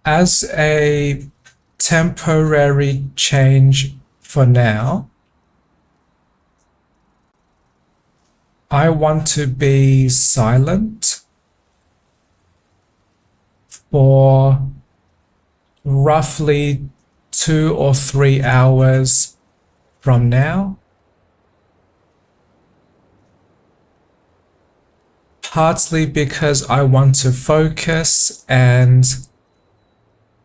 As a temporary change for now, I want to be silent for roughly 2 or 3 hours from now. Partly because I want to focus and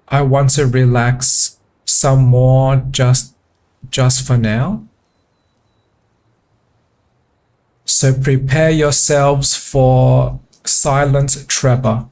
I want to relax some more just for now. So prepare yourselves for silent Trevor.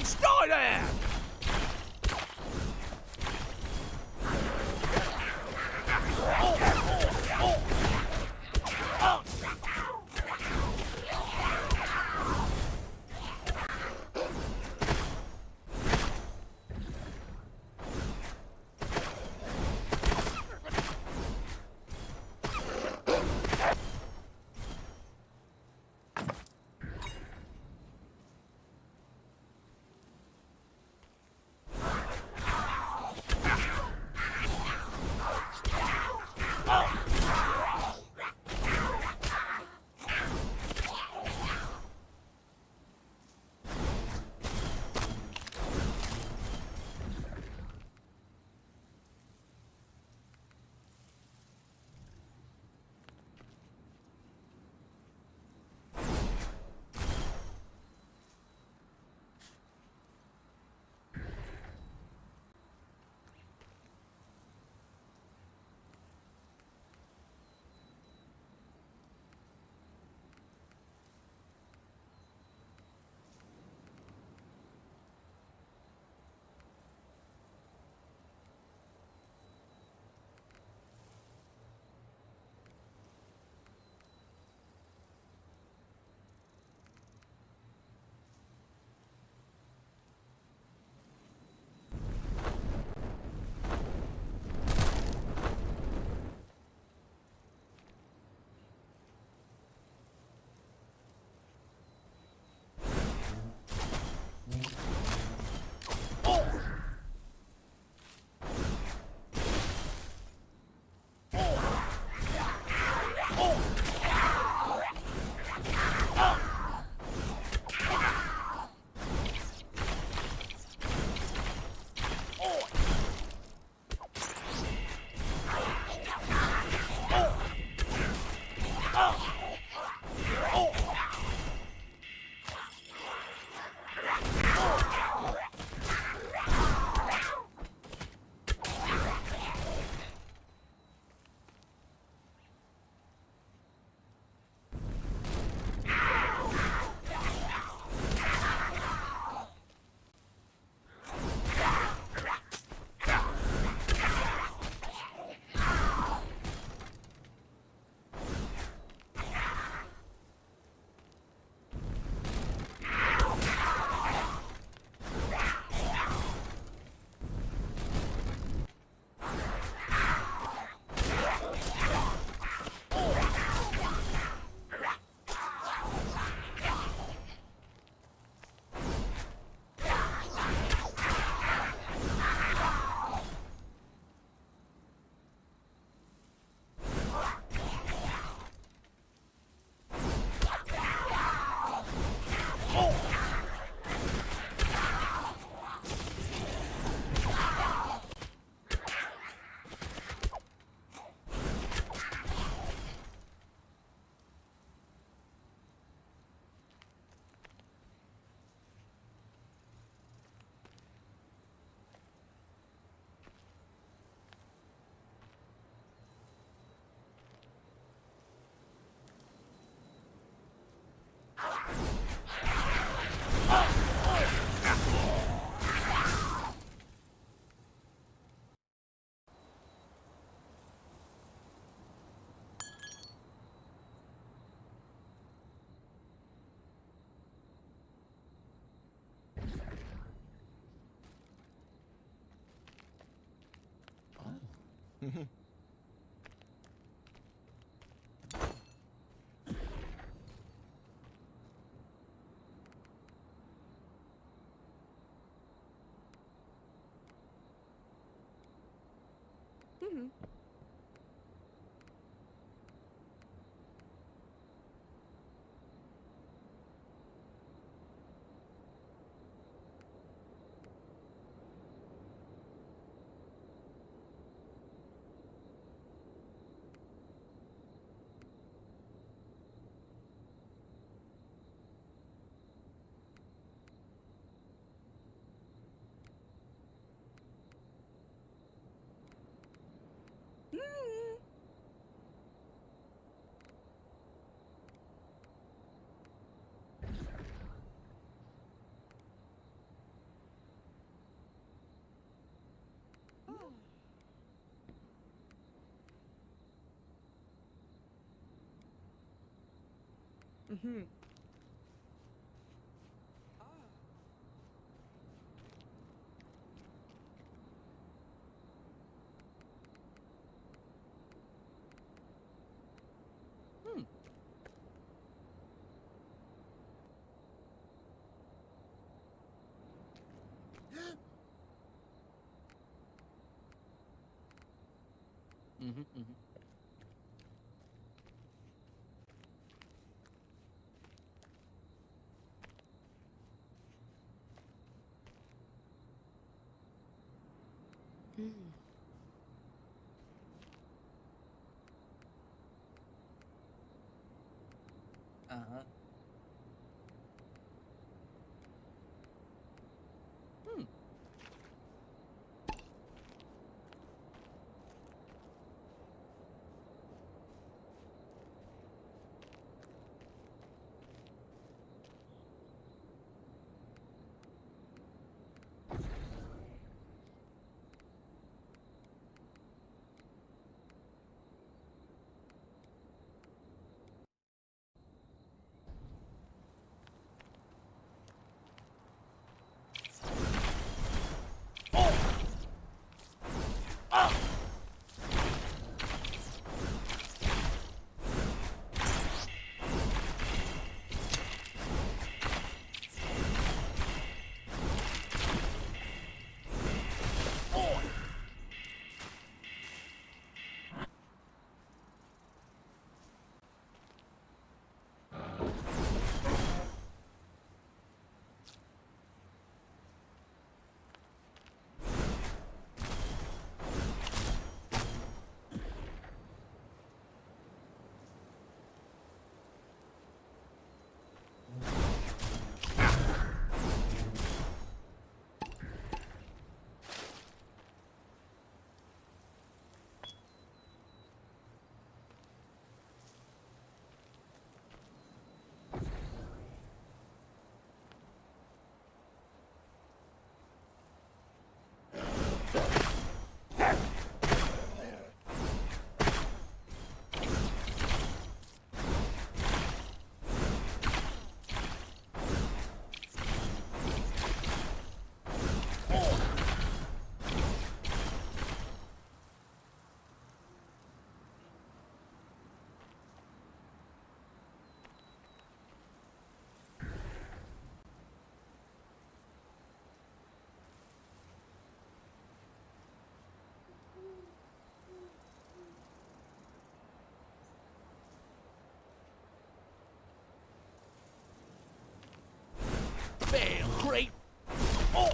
Stay there! Uh-huh. Fail, great. Oh!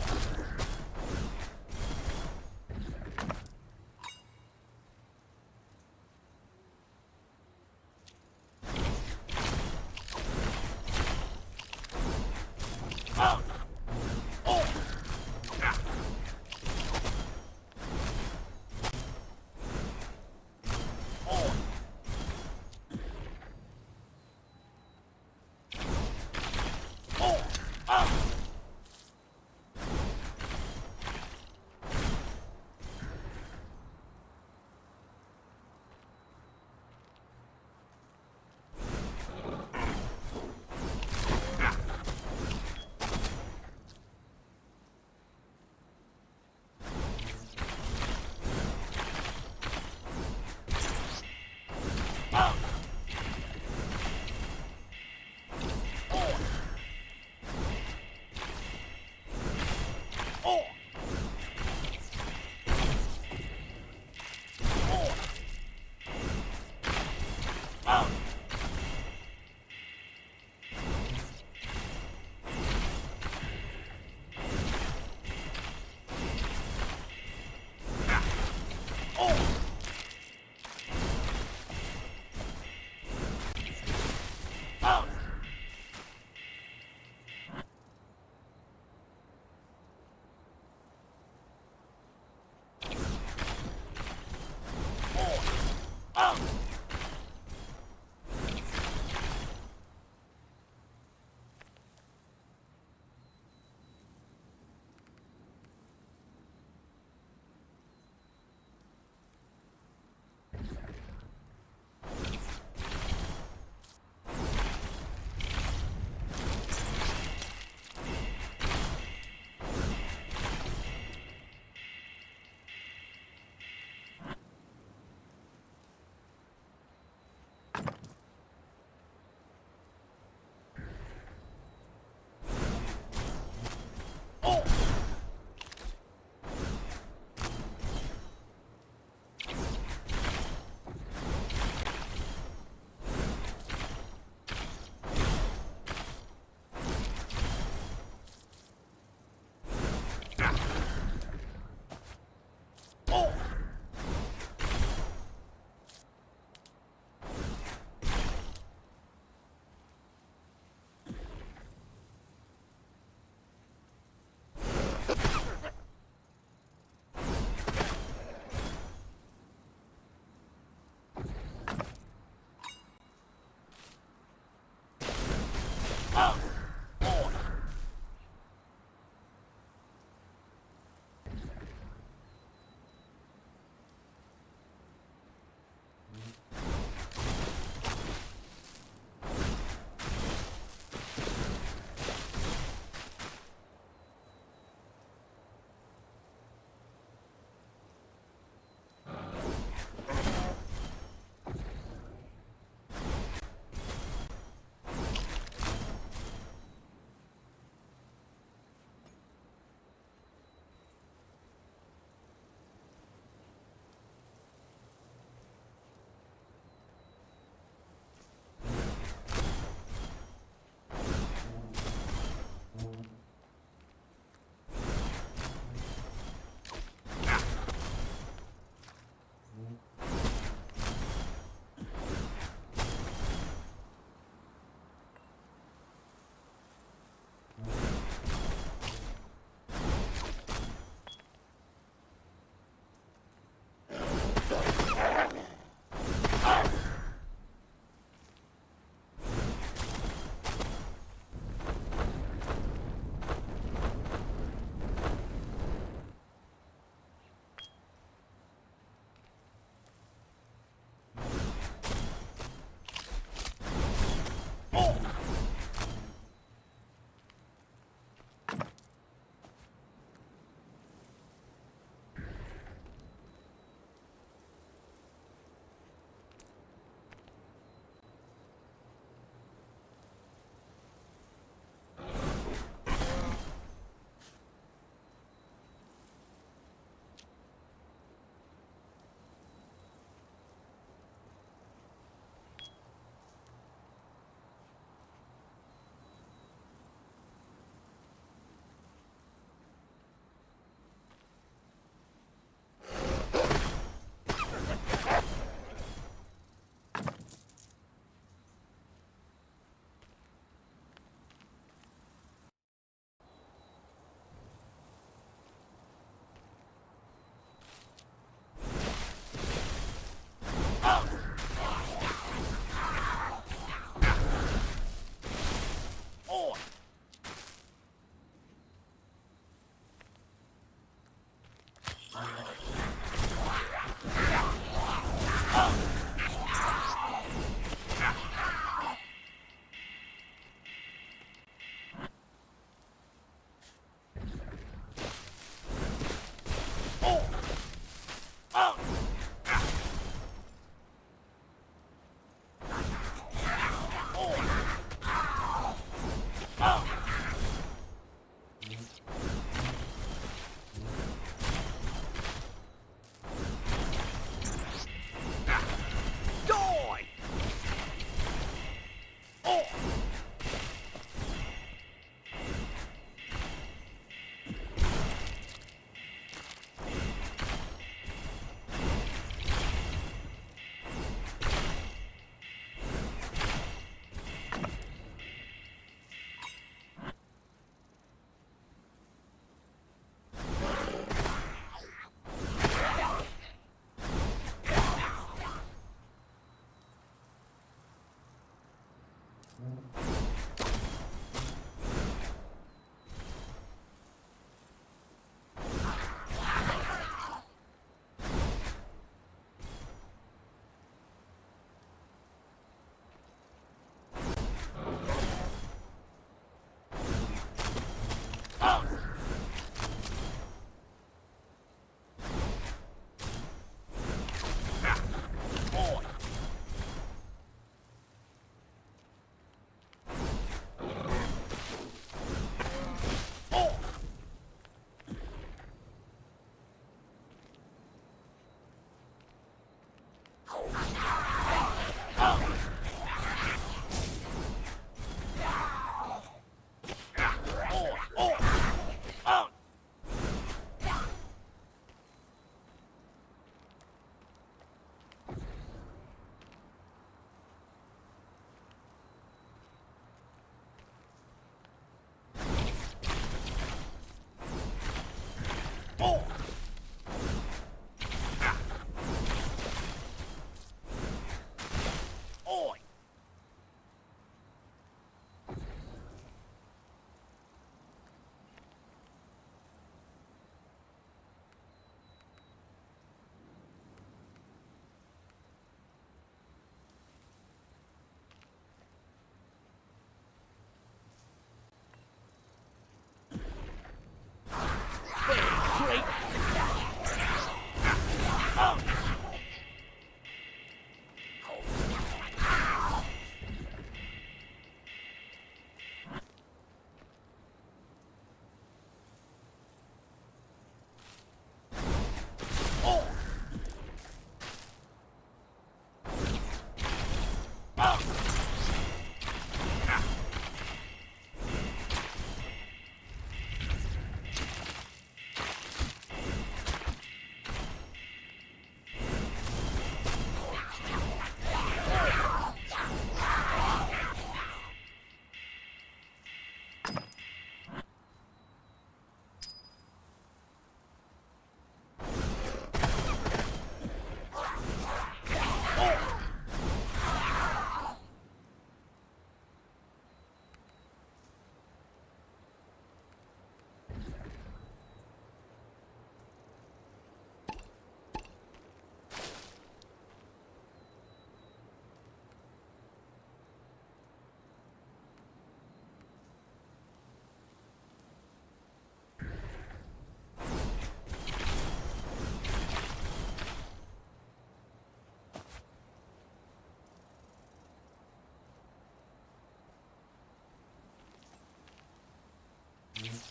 Great.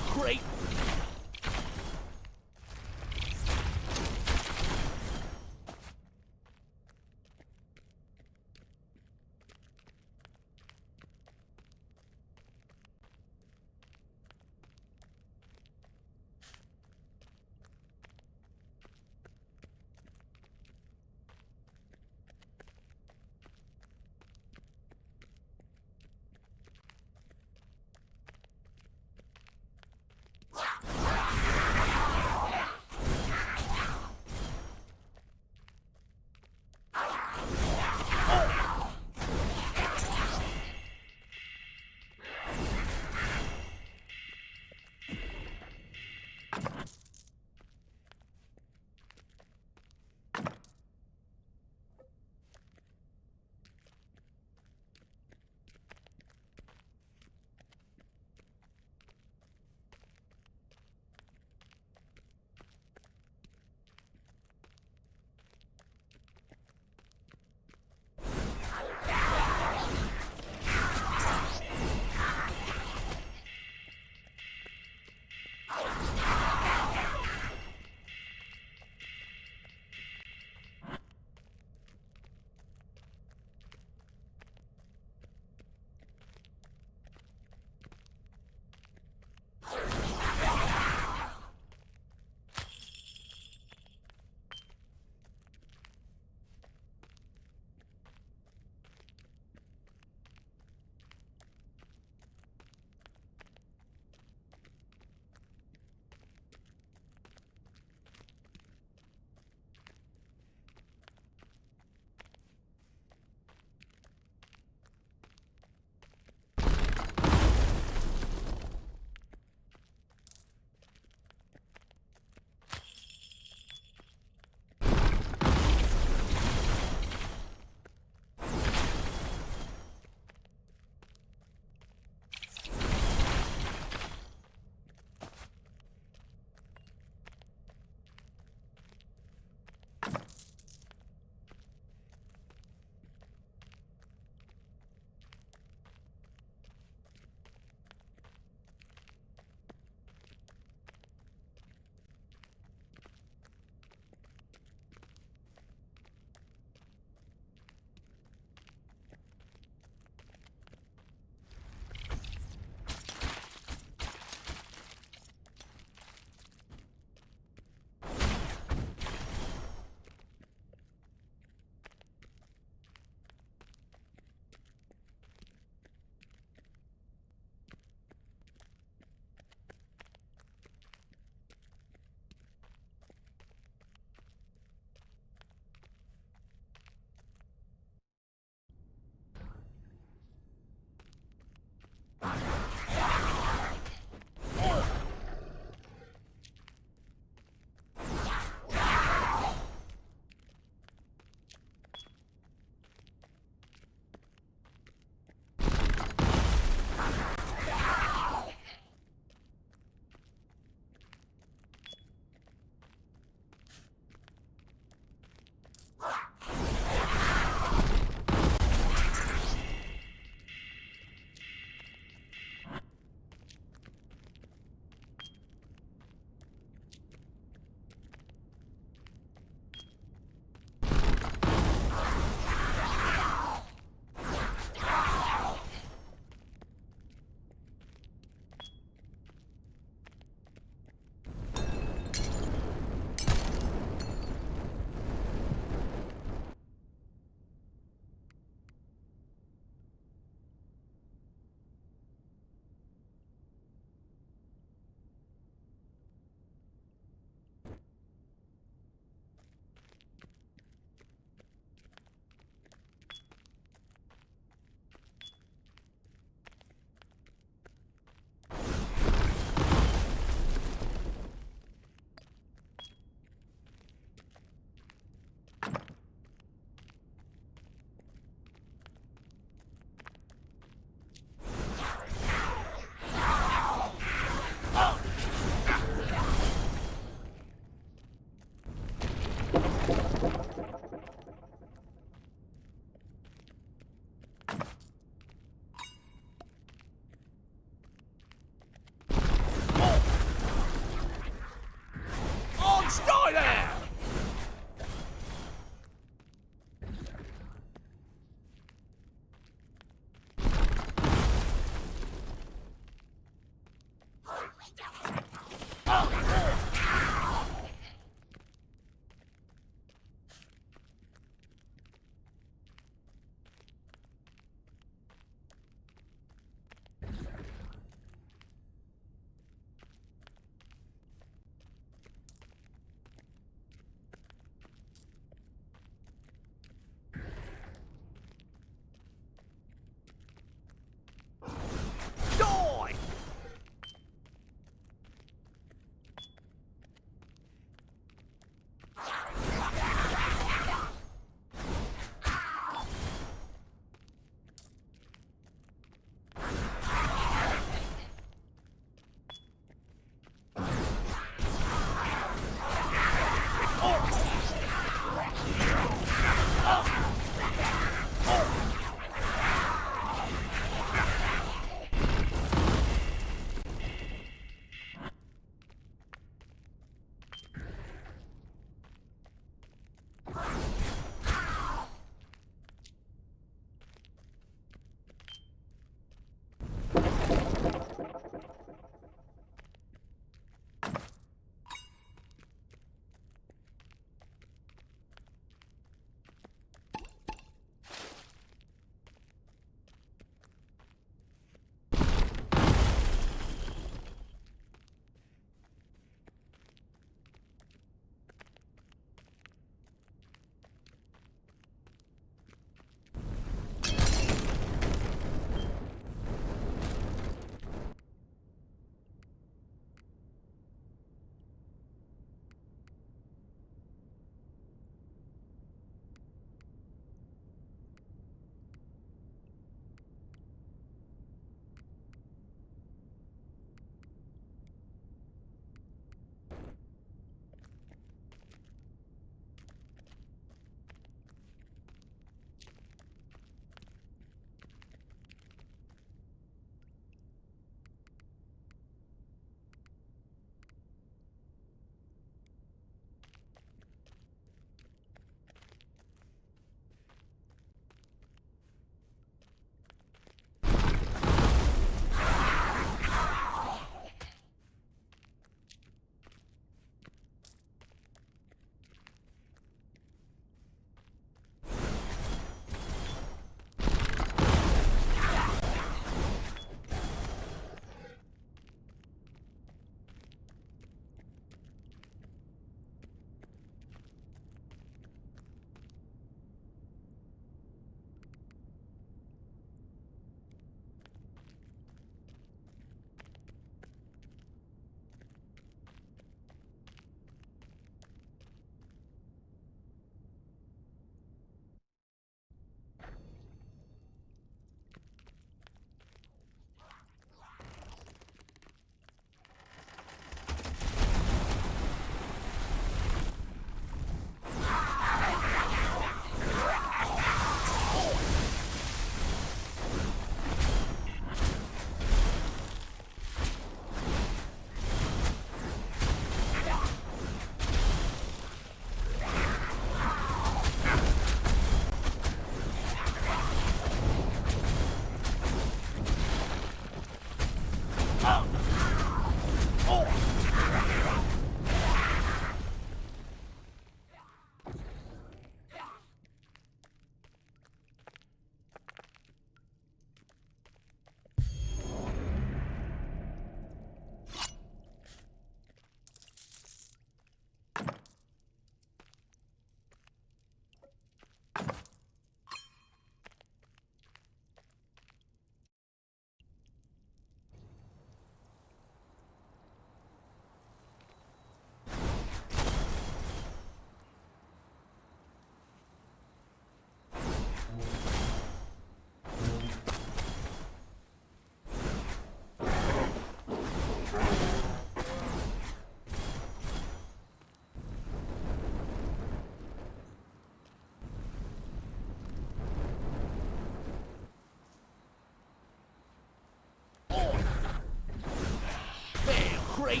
great.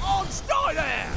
On stay there!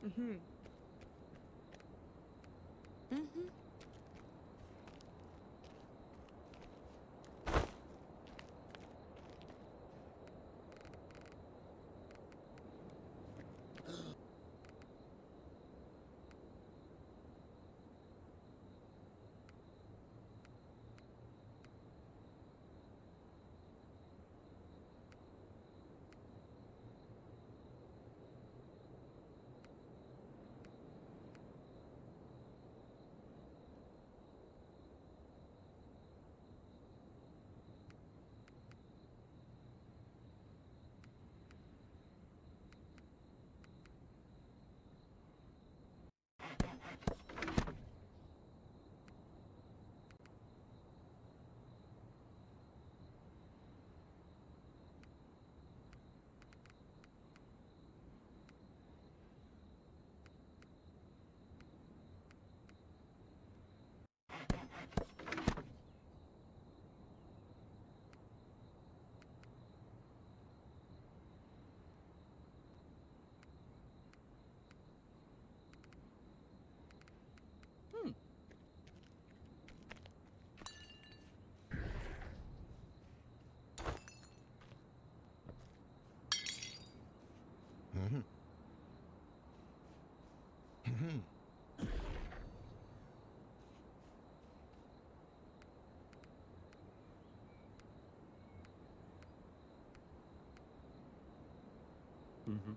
Mm-hmm. Mm-hmm. Mm-hmm. Mm-hmm.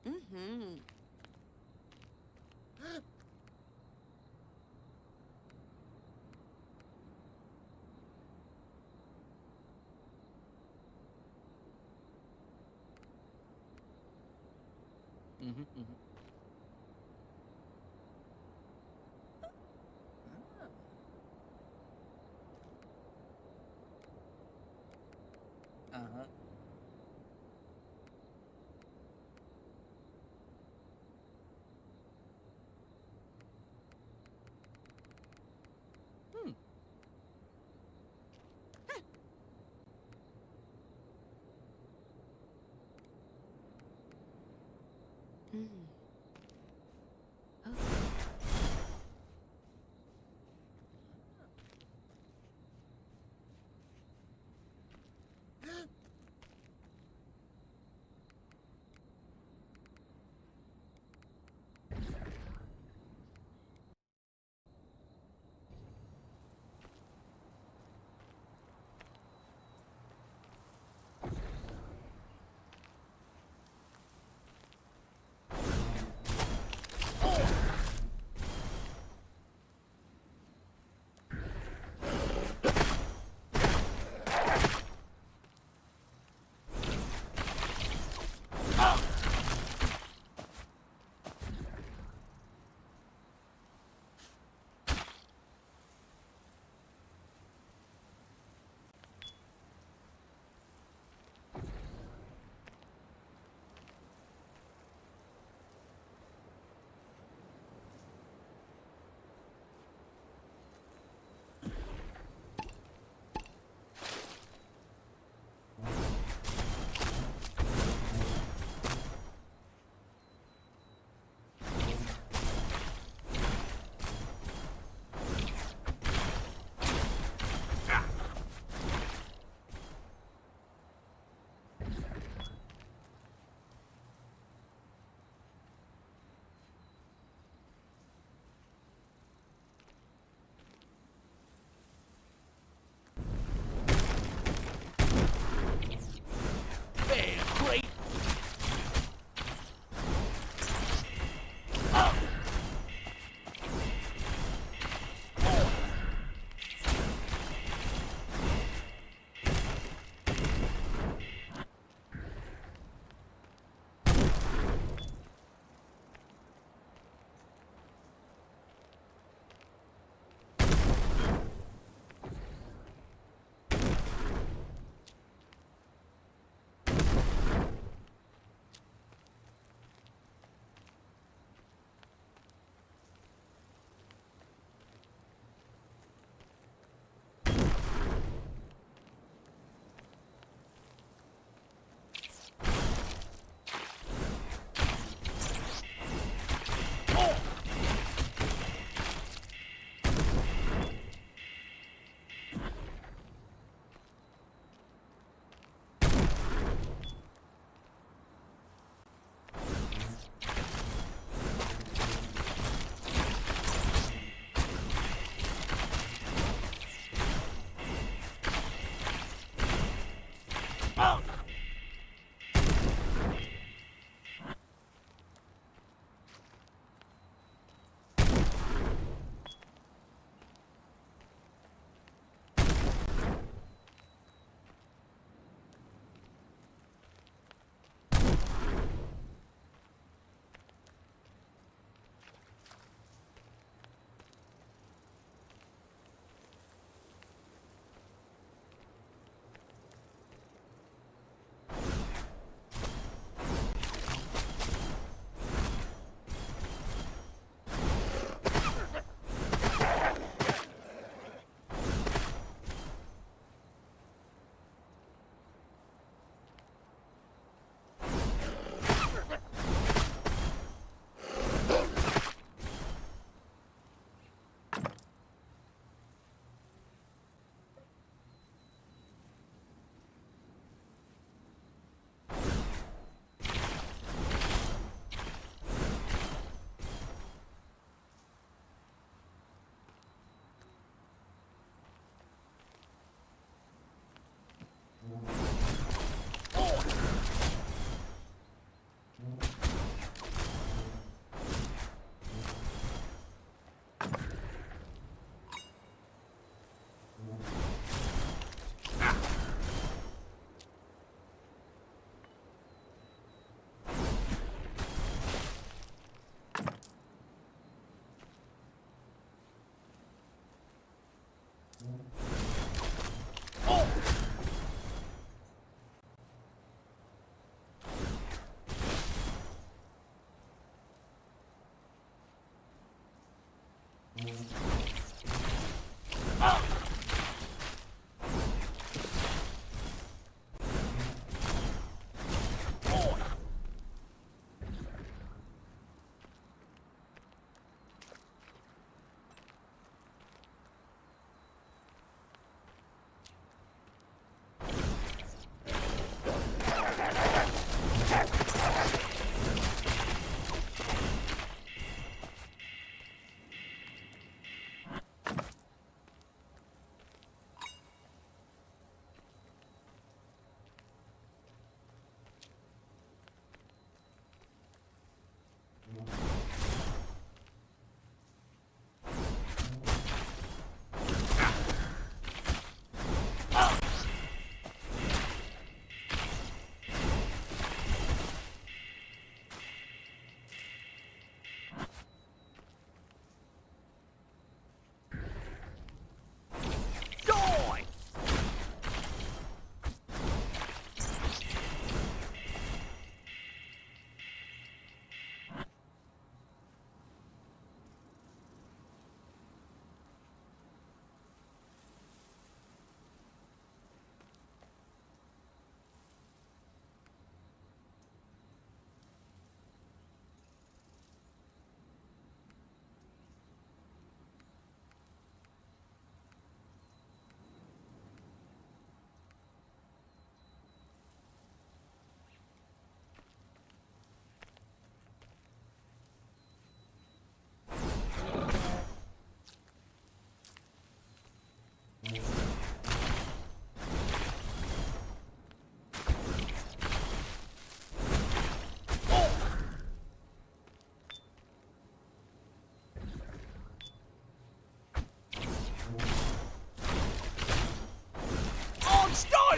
Mm-hmm. Ah. Uh-huh. Hmm. Mm.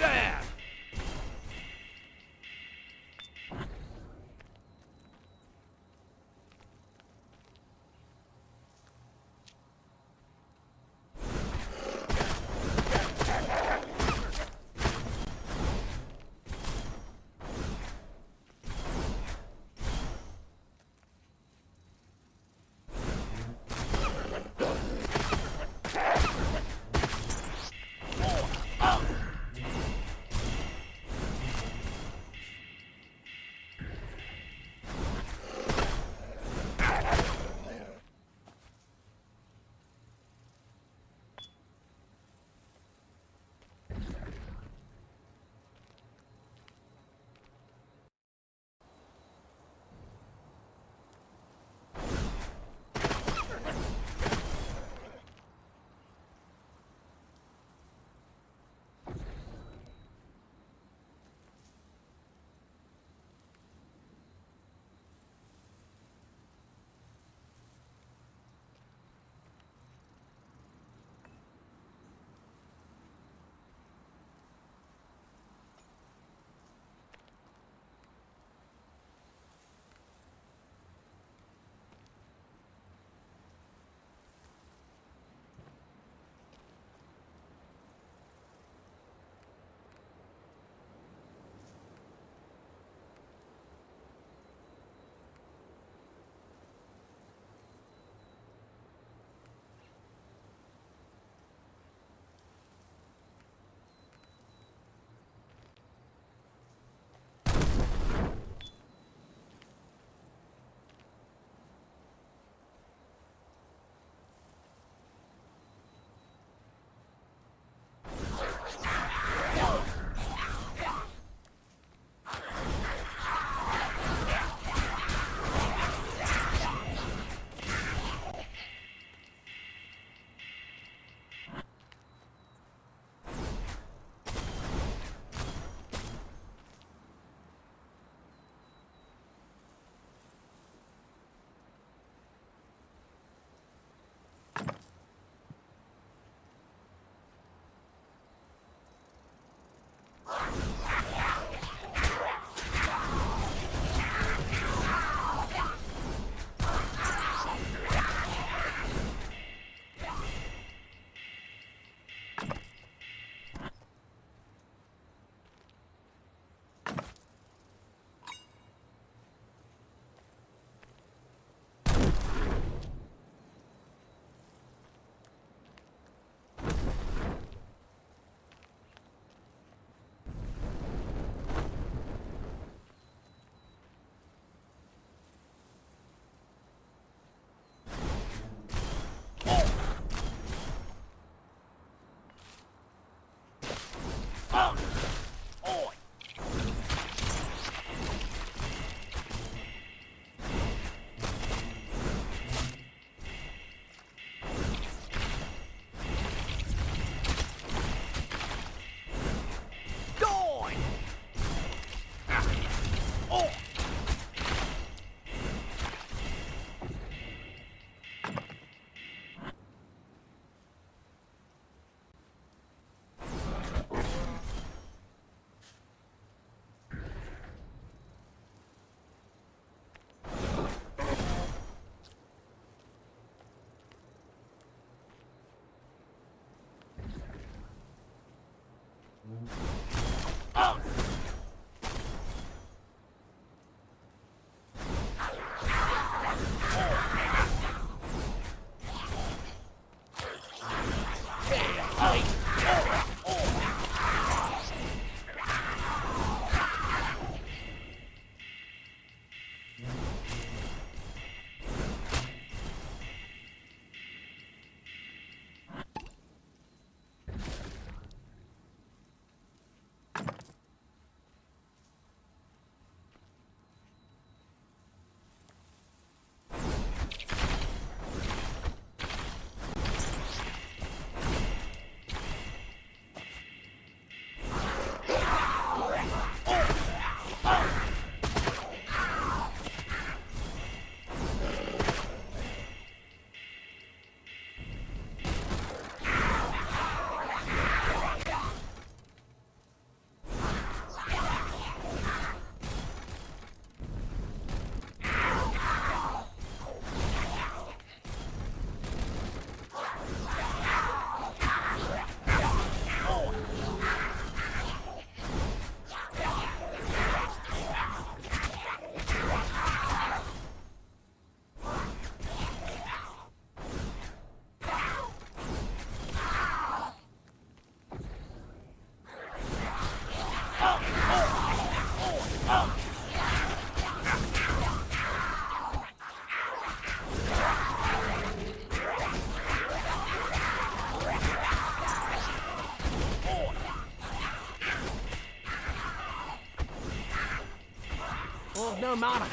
there! no matter.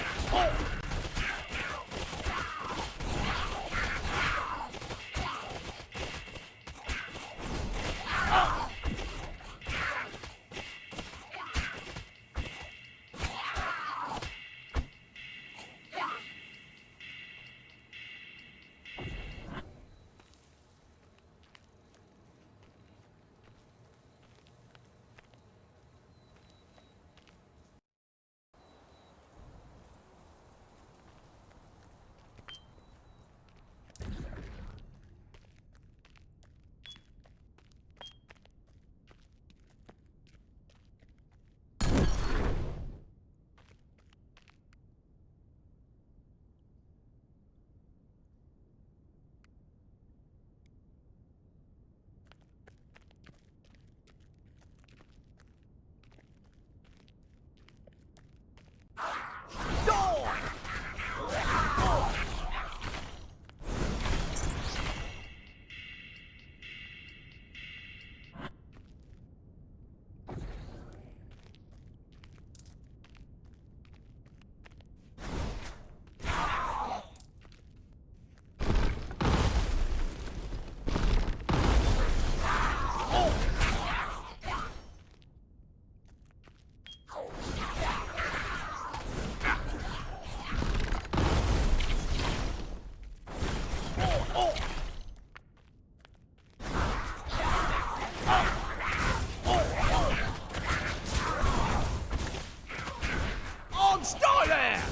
Stay there!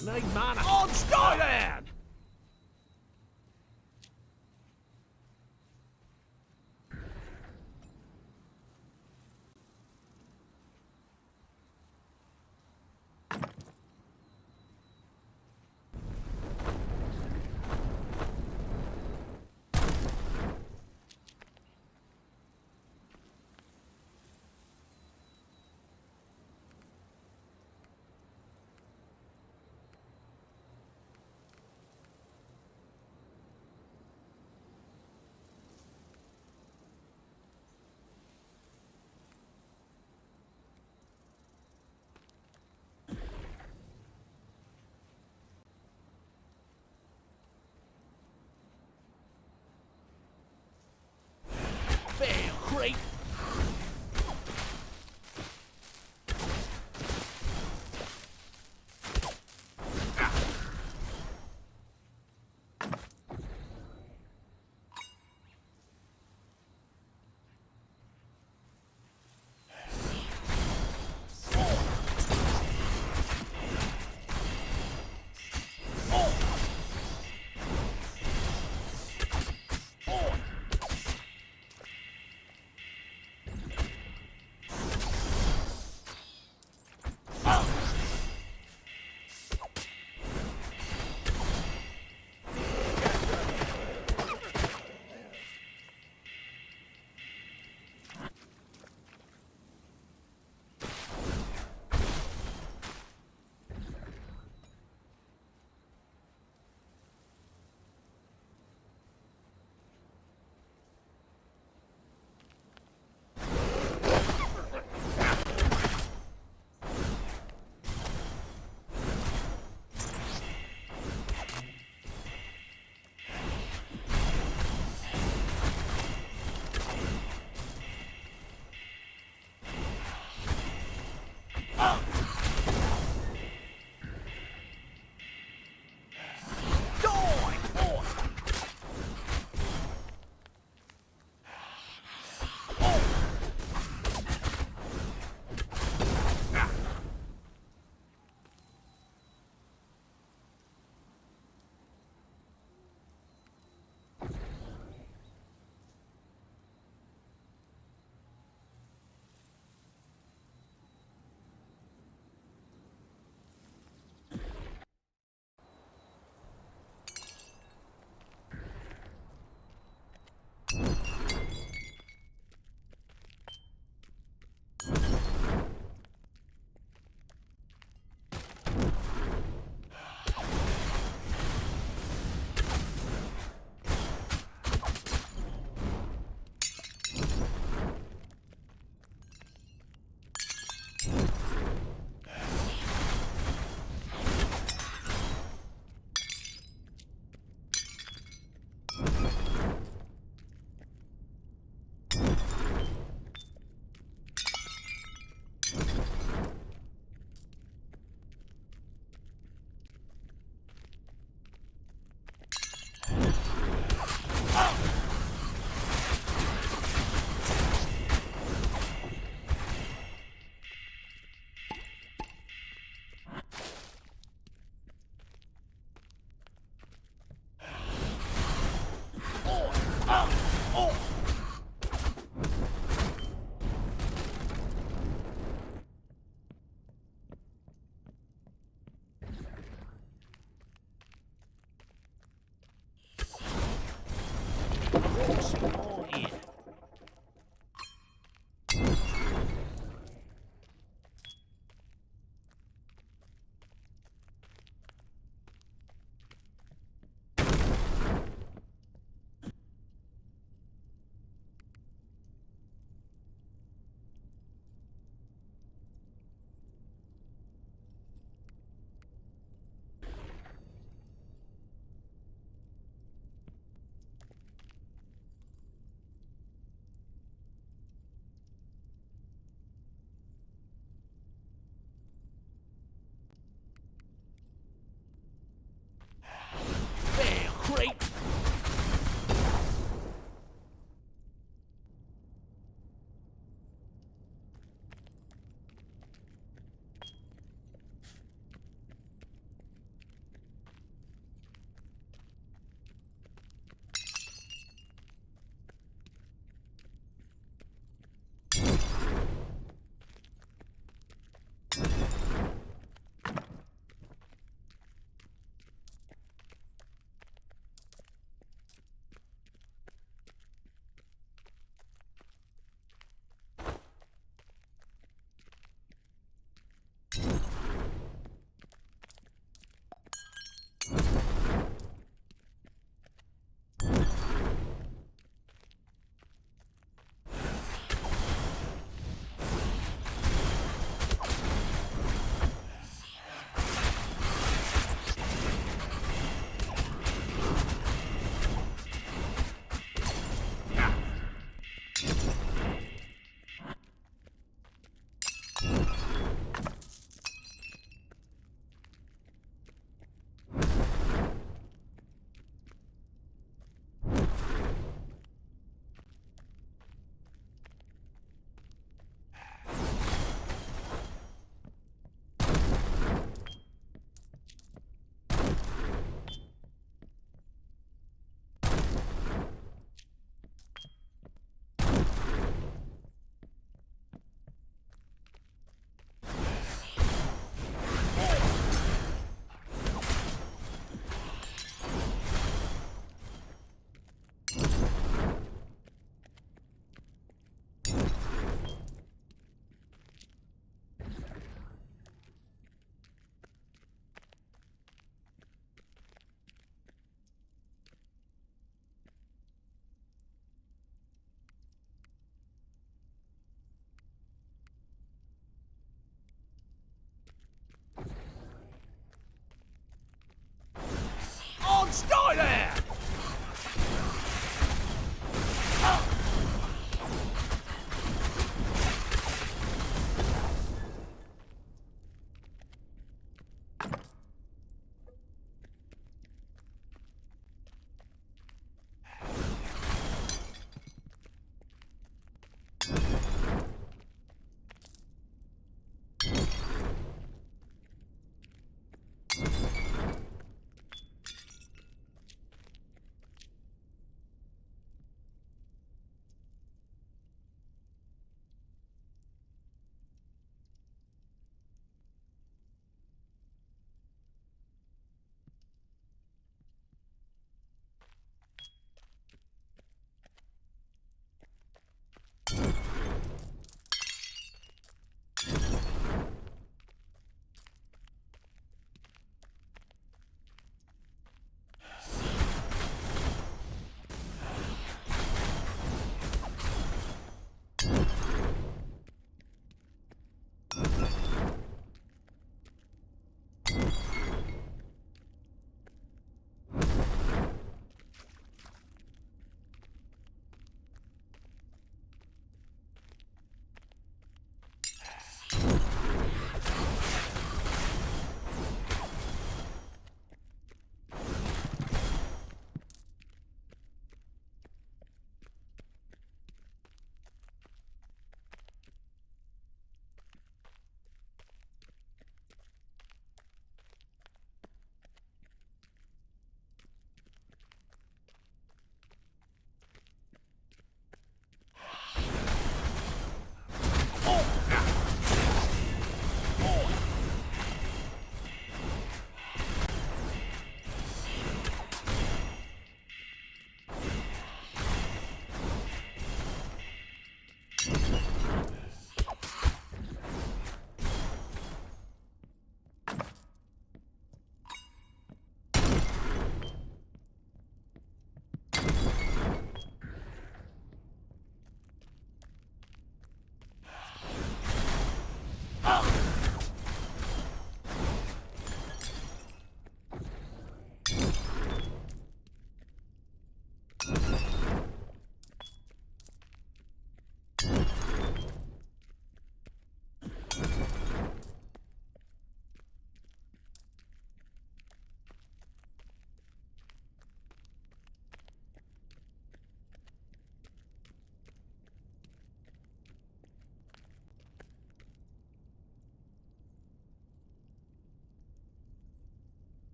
I need mana. On, stay down! Fail, creep! Great.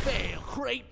Fail, creep.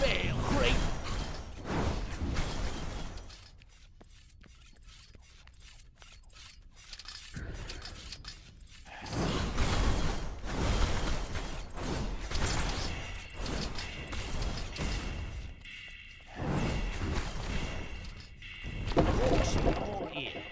Fail, great. Small ear.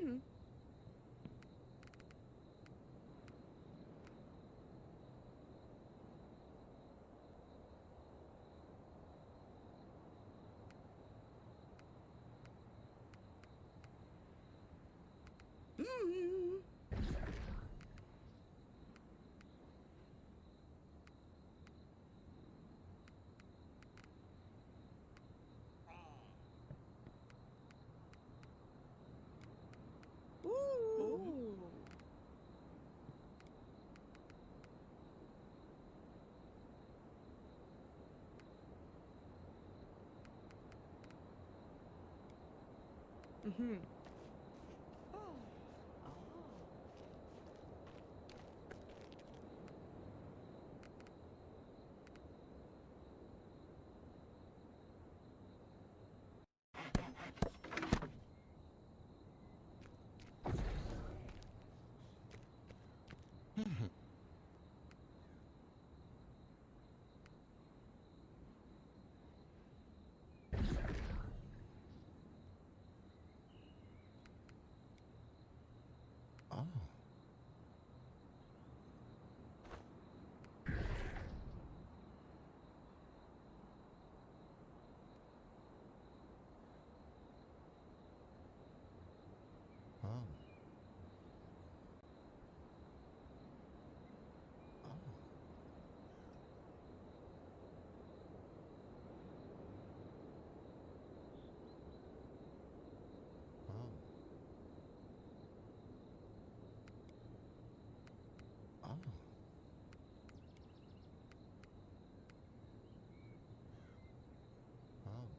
Ooh. Mhm. Oh. Oh. Oh. Oh. Oh. Oh.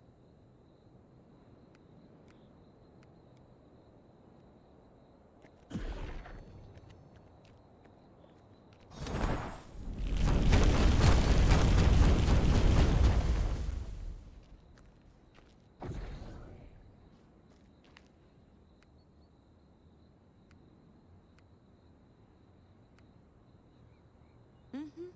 Mhm.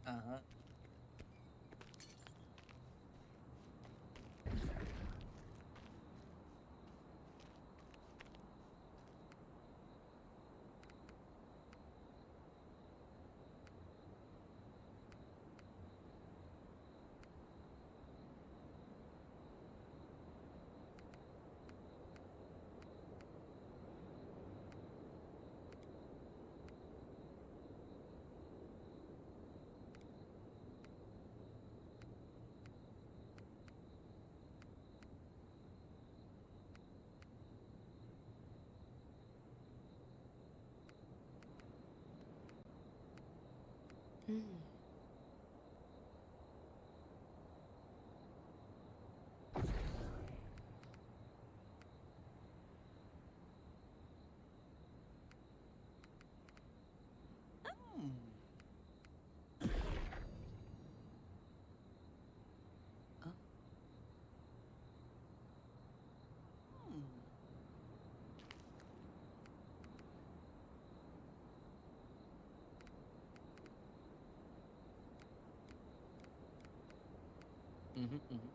Uh-huh. Mm. Uh, hmm. Mhm, mhm.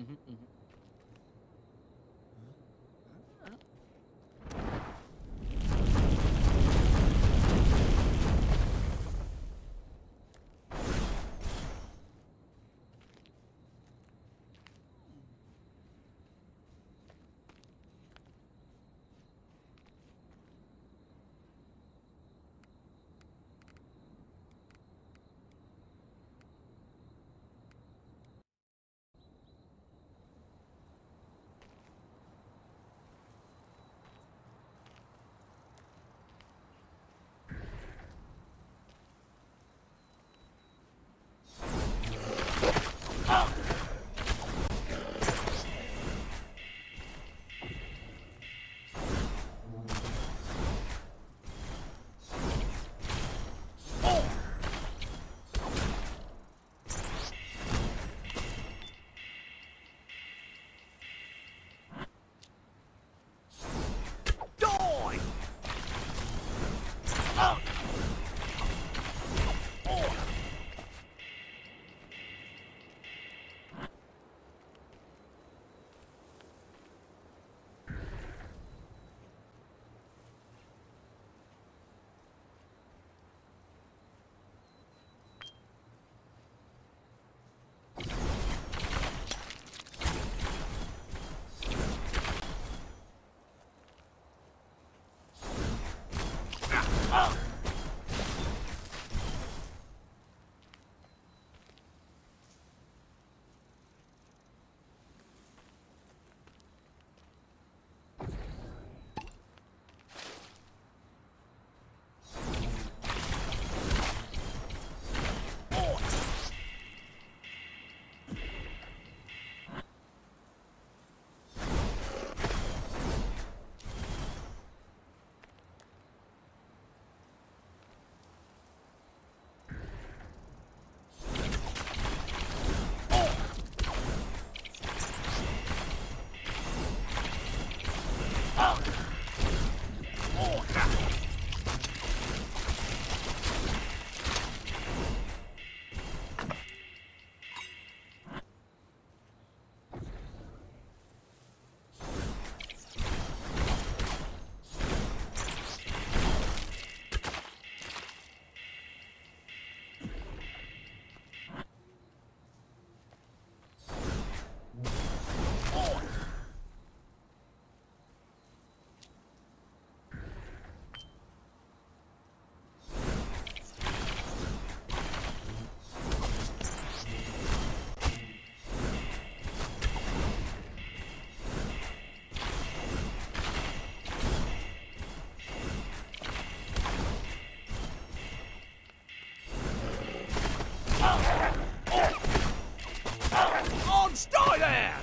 Die! Ah! Stay there!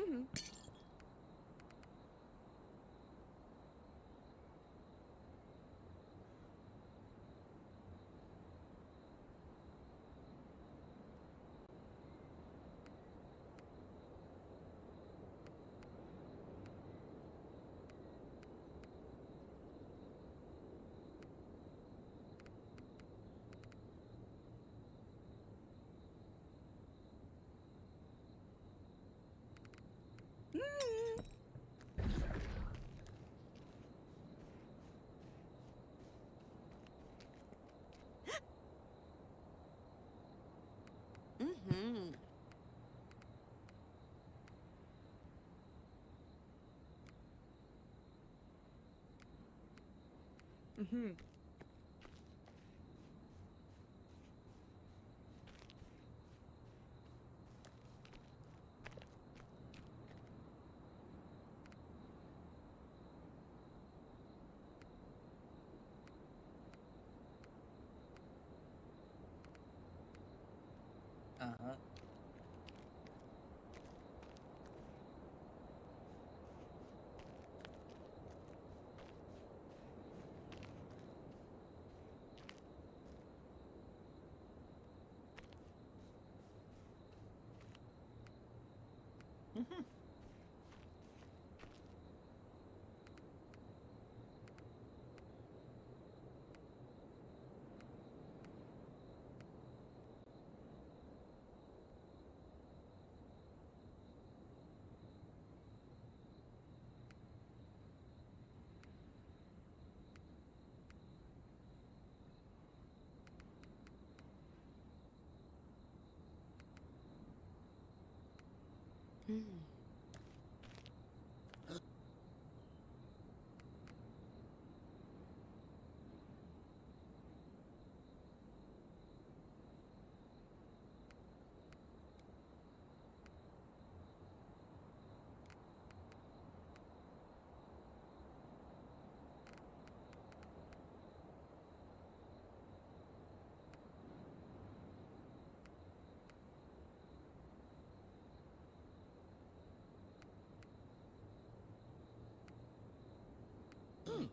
Mm-hmm. Mm-hmm. Uh-huh. Mhm. Mm.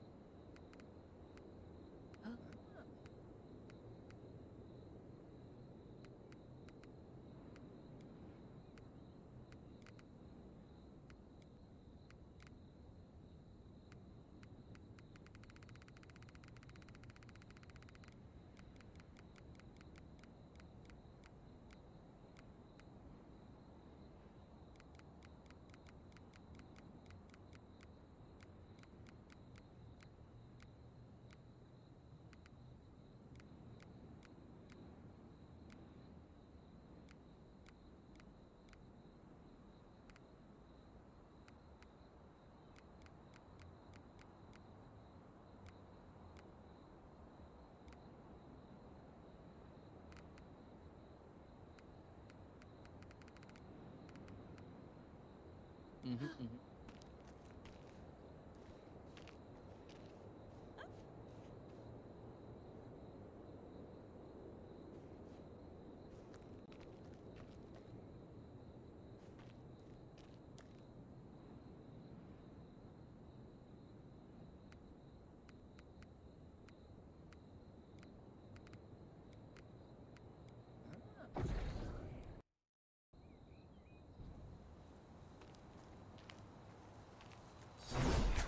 Mhm, mhm.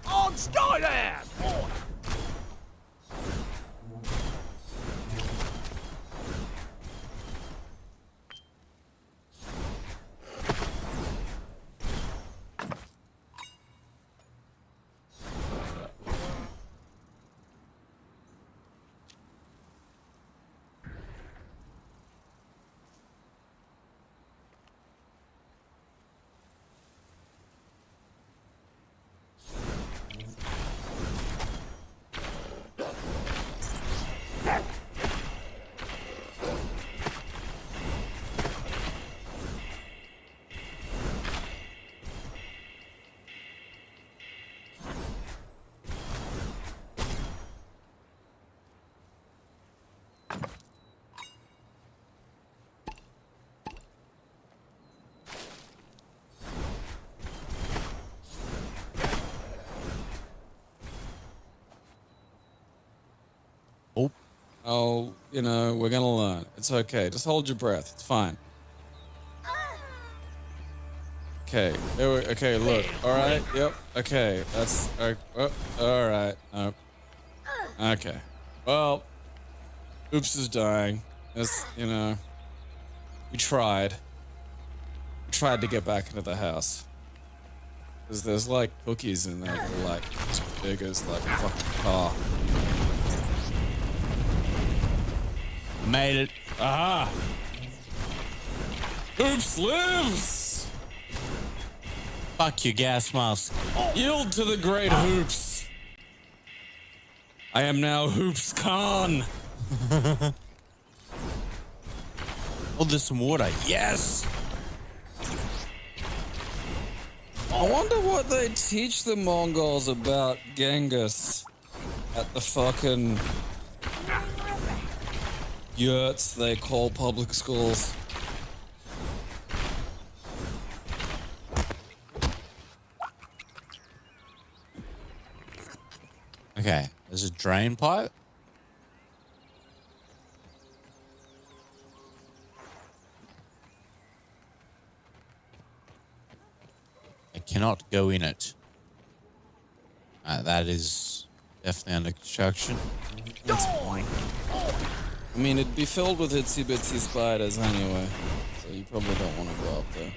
On Skyland! Boy! Oh, you know, we're gonna learn. It's okay. Just hold your breath. It's fine. Okay. Okay. Look. All right. Yep. Okay. That's. All right. Okay. Well, Oops is dying. It's, you know, we tried. We tried to get back into the house. Because there's like cookies in there that are like as big as like a fucking car. Made it. Aha! Oops lives! Fuck your gas mask. Yield to the great Hoops. I am now Hoops Khan. Oh, there's some water. Yes! I wonder what they teach the Mongols about Genghis at the fucking yurts they call public schools. Okay, there's a drain pipe. I cannot go in it. That is definitely under construction. I mean, it'd be filled with itsy bitsy spiders anyway, so you probably don't want to go up there.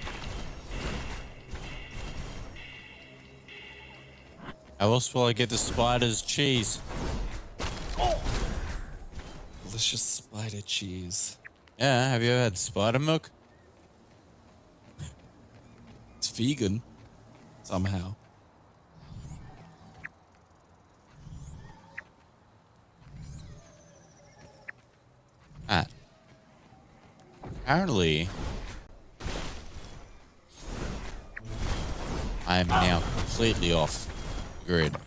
How else will I get the spider's cheese? Delicious spider cheese. Yeah, have you ever had spider milk? It's vegan, somehow. Apparently, I am now completely off grid.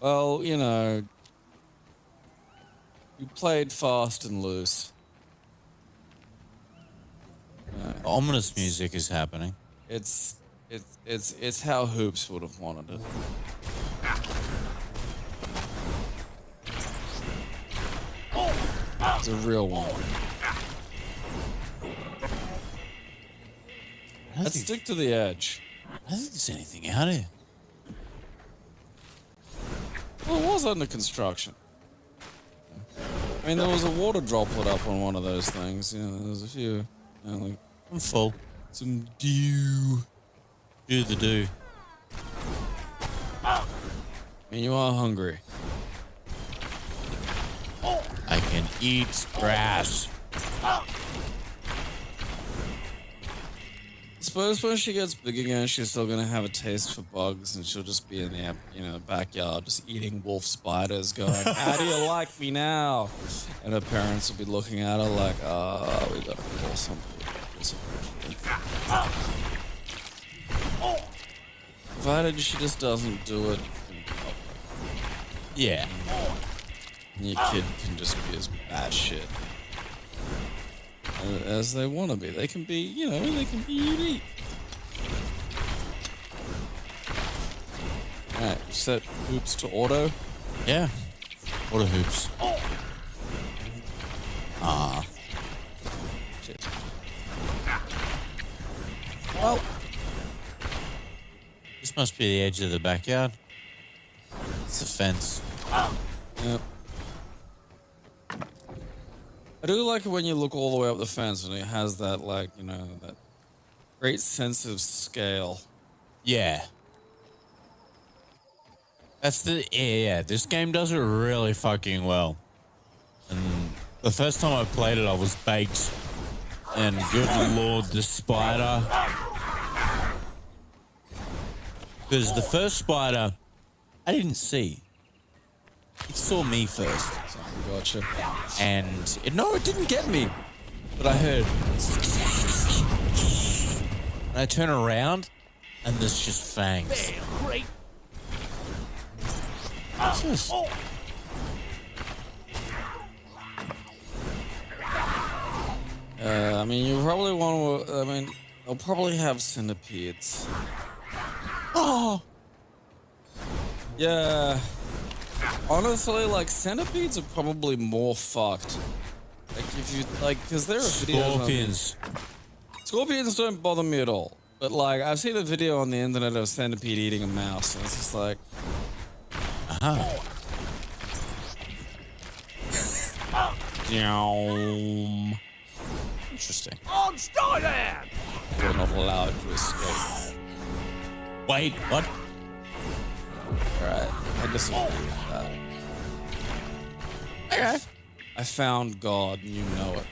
Well, you know, you played fast and loose. Ominous music is happening. It's how Hoops would have wanted it. It's a real one. Let's stick to the edge. I don't think there's anything out here. Well, it was under construction. I mean, there was a water droplet up on one of those things. You know, there was a few. You know, like I'm full. some dew. Do the do. I mean, you are hungry. I can eat grass. I suppose when she gets big again, she's still gonna have a taste for bugs, and she'll just be in the, you know, backyard just eating wolf spiders, going, "How do you like me now?" And her parents will be looking at her like, "Oh, we gotta pull something." Provided she just doesn't do it in public. Yeah. And your kid can just be as bad shit as they want to be. They can be, you know, they can be unique. Alright, set Hoops to auto. Yeah. What a hoops. Shit. Well, this must be the edge of the backyard. It's a fence. Yep. I do like it when you look all the way up the fence and it has that, like, you know, that great sense of scale. Yeah. That's yeah, this game does it really fucking well. And the first time I played it, I was baked. And good lord, the spider. Because the first spider, I didn't see. It saw me first. So, gotcha. And it didn't get me. But I heard. And I turn around, and there's just fangs. Great. Just, I mean, you probably want to, I mean, they'll probably have centipedes. oh, Yeah. Honestly, like centipedes are probably more fucked. Like if you like, because there are videos. Scorpions. Scorpions don't bother me at all. But like, I've seen a video on the internet of a centipede eating a mouse, and it's just like, Yum. Interesting. On Steiner! We're not allowed to escape. Wait, what? Alright, I disagree with that. Okay. I found God, and you know it.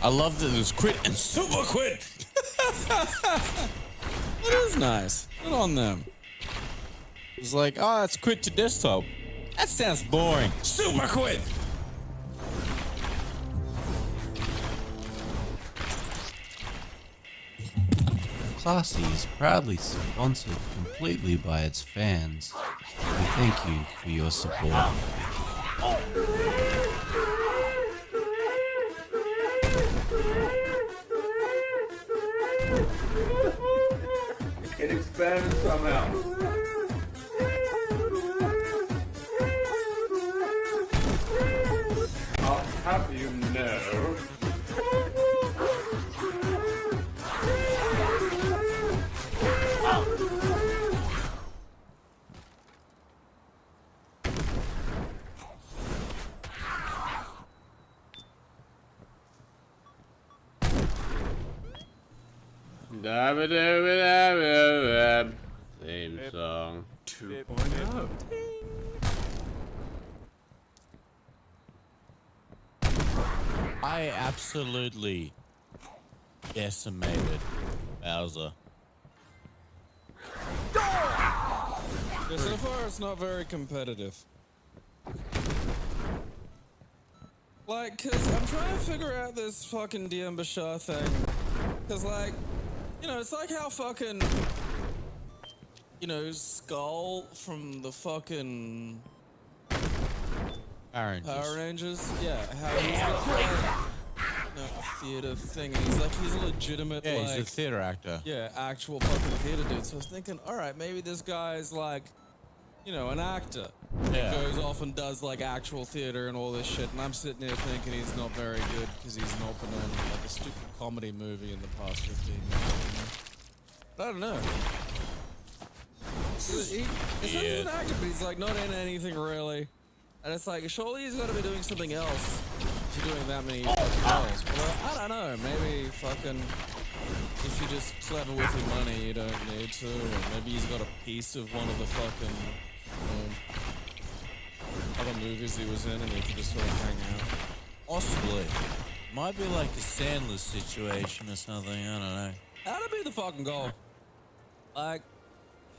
I love that there's quit and super quit. It is nice. Good on them. It's like, oh, it's quit to desktop. That sounds boring. Super quit. Classy is proudly sponsored completely by its fans. We thank you for your support. It expanded somehow. I'll have you know. Same song. 2.0. I absolutely decimated Bowser. Yeah, so far it's not very competitive. Like, cause I'm trying to figure out this fucking DM Bashar thing. Cause like, you know, it's like how fucking, you know, Skull from the fucking Power Power Rangers. Yeah, how he's got like, you know, a theater thing, and he's a legitimate Yeah, like, he's a theater actor. yeah, actual fucking theater dude. So I was thinking, all right, maybe this guy's like, you know, an actor. Yeah. Goes off and does like actual theater and all this shit, and I'm sitting here thinking he's not very good because he's not been in like a stupid comedy movie in the past 15 years. You know? But I don't know. He's an actor, but he's like not in anything really. And it's like, surely he's got to be doing something else if you're doing that many roles. But I don't know, maybe fucking, if you're just clever with your money, you don't need to. Or maybe he's got a piece of one of the fucking other movies he was in and he can just sort of hang out. Possibly. Might be like a Sandler situation or something, I don't know. That'd be the fucking goal. Like,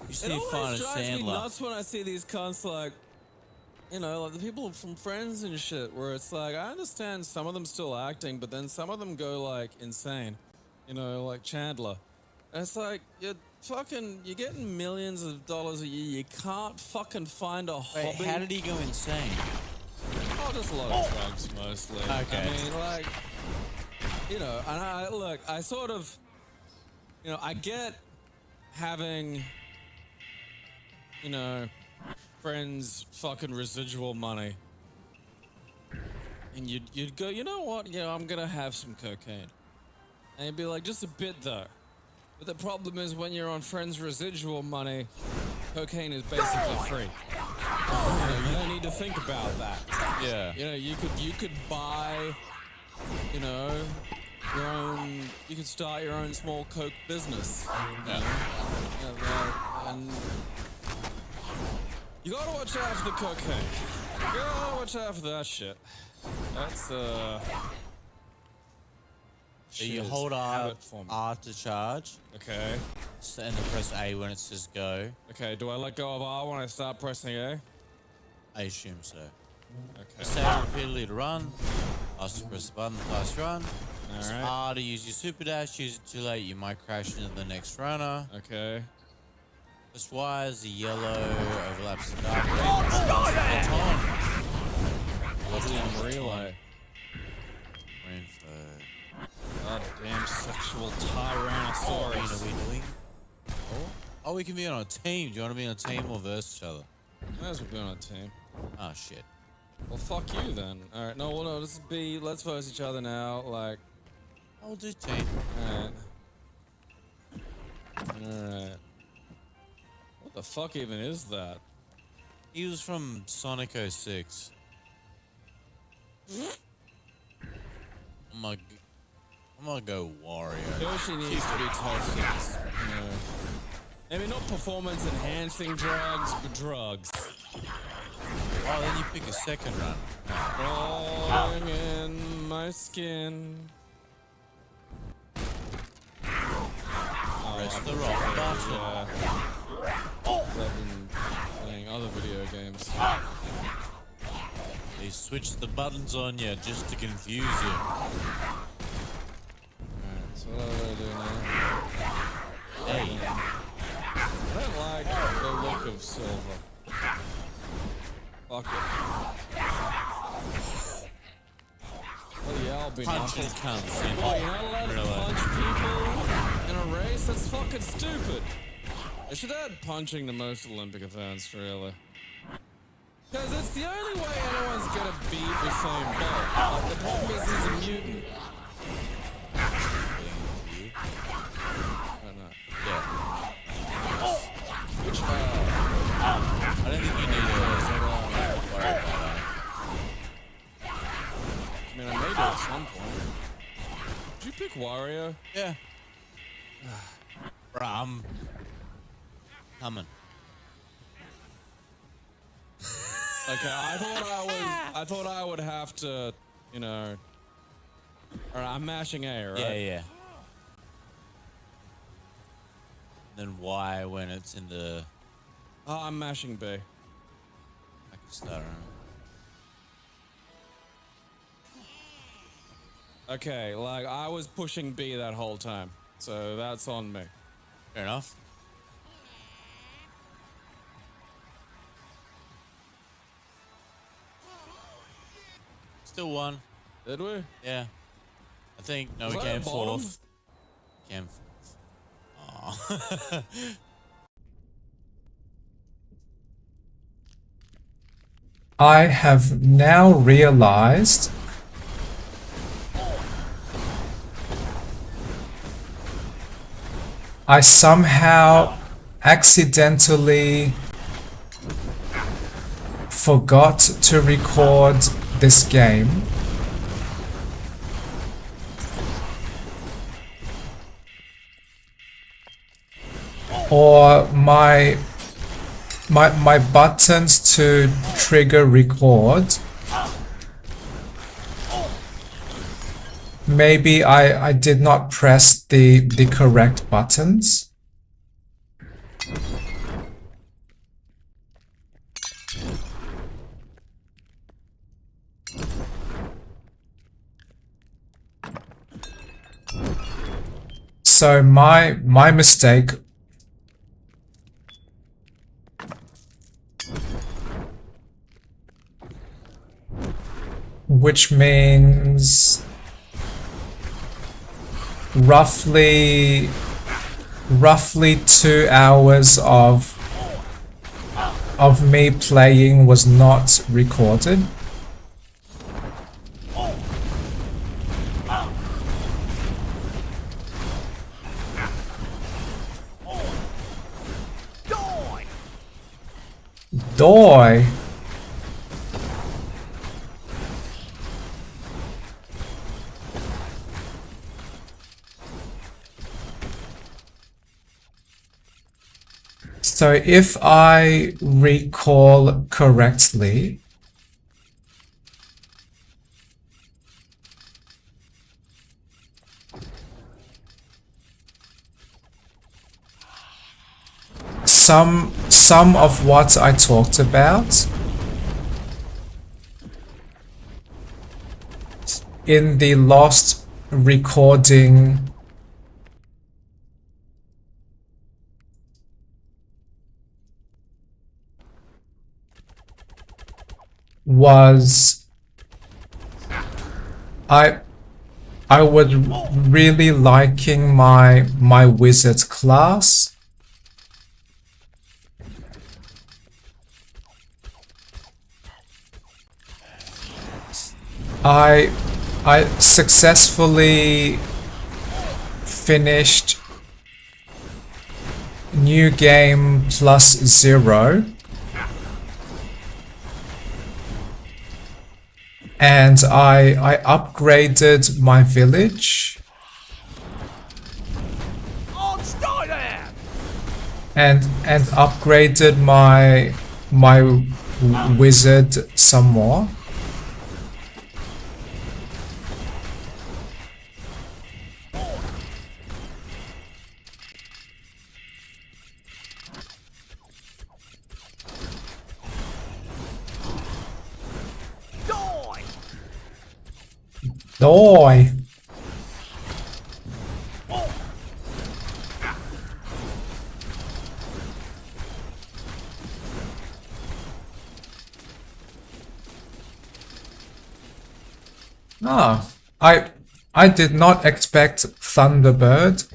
You it see always fun as drives me Sandler. nuts when I see these cunts like, you know, like the people from Friends and shit, where it's like, I understand some of them still acting, but then some of them go like insane. You know, like Chandler. And it's like, you're getting millions of dollars a year. You can't fucking find a hobby. Wait, how did he go insane? Oh, just a lot of drugs mostly. Okay. I mean, like, you know, and I sort of, you know, I get having, you know, friends fucking residual money. And you'd go, you know what? Yeah, I'm gonna have some cocaine. And you'd be like, just a bit though. But the problem is when you're on friends residual money, cocaine is basically free. You know, you don't need to think about that. Yeah. You know, you could buy, you know, your own. You could start your own small coke business. You know? And you gotta watch out for the cocaine. You gotta watch out for that shit. That's So you shit is hold habit for me. R to charge, Okay. and then press A when it says go. Okay. Do I let go of R when I start pressing A? I assume so. Okay. Say repeatedly to run. Ask to press the button, fast run. Press Alright. R to use your super dash. Use it too late, you might crash into the next runner. Okay. Press Y as the yellow overlaps the dark. What's in relay? Info. God Damn sexual tyrannosaurus. Oh, we can be on a team. Do you want to be on a team or versus each other? Might as well be on a team. Oh shit. Well, fuck you then. Alright, no, let's verse each other now, like... I'll do team. Alright. Alright. What the fuck even is that? He was from Sonic 06. I'm gonna go Wario. Yoshi needs to be tested, you know. Maybe not performance enhancing drugs, but drugs. Oh, then you pick a second run. Falling in my skin. Press the rock button. I've been playing other video games. They switched the buttons on you just to confuse you. Alright, so what do I do now? Hey, I don't like the look of silver. Fuck it. Oh yeah, I'll be punching knuckles. cunts in. Oh, you're not allowed to Really? punch people in a race? That's fucking stupid. They should add punching to most Olympic events, really. Because it's the only way anyone's gonna beat Usain Bolt. Like, the problem is he's a mutant. I don't know. Yeah. Which, I don't think you need to worry about that. I mean, I made it at some point. Did you pick Wario? Yeah. Bruh, I'm coming. Okay, I thought I would have to, you know. Alright, I'm mashing A, right? Yeah, yeah. Then Y when it's in the... Oh, I'm mashing B. I can start. Okay, like, I was pushing B that whole time. So that's on me. Fair enough. Still won. Did we? Yeah. I think. No, Was we I came at bottom? fourth. Came fourth. Aw. I have now realized I somehow accidentally forgot to record this game. Or my buttons to trigger record. Maybe I did not press the correct buttons. So my mistake. Which means roughly 2 hours of me playing was not recorded. Doi. So if I recall correctly, some of what I talked about in the last recording was I would really liking my wizard class. I successfully finished New Game +0. And I upgraded my village. And upgraded my wizard some more. Die! Ah, I did not expect Thunderbird.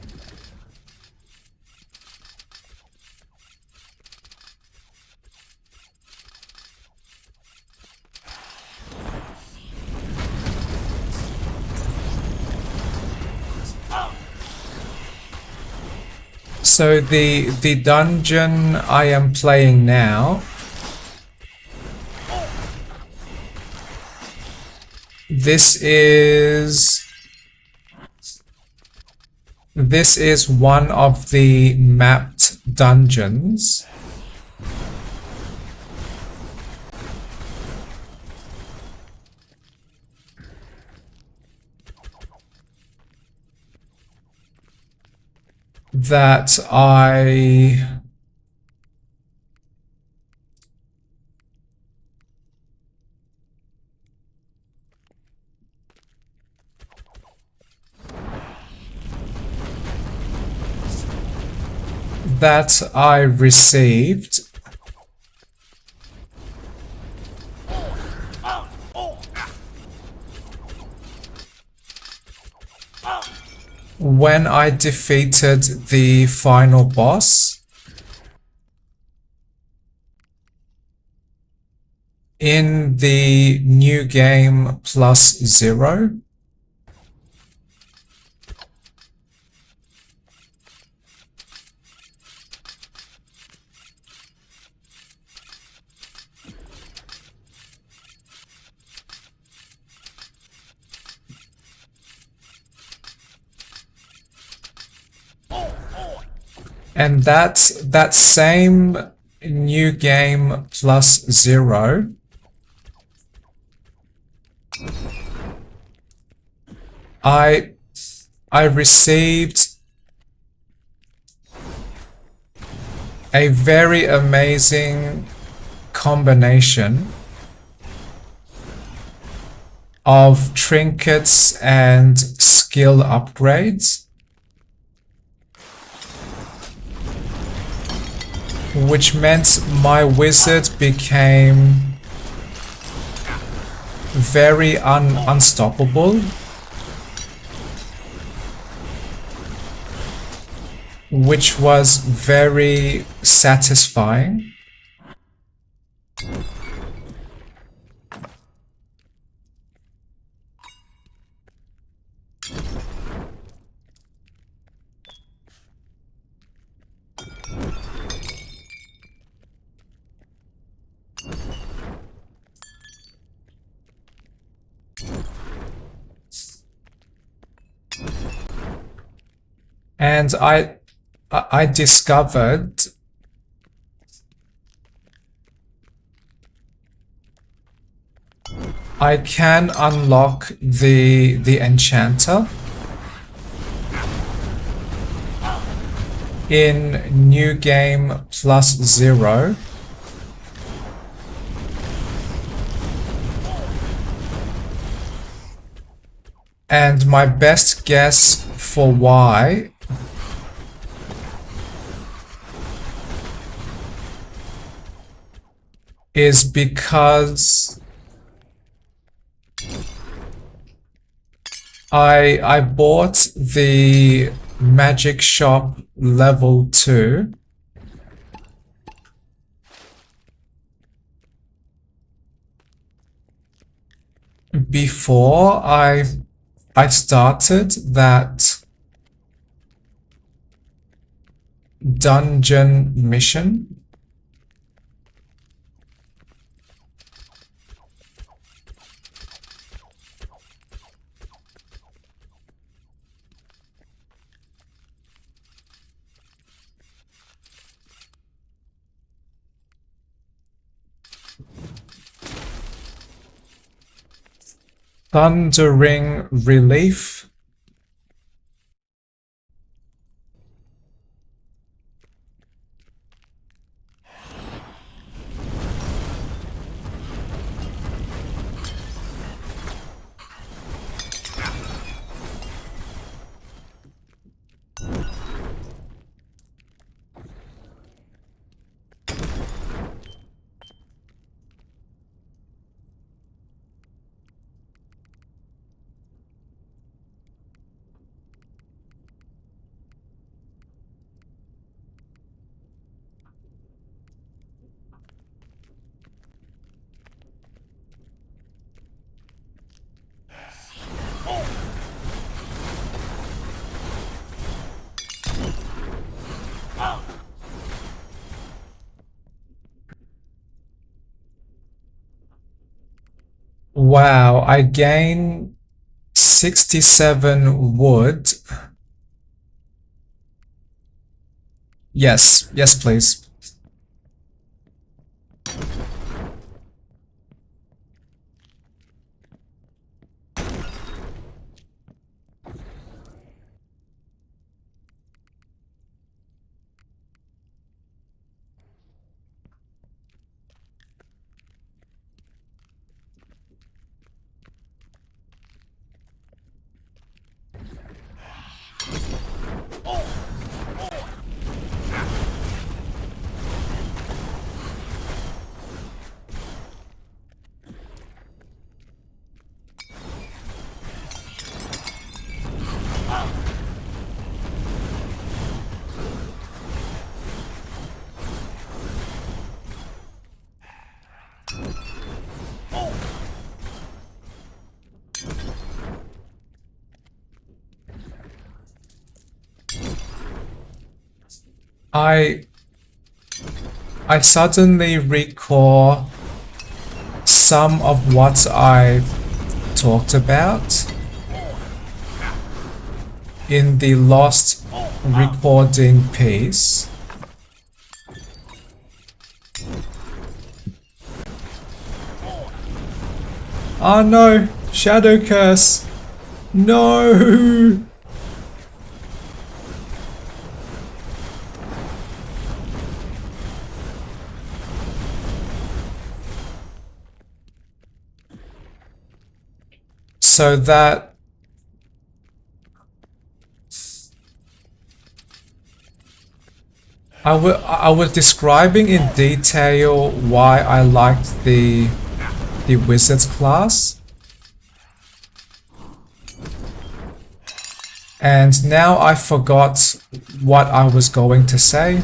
So the dungeon I am playing now, this is one of the mapped dungeons. That I received when I defeated the final boss in the New Game +0. And that same New Game +0 I received a very amazing combination of trinkets and skill upgrades, which meant my wizard became very unstoppable, which was very satisfying. And I discovered I can unlock the enchanter in New Game +0. And my best guess for why is because I bought the Magic Shop level 2. Before I started that dungeon mission. Thundering Relief. Wow, I gain 67 wood. Yes, yes, please. I suddenly recall some of what I talked about in the lost recording piece. Oh no! Shadow Curse! No! So that I was describing in detail why I liked the wizard's class, and now I forgot what I was going to say.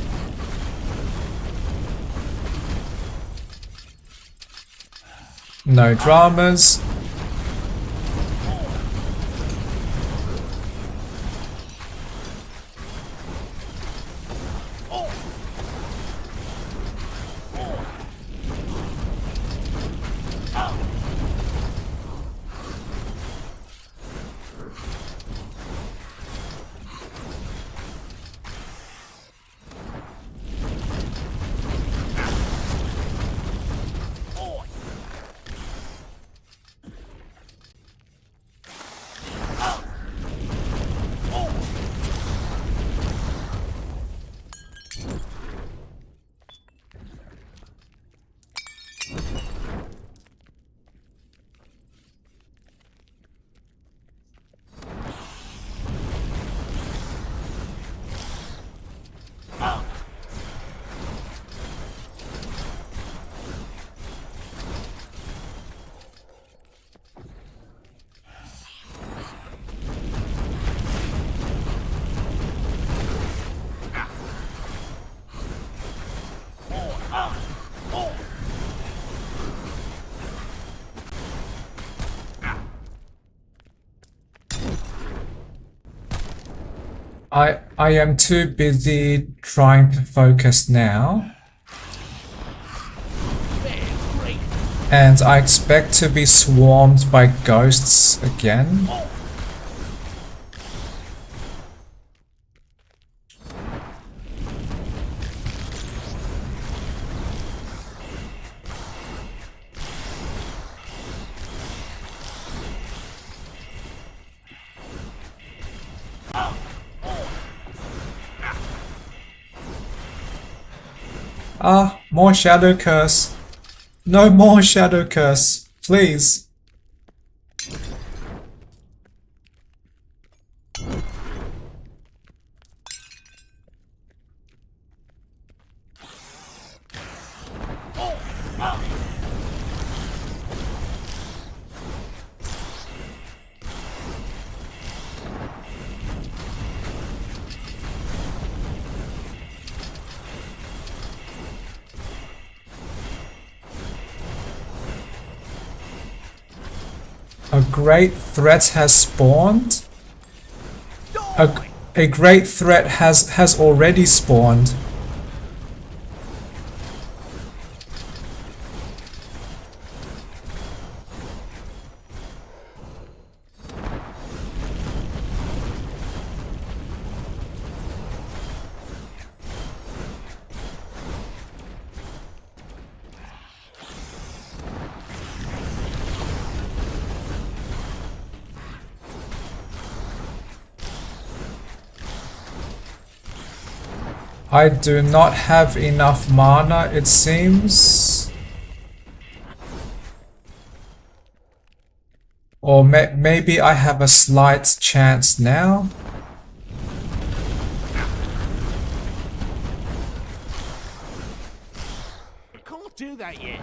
No dramas. I am too busy trying to focus now. And I expect to be swarmed by ghosts again. Ah, more Shadow Curse. No more Shadow Curse, please. A great threat has spawned. A great threat has already spawned. I do not have enough mana, it seems. Or maybe I have a slight chance now. I can't do that yet.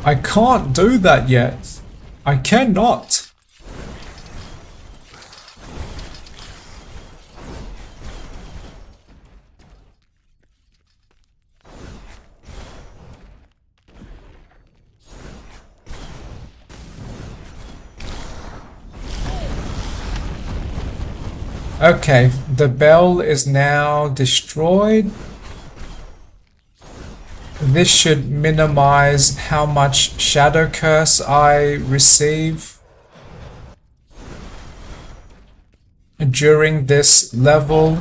I can't do that yet. I cannot. Okay, the bell is now destroyed. This should minimize how much Shadow Curse I receive during this level.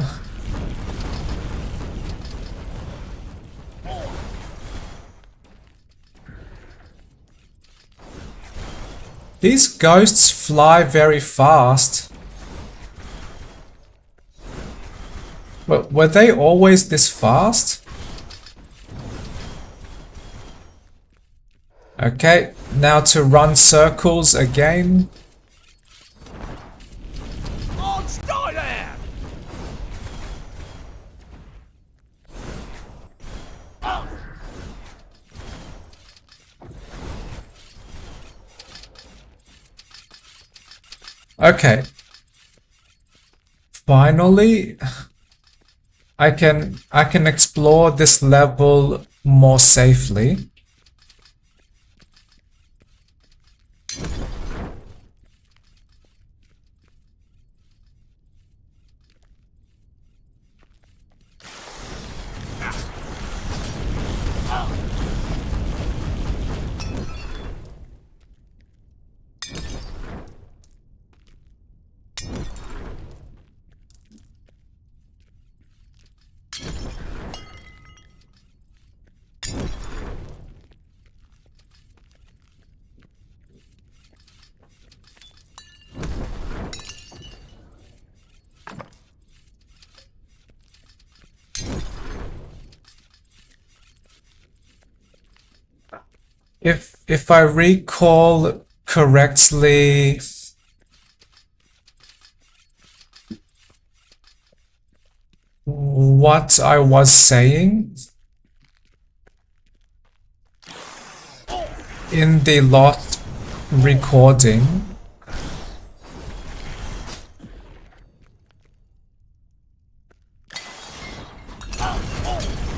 These ghosts fly very fast. But were they always this fast? Okay, now to run circles again. Oh, stop there! Okay. Finally, I can explore this level more safely. If I recall correctly, what I was saying in the lost recording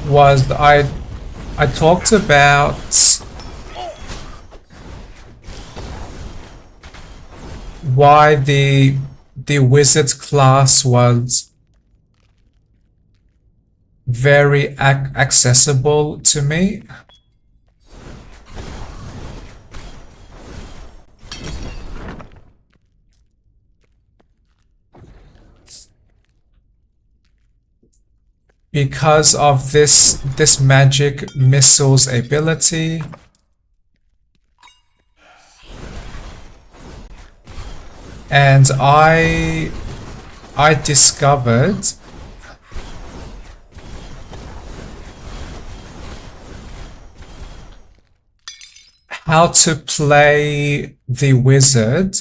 was I talked about why the wizard class was very accessible to me. Because of this magic missile's ability. And I discovered how to play the wizard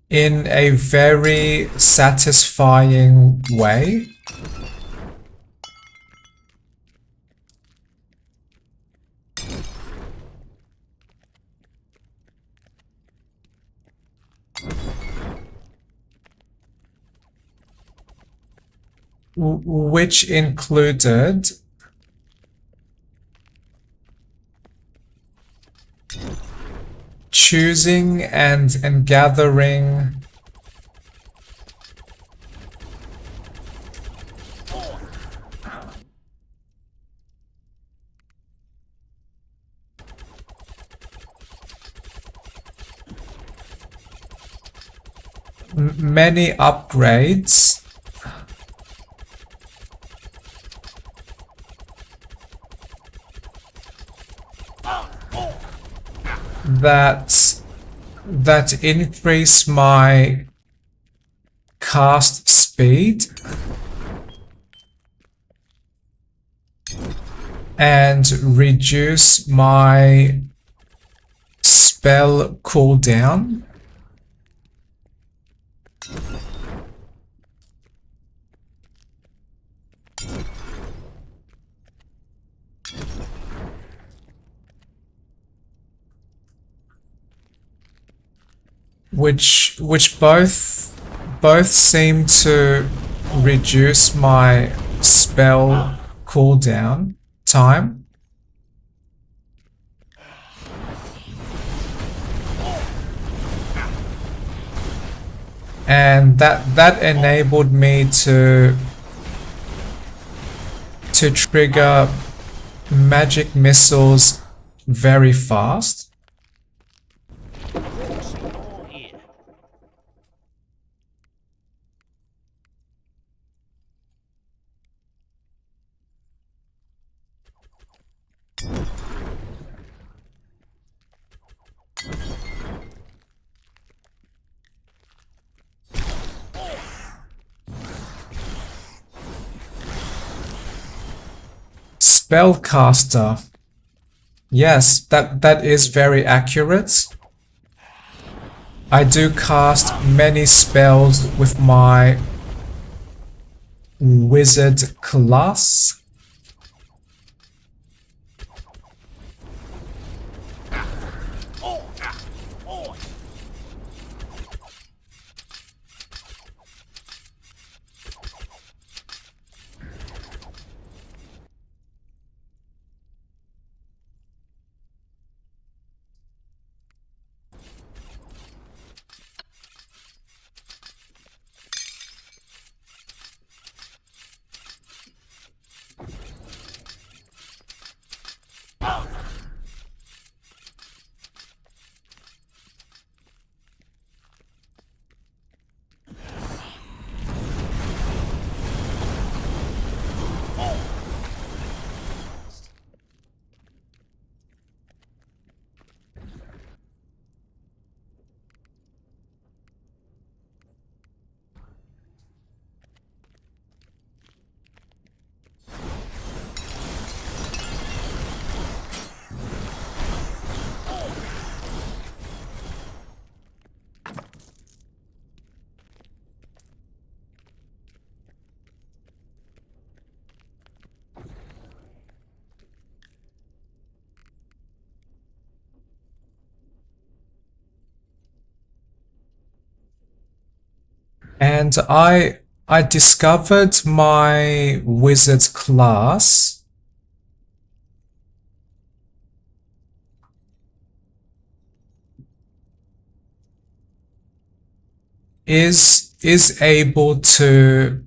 in a very satisfying way. Which included choosing and gathering many upgrades that increase my cast speed and reduce my spell cooldown. Which both seem to reduce my spell cooldown time. And that enabled me to trigger magic missiles very fast. Spellcaster. Yes, that is very accurate. I do cast many spells with my wizard class. And I discovered my wizard class is is able to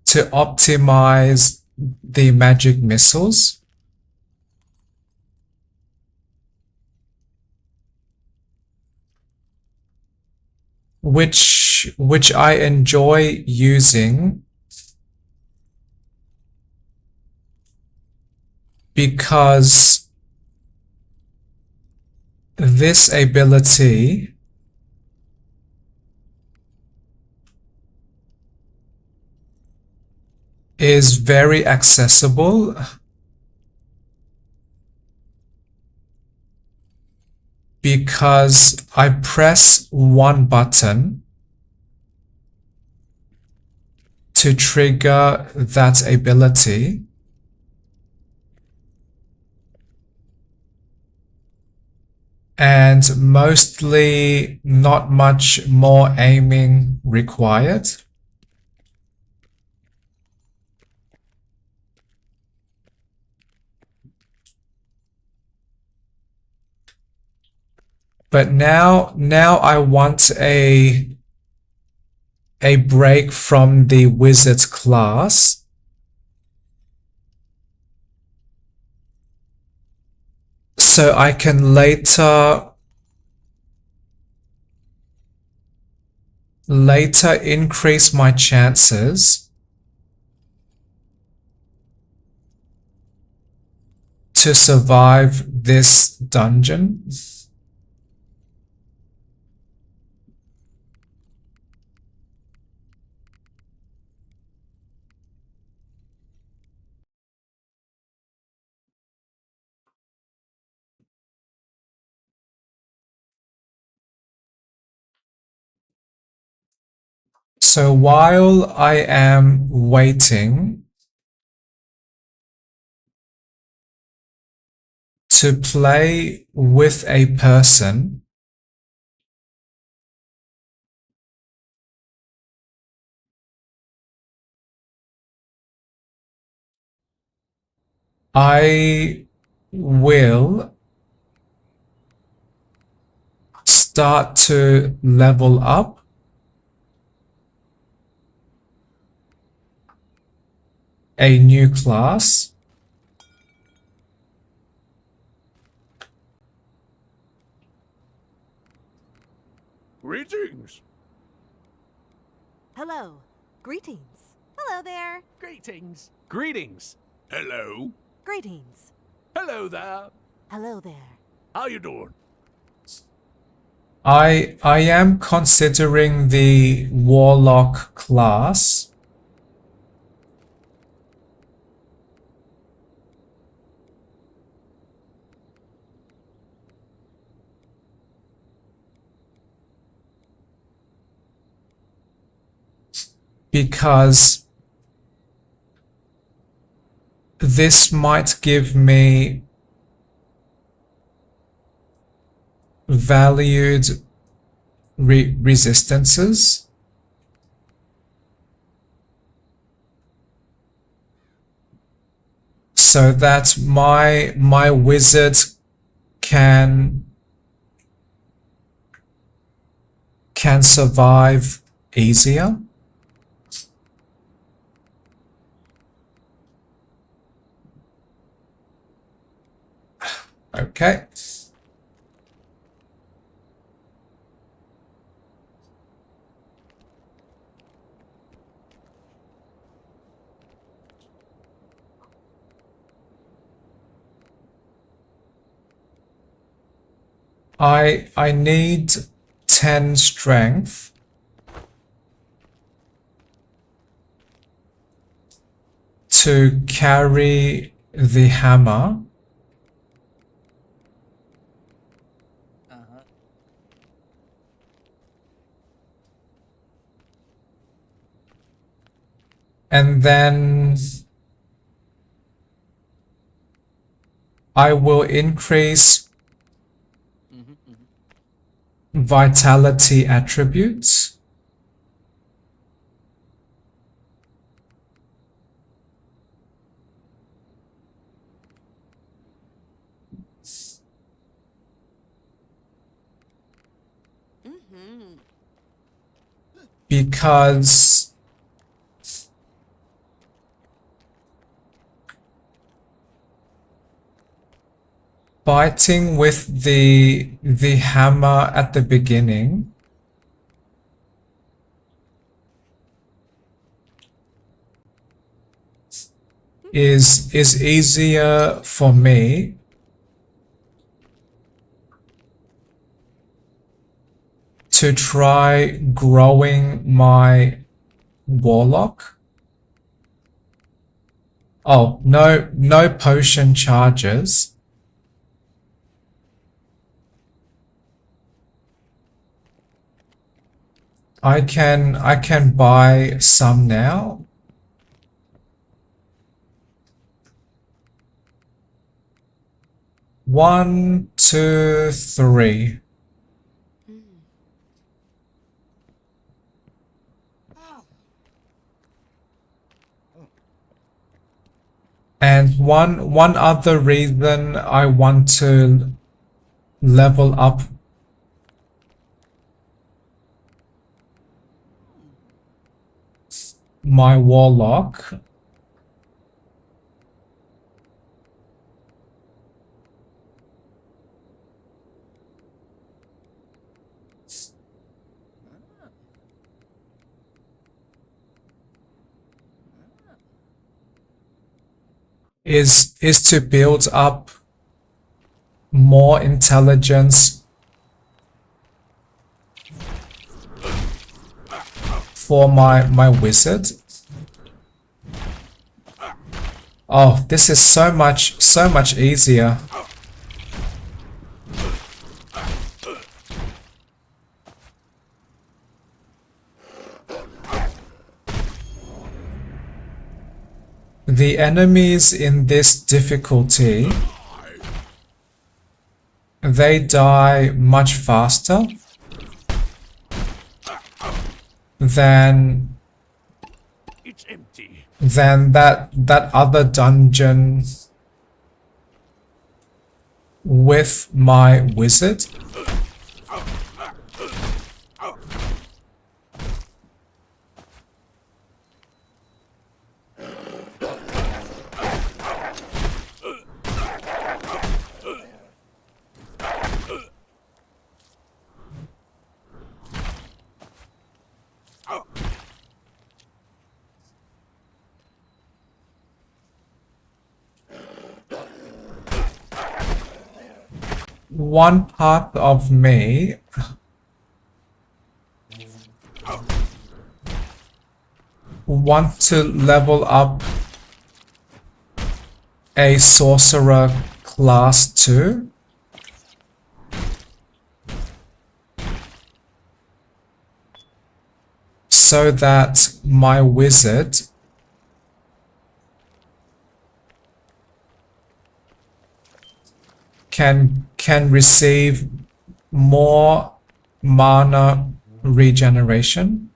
optimize the magic missiles. Which I enjoy using because this ability is very accessible because I press one button to trigger that ability. And mostly not much more aiming required. But now I want a break from the wizard class. So I can later increase my chances to survive this dungeon. So while I am waiting to play with a person, I will start to level up a new class. Greetings. Hello. Greetings. Hello there. Greetings. Greetings. Hello. Greetings. Hello there. Hello there. How you doing? I am considering the warlock class. Because this might give me valued resistances. So that my wizard can survive easier. Okay. I need 10 strength to carry the hammer. And then I will increase vitality attributes. because biting with the hammer at the beginning is easier for me to try growing my warlock. Oh, no potion charges. I can buy some now. One, two, three. And one other reason I want to level up my warlock is to build up more intelligence for my wizard. Oh, this is so much easier. The enemies in this difficulty, they die much faster than It's empty. that other dungeon with my wizard. One part of me want to level up a sorcerer class 2 so that my wizard can receive more mana regeneration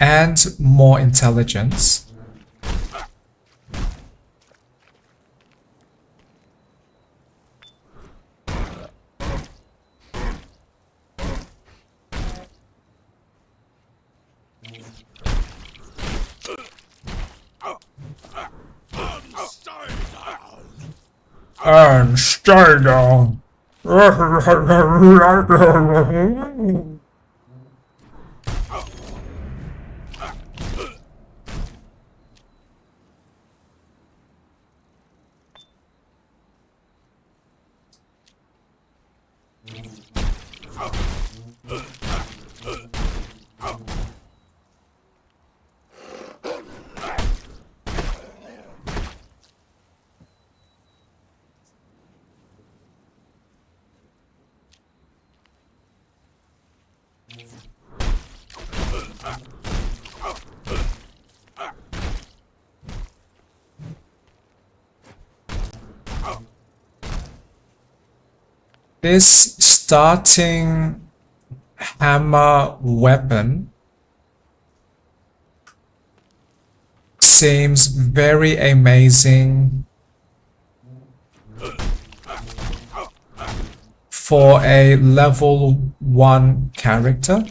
and more intelligence. And stay down. This starting hammer weapon seems very amazing for a level 1 character.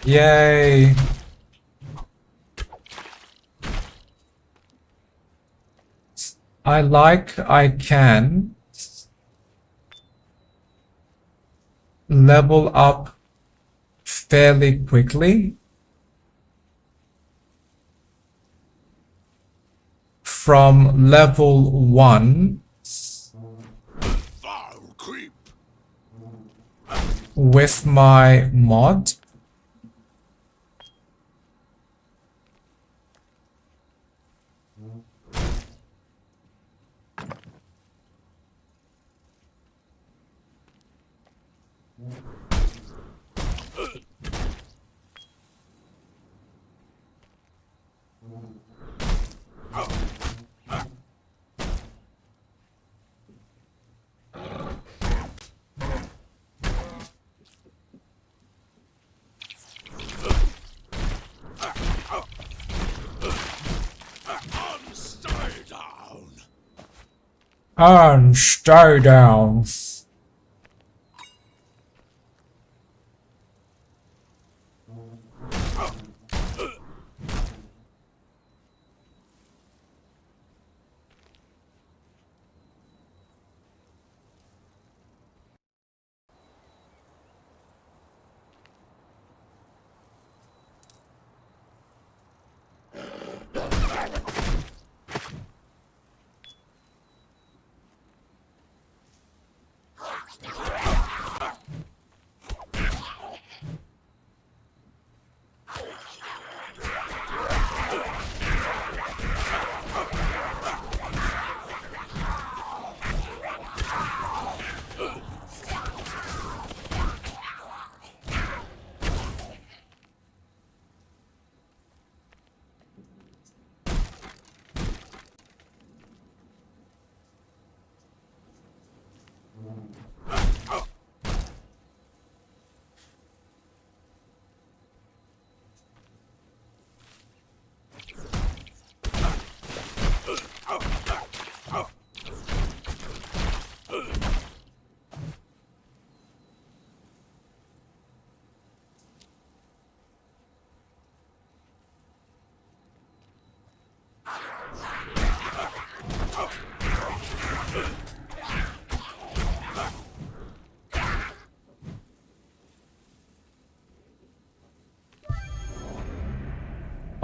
Yay! I can level up fairly quickly from level 1 Vile creep. with my mod. Stay down. And stay down.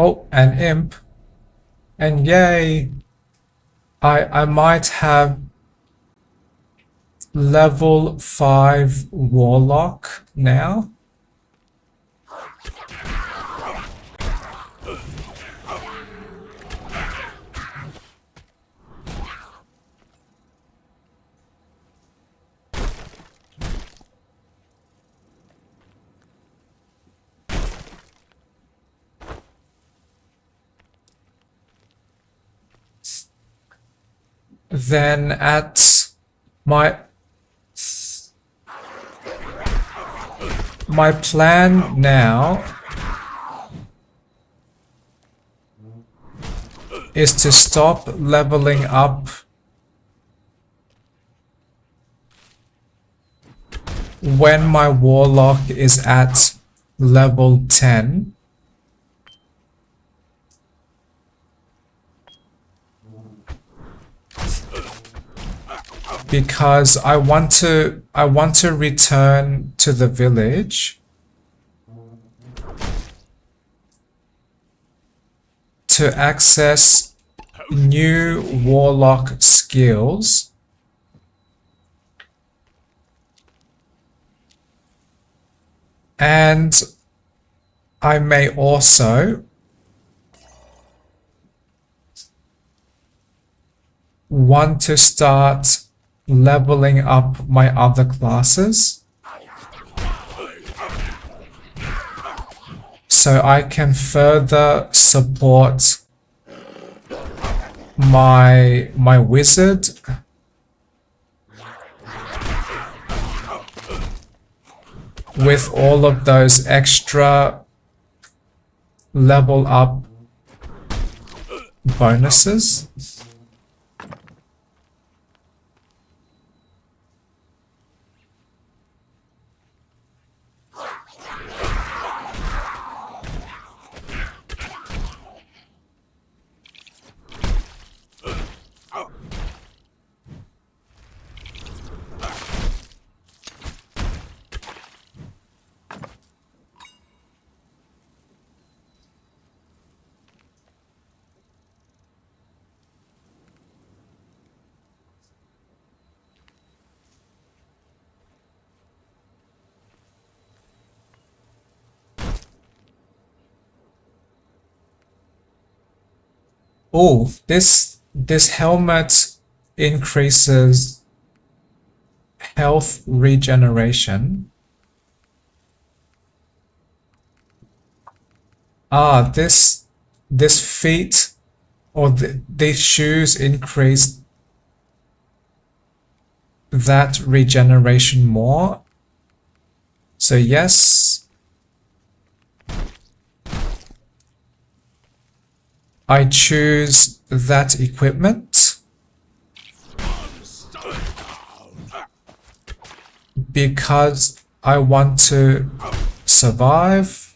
Oh, an imp. And yay, I might have level 5 warlock now. then at my plan now is to stop leveling up when my warlock is at level 10. Because I want to return to the village to access new warlock skills and I may also want to start leveling up my other classes so I can further support my wizard with all of those extra level up bonuses. Oh, this helmet increases health regeneration. Ah, this feat or these shoes increase that regeneration more. So yes, I choose that equipment because I want to survive.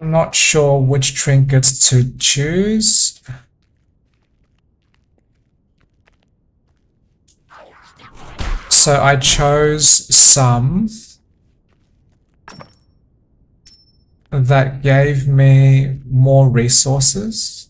Not sure which trinkets to choose. So I chose some that gave me more resources.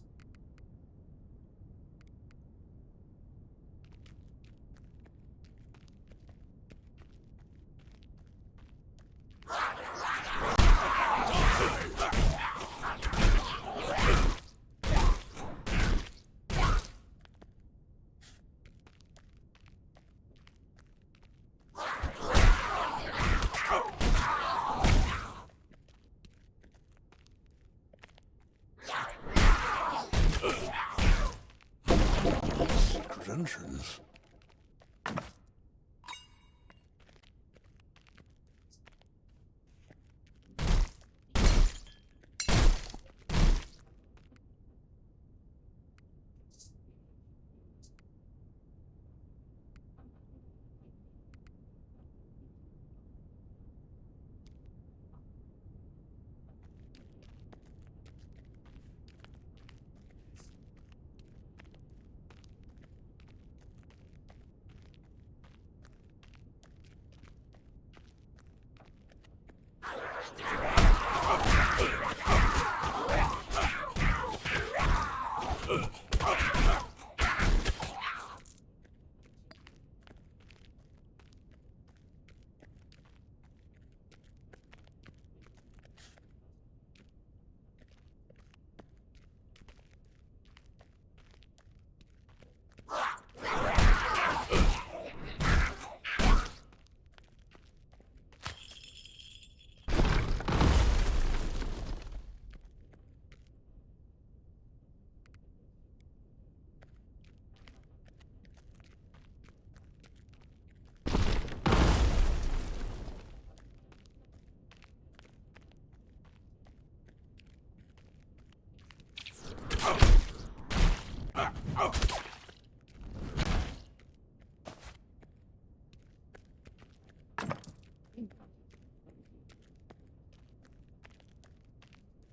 Secret entrance.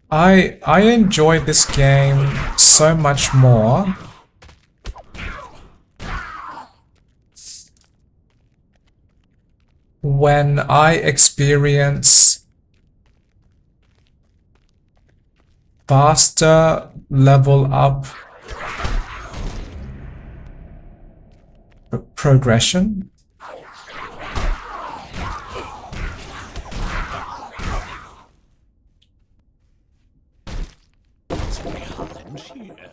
I enjoy this game so much more when I experience faster level up progression. What's behind here?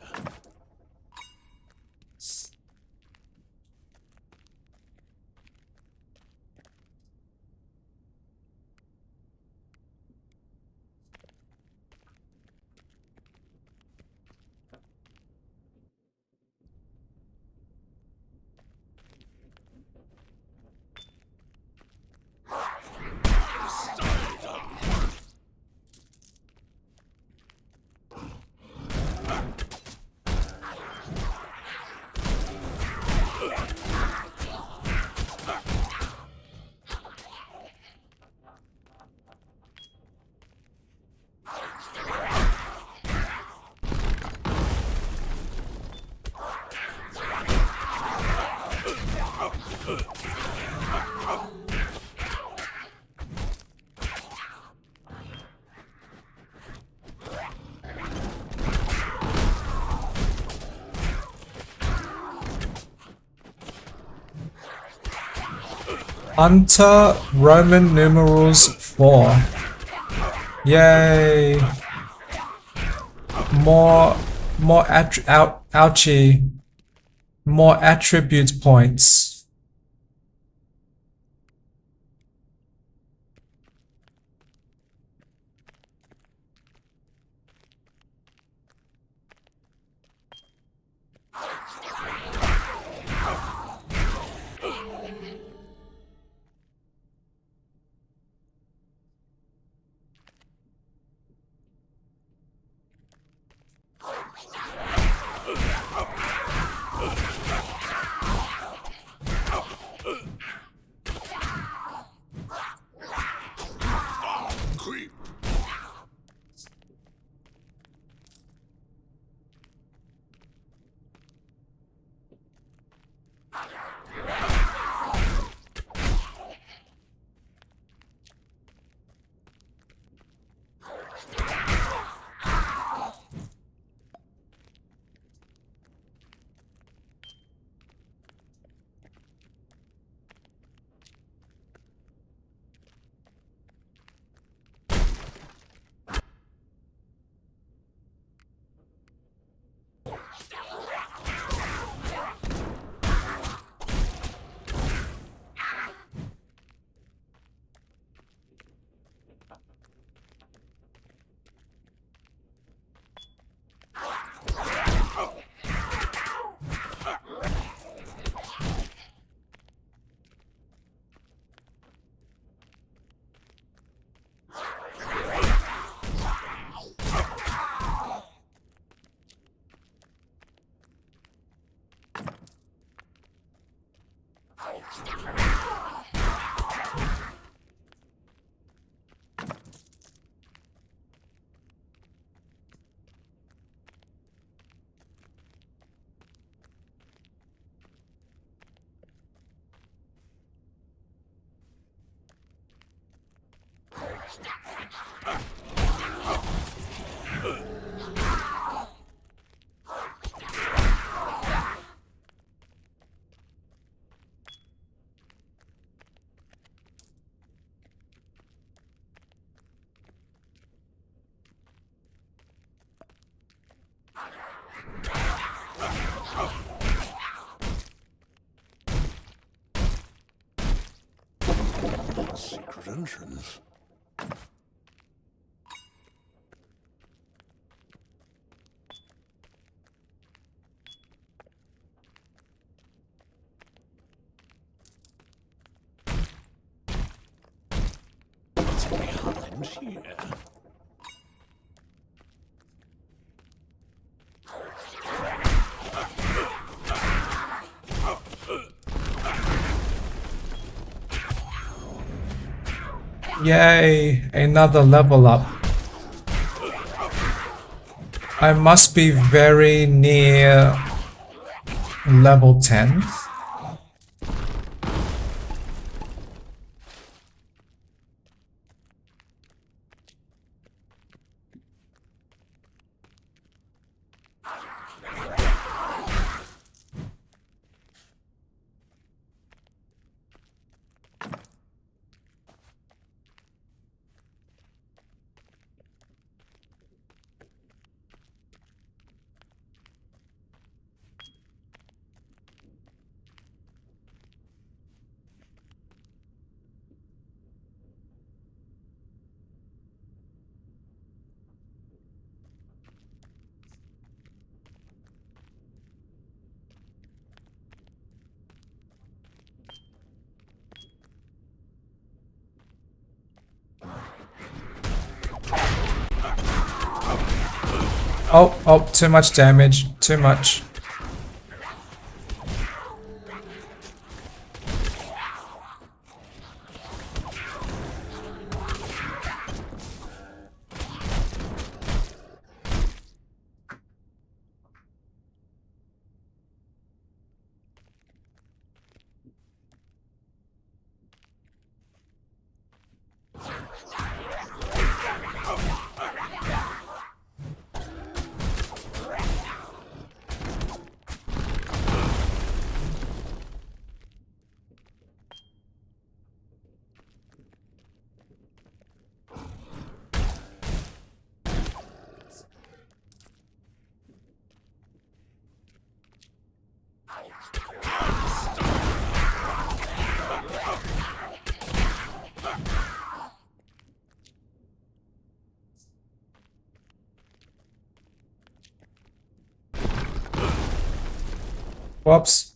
Enter Roman numerals 4. Yay! More ouchie. More attribute points. Secret entrance. What's behind here? Yay, another level up. I must be very near level 10. Oh, too much damage. Too much. Whoops.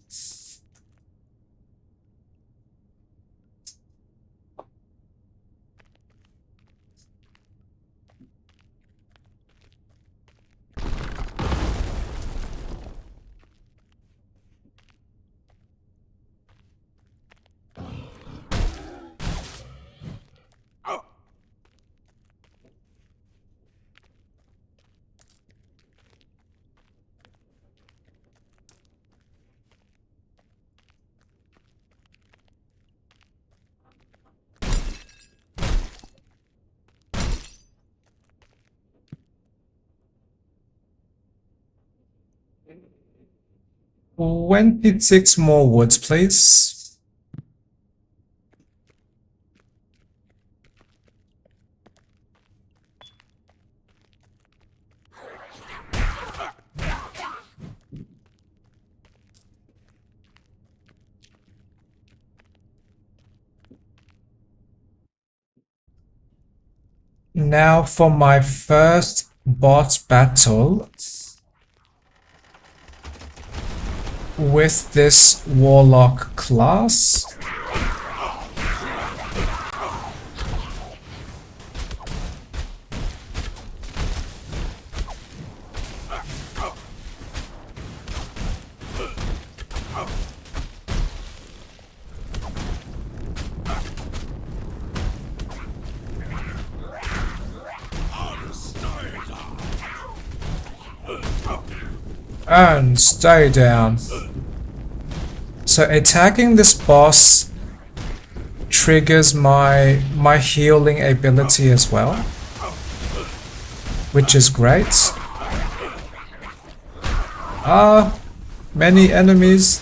When did 6 more woods, please? Now for my first boss battle with this warlock class. And stay down. So attacking this boss triggers my healing ability as well, which is great. Many enemies.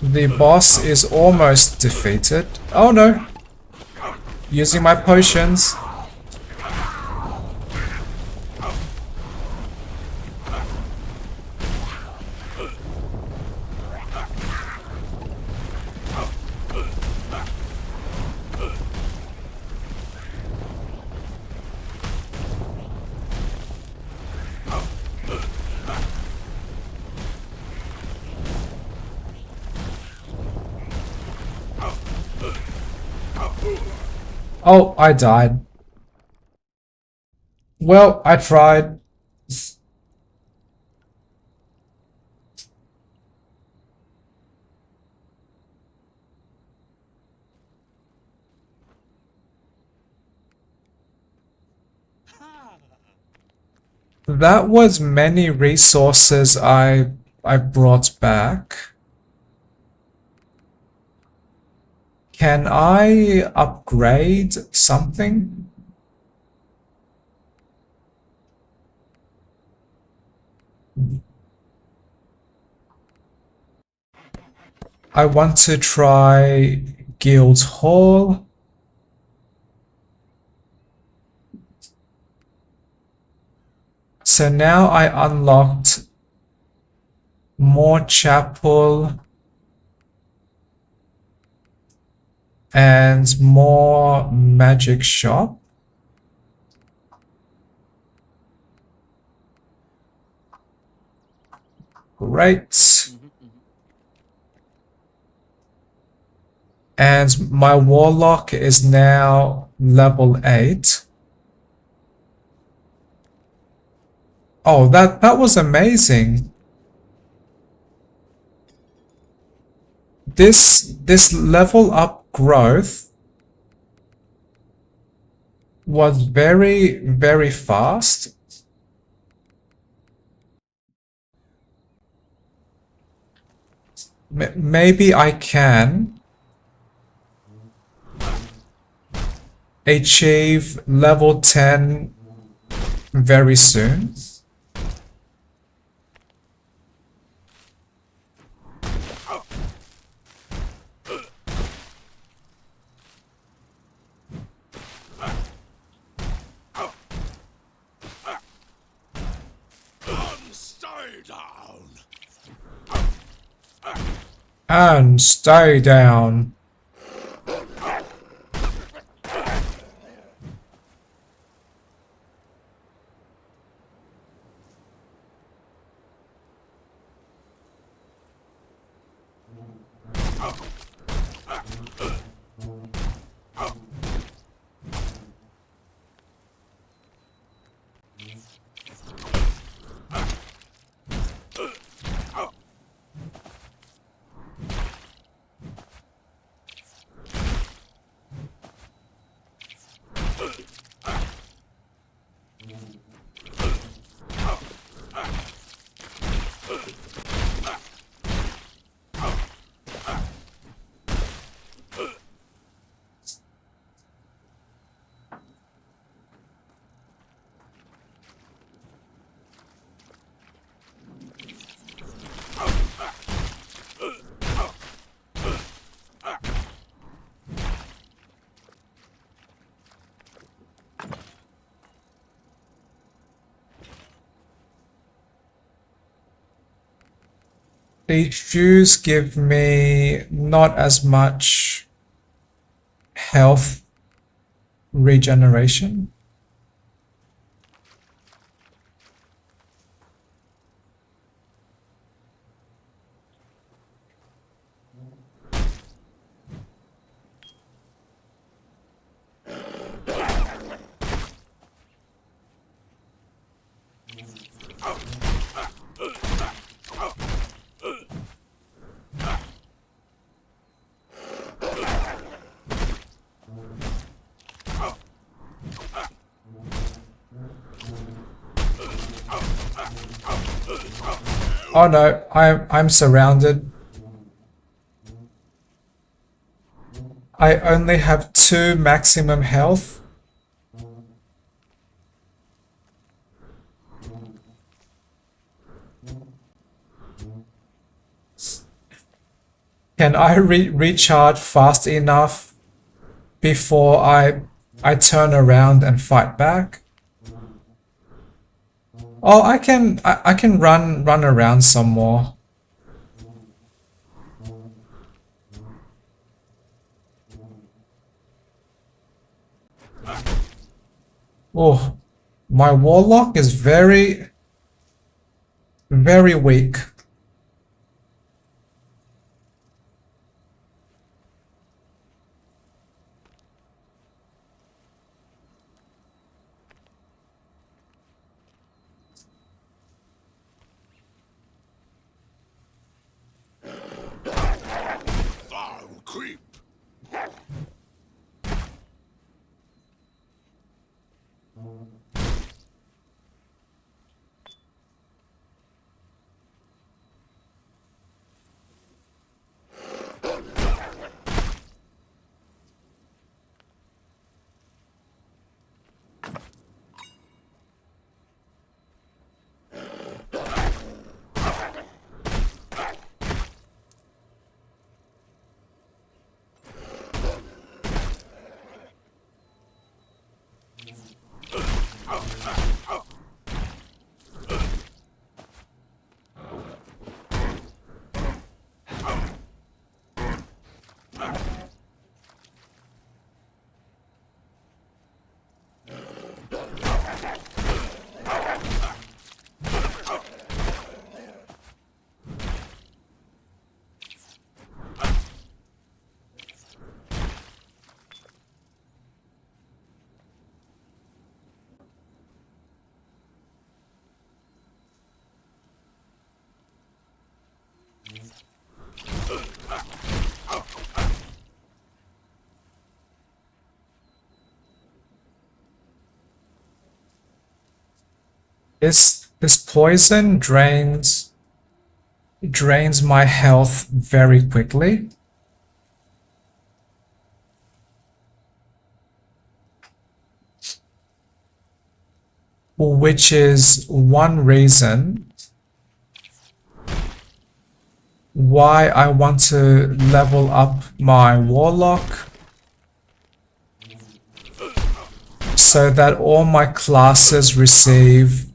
The boss is almost defeated. Oh no! Using my potions. Oh, I died. Well, I tried. That was many resources I brought back. Can I upgrade something? I want to try Guild Hall. So now I unlocked more chapel and more magic shop. Great. And my warlock is now level 8. Oh, that was amazing. This level up growth was very fast. Maybe I can achieve level 10 very soon. And stay down. These shoes give me not as much health regeneration. Oh no, I'm surrounded. I only have 2 maximum health. Can I recharge fast enough before I turn around and fight back? Oh, I can run around some more. Oh, my warlock is very weak. Vile creep. This poison drains my health very quickly. Which is one reason why I want to level up my warlock so that all my classes receive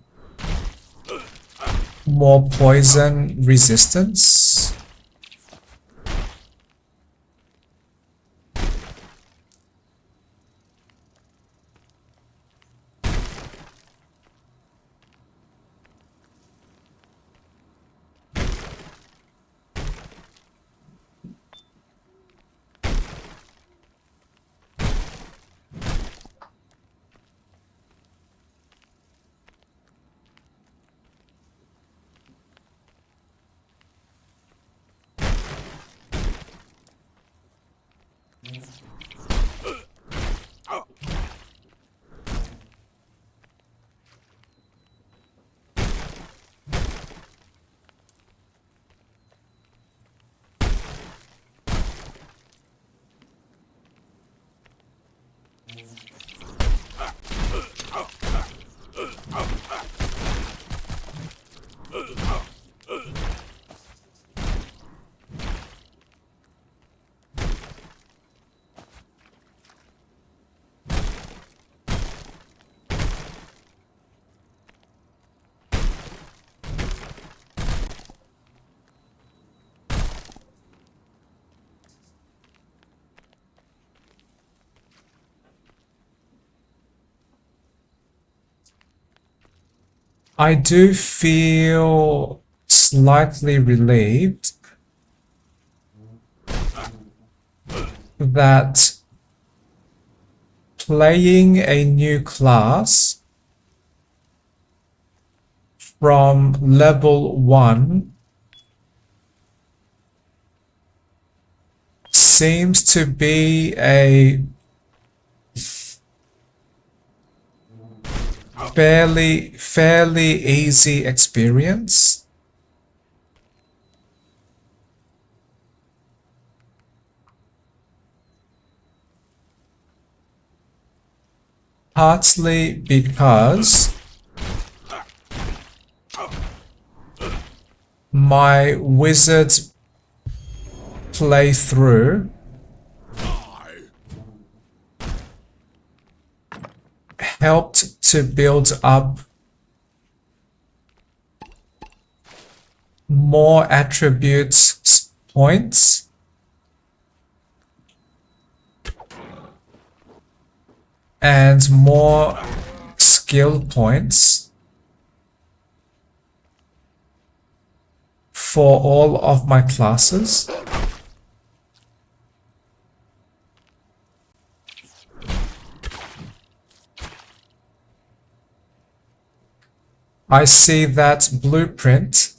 more poison resistance. I do feel slightly relieved that playing a new class from level 1 seems to be a fairly easy experience. partly because my wizard playthrough helped to build up more attributes points and more skill points for all of my classes. I see that blueprint.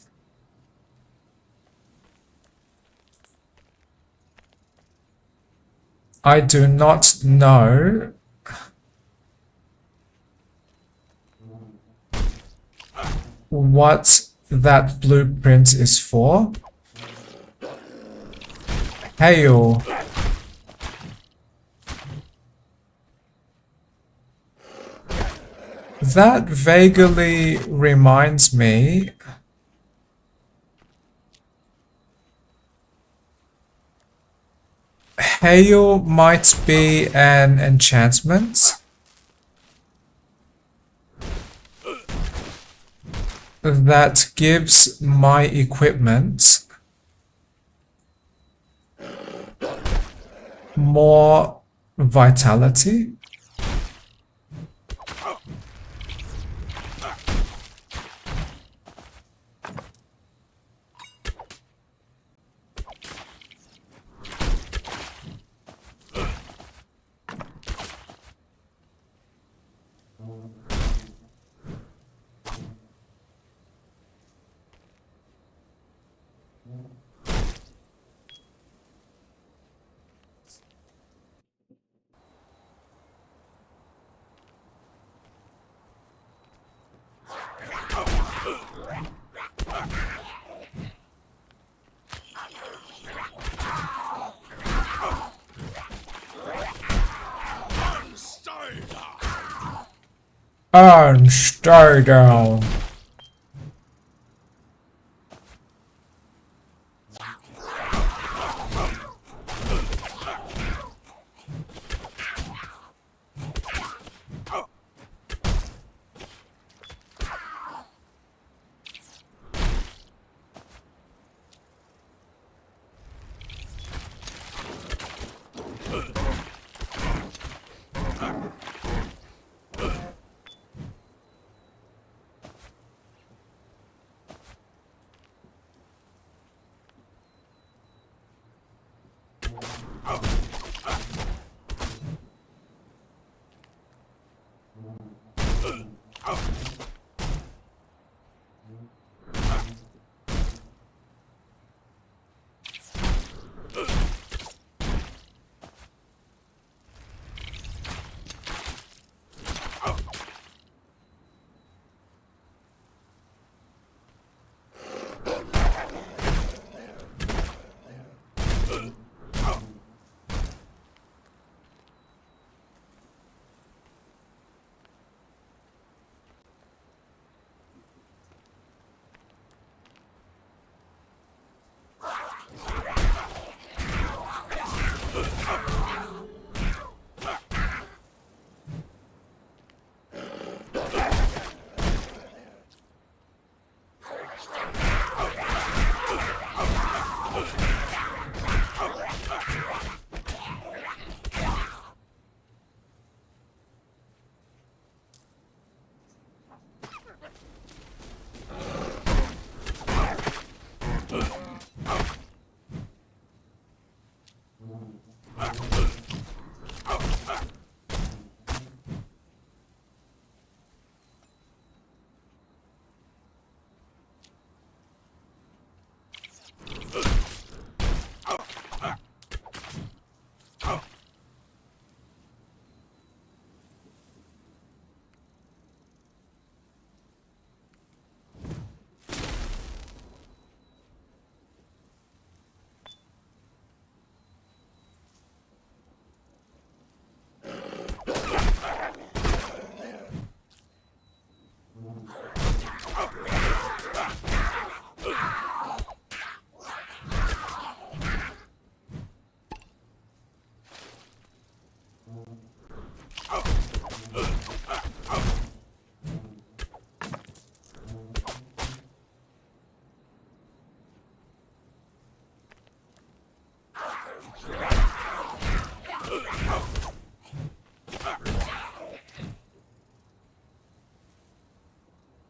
I do not know what that blueprint is for. Hail. That vaguely reminds me Hail might be an enchantment that gives my equipment more vitality. And stay down.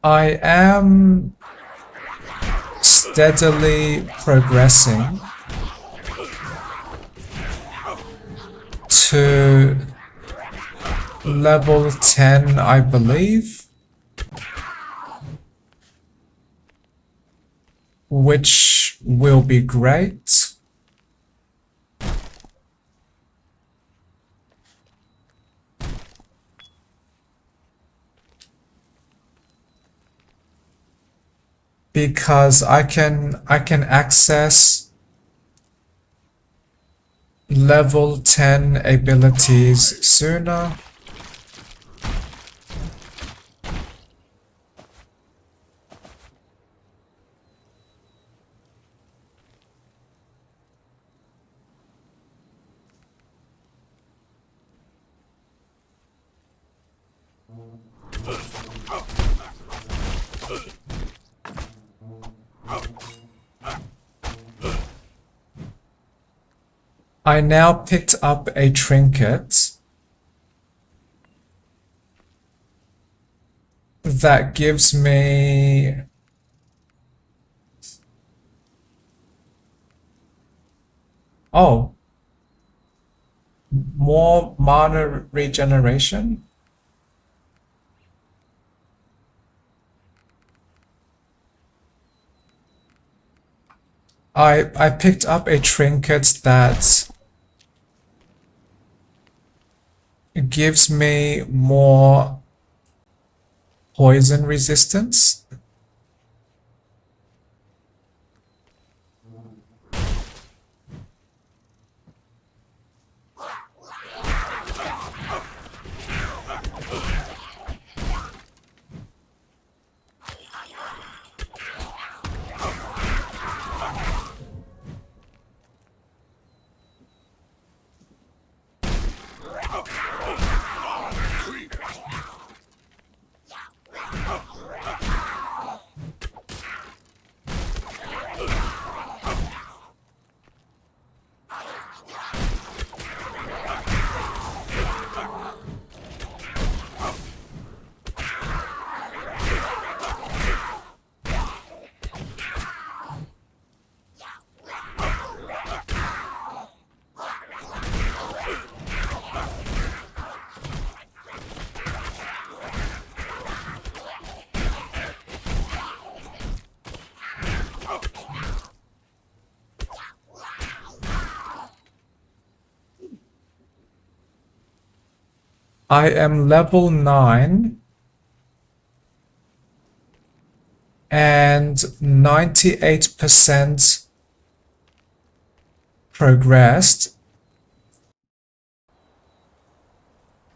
I am steadily progressing to level 10, I believe, which will be great. Because I can access level 10 abilities sooner. I now picked up a trinket that gives me more mana regeneration. I picked up a trinket that gives me more poison resistance. I am level 9 and 98% progressed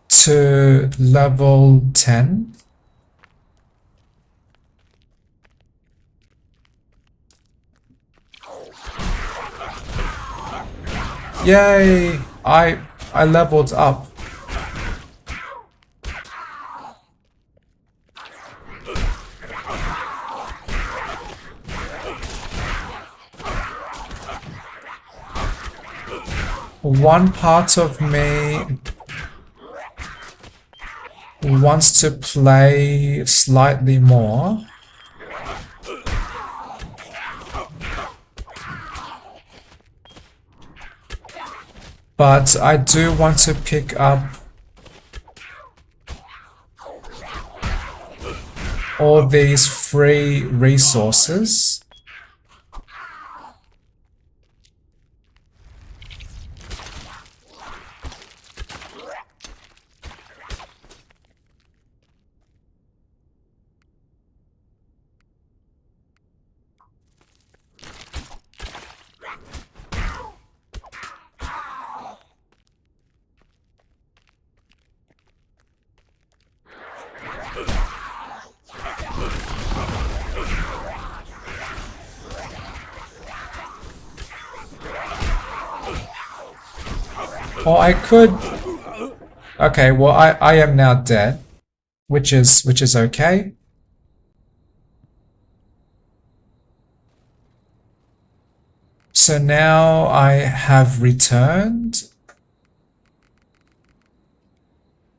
to level 10. Yay! I leveled up. One part of me wants to play slightly more. But I do want to pick up all these free resources. Or I could... Okay, well I am now dead, which is okay. So now I have returned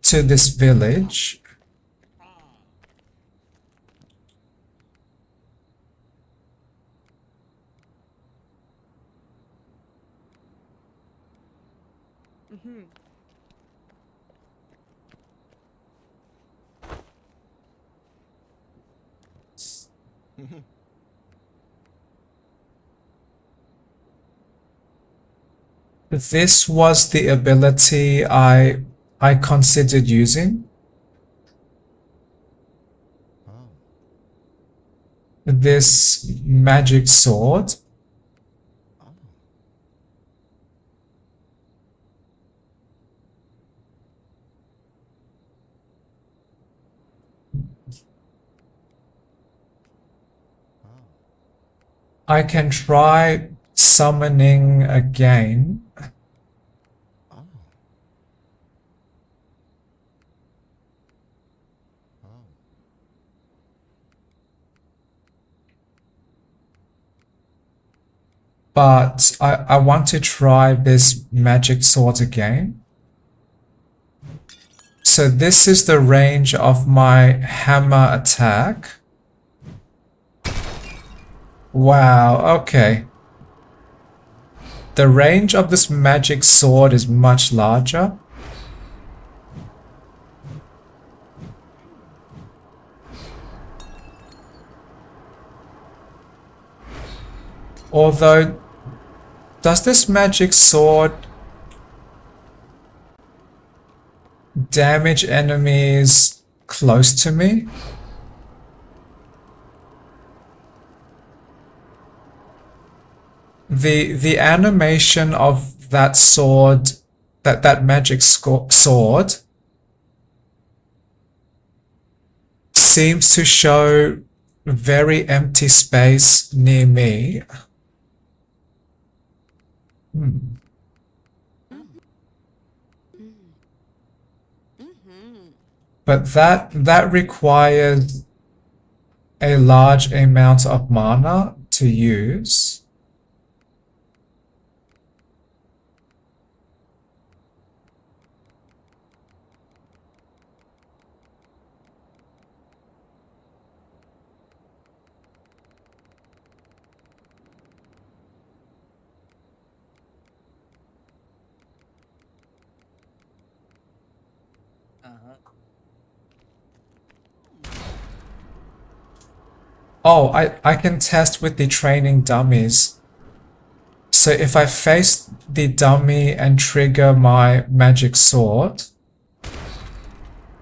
to this village. This was the ability I considered using. Oh. This magic sword. Oh. Oh. I can try summoning again. Oh. Oh. But I want to try this magic sword again. So this is the range of my hammer attack. Wow, okay. The range of this magic sword is much larger. Although, does this magic sword damage enemies close to me? The animation of that sword, that magic sword, seems to show very empty space near me. But that requires a large amount of mana to use. Oh, I can test with the training dummies. So if I face the dummy and trigger my magic sword.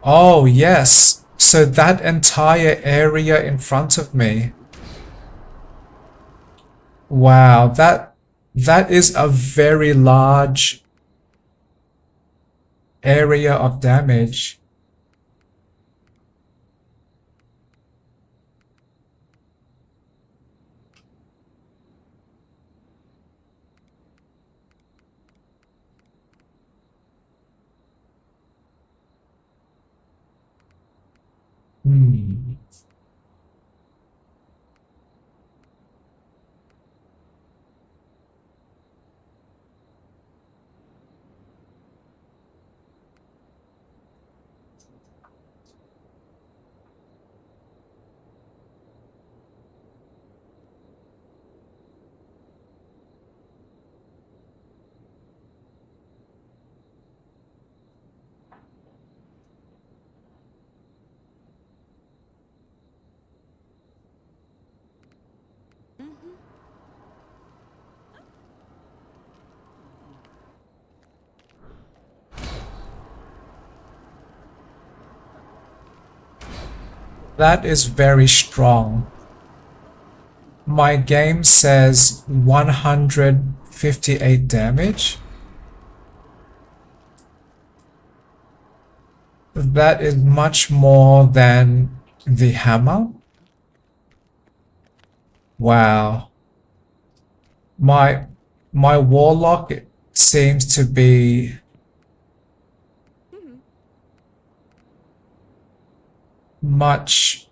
Oh, yes. So that entire area in front of me. Wow, that is a very large area of damage. Hmm. That is very strong. My game says 158 damage. That is much more than the hammer. Wow. My warlock seems to be much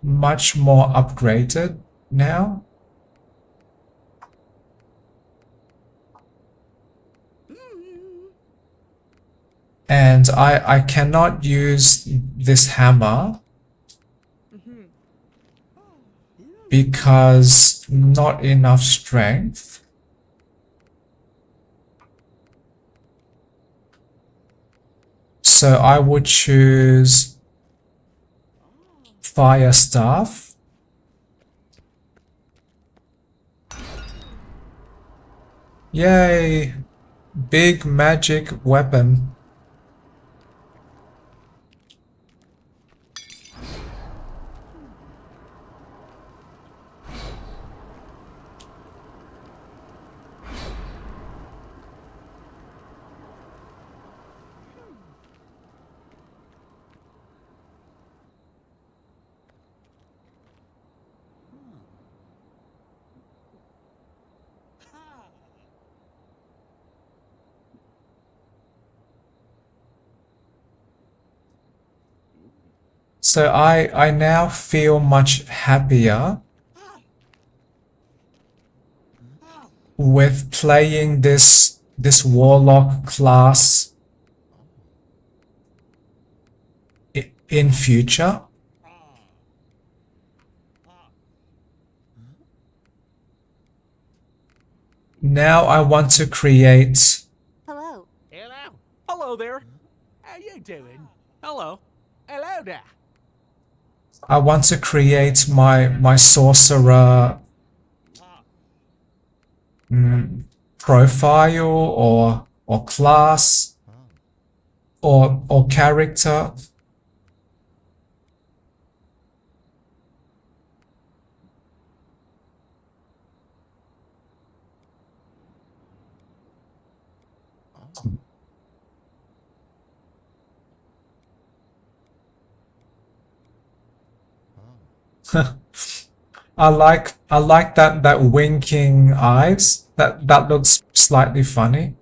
more upgraded now. And I cannot use this hammer because not enough strength. So I would choose fire staff. Yay! Big magic weapon. So I now feel much happier with playing this warlock class in future. Now I want to create Hello. Hello. Hello there. How you doing? Hello. Hello there. I want to create my sorcerer profile or class or character. I like that winking eyes. That looks slightly funny.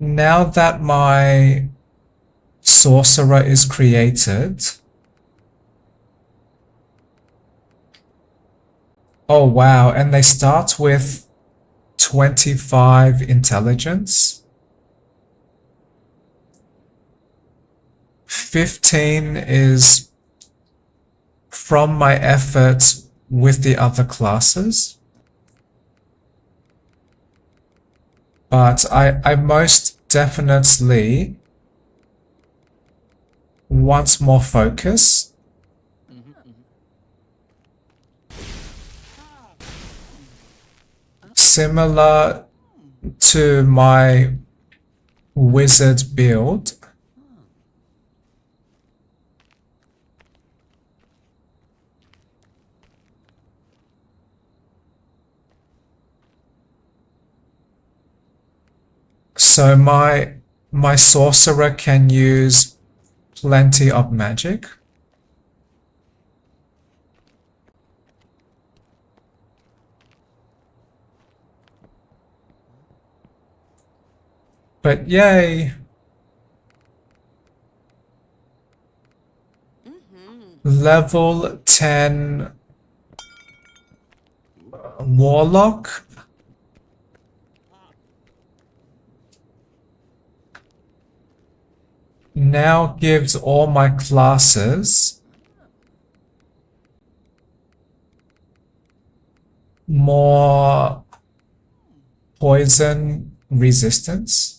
Now that my sorcerer is created. Oh wow, and they start with 25 intelligence. 15 is from my efforts with the other classes. But I most definitely want more focus. Similar to my wizard build. So my sorcerer can use plenty of magic. But yay! Level 10 warlock. Now gives all my classes more poison resistance.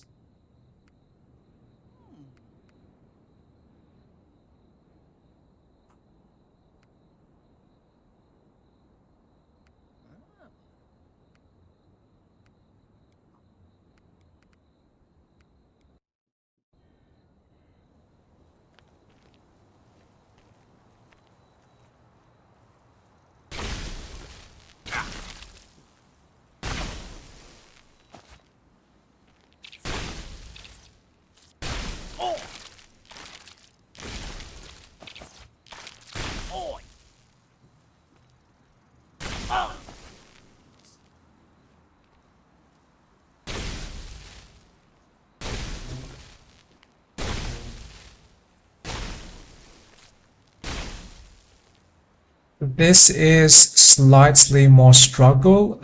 This is slightly more struggle.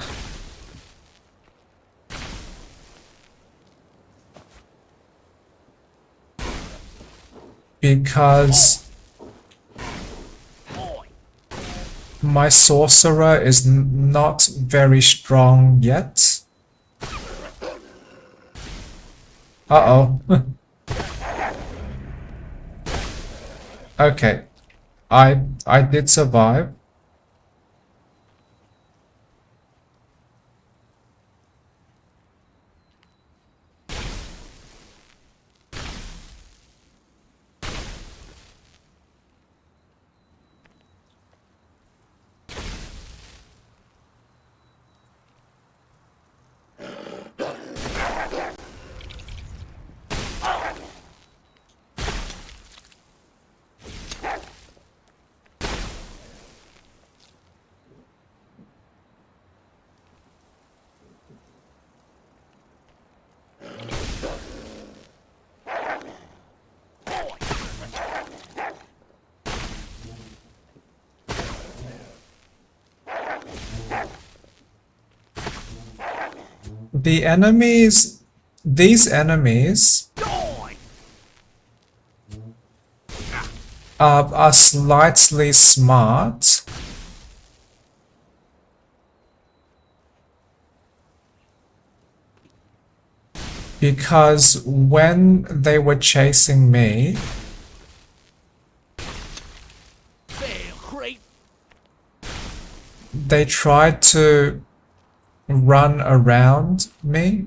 Because my sorcerer is not very strong yet. Uh-oh. Okay. I did survive. The enemies, these enemies are slightly smart. Because when they were chasing me, they tried to run around me.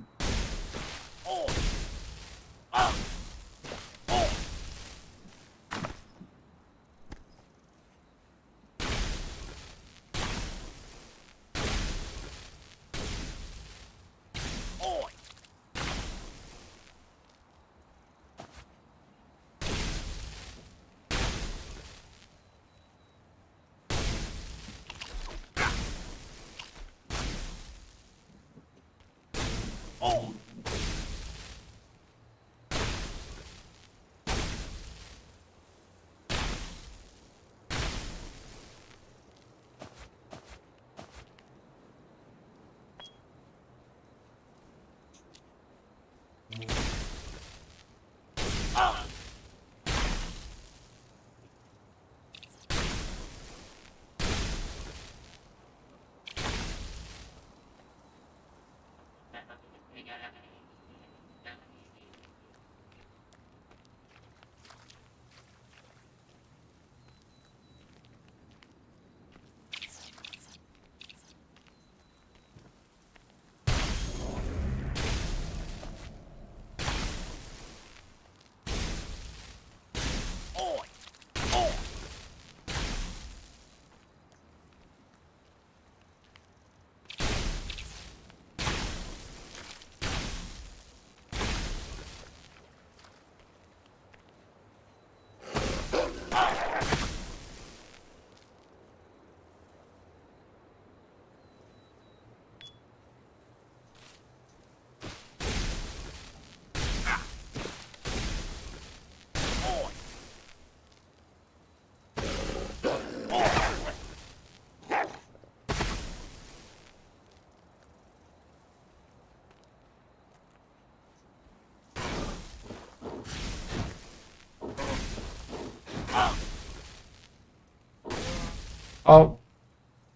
Oh,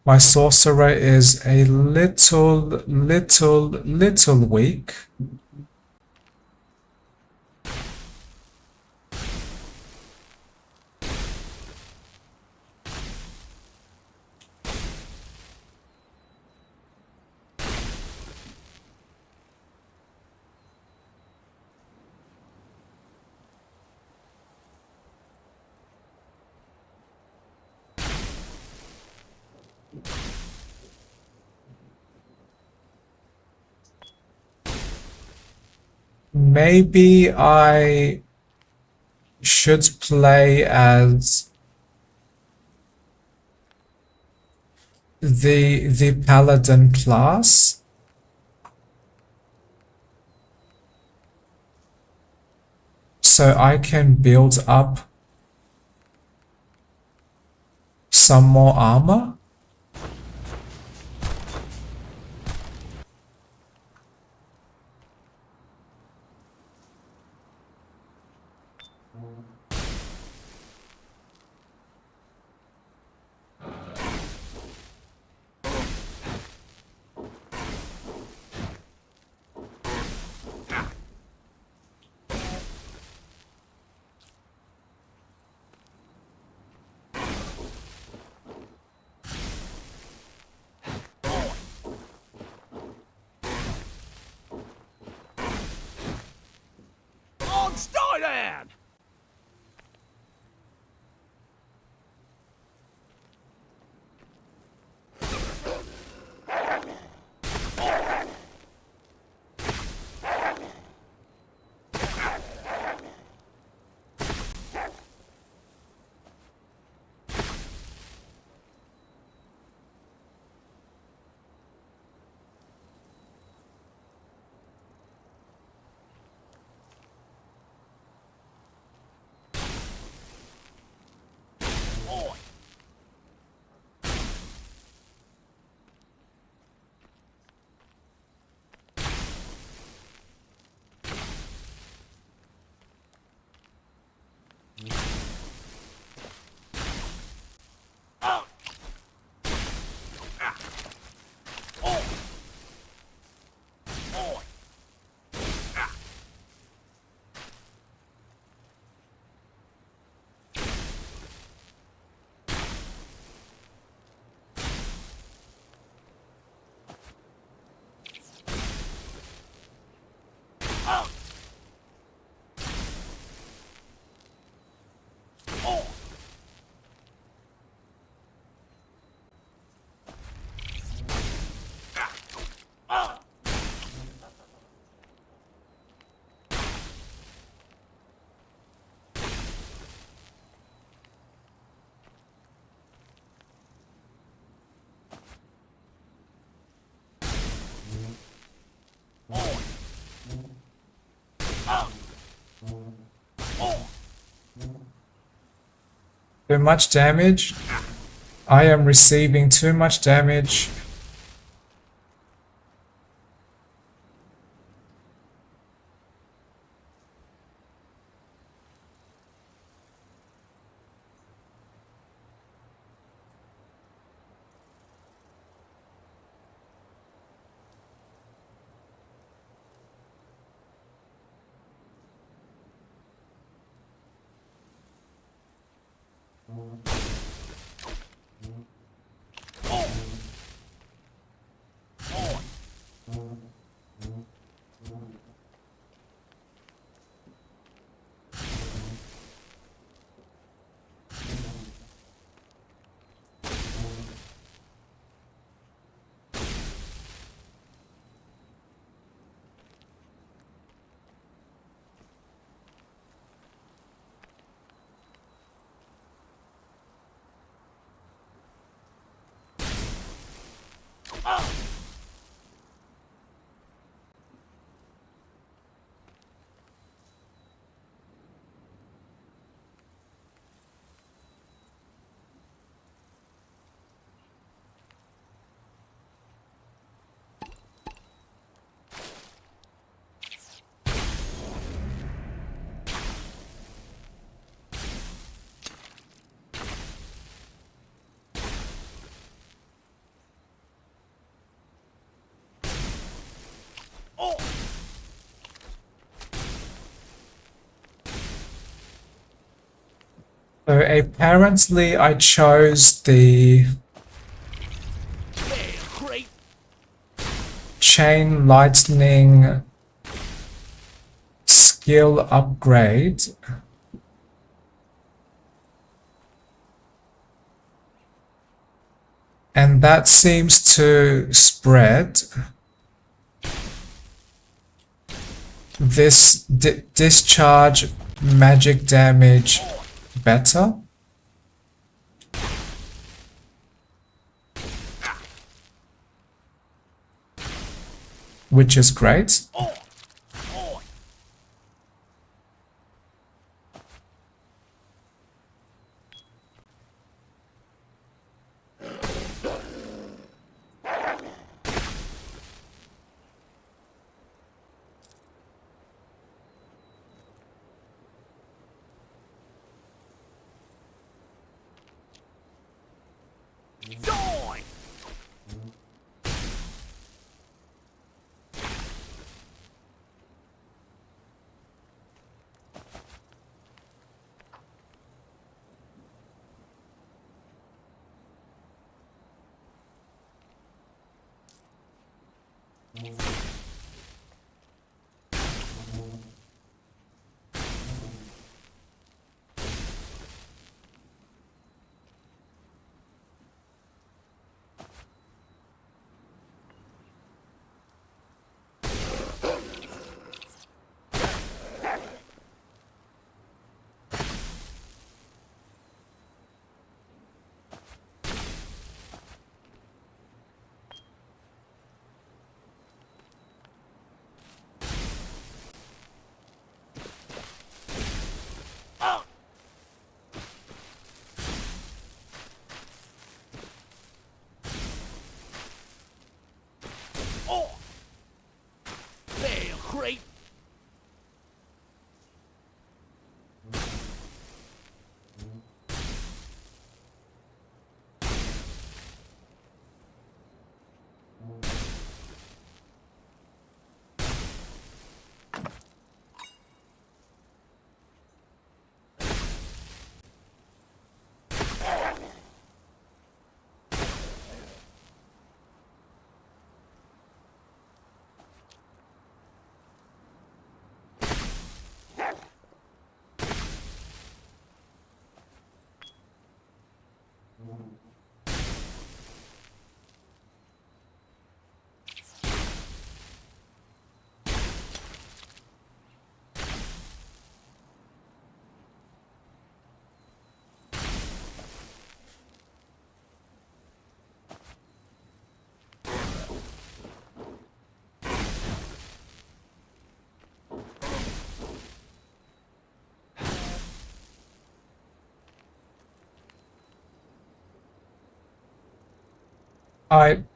my sorcerer is a little weak. Maybe I should play as the paladin class. So I can build up some more armor. On Stein! Too much damage. I am receiving too much damage. So apparently I chose the Great. chain lightning skill upgrade. And that seems to spread this discharge magic damage better. Which is great. Die! Oh! Hey, great!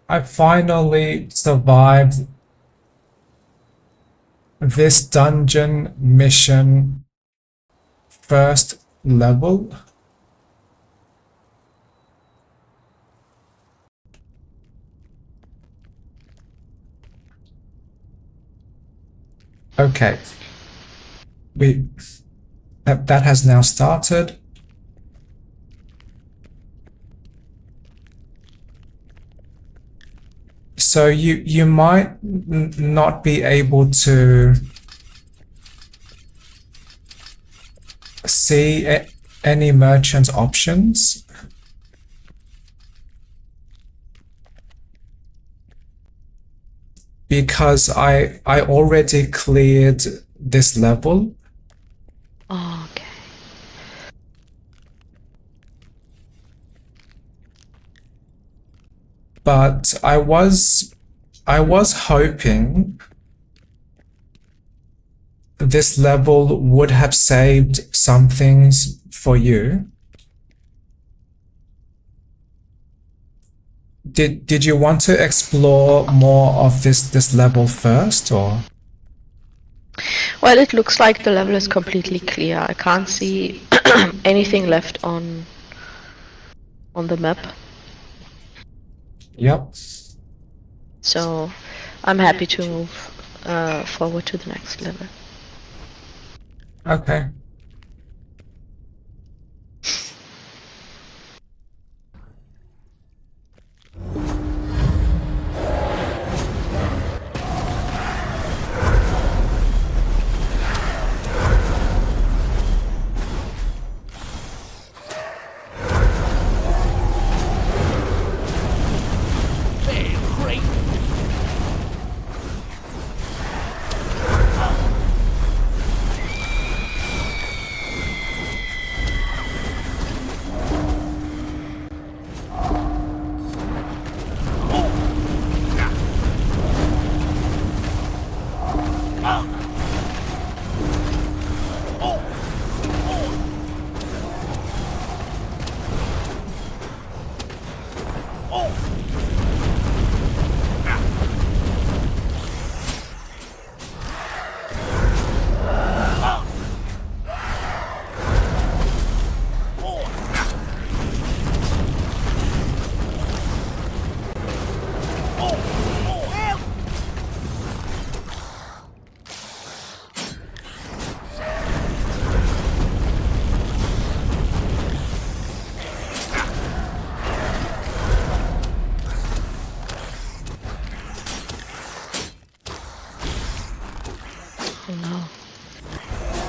I finally survived this dungeon mission first level. Okay. That has now started. So you might not be able to see any merchant options because I already cleared this level. Oh, okay. But I was hoping this level would have saved some things for you. Did you want to explore more of this level first, or? Well, it looks like the level is completely clear. I can't see anything left on the map. Yep. So I'm happy to move forward to the next level. Okay. Hey, great!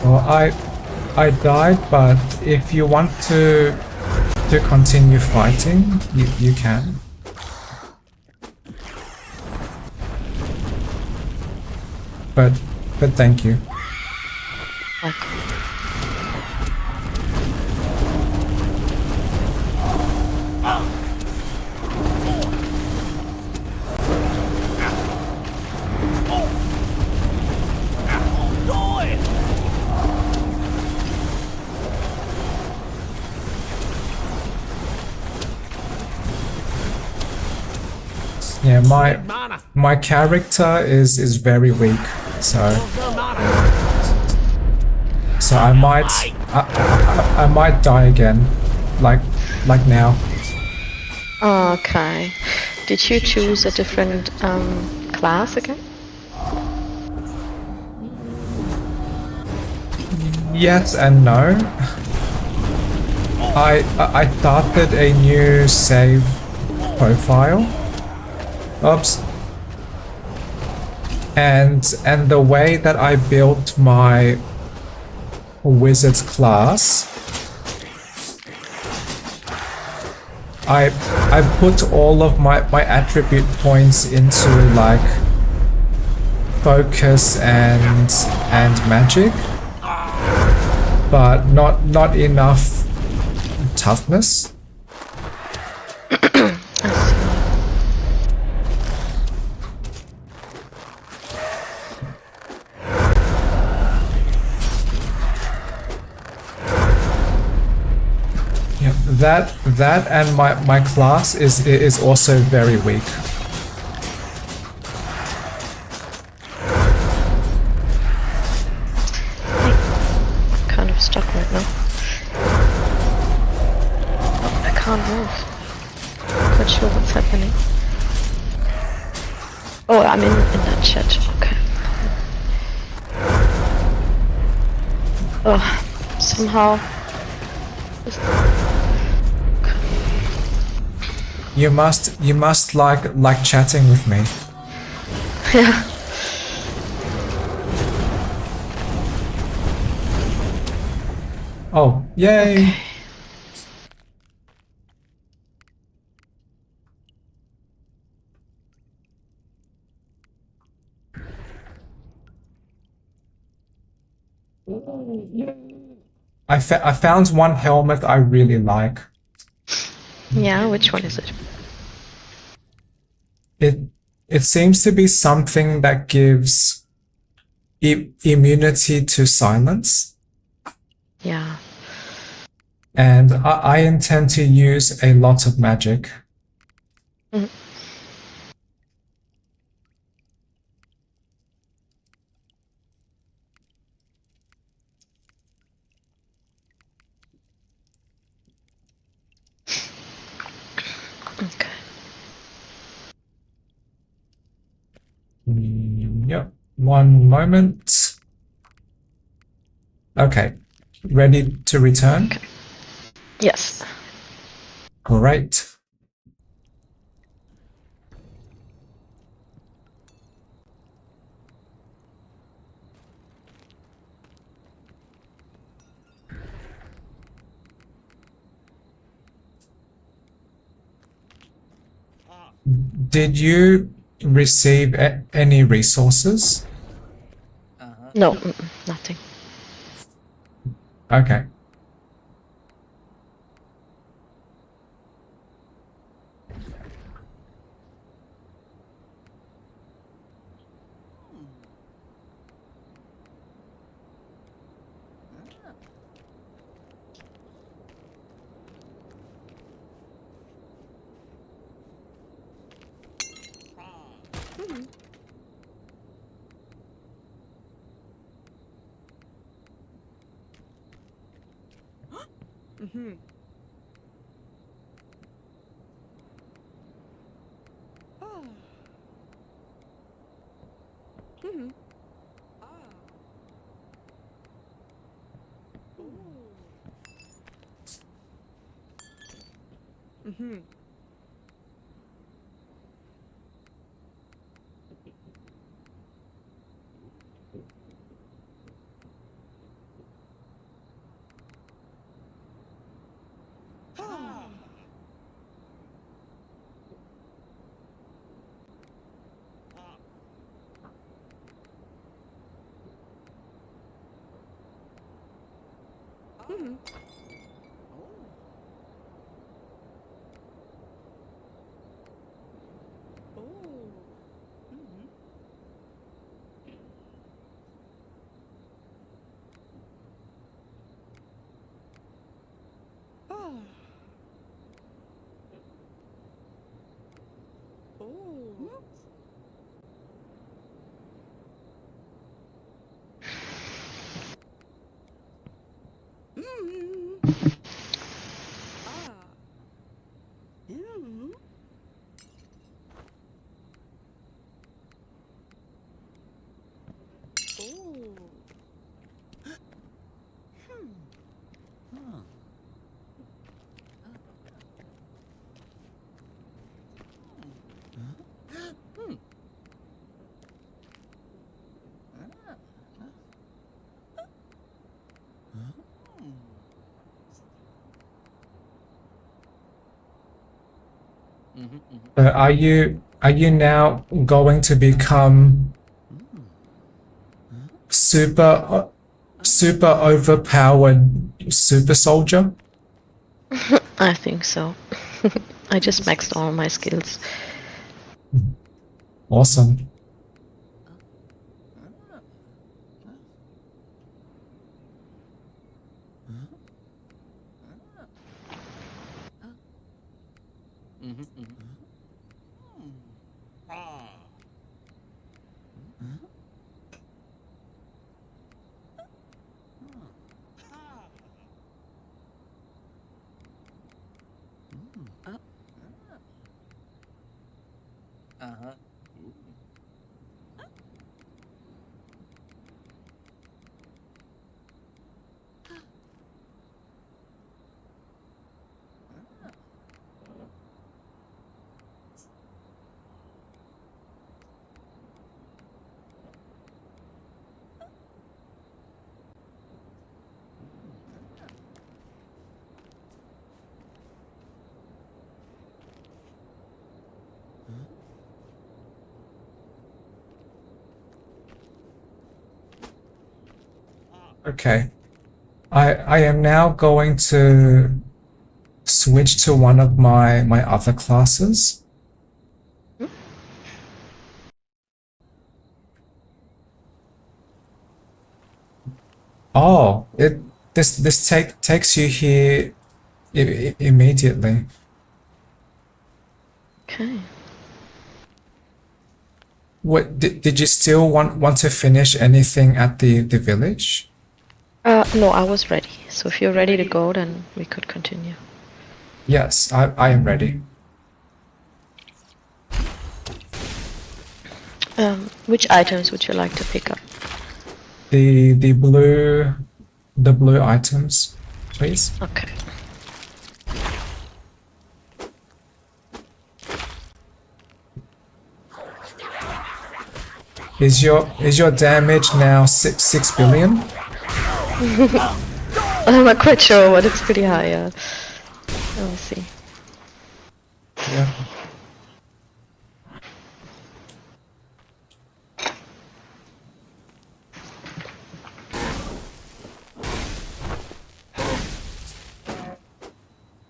Well, I died, but if you want to continue fighting, you can. But thank you. Yeah, my character is very weak, so I might die again, like now. Okay. Did you choose a different class again? Yes and no. I started a new save profile. Oops. And the way that I built my wizard's class, I put all of my attribute points into like focus and magic, but not enough toughness. That and my class is also very weak. I'm kind of stuck right now. I can't move. Not quite sure what's happening. Oh, I'm in that chat. Okay. Oh, somehow. You must like chatting with me. Yeah. Oh, yay! Okay. I found one helmet I really like. Yeah, which one is it? It seems to be something that gives immunity to silence. Yeah. And I intend to use a lot of magic. Mm. Okay. Yep. One moment. Okay. Ready to return? Okay. Yes. Great. Did you receive any resources? No, nothing. Okay. So are you now going to become super overpowered super soldier? I think so. I just maxed all my skills. Awesome. Okay. I am now going to switch to one of my other classes. Oh, this takes you here immediately. Okay. What did you still want to finish anything at the village? No, I was ready. So if you're ready to go, then we could continue. Yes, I am ready. Which items would you like to pick up? The blue items, please. Okay. Is your damage now 6 billion? I'm not quite sure, but it's pretty high. Let me see. Yeah.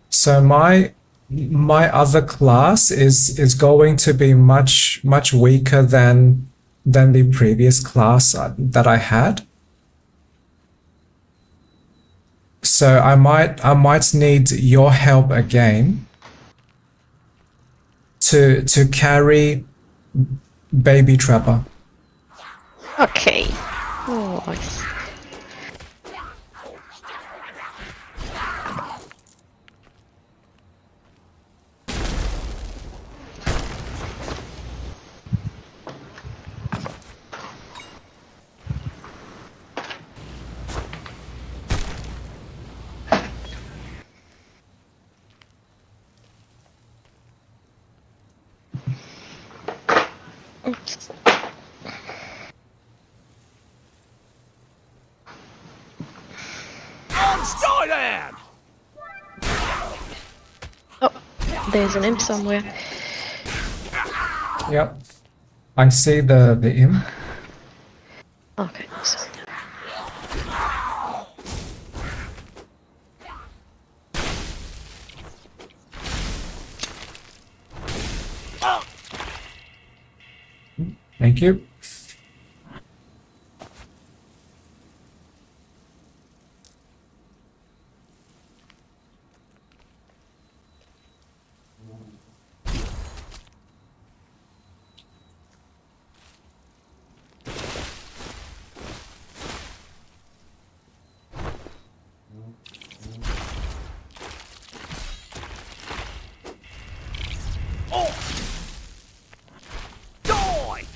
So my other class is going to be much weaker than the previous class that I had. So I might need your help again to carry Baby Trapper. Okay. Oh, I see. Oops. Skyland! Oh, there's an imp somewhere. Yep. I see the imp. Okay, so Thank you. Die!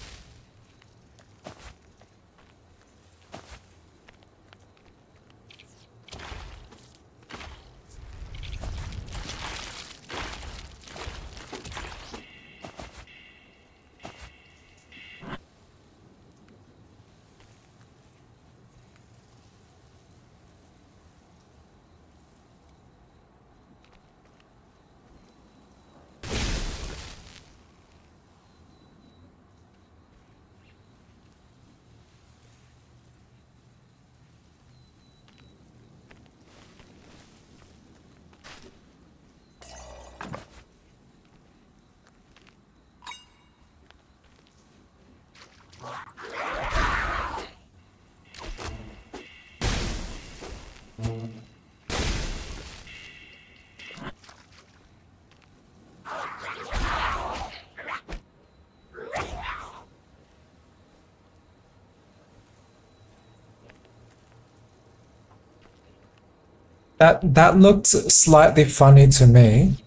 That looked slightly funny to me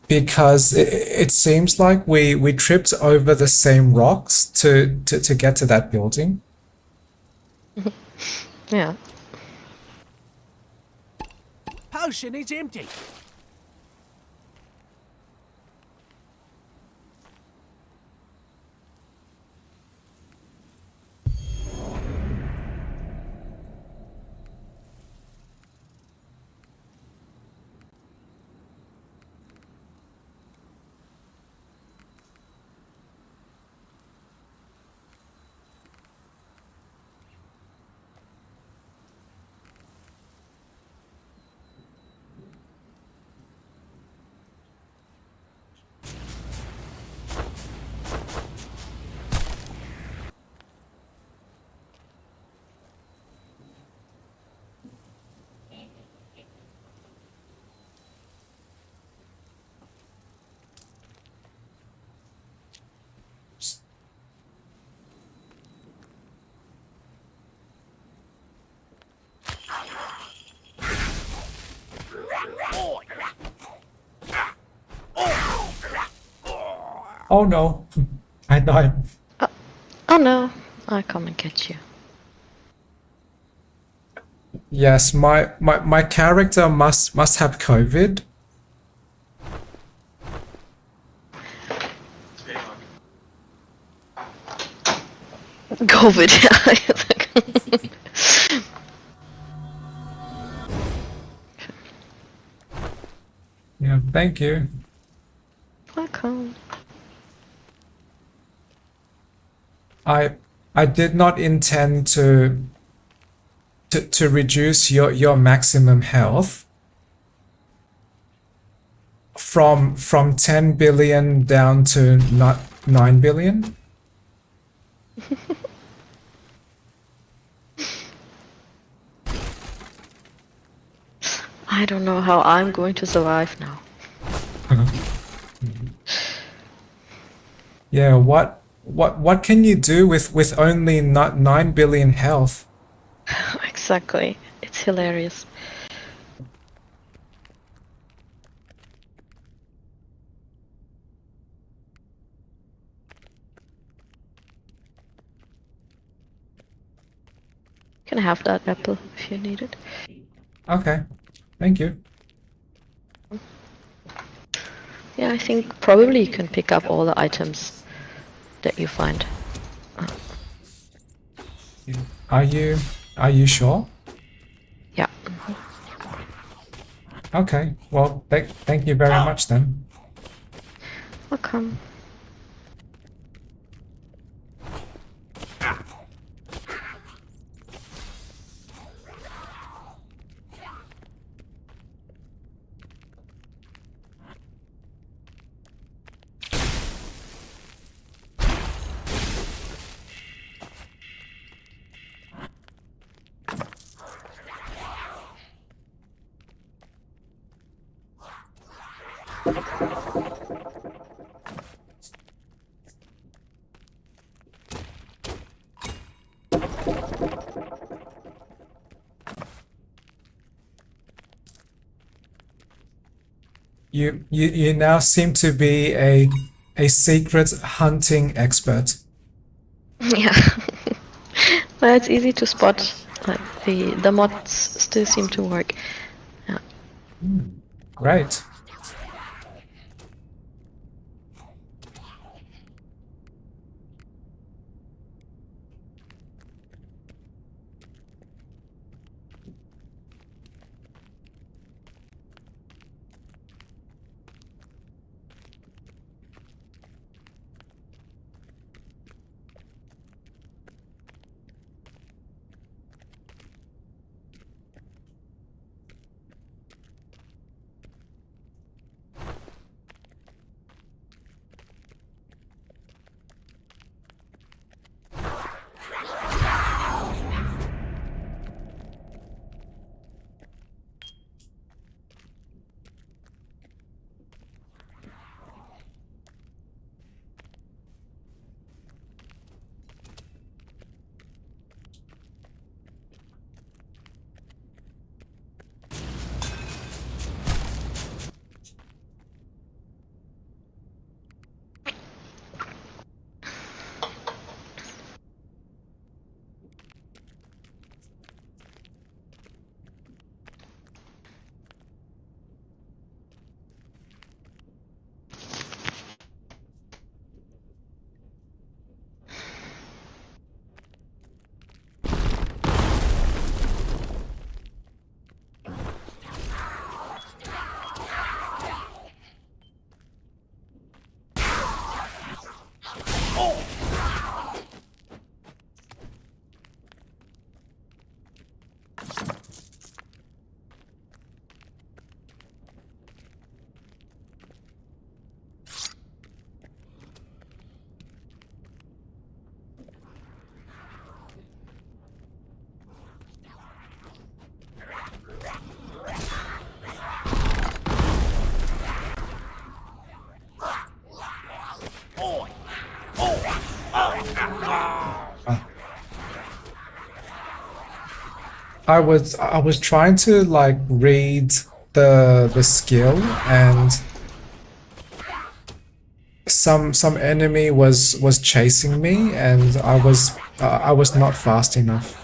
because it seems like we tripped over the same rocks to get to that building. Yeah. Potion is empty. Oh no, I died. Oh no, I'll come and get you. Yes, my character must have COVID. COVID. Yeah, thank you. Welcome. I did not intend to reduce your maximum health from 10 billion down to not 9 billion. I don't know how I'm going to survive now. Yeah, what can you do with only not 9 billion health? Exactly. It's hilarious. Can I have that apple if you need it? Okay, thank you. Yeah, I think probably you can pick up all the items that you find. Are you sure? Yeah. Okay, well, thank you very much then. Welcome. You now seem to be a secret hunting expert. Yeah. Well, it's easy to spot. Like the mods still seem to work. Yeah. Great. I was trying to like read the skill, and some enemy was chasing me, and I was not fast enough.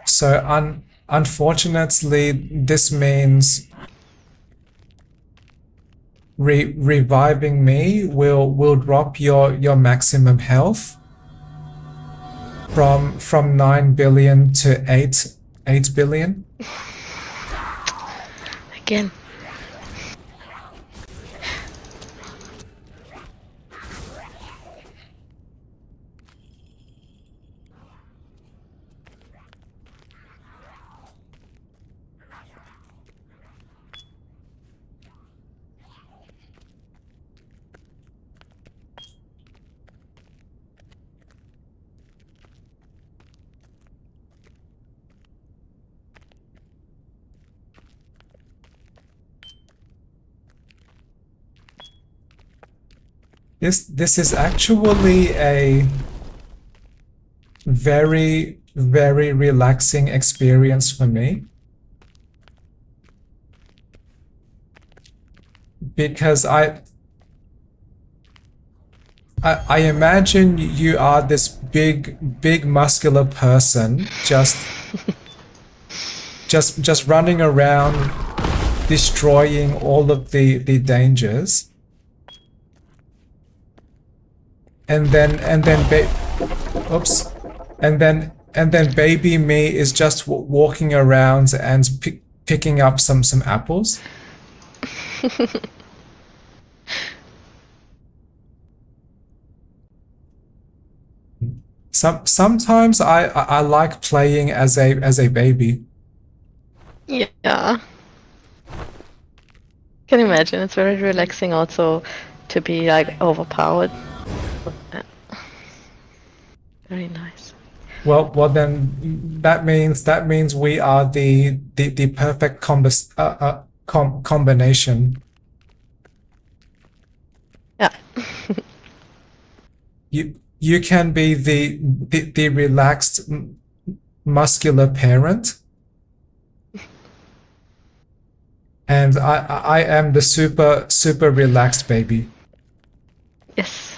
So unfortunately, this means reviving me will drop your maximum health from 9 billion to 8 billion. Again. This is actually a very relaxing experience for me, because I imagine you are this big muscular person just running around destroying all of the dangers. And then oops, and then baby me is just walking around and picking up some apples. Sometimes I like playing as a baby. Yeah. Can you imagine? It's very relaxing also to be like overpowered. Yeah. Very nice. Well, then that means we are the perfect combination. Yeah. You can be the relaxed muscular parent, and I am the super relaxed baby. Yes.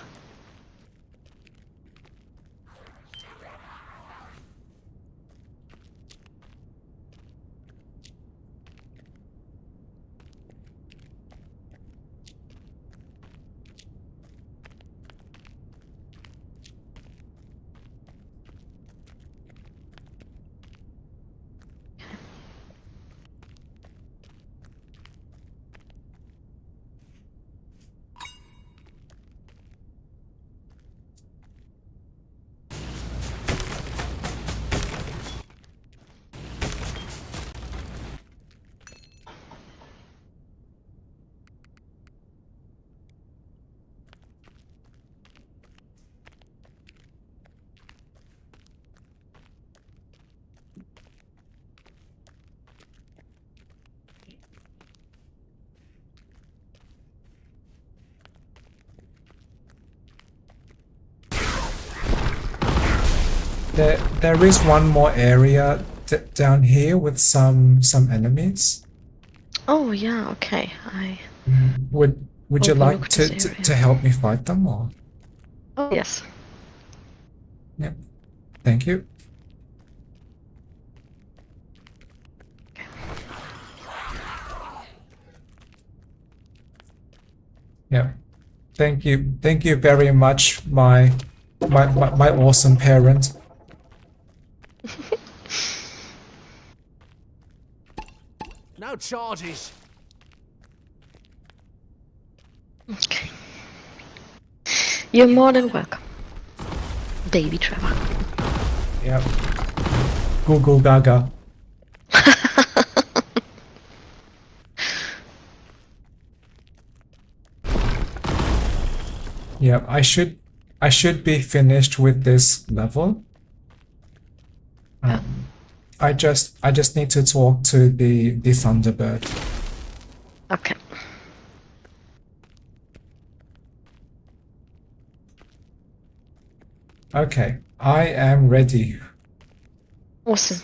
There is one more area down here with some enemies. Oh yeah. Okay. I. Would you like Overlook this to area. help me fight them or? Oh yes. Yeah. Thank you. Yeah. Thank you very much, my awesome parent. No charges. Okay. You're more than welcome, baby Trevor. Yep. Google Gaga. Yeah, I should be finished with this level. I just need to talk to the Thunderbird. Okay. Okay, I am ready. Awesome.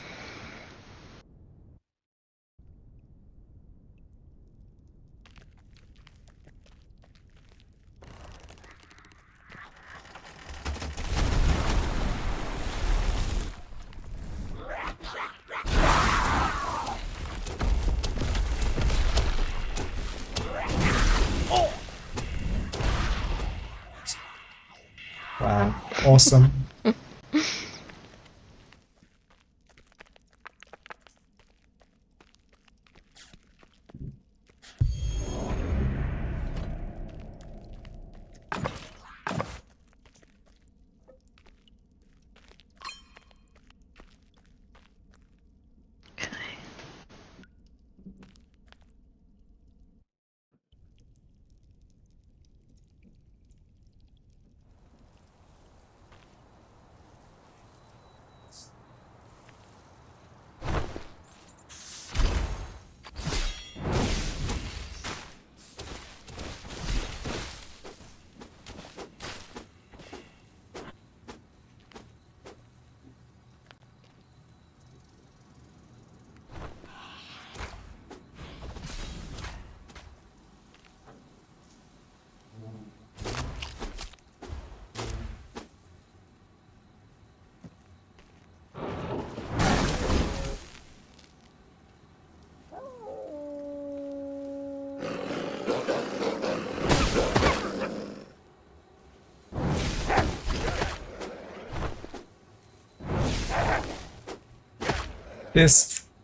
Wow, awesome.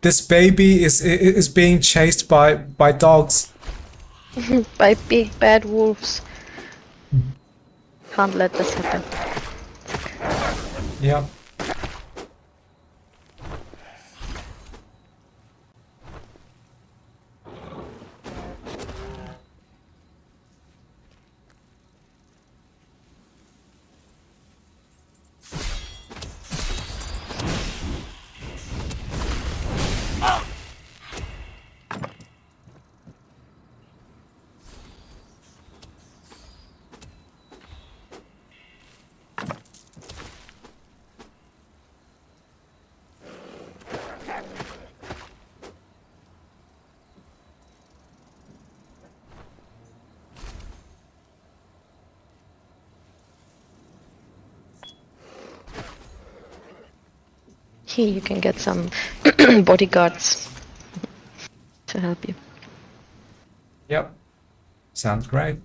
This baby is being chased by dogs. By big bad wolves. Can't let this happen. Yep. lucky, you can get some bodyguards to help you. Yep. Sounds great.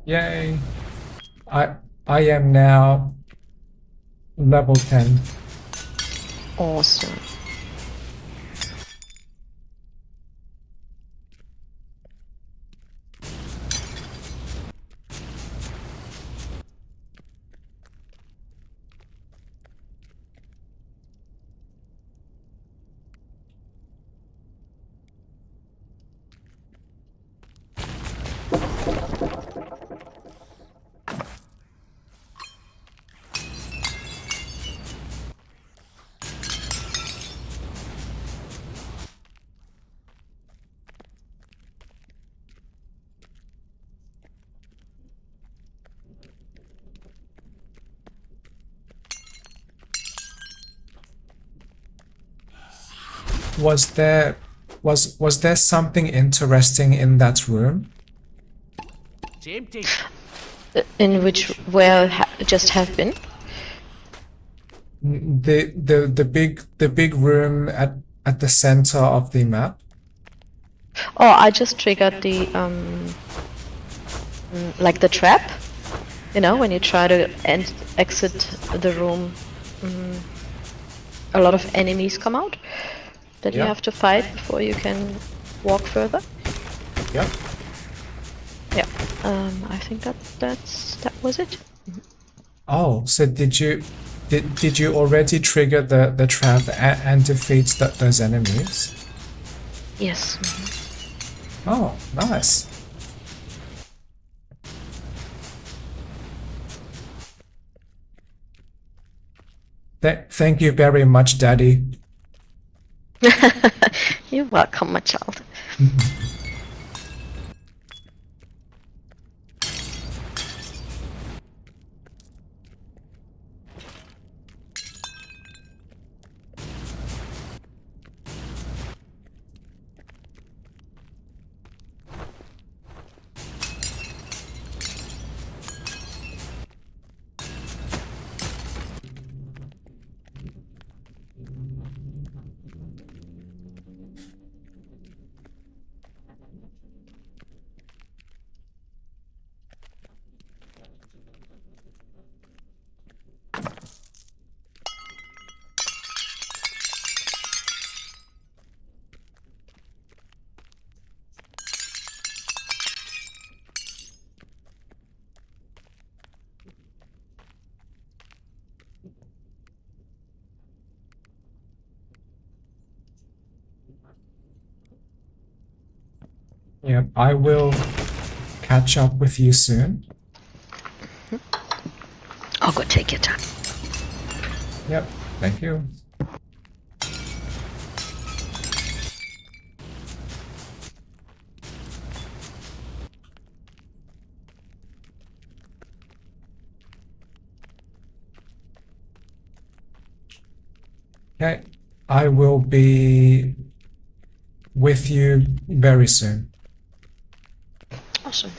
Yay. I I am now level 10. Awesome. Was there something interesting in that room? It's empty. In which, where just have been? The big room at the center of the map? Oh, I just triggered the like the trap. You know, when you try to exit the room, a lot of enemies come out that you Yeah. have to fight before you can walk further. Yep. Yeah, I think that was it. Oh, so did you already trigger the trap and defeat those enemies? Yes. Oh, nice. Thank you very much, Daddy. You're welcome, my child. Yep, I will catch up with you soon. I'll go take your time. Yep, thank you. Okay, I will be with you very soon. Awesome.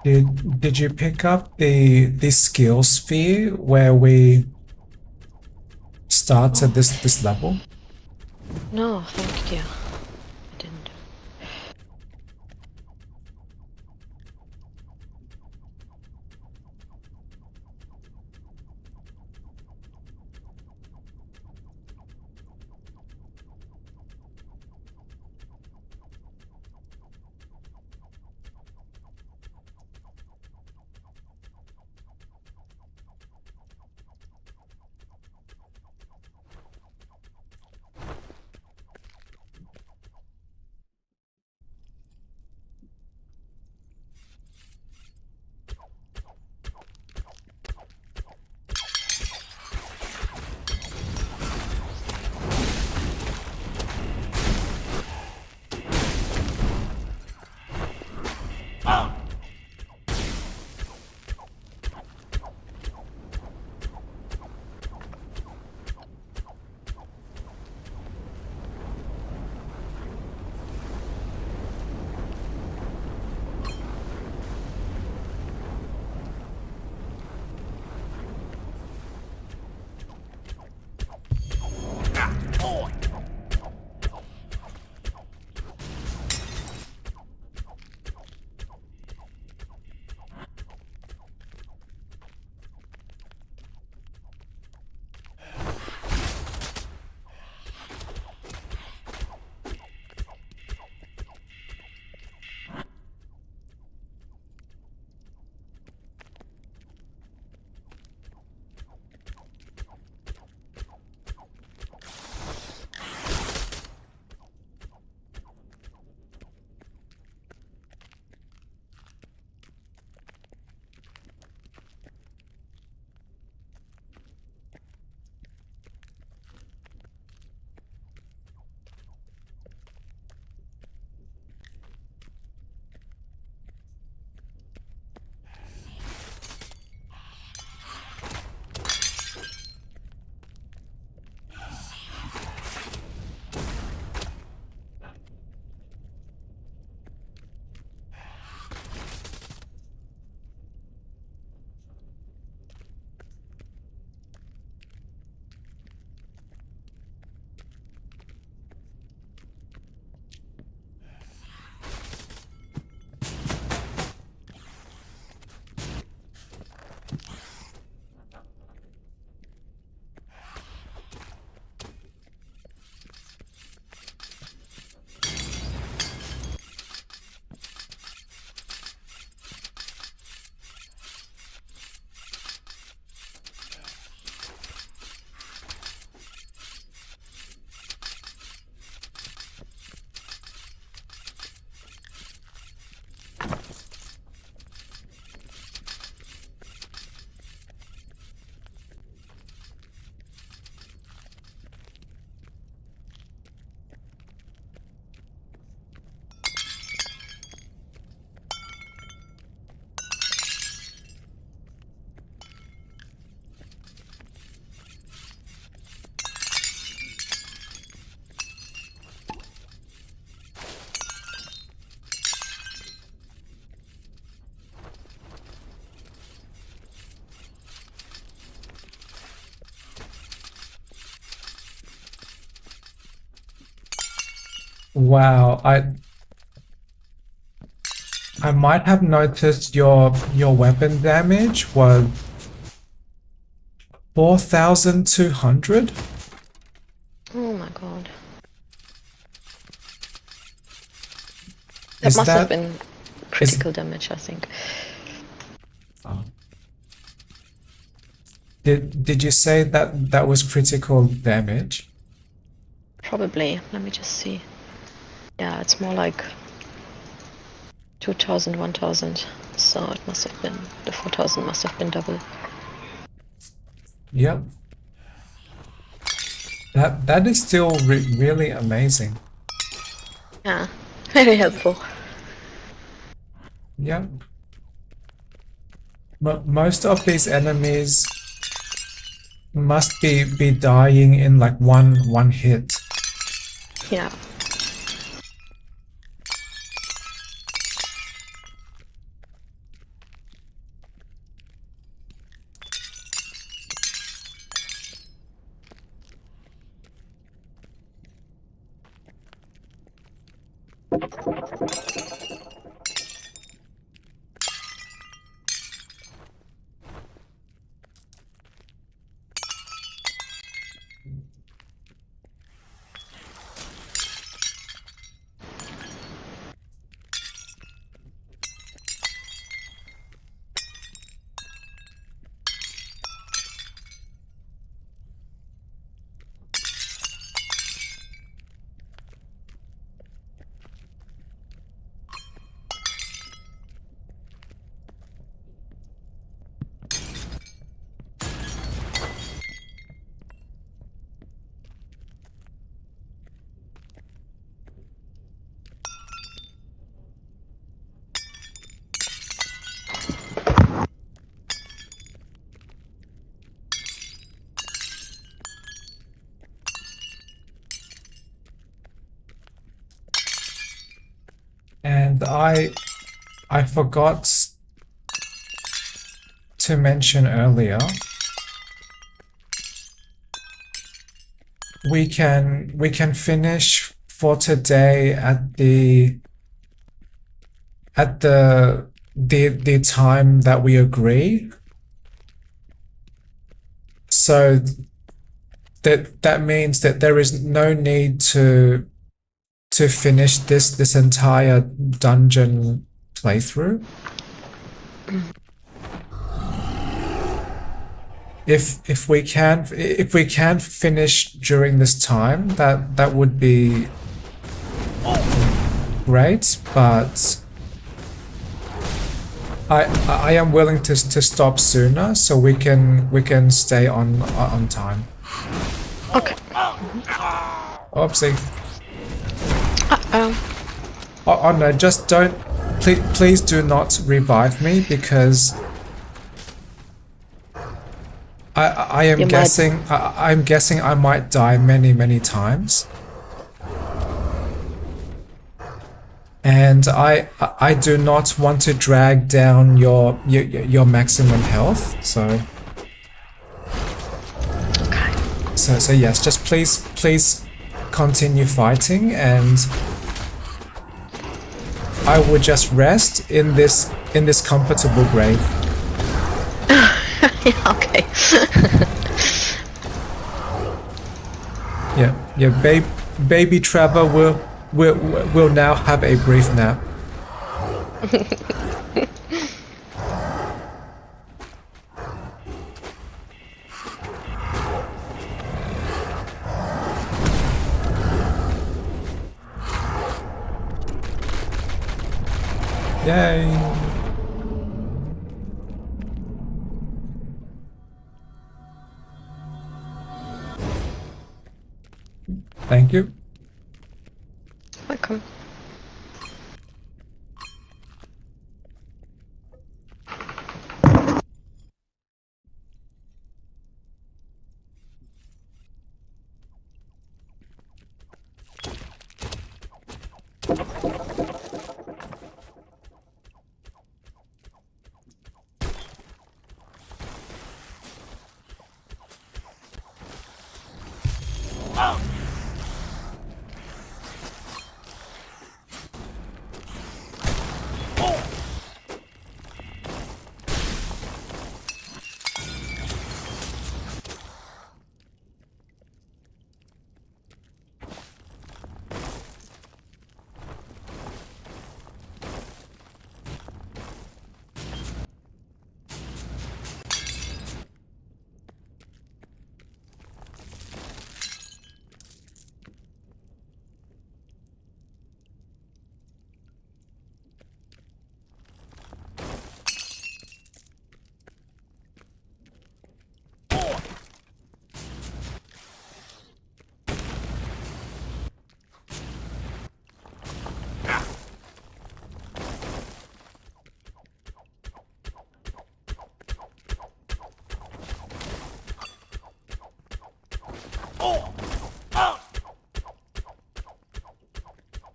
Did you pick up the skill sphere where we started this level? No, thank you. I didn't. Wow, I might have noticed your weapon damage was 4,200. Oh my god. That Is must have that been critical damage, I think. did you say that that was critical damage? Probably. Let me just see. Yeah, it's more like 2000, 1000. So it must have been, the 4000 must have been double. Yep. That is still really amazing. Yeah, very helpful. Yep. Most of these enemies must be dying in like one hit. Yeah. And I forgot to mention earlier, we can finish for today at the time that we agree. So that means that there is no need to finish this entire dungeon playthrough. If we can finish during this time, that would be great, but I am willing to stop sooner so we can stay on time. Okay. Oopsie. Uh-oh. Oh no, just don't, please do not revive me, because I'm guessing I might die many times. And I do not want to drag down your maximum health, so so yes, just please continue fighting, and I will just rest in this comfortable grave. Yeah, okay. Yeah, baby Trevor will now have a brief nap. Yay! Thank you. Welcome.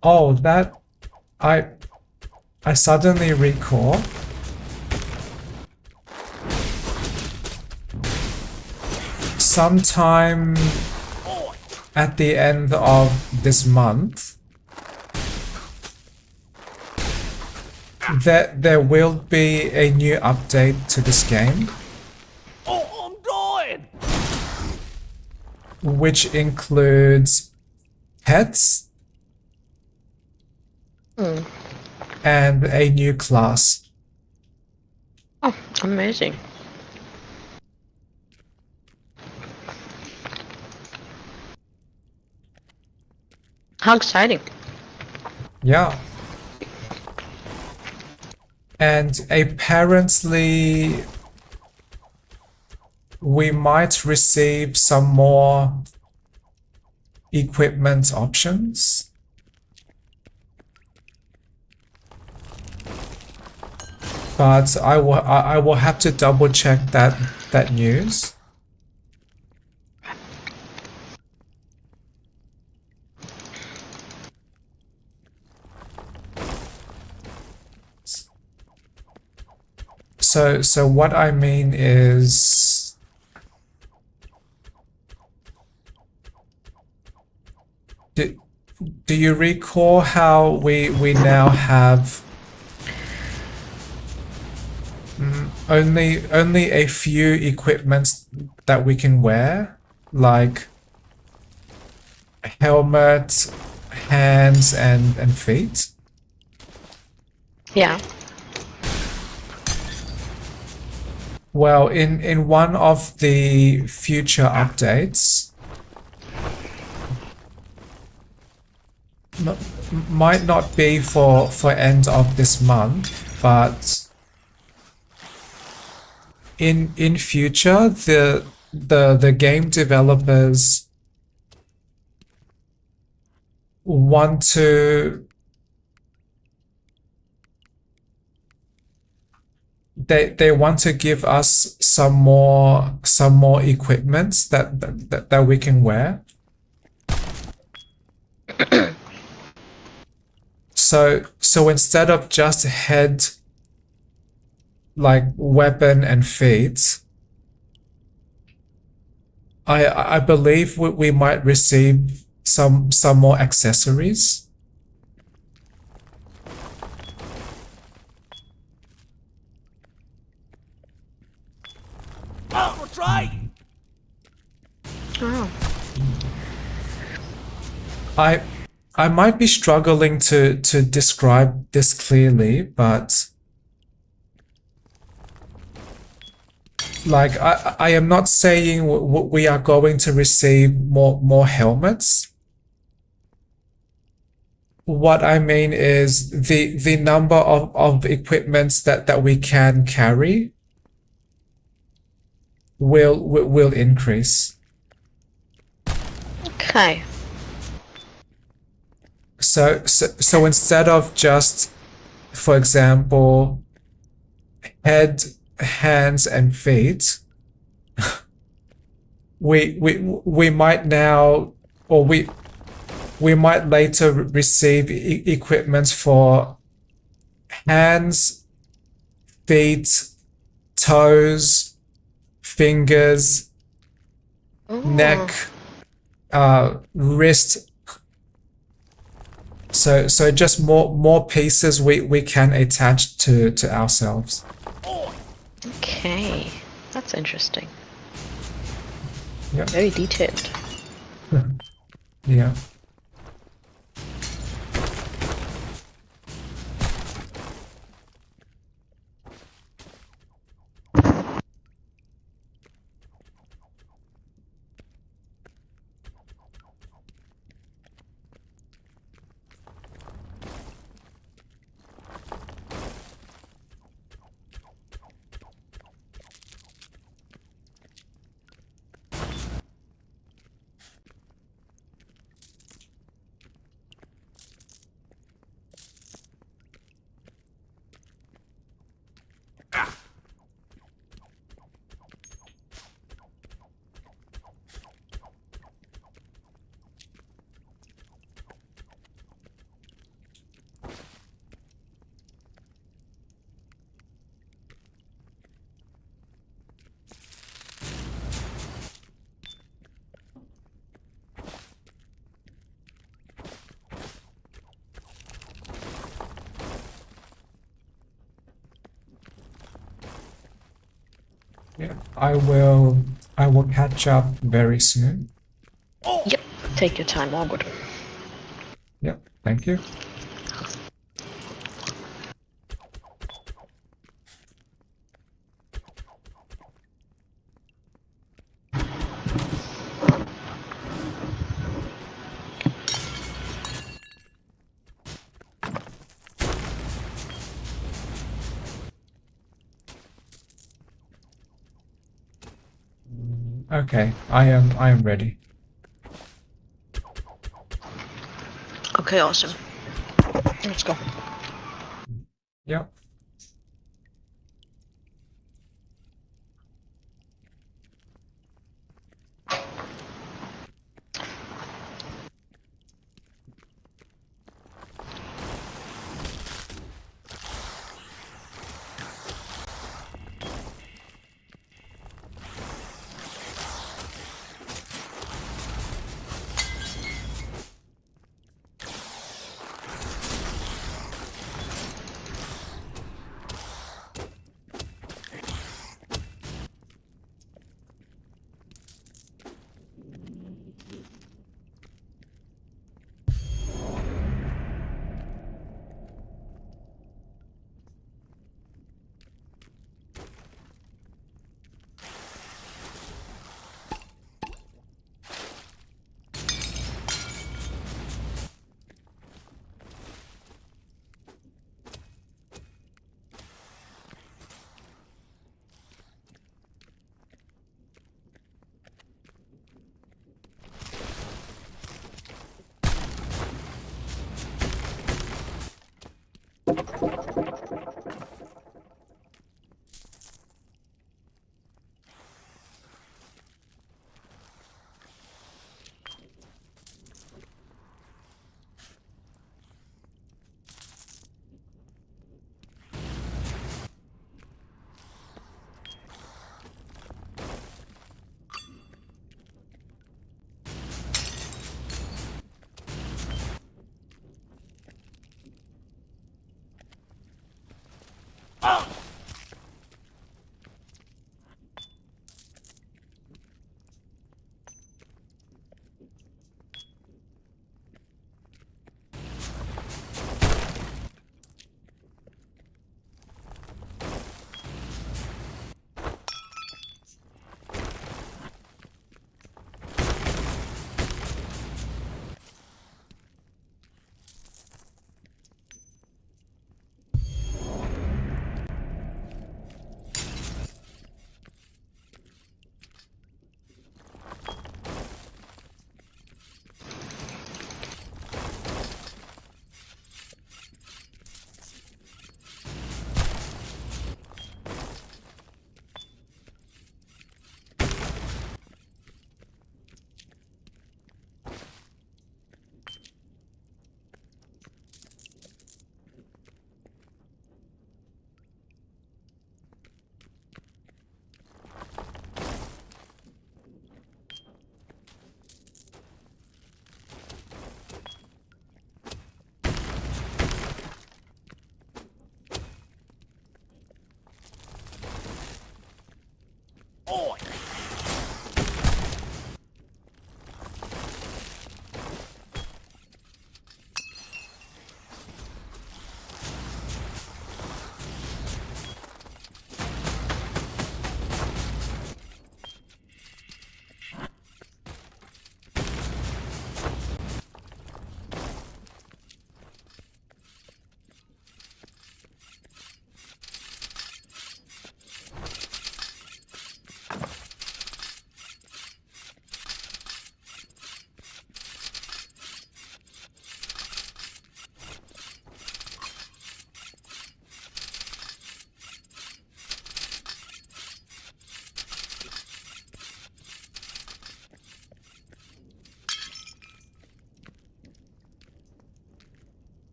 Oh, that I suddenly recall. Sometime at the end of this month, there will be a new update to this game, Oh, I'm dying! which includes pets and a new class. Oh, amazing. How exciting. Yeah. And apparently we might receive some more equipment options. But I will have to double check that news. So what I mean is, do you recall how we now have only a few equipments that we can wear, like helmet, hands, and feet? Yeah. Well, in one of the future updates, might not be for end of this month, but in future the game developers want to they want to give us some more equipments that we can wear. So instead of just head, like weapon and feet, I believe we might receive some more accessories. Oh, try! Oh. I might be struggling to describe this clearly, but like I am not saying we are going to receive more helmets. What I mean is the number of equipments that we can carry will increase. Okay. So instead of just, for example, head, hands, and feet, we might now, or we might later receive equipment for hands, feet, toes, fingers, neck, wrist. So just more pieces we can attach to ourselves. Okay. That's interesting. Yeah. Very detailed. Yeah. Yeah, I will catch up very soon. Yep, take your time, all good. Yep, thank you. Okay, I am ready. Okay, awesome. Let's go. Yep.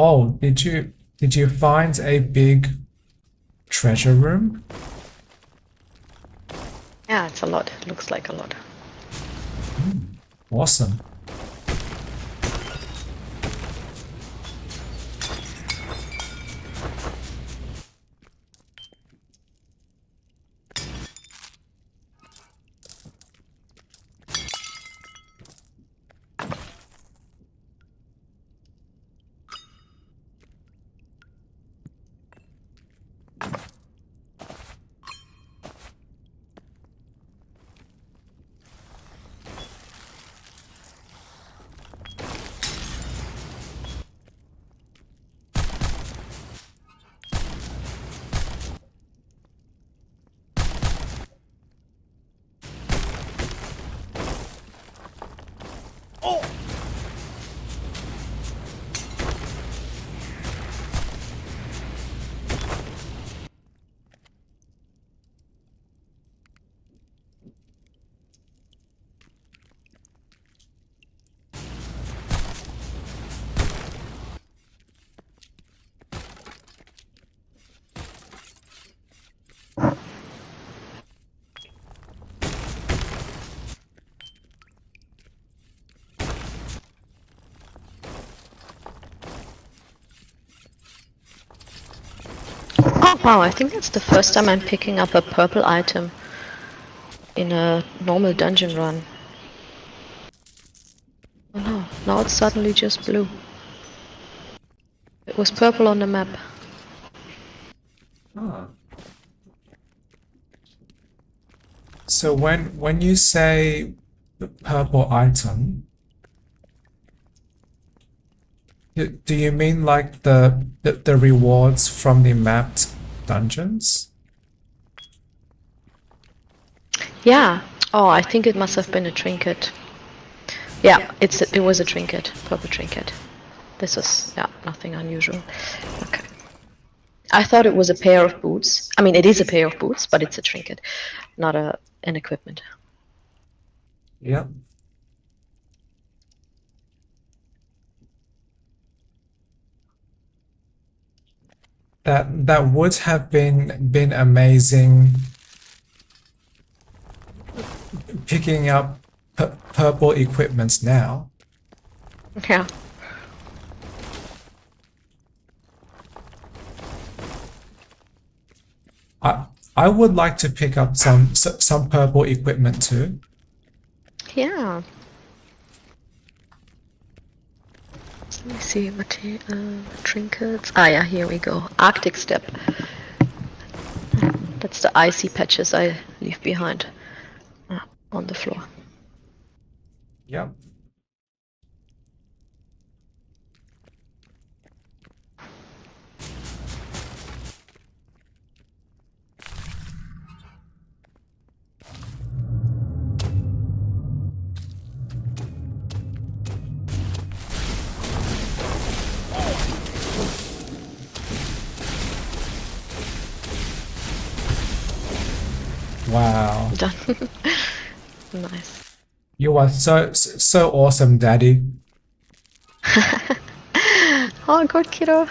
Oh, did you find a big treasure room? Yeah, it's a lot. It looks like a lot. Awesome. Oh wow, I think that's the first time I'm picking up a purple item in a normal dungeon run. Oh no, now it's suddenly just blue. It was purple on the map. So when you say the purple item, do you mean like the rewards from the mapped dungeons? Yeah. Oh, I think it must have been a trinket. Yeah, it was a trinket, purple trinket. This is, yeah, nothing unusual. Okay. I thought it was a pair of boots. I mean, it is a pair of boots, but it's a trinket, not an equipment. Yep. That would have been amazing picking up purple equipments now. Yeah. I would like to pick up some purple equipment too. Yeah. Let me see, trinkets. Ah, yeah, here we go. Arctic step. That's the icy patches I leave behind on the floor. Yep. Wow. Done. Nice. You are so awesome, Daddy. Oh, good kiddo.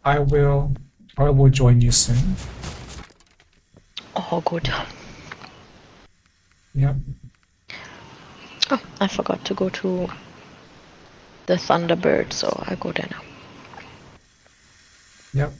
I will join you soon. Oh, good. Yep. Oh, I forgot to go to the Thunderbird, so I go there now. Yep.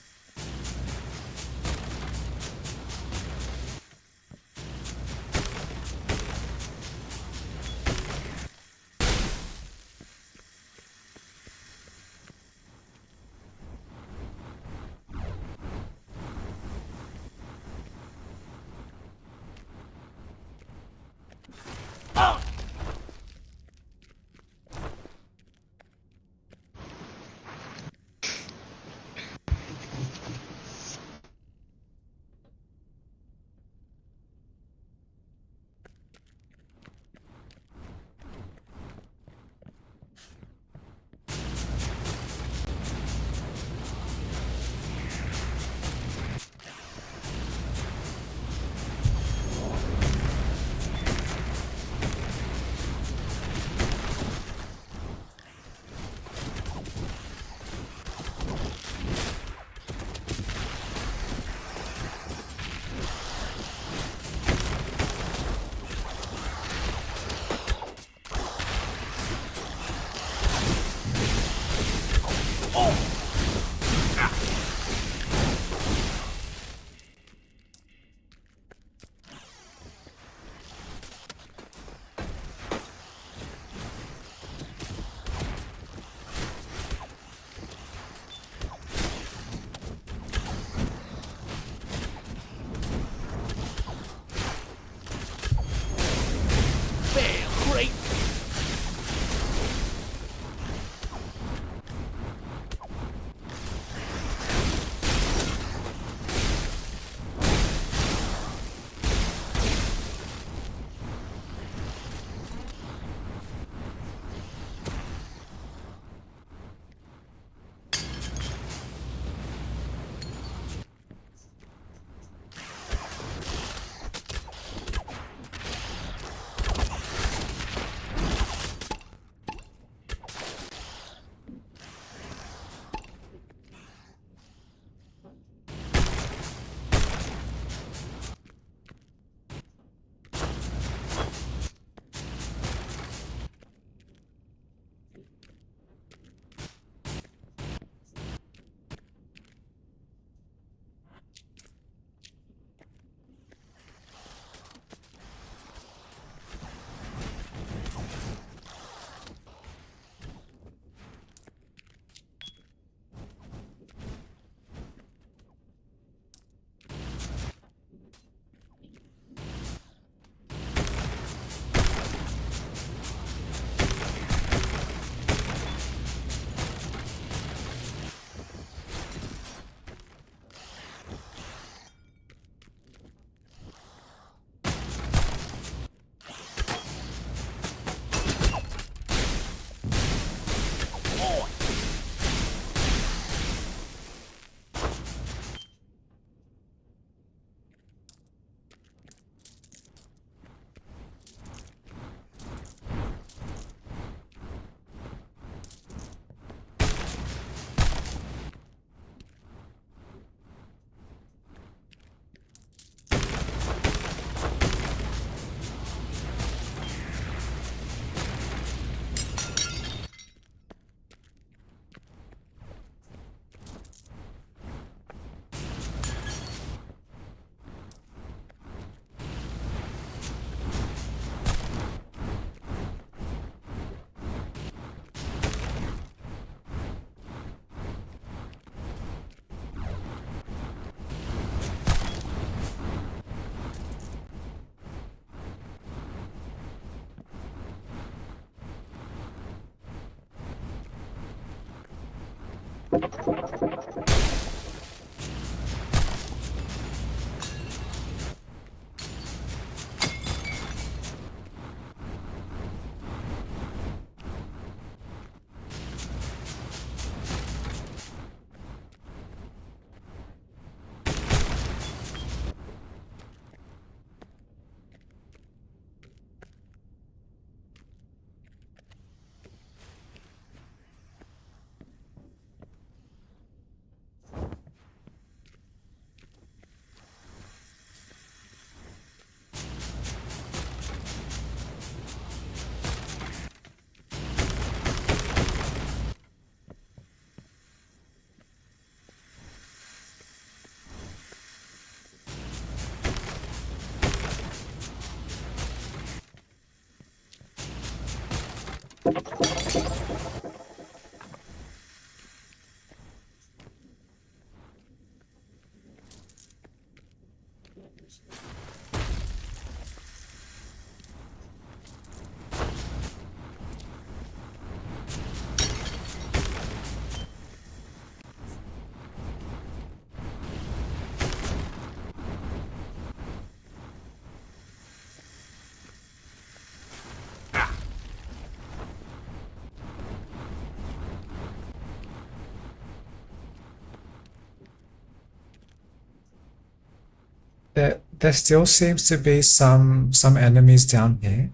There still seems to be some enemies down here.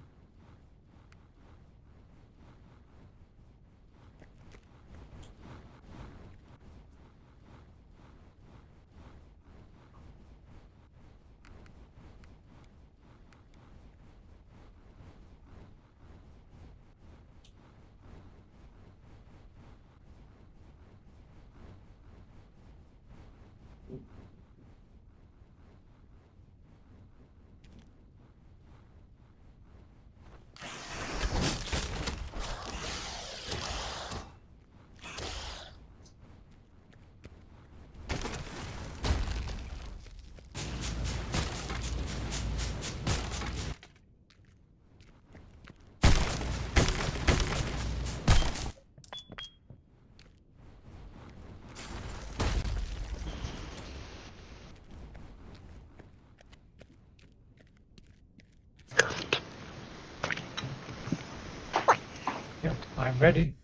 Yep, I'm ready.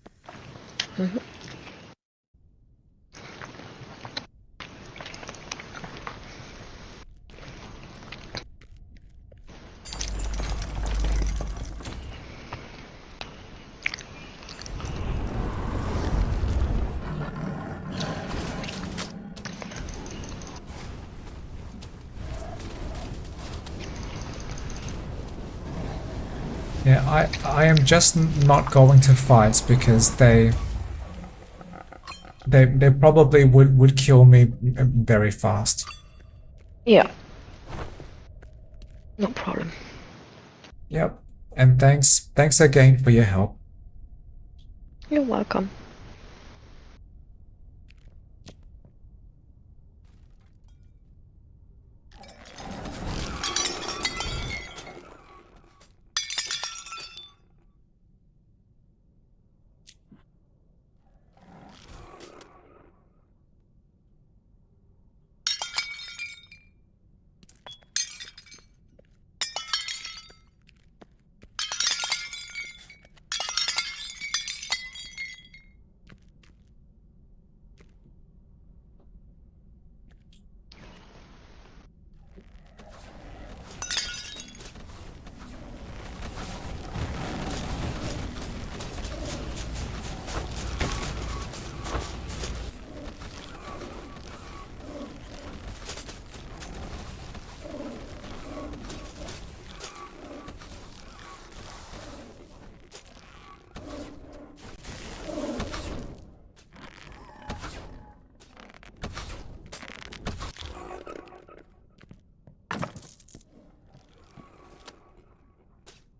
Yeah, I am just not going to fight because they probably would kill me very fast. Yeah. No problem. Yep. And thanks again for your help. You're welcome.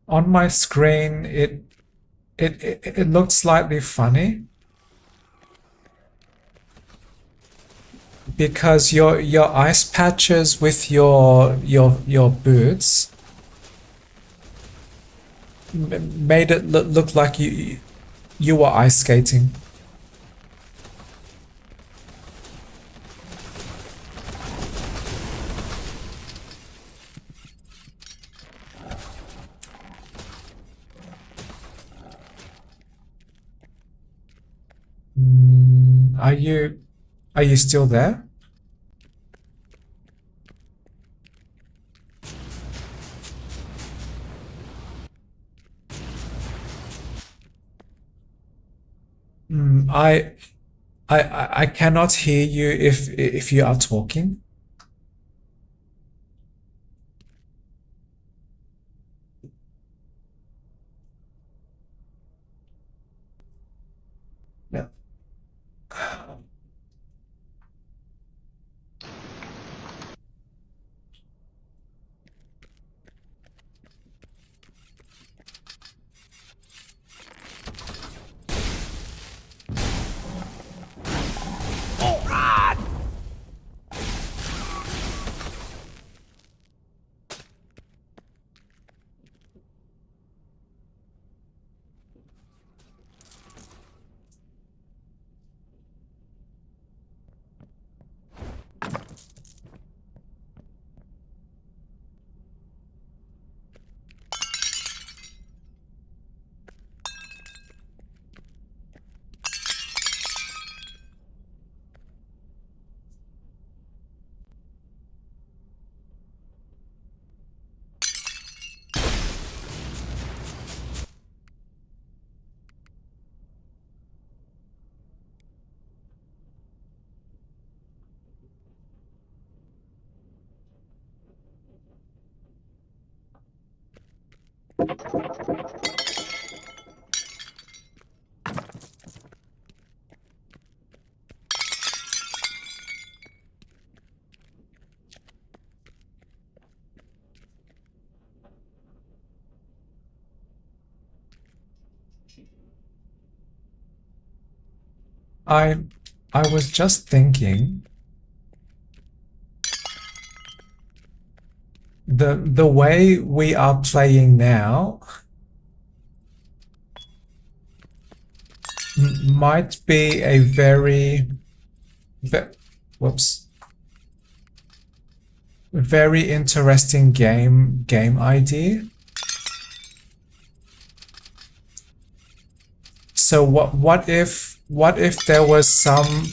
On my screen, it looked slightly funny because your ice patches with your boots made it look like you were ice skating. Are you still there? I cannot hear you if you are talking. Yeah. I I was just thinking the way we are playing now might be a whoops, very interesting game idea. So what if there was some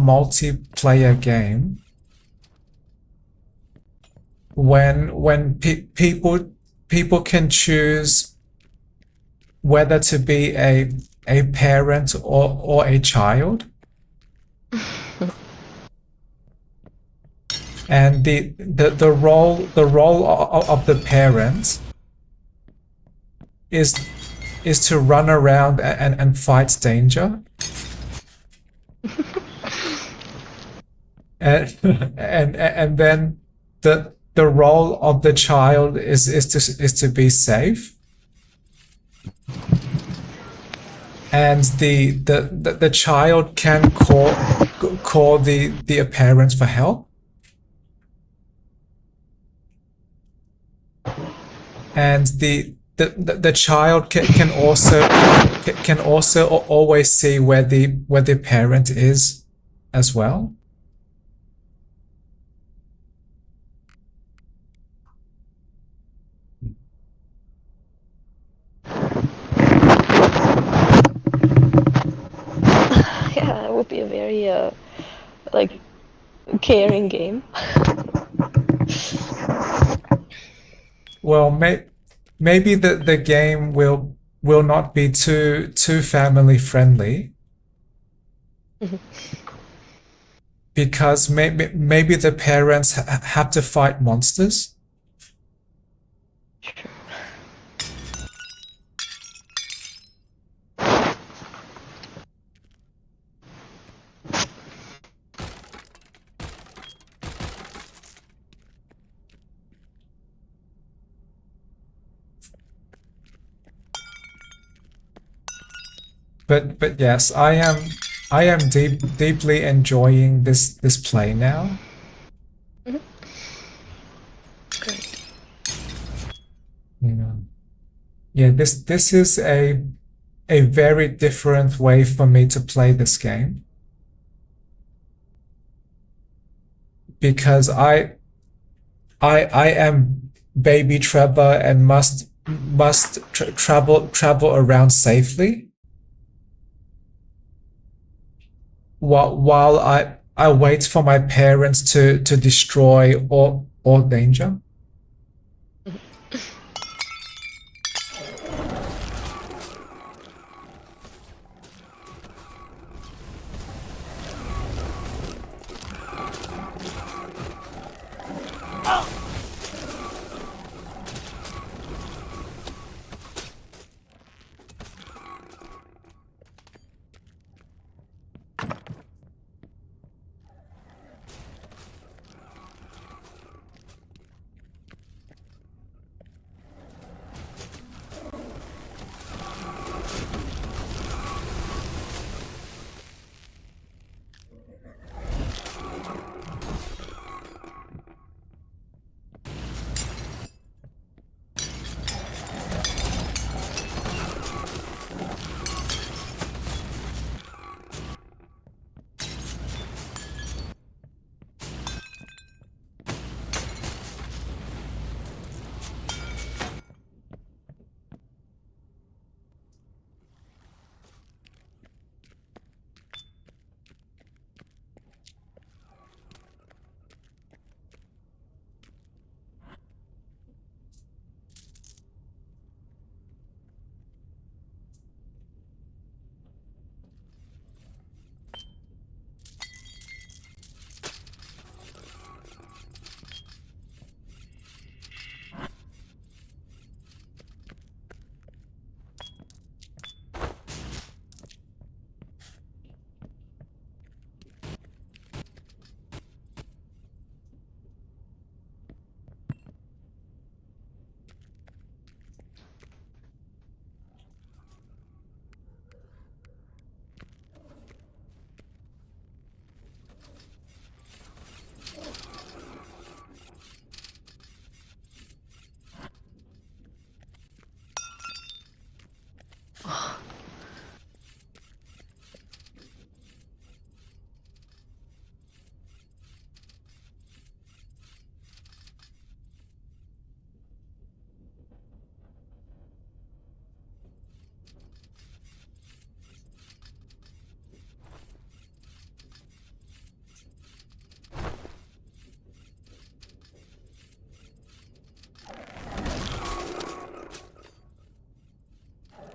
multiplayer game when people can choose whether to be a parent or a child, and the role of the parent is to run around and fight danger, and and then the role of the child is to be safe, and the child can call the parents for help, and the child can also always see where the parent is as well. Yeah, it would be a very like caring game. Well, maybe the game will not be too family friendly, because maybe the parents have to fight monsters. Sure. But yes, I am deeply enjoying this play now. Great. Yeah, yeah. This is a very different way for me to play this game, because I am baby Trevor and must travel around safely, while I wait for my parents to destroy all danger.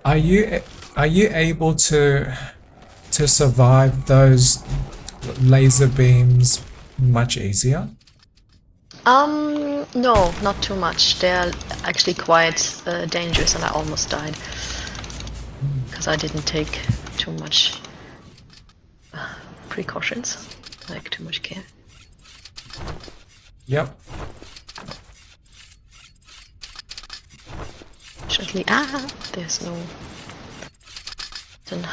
Are you able to survive those laser beams much easier? No, not too much. They're actually quite dangerous, and I almost died because I didn't take too much precautions, like too much care. Yep. Fortunately, there's no. Then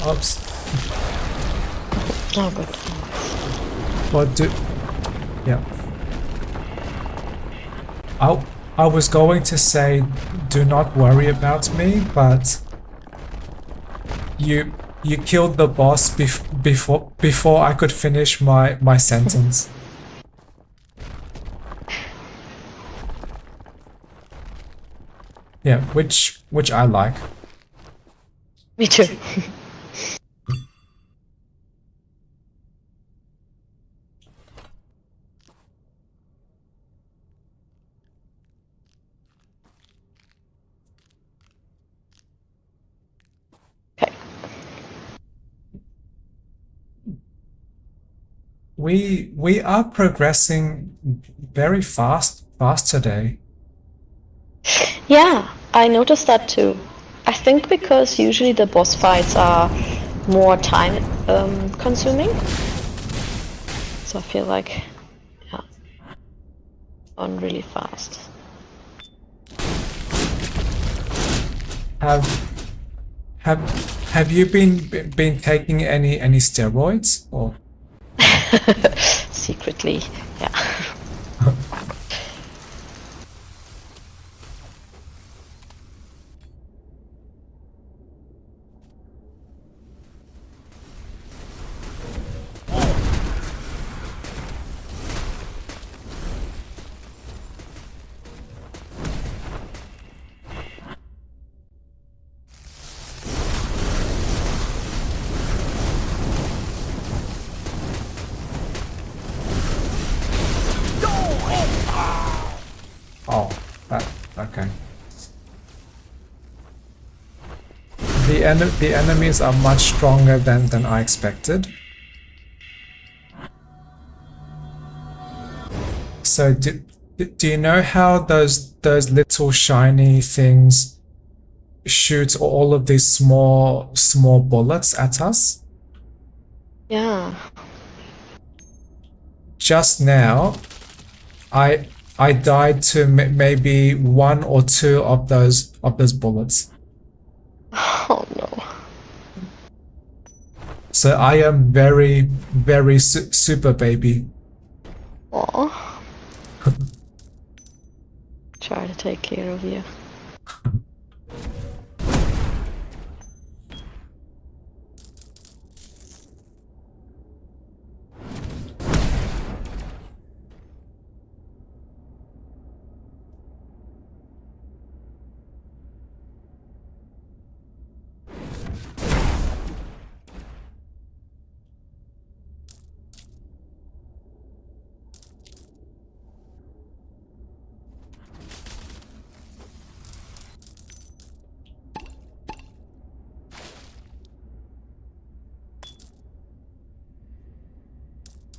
Oops. oh, good. What do? Yeah. I was going to say, do not worry about me, but you killed the boss before I could finish my sentence. Yeah, which I like. Me too. Okay. We are progressing very fast today. Yeah, I noticed that too. I think because usually the boss fights are more time consuming. So I feel like, yeah, on really fast. Have you been taking any steroids or? Secretly, yeah. the enemies are much stronger than I expected. So do you know how those little shiny things shoot all of these small bullets at us? Yeah. Just now, I died to maybe one or two of those bullets. Oh no. So I am very super baby. Aw. Try to take care of you.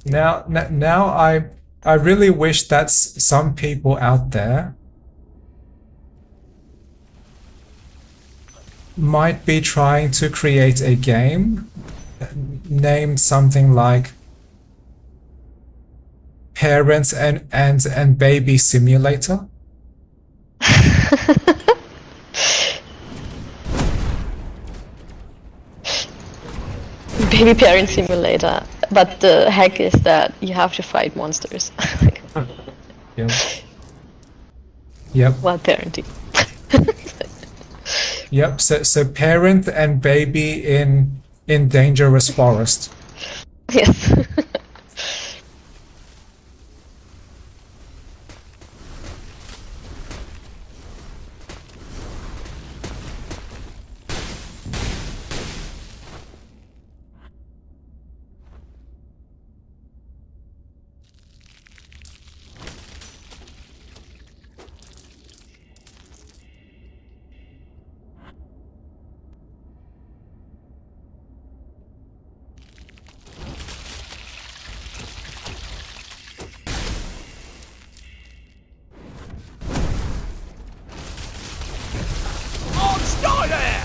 Now I really wish that some people out there might be trying to create a game named something like Parents and Baby Simulator. Baby parent simulator. But the hack is that you have to fight monsters. Yep. Yep. While parenting. Yep. So parent and baby in dangerous forest. Yes. Oh, stay there!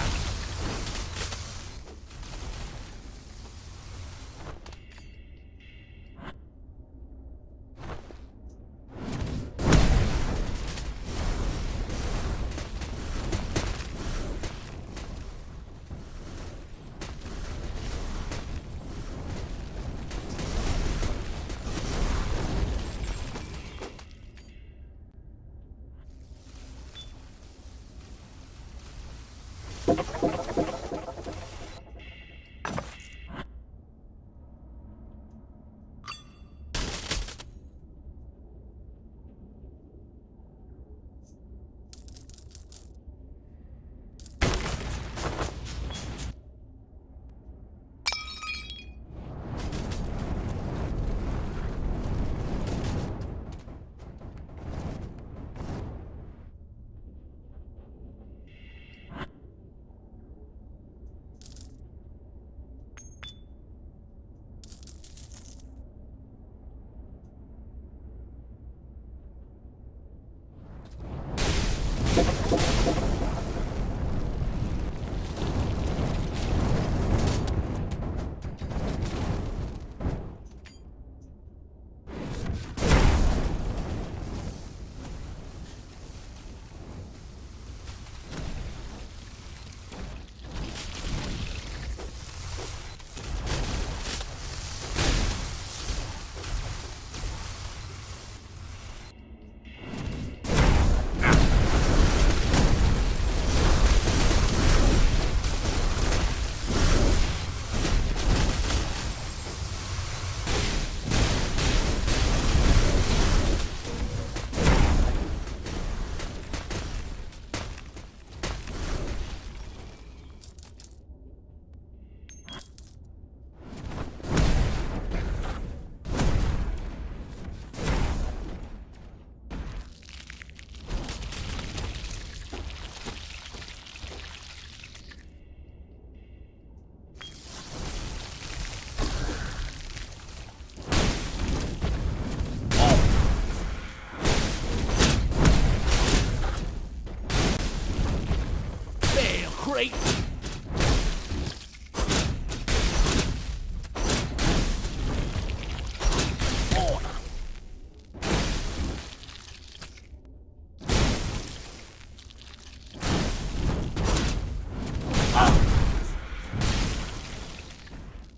late.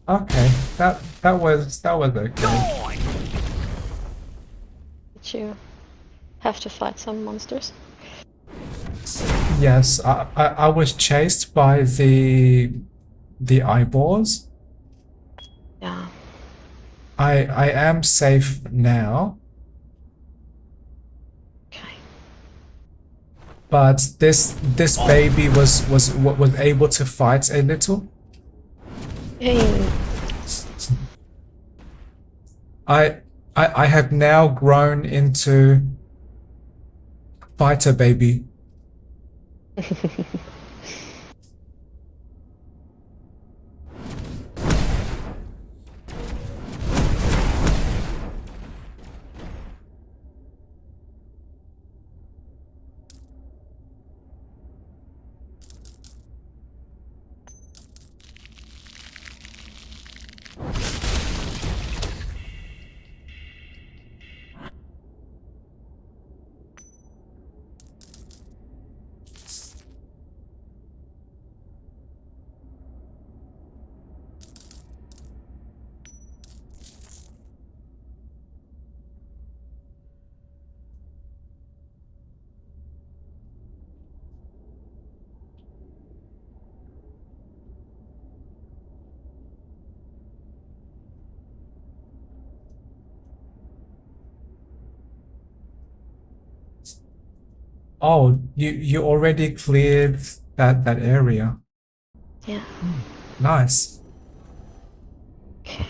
Okay, that was okay. Did you have to fight some monsters? Yes, I was chased by the eyeballs. Yeah. I am safe now, Okay. but this baby was able to fight a little. Hey. I have now grown into fighter baby. Oh, you already cleared that area. Yeah. Nice. Okay.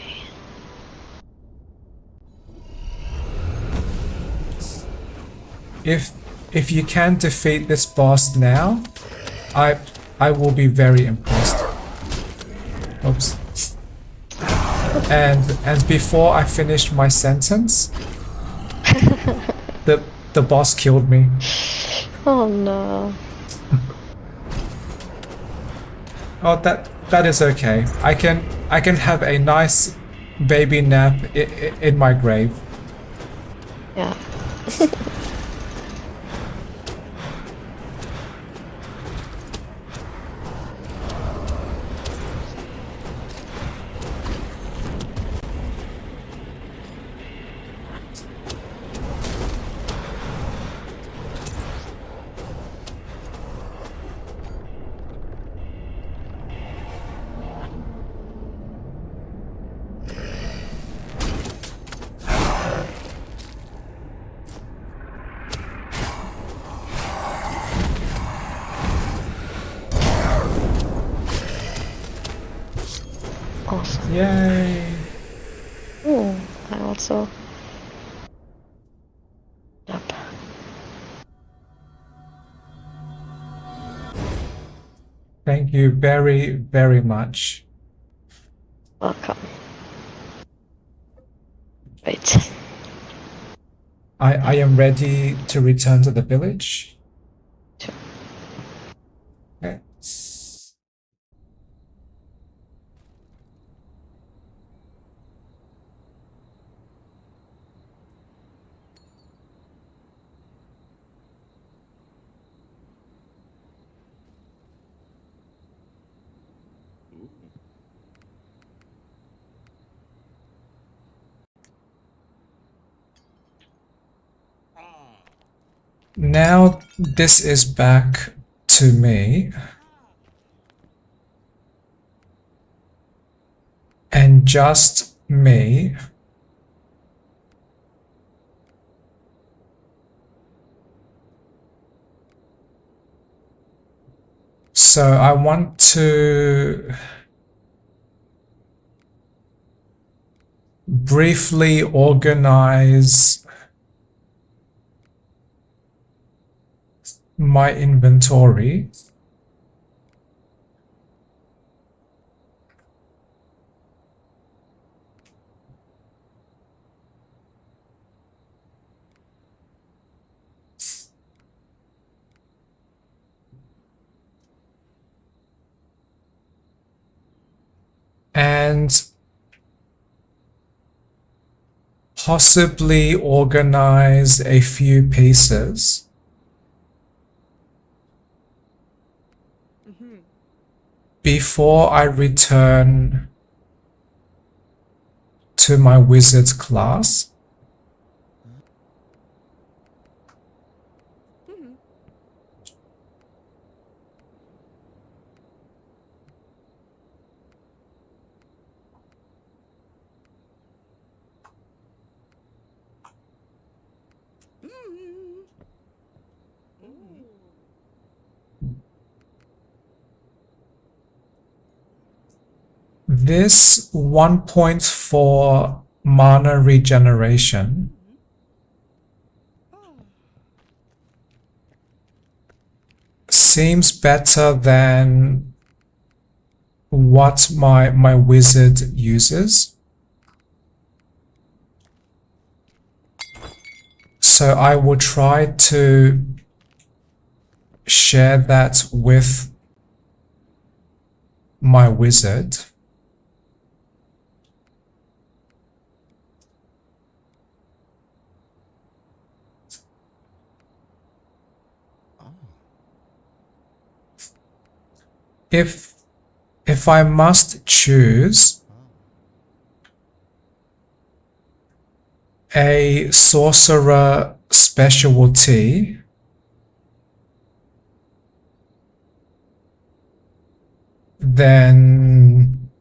If you can defeat this boss now, I will be very impressed. Oops. And before I finished my sentence, the boss killed me. Oh no. Oh, that is okay. I can have a nice baby nap in my grave. Yeah. Awesome. Yay! Ooh, I also. Yep. Thank you very, very much. Welcome. Wait. I am ready to return to the village. Sure. Okay. Now this is back to me. And just me. So I want to briefly organize my inventory. and possibly organize a few pieces before I return to my wizard class. This 1.4 mana regeneration seems better than what my wizard uses. So I will try to share that with my wizard. If I must choose a sorcerer specialty, then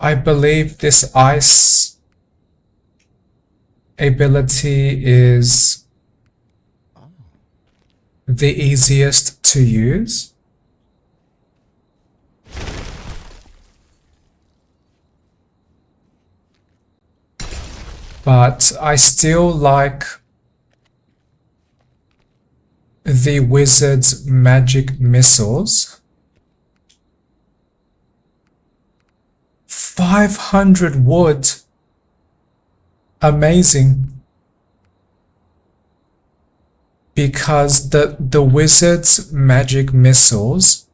I believe this ice ability is the easiest to use. But I still like the wizard's magic missiles. 500 wood. Amazing. Because the wizard's magic missiles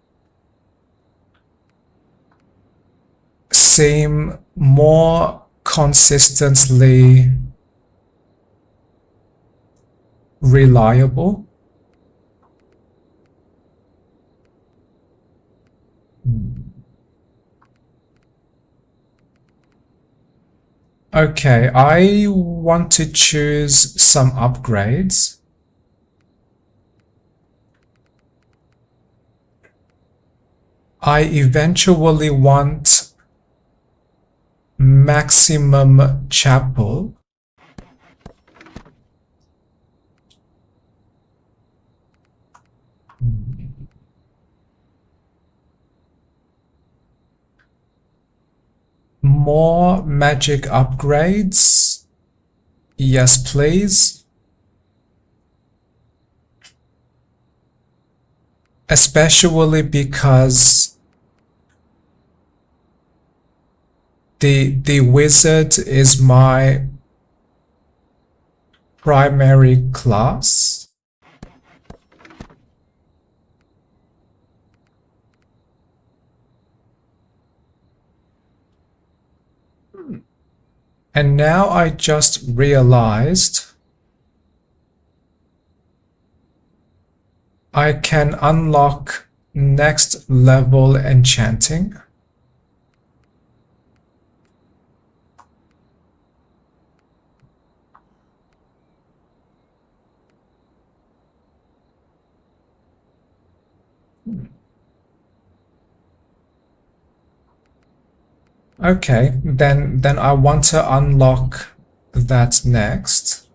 seem more consistently reliable. Okay, I want to choose some upgrades. I eventually want maximum chapel. More magic upgrades. Yes, please. Especially because the wizard is my primary class. And now I just realized I can unlock next level enchanting. Okay, then I want to unlock that next.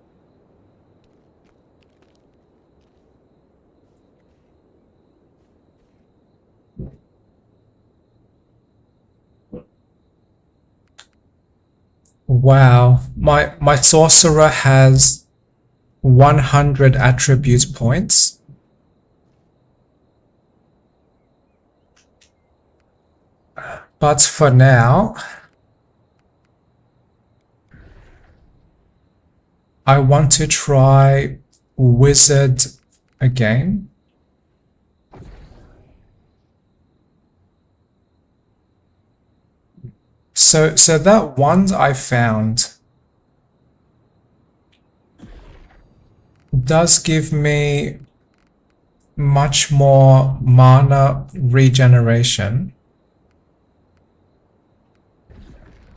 Wow, my sorcerer has 100 attribute points. But for now, I want to try wizard again. So that wand I found does give me much more mana regeneration.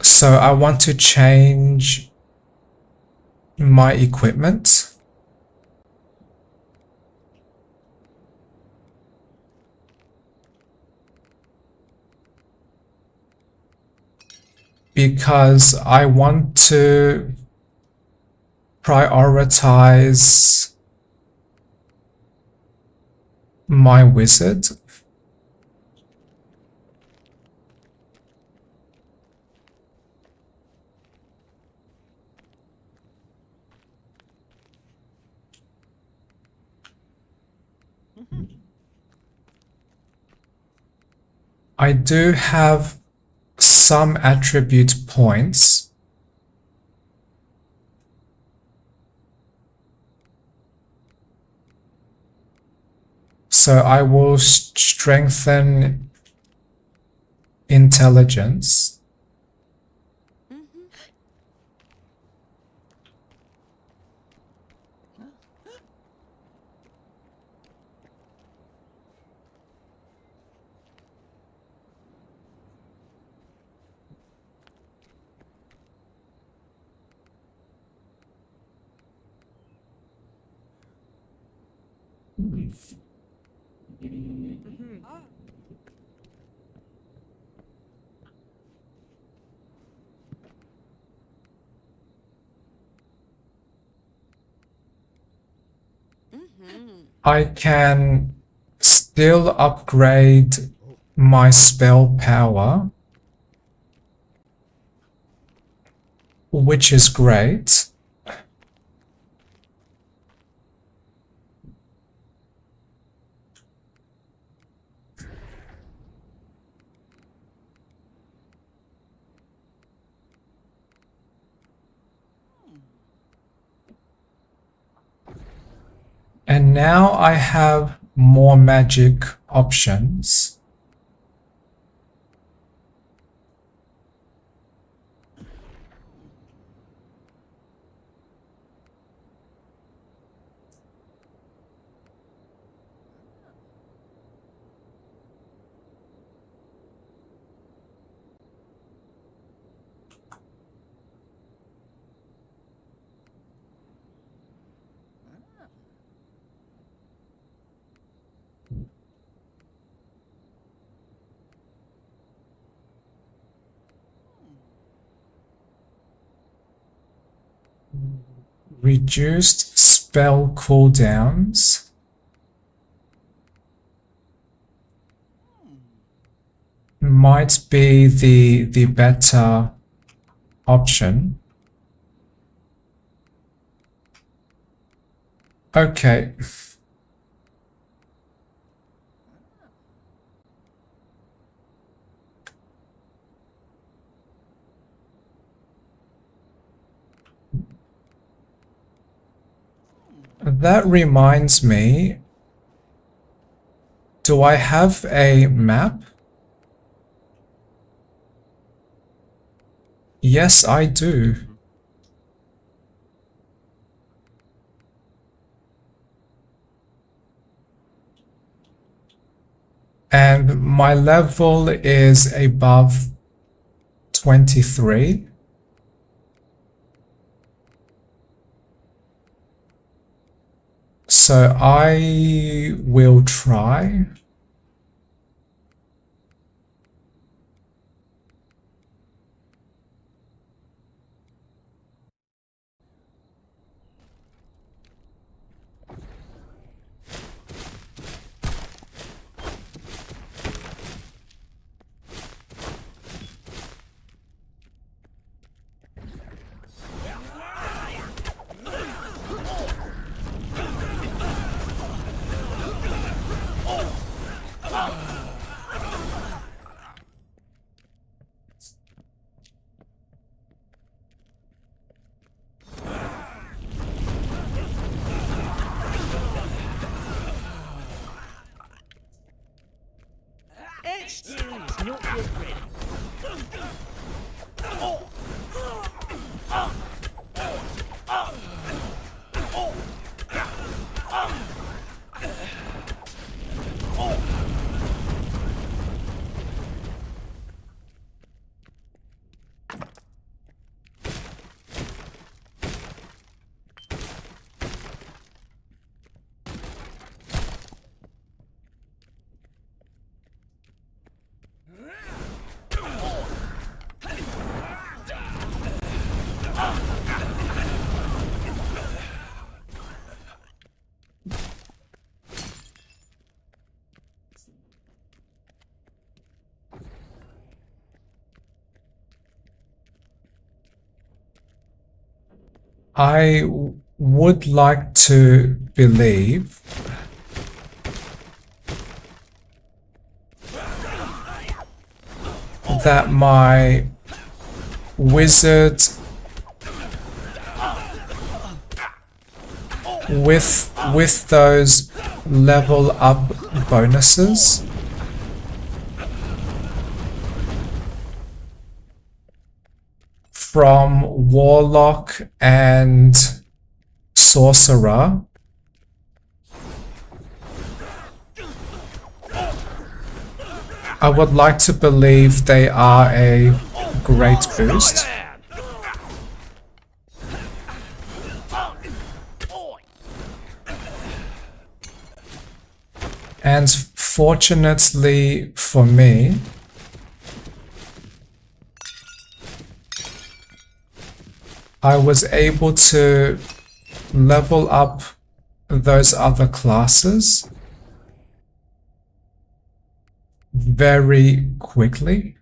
So I want to change my equipment. Because I want to prioritize my wizard. I do have some attribute points. So I will strengthen intelligence. I can still upgrade my spell power, which is great. And now I have more magic options. Reduced spell cooldowns. Might be the better option. Okay. That reminds me, do I have a map? Yes, I do. And my level is above 23. So I will try. I would like to believe that my wizard with those level up bonuses from Warlock and Sorcerer, I would like to believe they are a great boost. And fortunately for me, I was able to level up those other classes very quickly.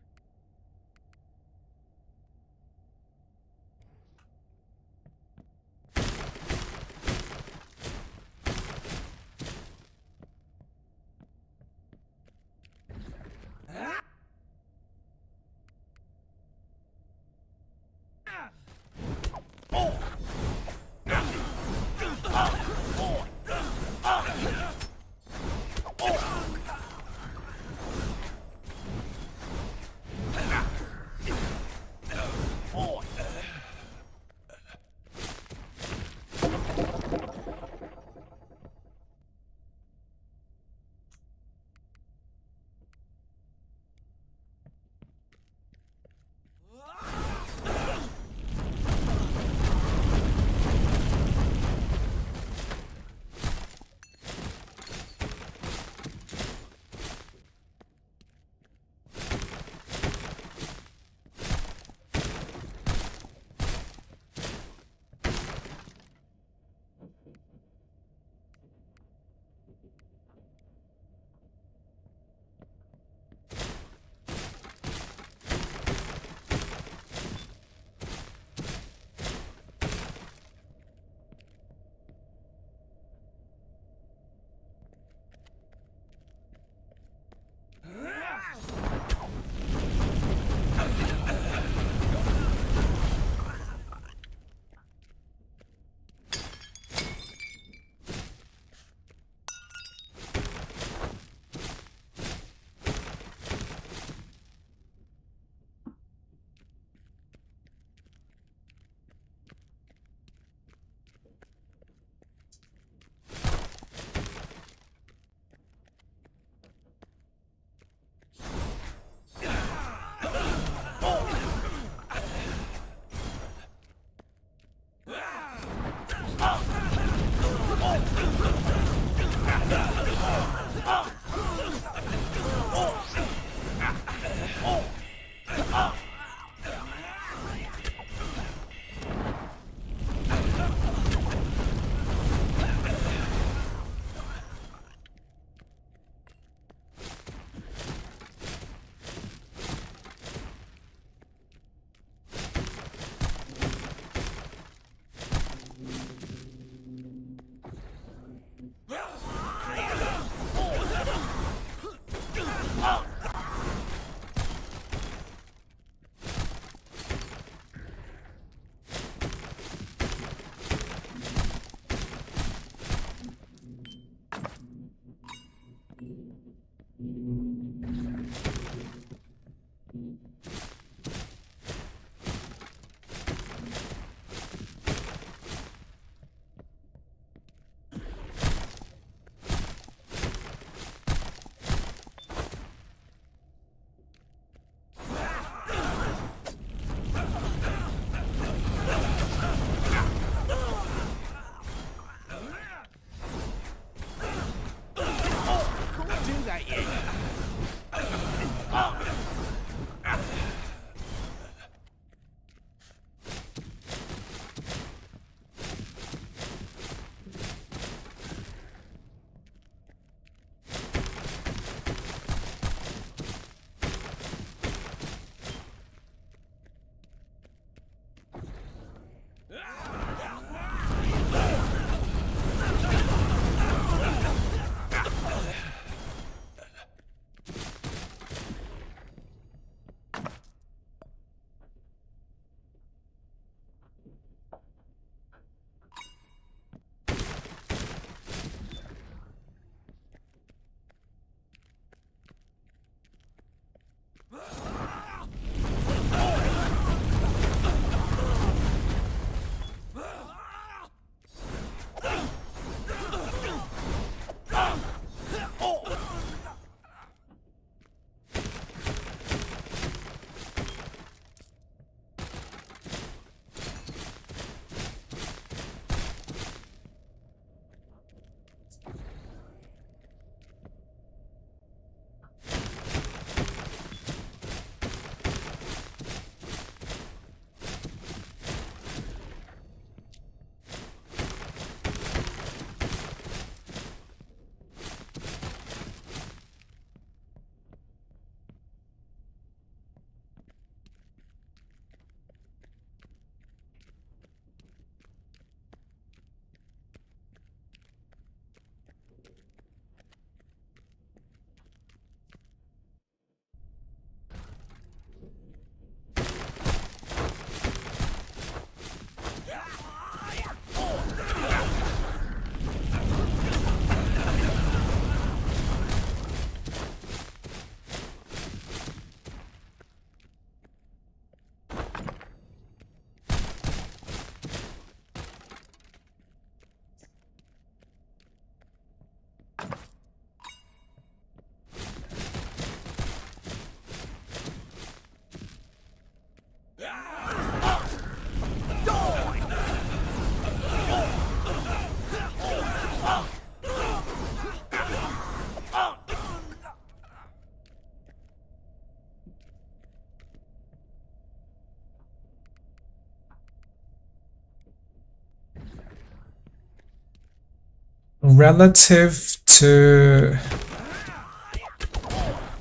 relative to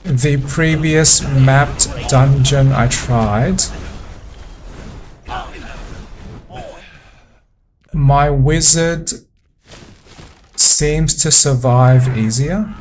the previous mapped dungeon I tried, my wizard seems to survive easier.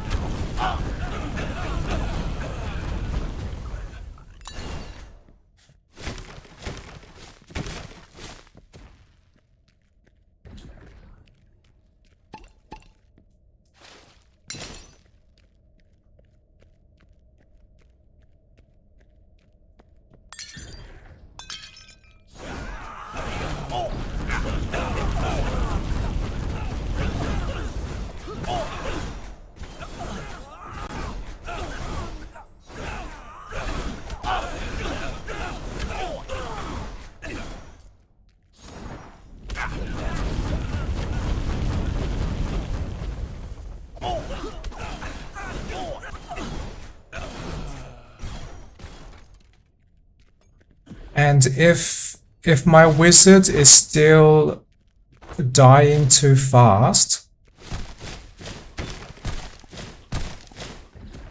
And if my wizard is still dying too fast,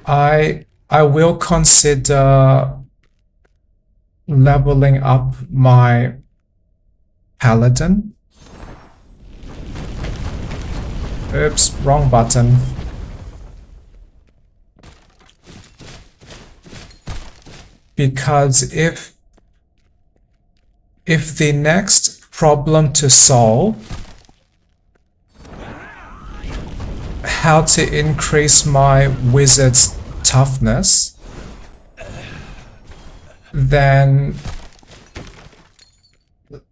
I will consider leveling up my paladin. Oops, wrong button. Because if the next problem to solve, how to increase my wizard's toughness, then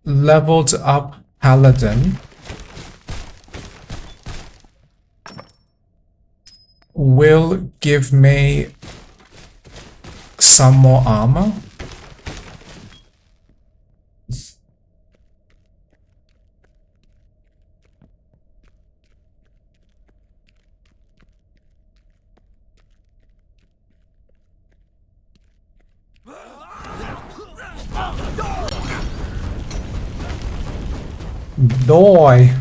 leveled up paladin will give me some more armor. Die.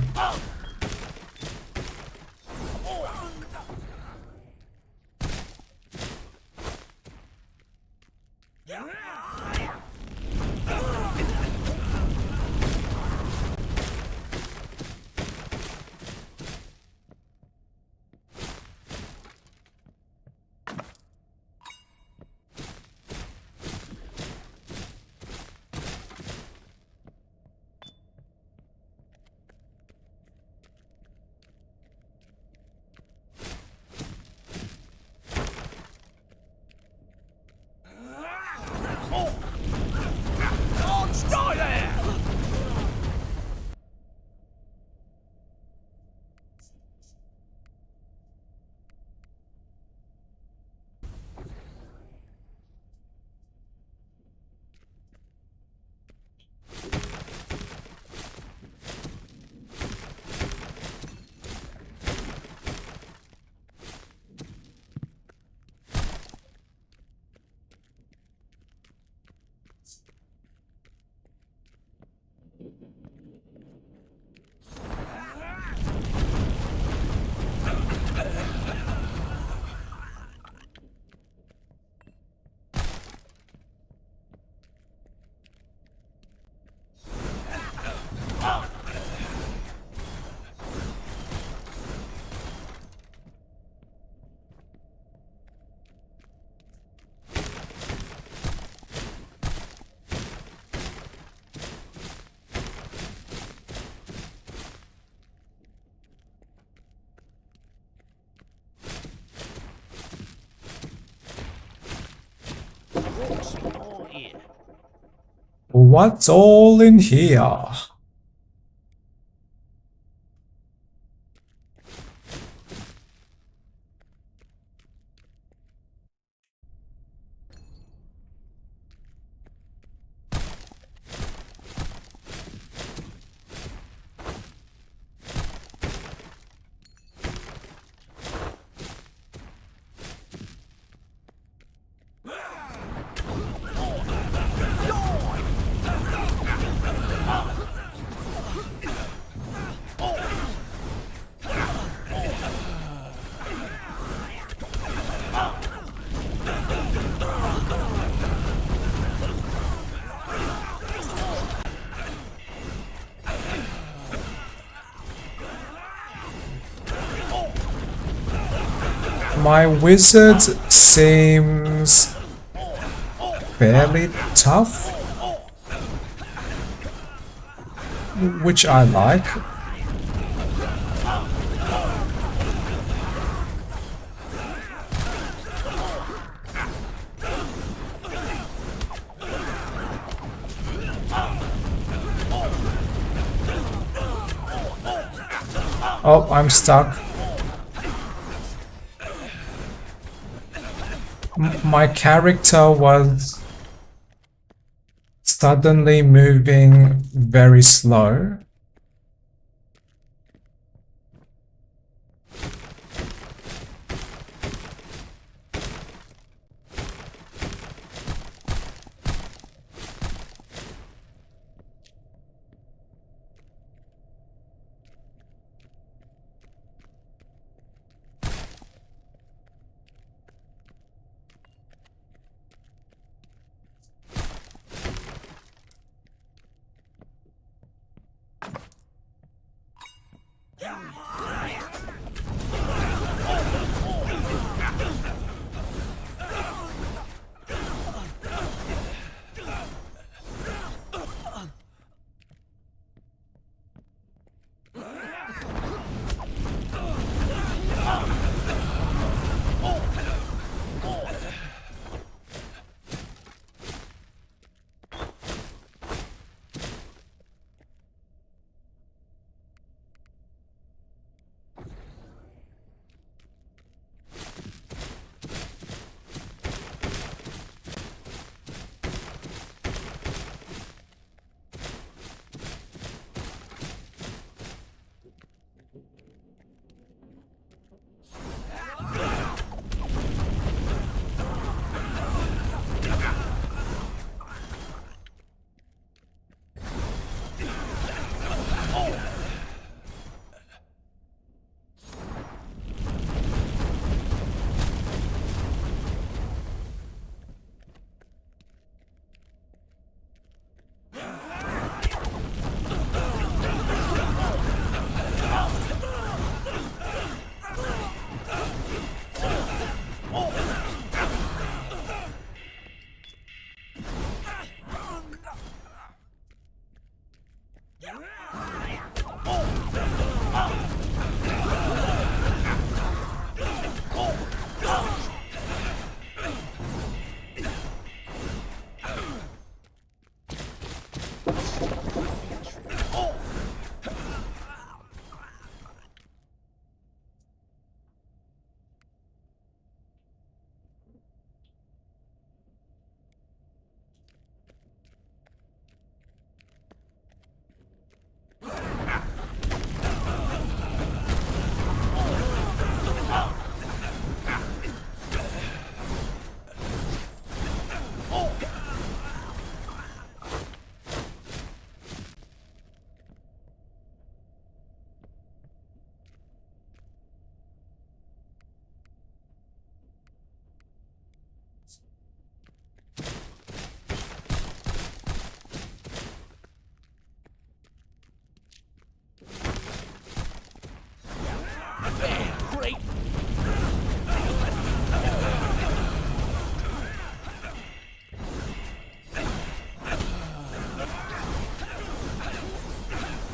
What's all in here? My wizard seems fairly tough, which I like. Oh, I'm stuck. My character was suddenly moving very slow.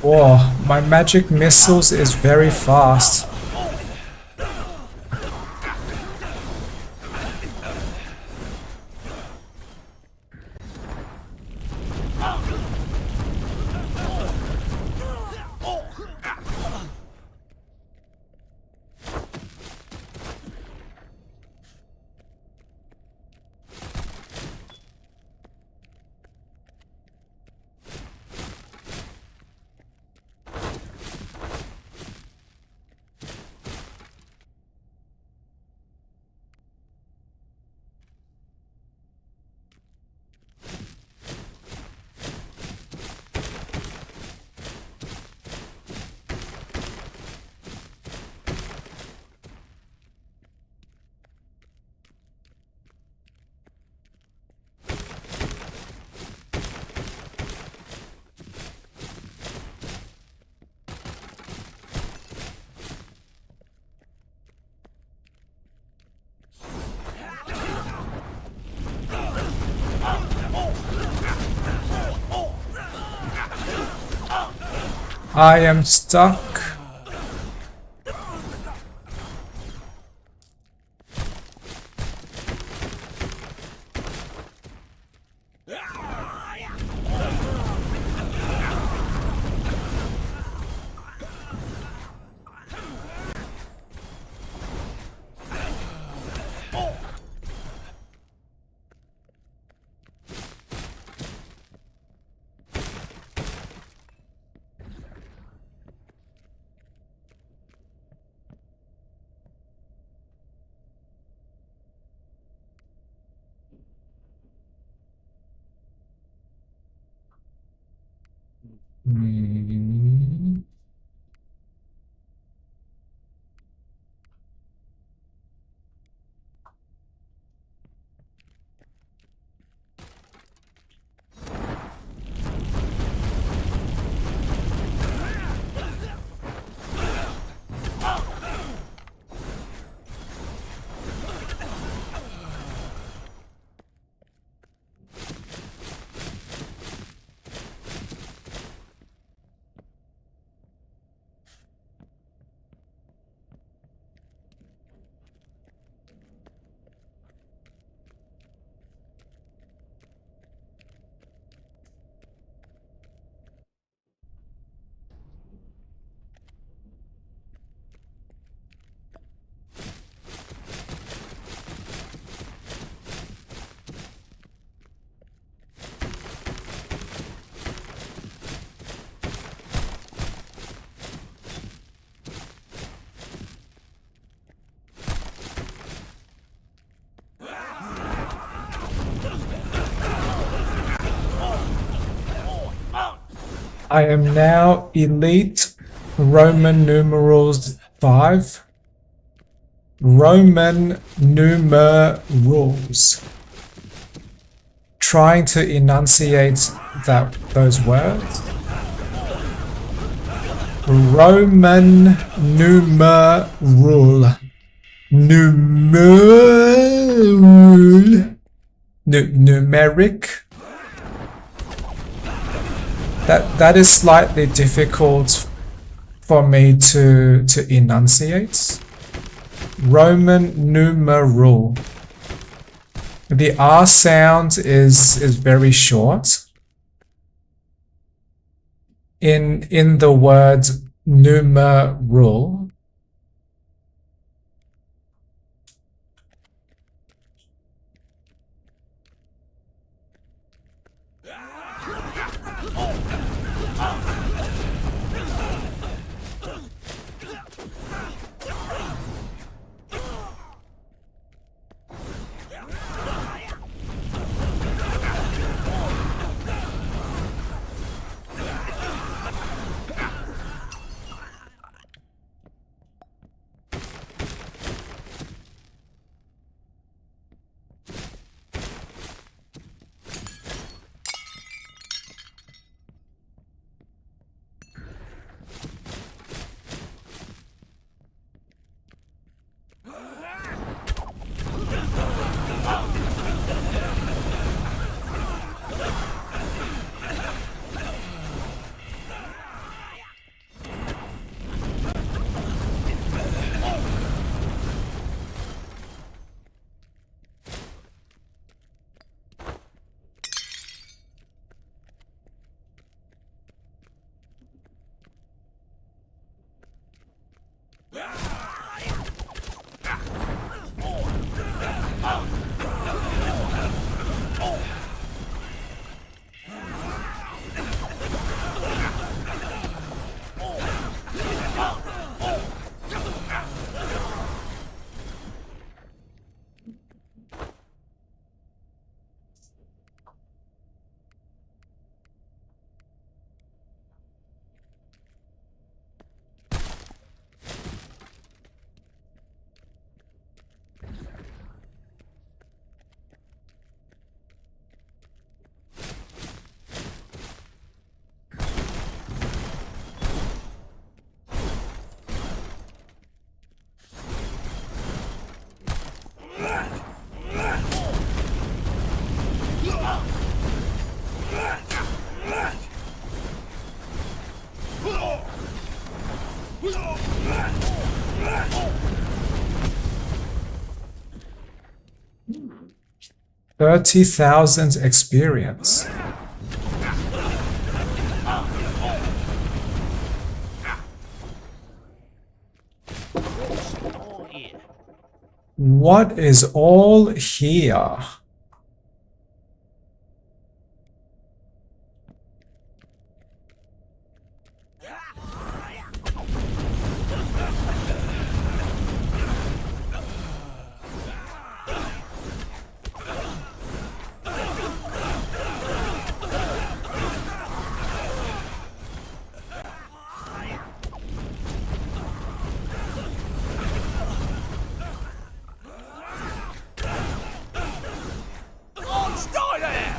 Whoa, my magic missiles is very fast. I am stuck. Hmm. I am now elite Roman numerals 5. Roman numerals. Trying to enunciate those words. Roman numeral. Numeric. That is slightly difficult for me to enunciate. Roman numeral. The R sound is very short. In the word numeral. 30,000 experience. What is all here? Stop there!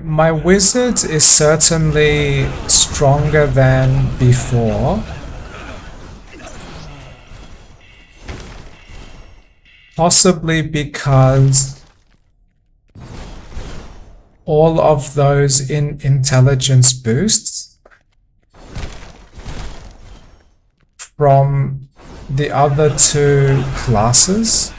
My wizard is certainly stronger than before. Possibly because all of those intelligence boosts from the other two classes.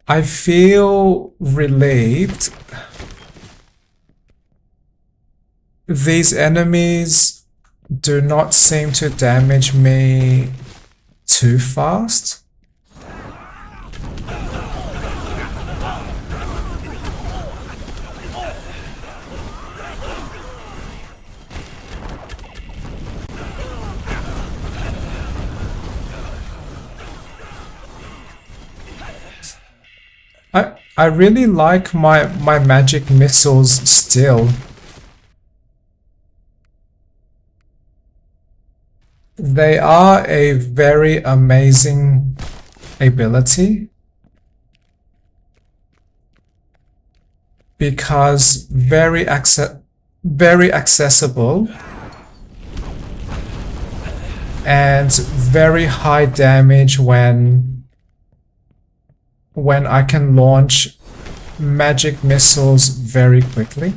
I feel relieved. These enemies do not seem to damage me too fast. I really like my magic missiles still. They are a very amazing ability because very accessible and very high damage when I can launch magic missiles very quickly.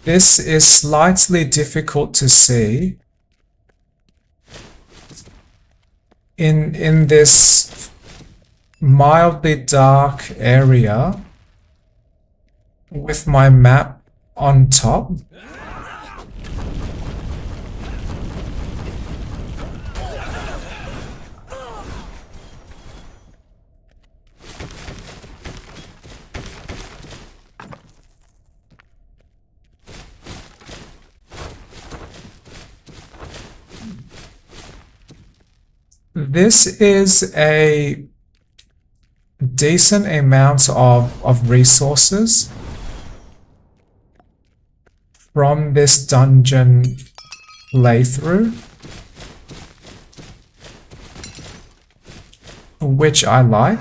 This is slightly difficult to see in this mildly dark area with my map on top. This is a decent amount of resources from this dungeon playthrough, which I like.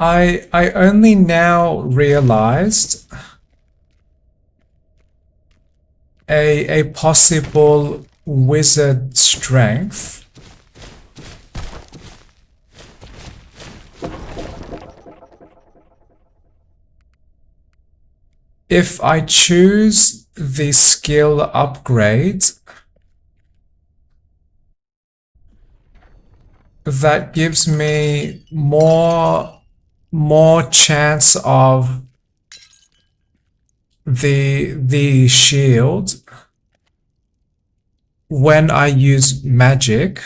I only now realized a possible wizard strength. If I choose the skill upgrade, that gives me more chance of the shield when I use magic.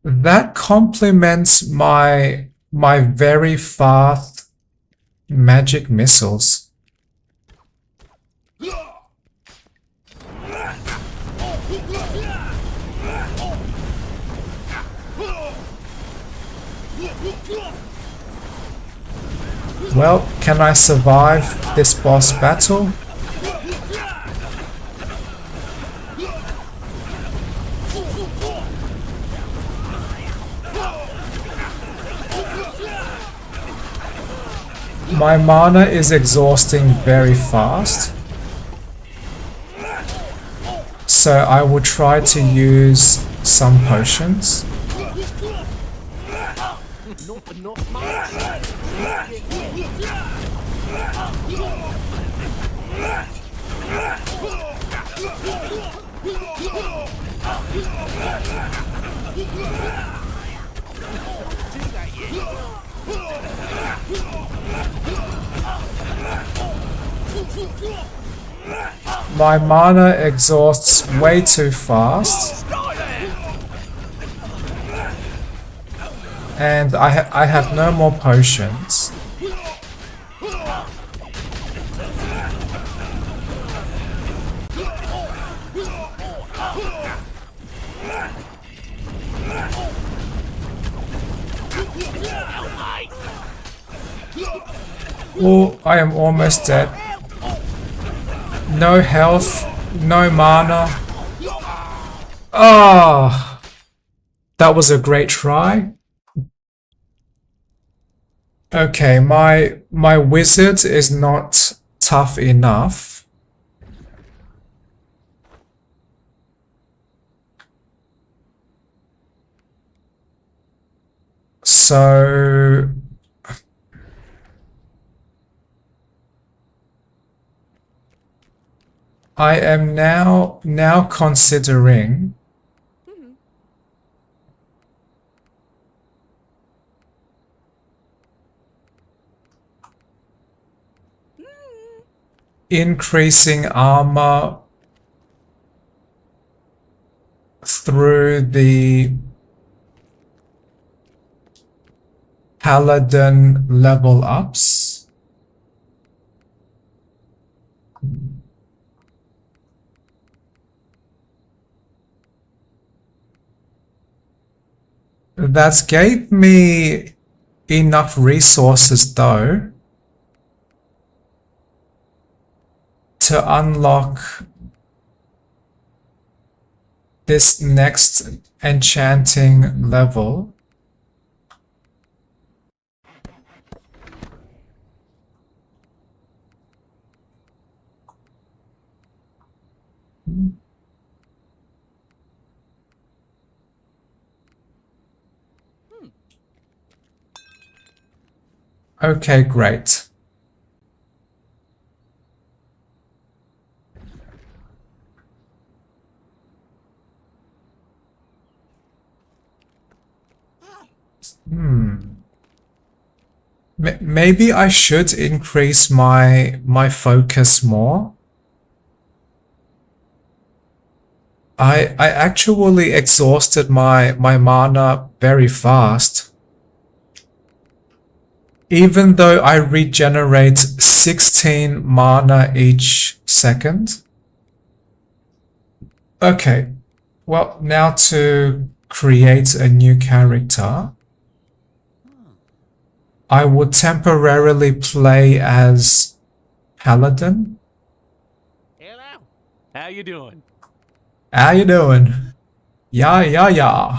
That complements my very fast magic missiles. Well, can I survive this boss battle? My mana is exhausting very fast, so I will try to use some potions. My mana exhausts way too fast, and I have no more potions. Oh, I am almost dead. No health, no mana. Ah, that was a great try. Okay, my wizard is not tough enough. So I am now considering increasing armor through the paladin level ups. That gave me enough resources though to unlock this next enchanting level. Okay, great. Maybe I should increase my focus more. I actually exhausted my mana very fast. Even though I regenerate 16 mana each second. Okay, well, now to create a new character, I would temporarily play as Paladin. Hello. How you doing? How you doing? Yeah.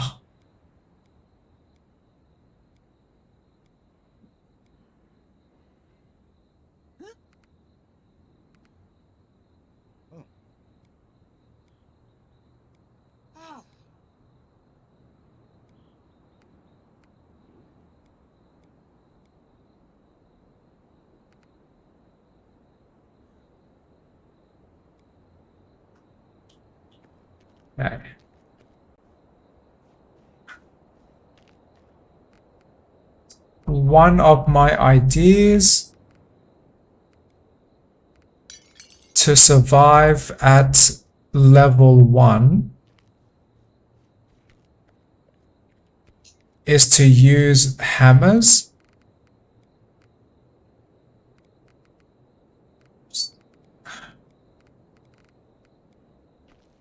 Okay. One of my ideas to survive at level 1 is to use hammers.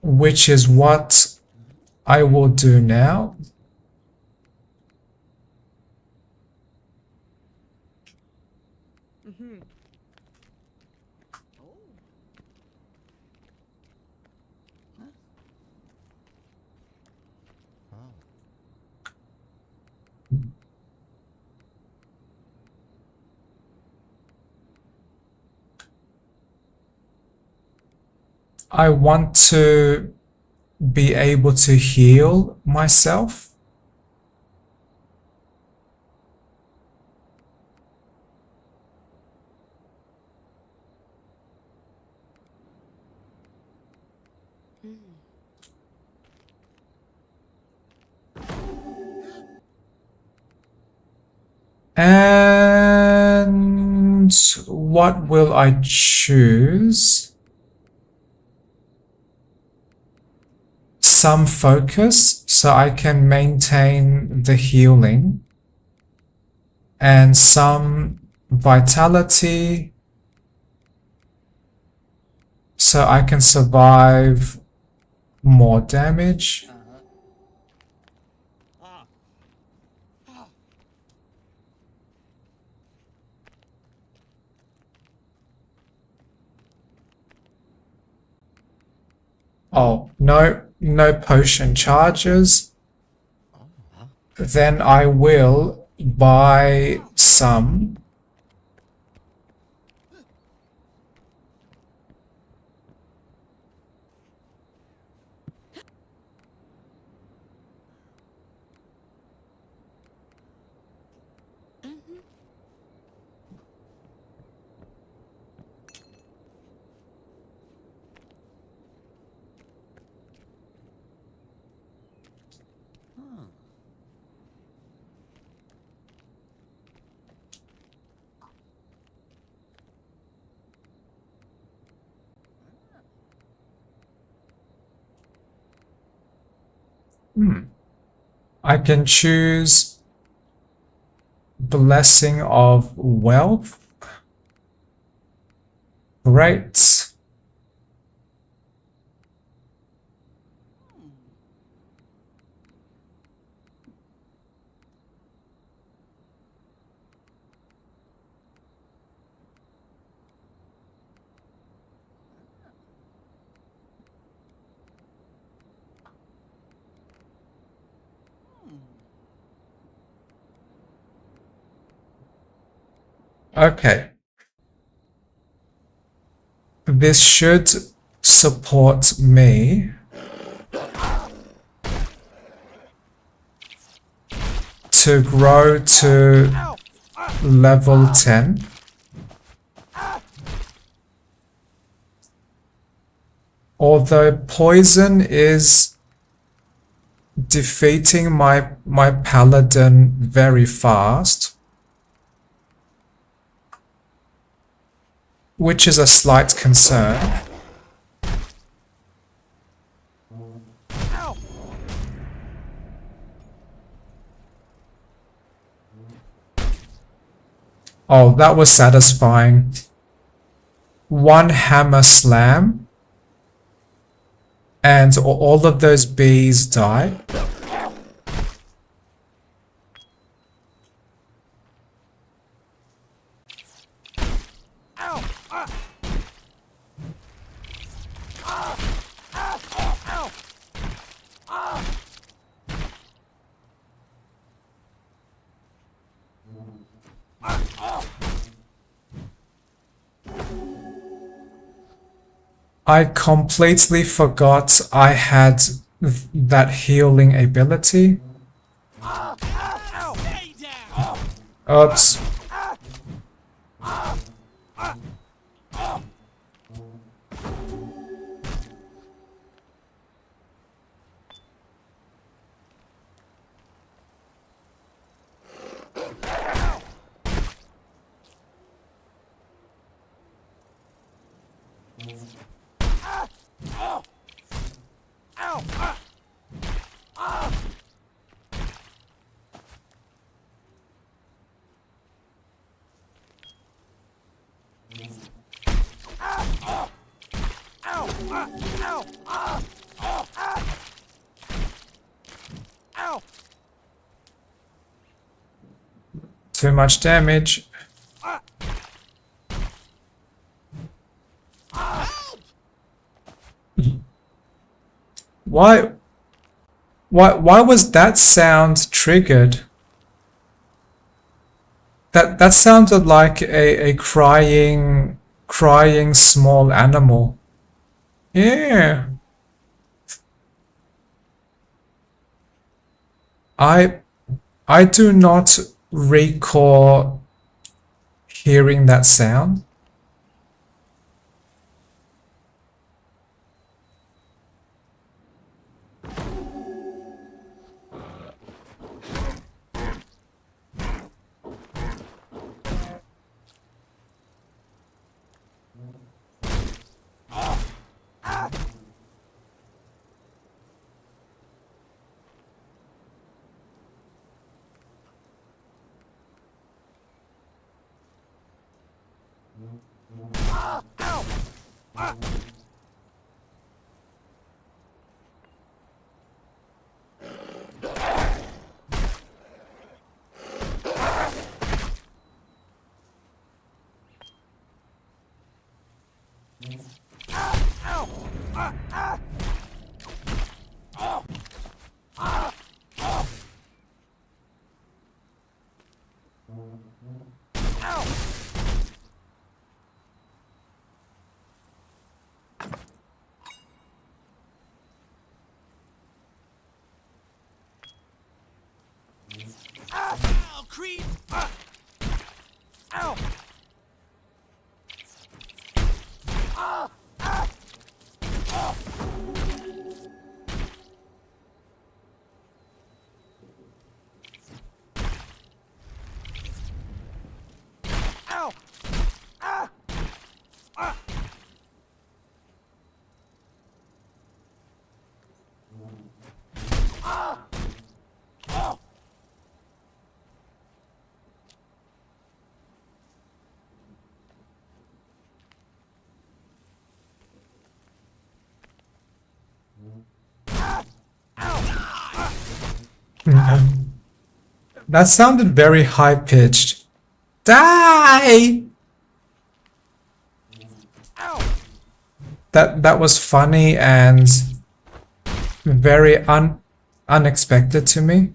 Which is what I will do now. I want to be able to heal myself. And what will I choose? Some focus so I can maintain the healing, and some vitality so I can survive more damage. Oh, no potion charges. Then I will buy some. I can choose Blessing of Wealth. Great. Okay. This should support me to grow to level 10. Although poison is defeating my paladin very fast, which is a slight concern. Oh, that was satisfying. One hammer slam, and all of those bees die. I completely forgot I had that healing ability. Oops. Too much damage. Why? Why was that sound triggered? That sounded like a crying small animal. Yeah. I do not recall hearing that sound. Ow, creep! Ow! Ow! Ah! Ah! That sounded very high pitched. Die! That was funny and very unexpected to me.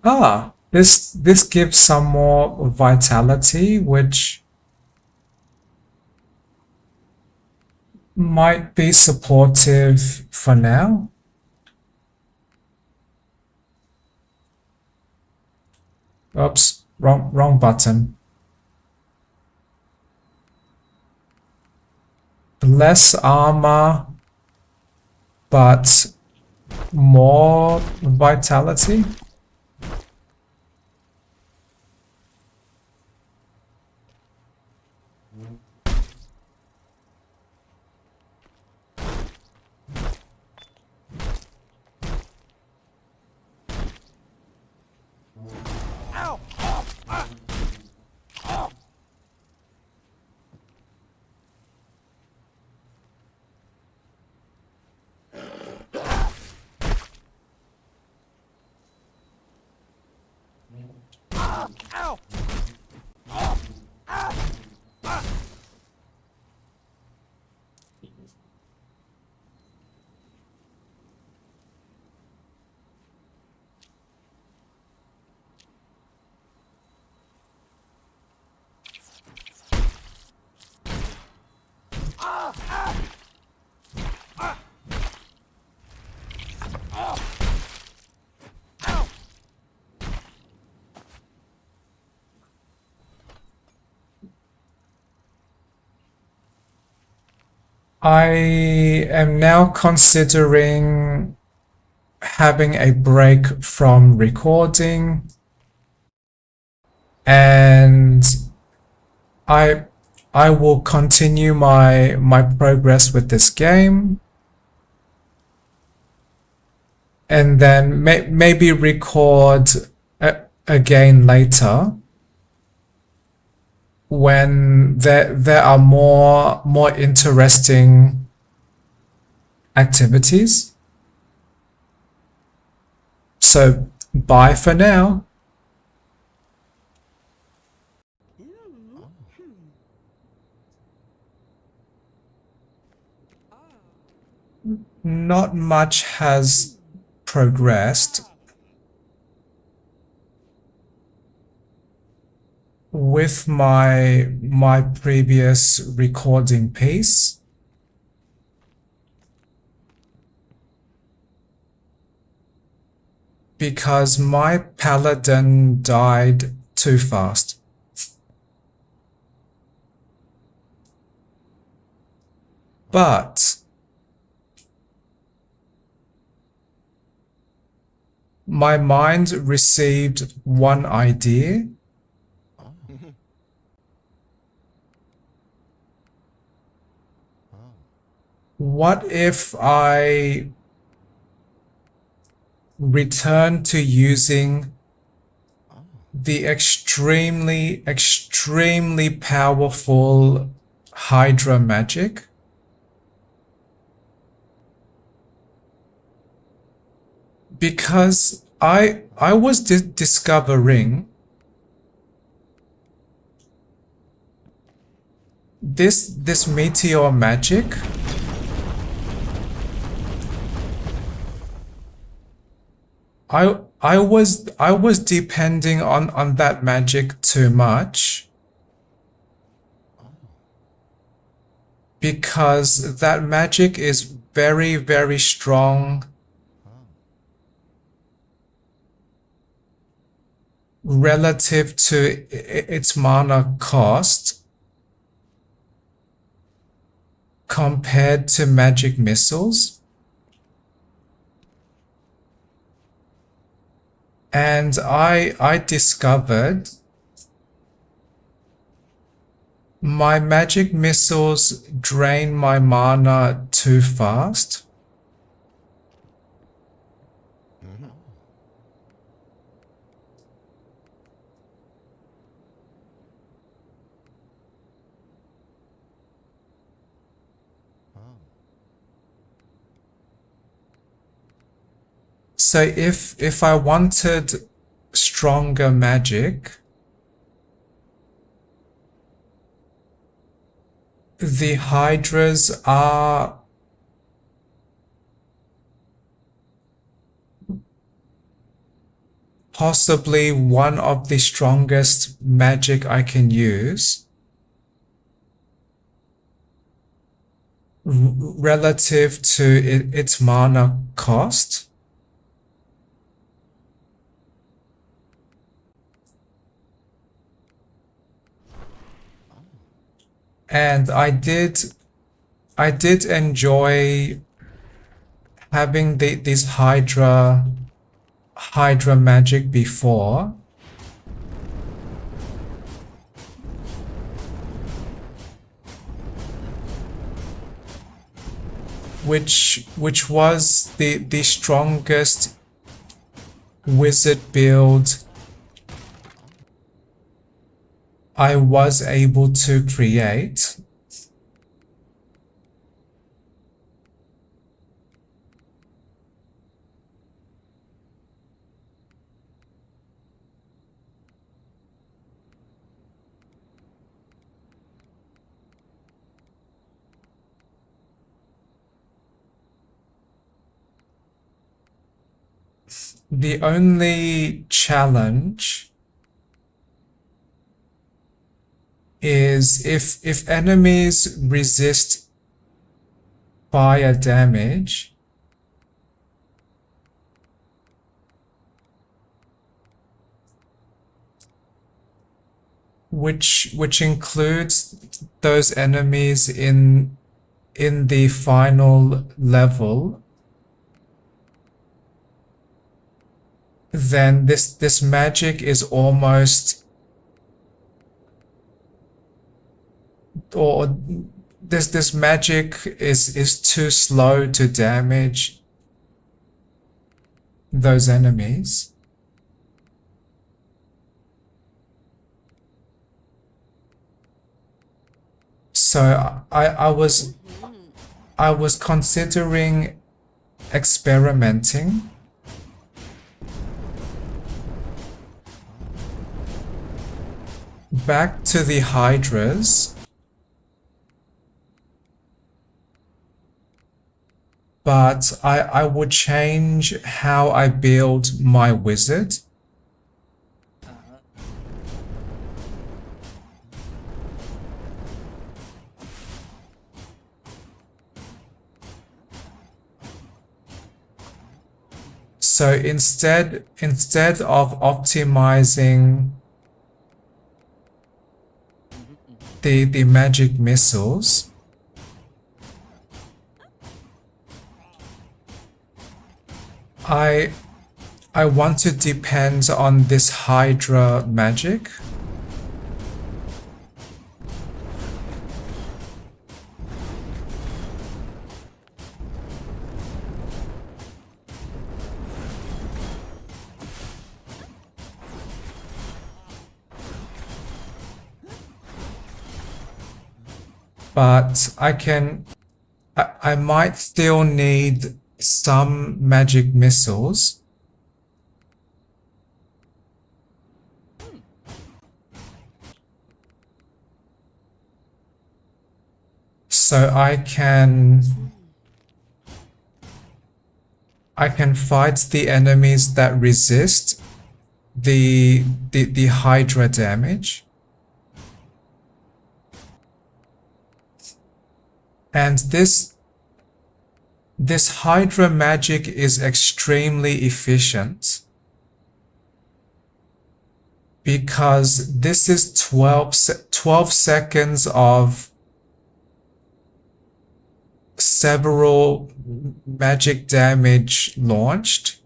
Ah, this gives some more vitality, which might be supportive for now. Oops, wrong button. Less armor, but more vitality. I am now considering having a break from recording, and I I will continue my progress with this game, and then maybe record again later when there are more interesting activities. So bye for now. Not much has progressed with my previous recording piece. Because my paladin died too fast. But my mind received one idea. What if I return to using the extremely powerful Hydra magic? Because I was discovering this meteor magic I was depending on that magic too much, because that magic is very strong relative to its mana cost compared to magic missiles. And I discovered my magic missiles drain my mana too fast. So if I wanted stronger magic, the hydras are possibly one of the strongest magic I can use relative to its mana cost. And I did enjoy having these Hydra magic before. Which was the strongest wizard build I was able to create. The only challenge is if enemies resist fire damage, which includes those enemies in the final level, then this magic is almost, or this magic is too slow to damage those enemies. So I was considering experimenting. Back to the hydras, but I would change how I build my wizard. So instead of optimizing the magic missiles, I want to depend on this Hydra magic. But I might still need some magic missiles. So I can fight the enemies that resist the Hydra damage. And this Hydra magic is extremely efficient because this is 12 seconds of several magic damage launched.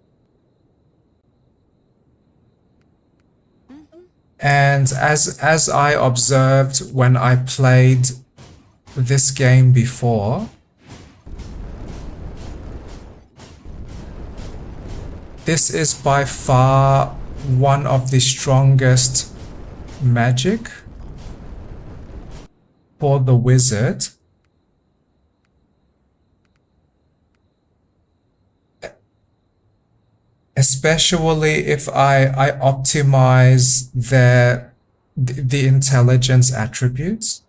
And as I observed when I played this game before, this is by far one of the strongest magic for the wizard. especially if I optimize the intelligence attributes.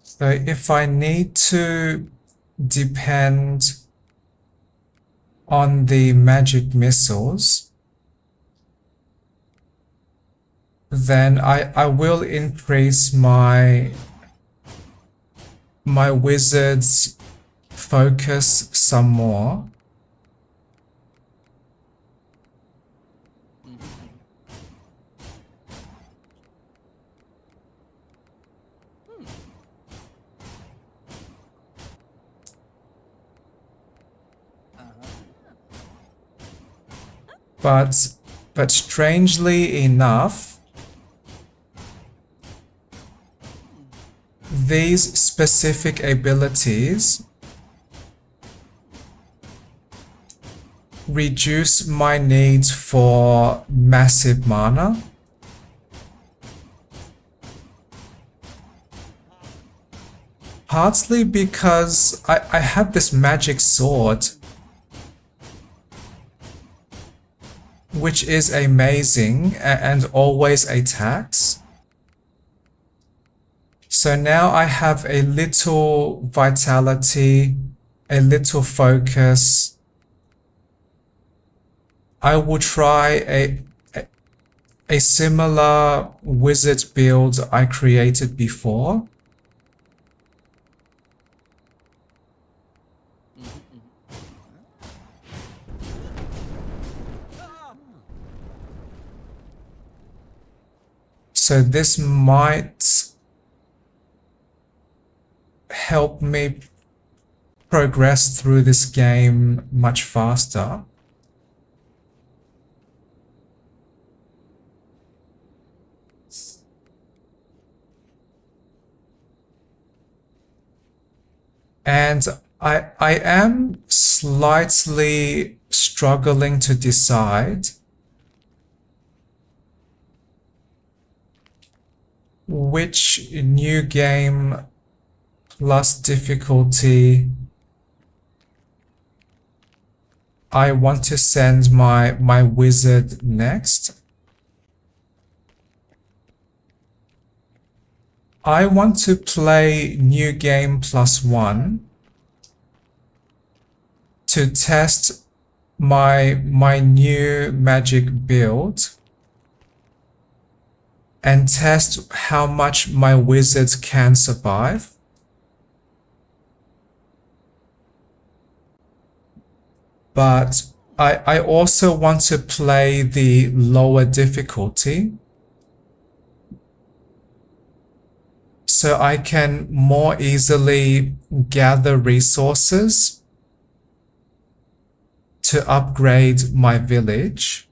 So if I need to depend on the magic missiles, then I will increase my wizard's focus some more. But strangely enough, these specific abilities reduce my needs for massive mana. Partly because I have this magic sword, which is amazing and always attacks. So now I have a little vitality, a little focus. I will try a similar wizard build I created before. So this might help me progress through this game much faster. And I am slightly struggling to decide which new game plus difficulty I want to send my wizard next. I want to play new game +1 to test my new magic build and test how much my wizard can survive. But I also want to play the lower difficulty so I can more easily gather resources to upgrade my village.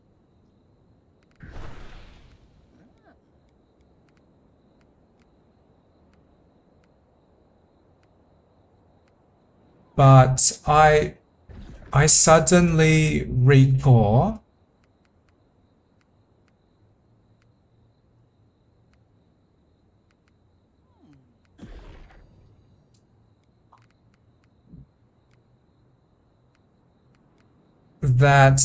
But I suddenly recall that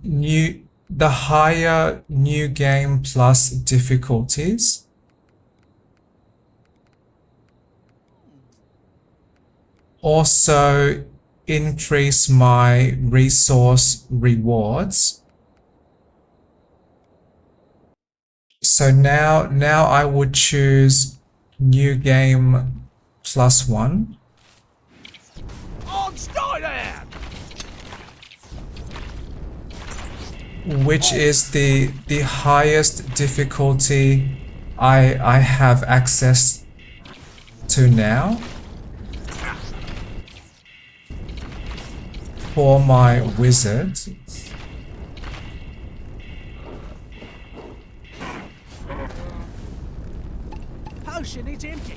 the higher new game plus difficulties also increase my resource rewards. So now I would choose new game +1. On Steiner! which is the highest difficulty I have access to now for my wizard. Potion is empty.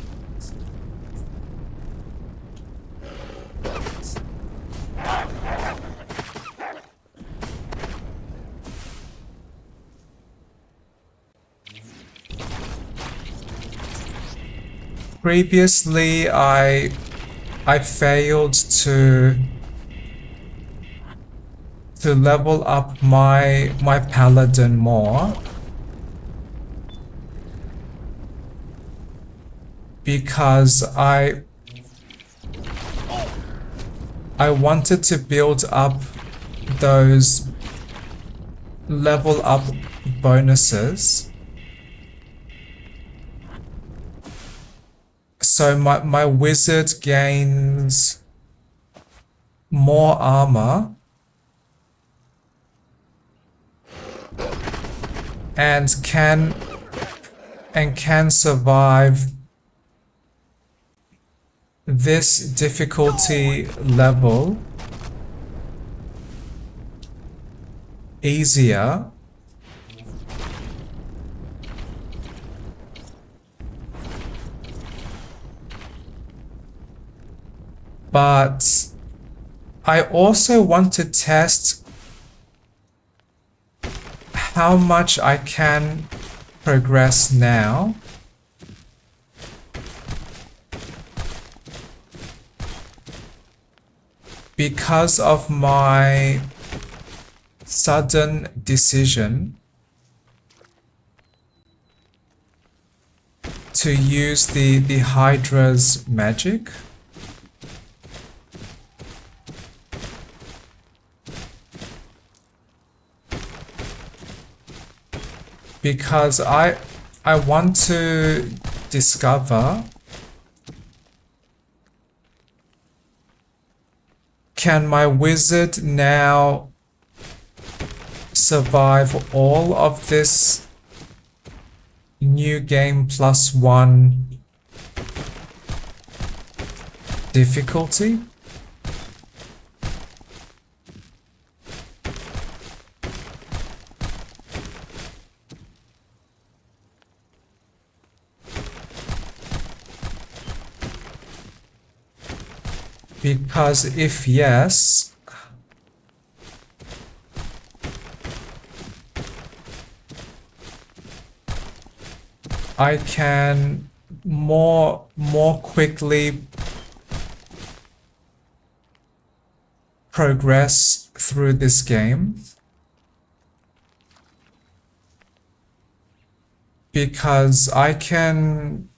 Previously, I failed to level up my paladin more because I wanted to build up those level up bonuses. So my wizard gains more armor and can survive this difficulty level easier. But I also want to test how much I can progress now. Because of my sudden decision to use the Hydra's magic. Because I want to discover, can my wizard now survive all of this new game +1 difficulty? Because if yes, I can more quickly progress through this game. Because I can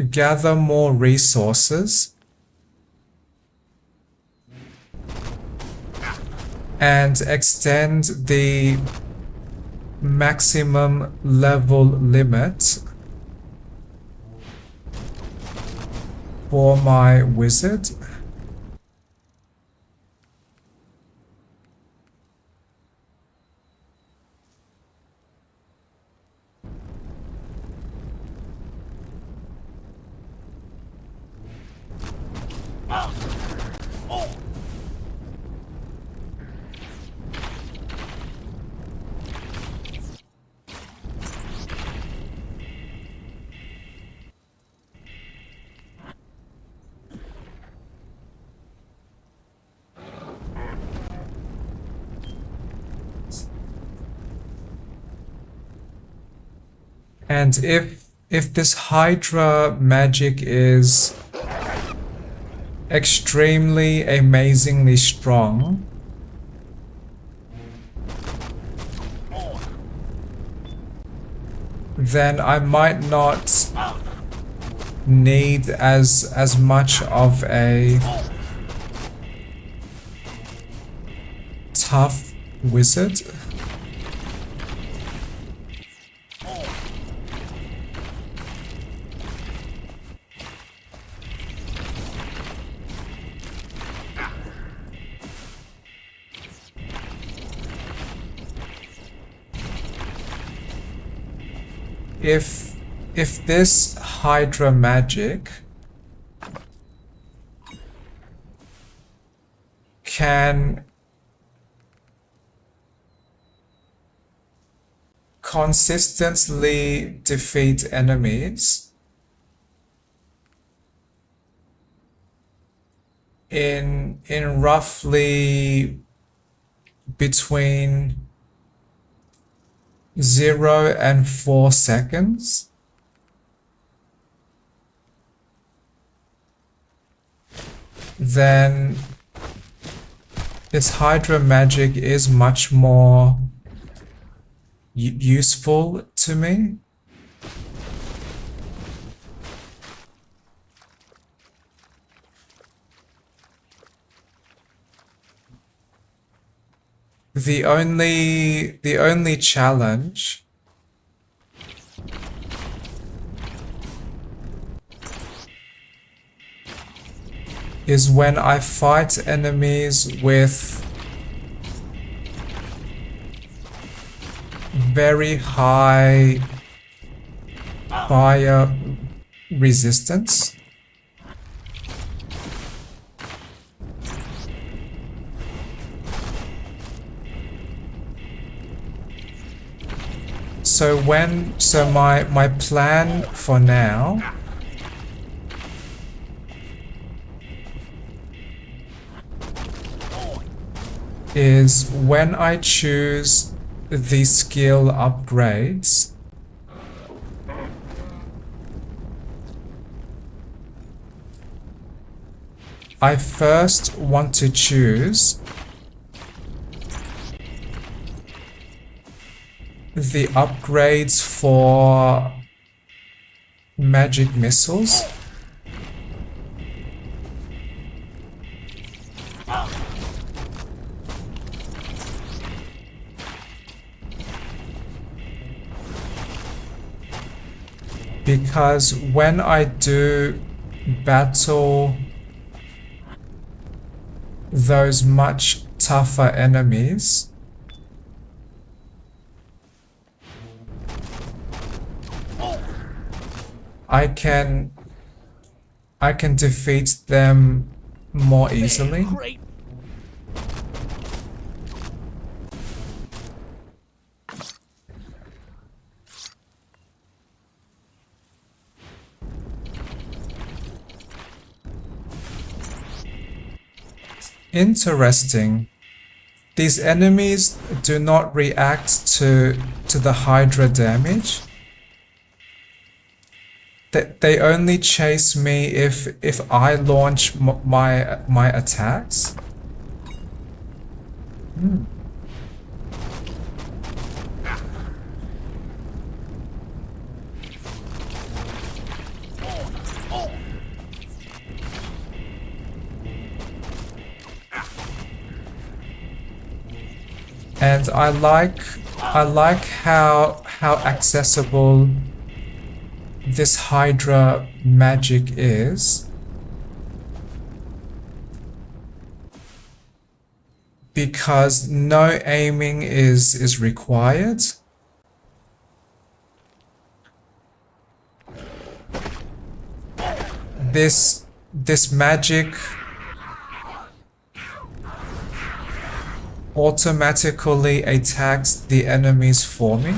gather more resources and extend the maximum level limit for my wizard. And if this Hydra magic is extremely amazingly strong, then I might not need as much of a tough wizard. if this Hydra magic can consistently defeat enemies in roughly between 0 and 4 seconds, then this Hydra magic is much more useful to me. The only challenge is when I fight enemies with very high fire resistance. So my plan for now is when I choose the skill upgrades, I first want to choose the upgrades for magic missiles. Because when I do battle those much tougher enemies, I can defeat them more easily. Great. Interesting. These enemies do not react to the Hydra damage. They only chase me if I launch my attacks. And I like how accessible this Hydra magic is, because no aiming is required. This magic automatically attacks the enemies for me.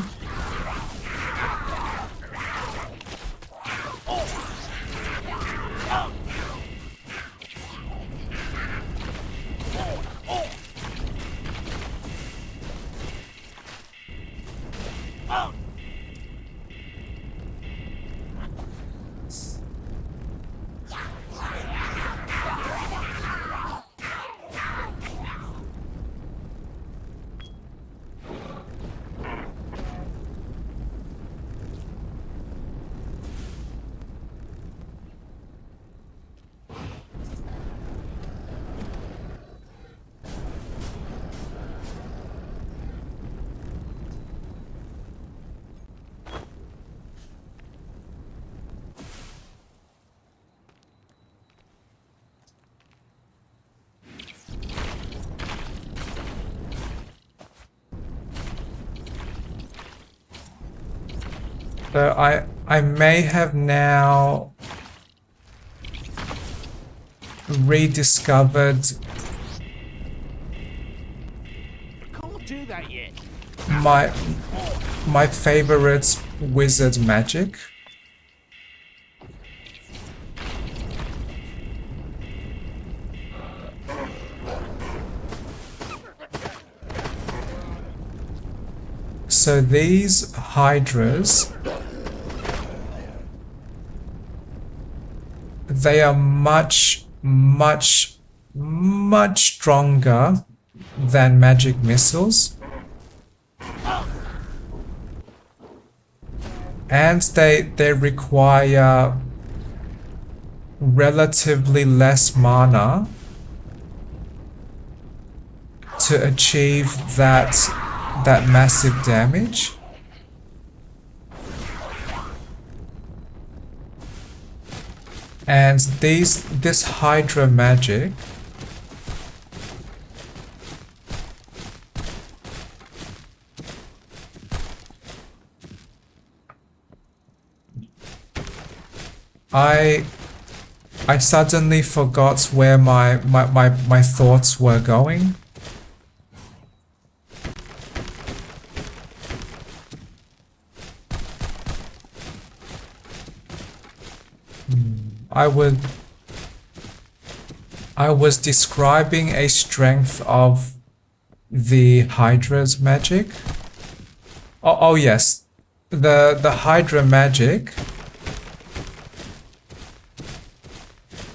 So I may have now rediscovered Can't do that yet. my favorite wizard magic. So these hydras, they are much stronger than magic missiles. And they require relatively less mana to achieve that massive damage. And this Hydra magic I suddenly forgot where my thoughts were going. I was describing a strength of the Hydra's magic. Oh yes, the Hydra magic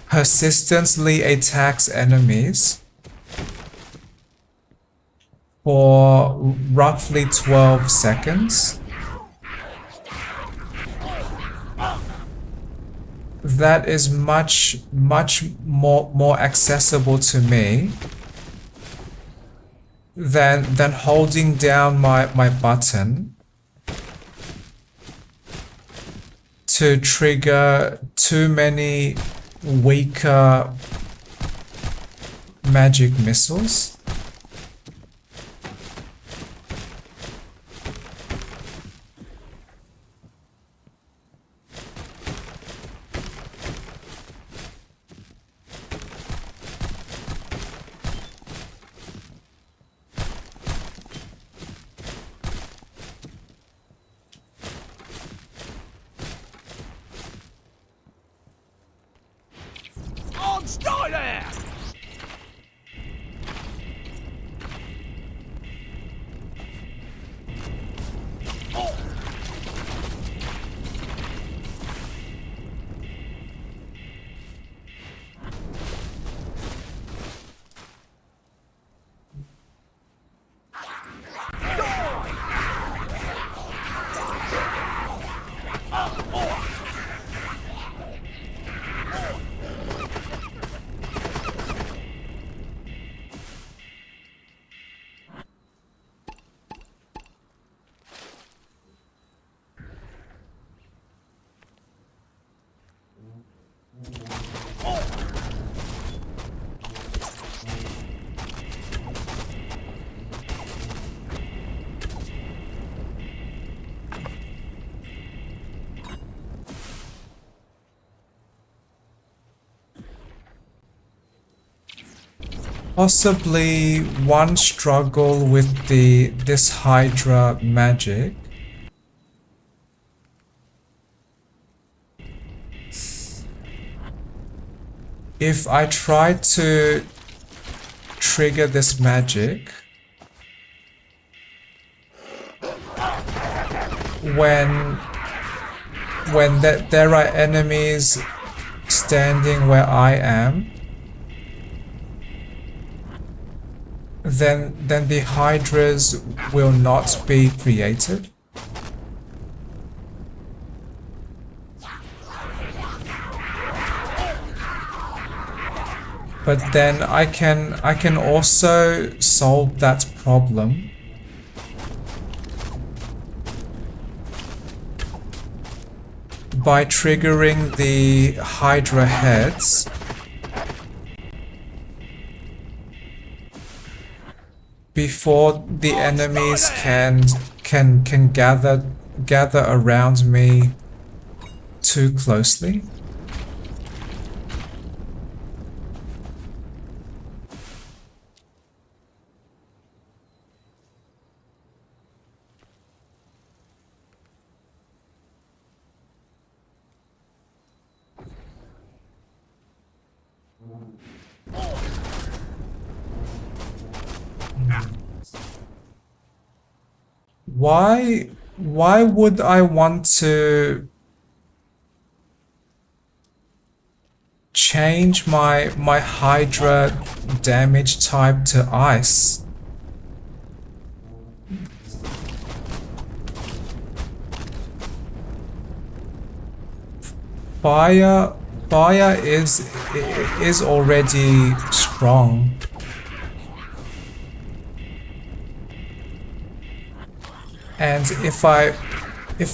persistently attacks enemies for roughly 12 seconds. That is much more accessible to me than holding down my button to trigger too many weaker magic missiles. On, stay there! Possibly one struggle with this Hydra magic if I try to trigger this magic when there are enemies standing where I am, then the hydras will not be created. But then I can also solve that problem by triggering the Hydra heads before the enemies can gather gather around me too closely. Why would I want to change my Hydra damage type to ice? Fire is already strong. And if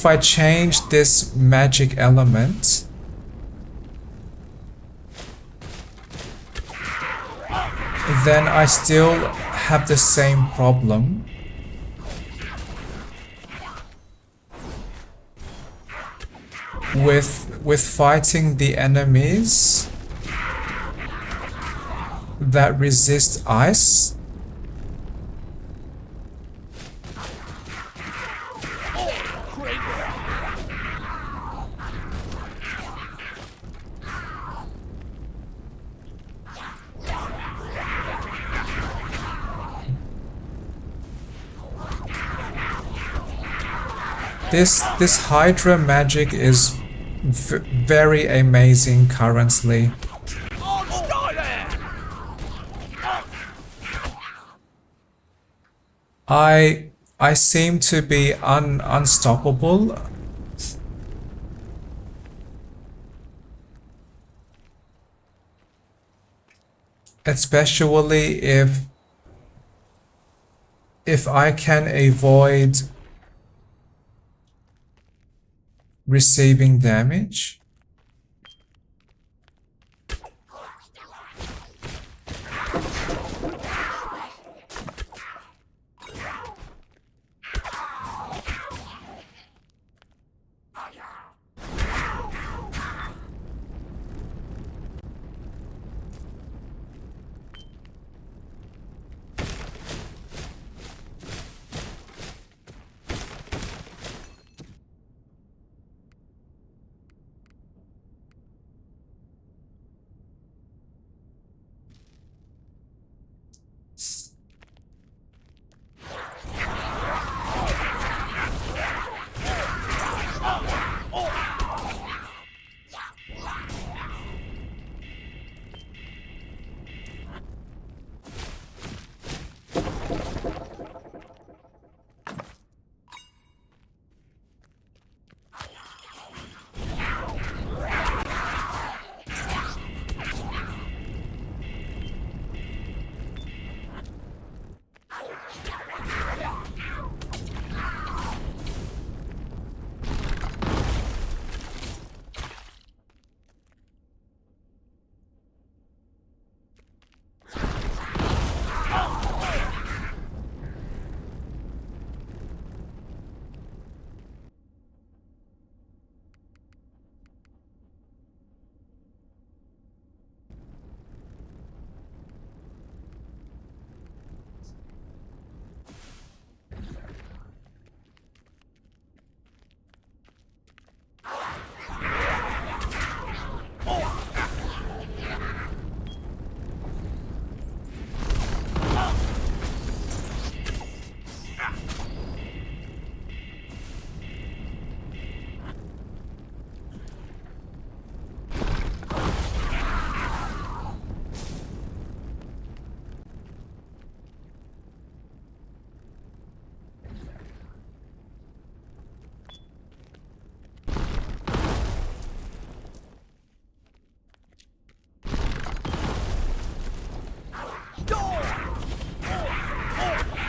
I change this magic element, then I still have the same problem. With fighting the enemies that resist ice. This Hydra magic is very amazing currently. I seem to be unstoppable. Especially if I can avoid receiving damage.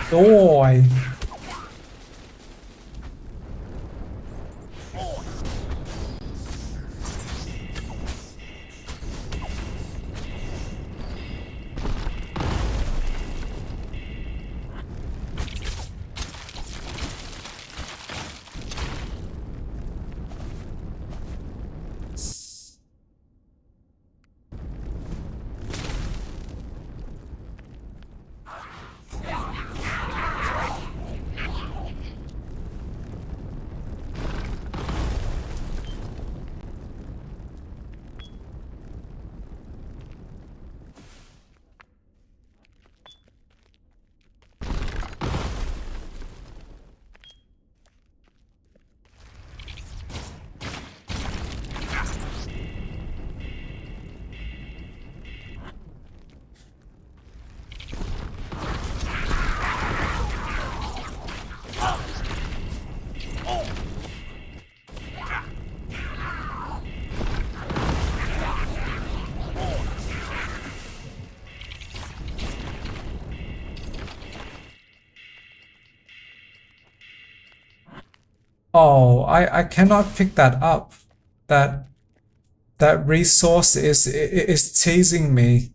Ôi. Oh, I cannot pick that up. That that resource is teasing me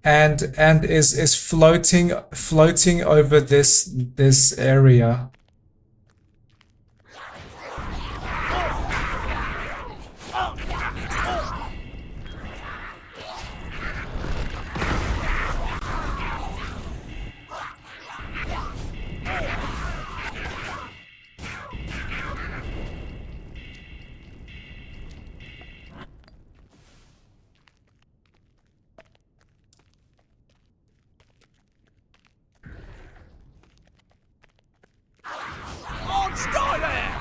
and is floating over this area. On, stay there!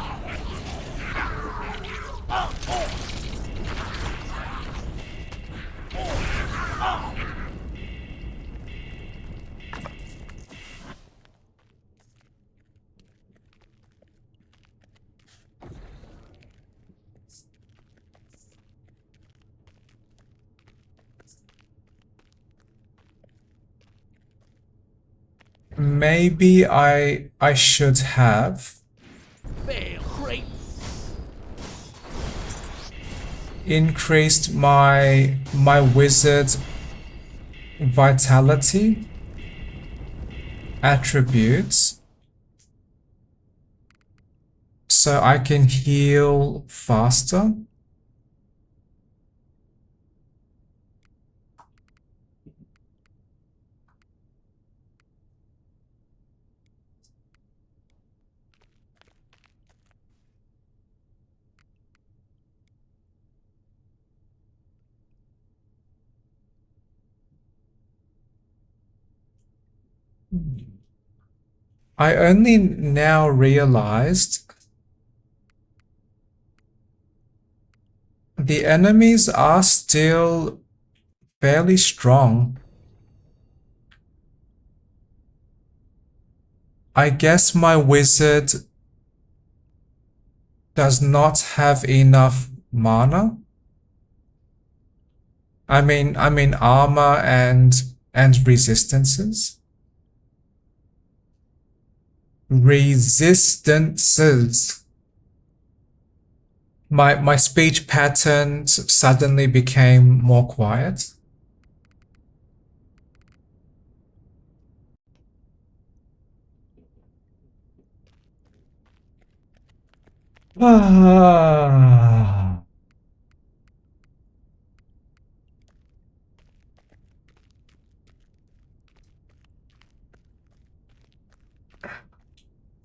Maybe I should have Fair creep. increased my wizard vitality attributes so I can heal faster. I only now realized the enemies are still fairly strong. I guess my wizard does not have enough mana. I mean armor and resistances. Resistances. My speech patterns suddenly became more quiet. Ah.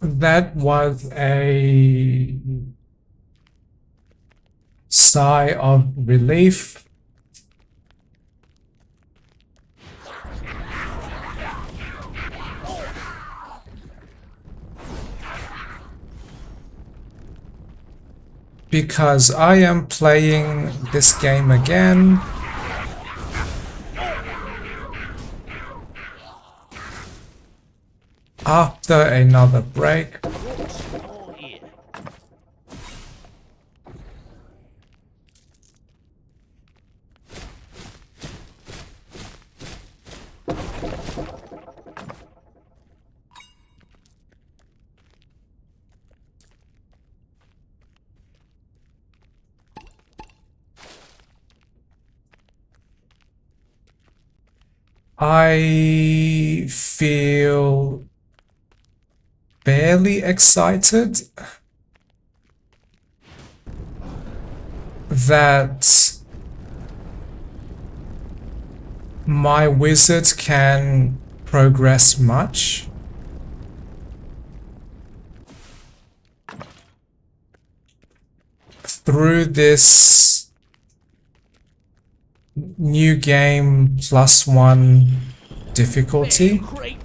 That was a sigh of relief. Because I am playing this game again. After another break. Oh, yeah. I feel barely excited that my wizard can progress much. Through this new game +1 difficulty. Fair creep.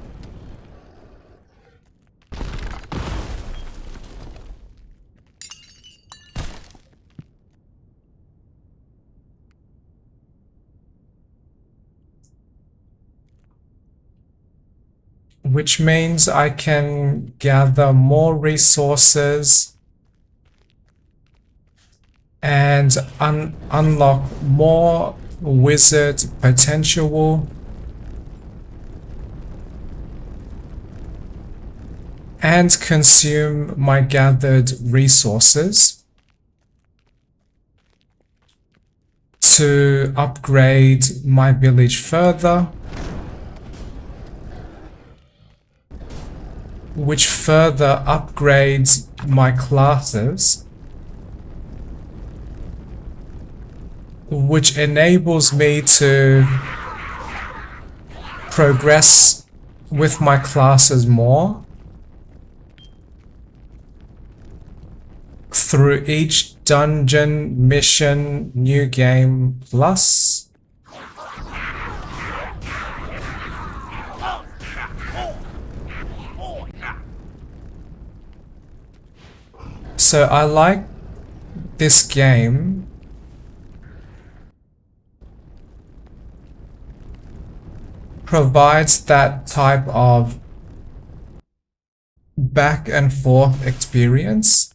which means I can gather more resources and unlock more wizard potential and consume my gathered resources to upgrade my village further, which further upgrades my classes, which enables me to progress with my classes more through each dungeon, mission, new game plus. So I like this game provides that type of back and forth experience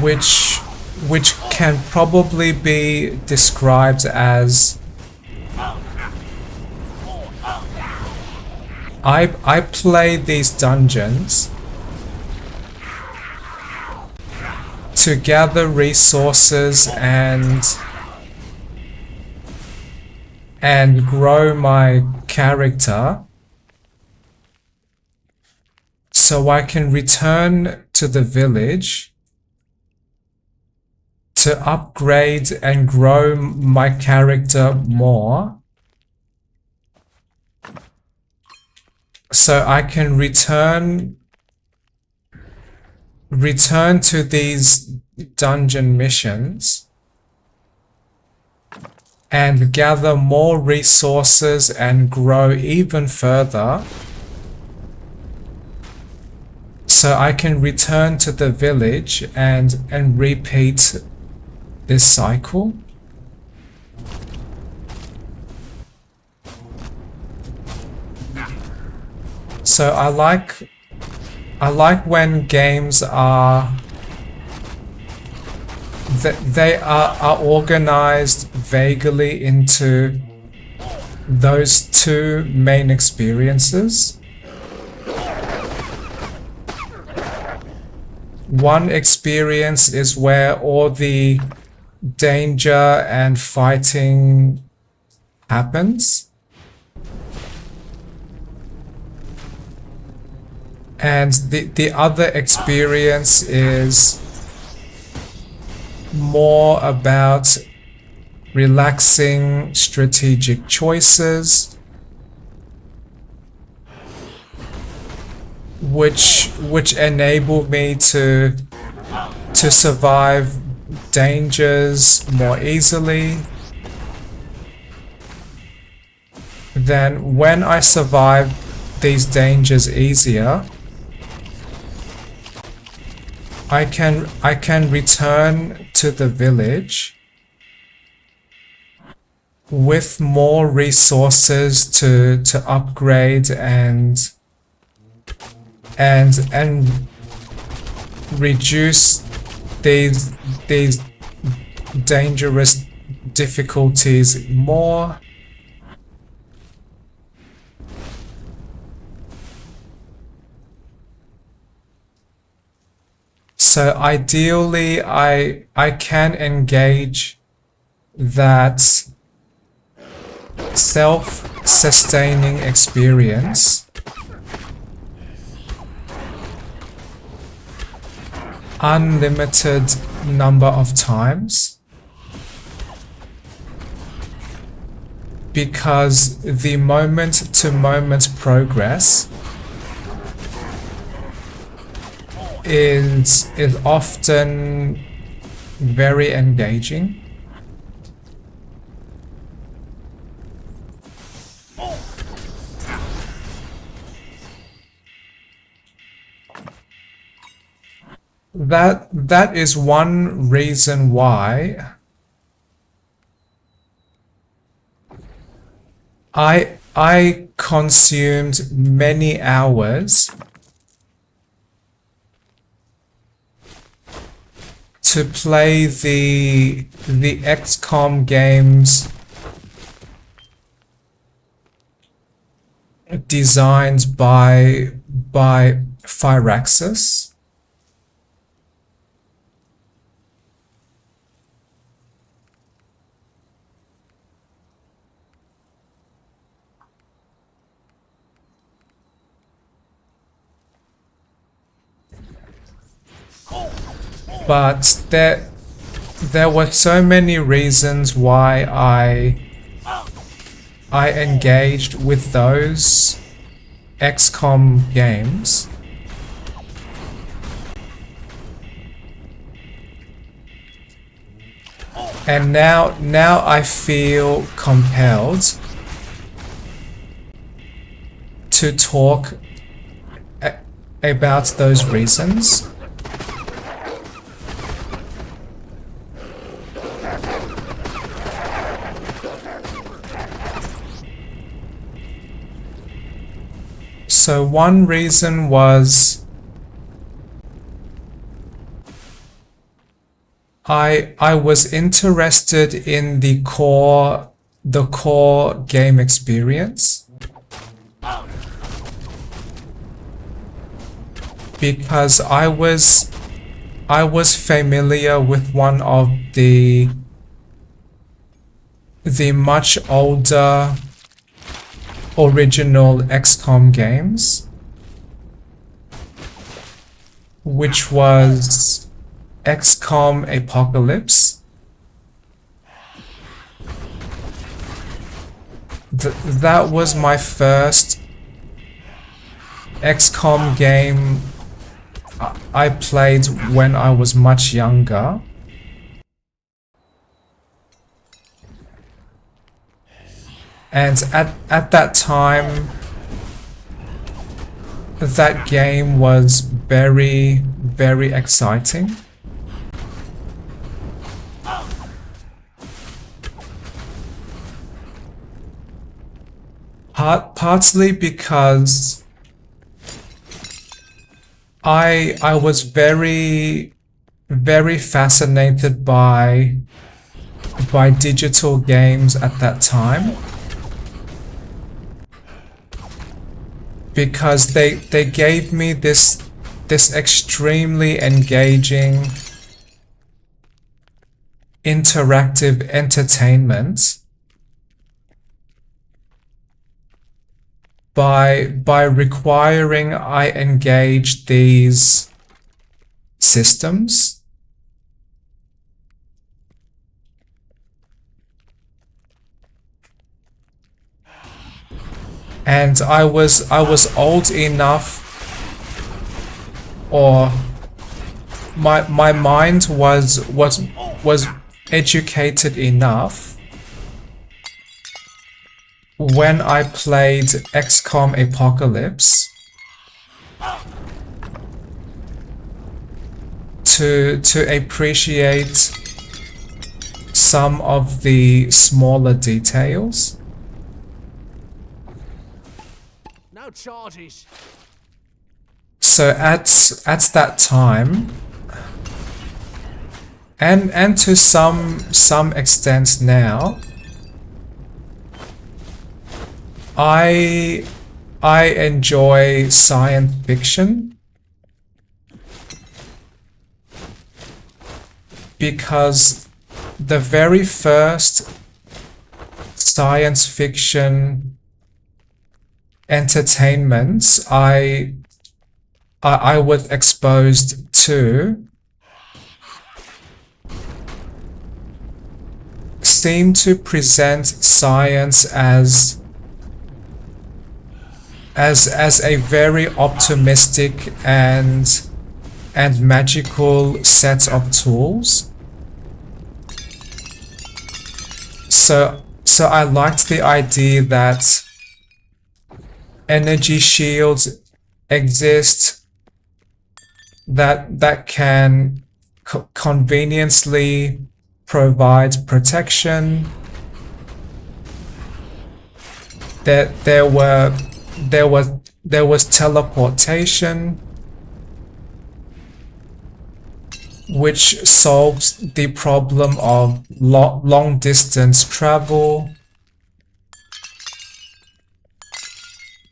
which can probably be described as I play these dungeons to gather resources and grow my character so I can return to the village to upgrade and grow my character more, so I can return to these dungeon missions and gather more resources and grow even further, so I can return to the village and repeat this cycle. So I like when games are they are organized vaguely into those two main experiences. One experience is where all the danger and fighting happens, and the other experience is more about relaxing strategic choices, which enable me to survive dangers more easily. Then when I survive these dangers easier, I can return to the village with more resources to upgrade and reduce these dangerous difficulties more. So ideally, I can engage that self-sustaining experience unlimited number of times, because the moment-to-moment progress is often very engaging. that is one reason why I consumed many hours to play the XCOM games designed by Firaxis. But there were so many reasons why I engaged with those XCOM games. And now I feel compelled to talk about those reasons. So one reason was I was interested in the core game experience, because I was familiar with one of the much older original XCOM games, which was XCOM Apocalypse. That was my first XCOM game I played when I was much younger. And at that time, that game was very, very exciting. Partly because I was very, very fascinated by digital games at that time, because they gave me this extremely engaging interactive entertainment by requiring I engage these systems. And I was old enough, or my mind was educated enough when I played XCOM Apocalypse to appreciate some of the smaller details. No charges. So at that time, and to some extent now, I enjoy science fiction because the very first science fiction entertainments I was exposed to seem to present science as a very optimistic and magical set of tools. So I liked the idea that energy shields exist that can conveniently provide protection. There was teleportation, which solves the problem of long distance travel,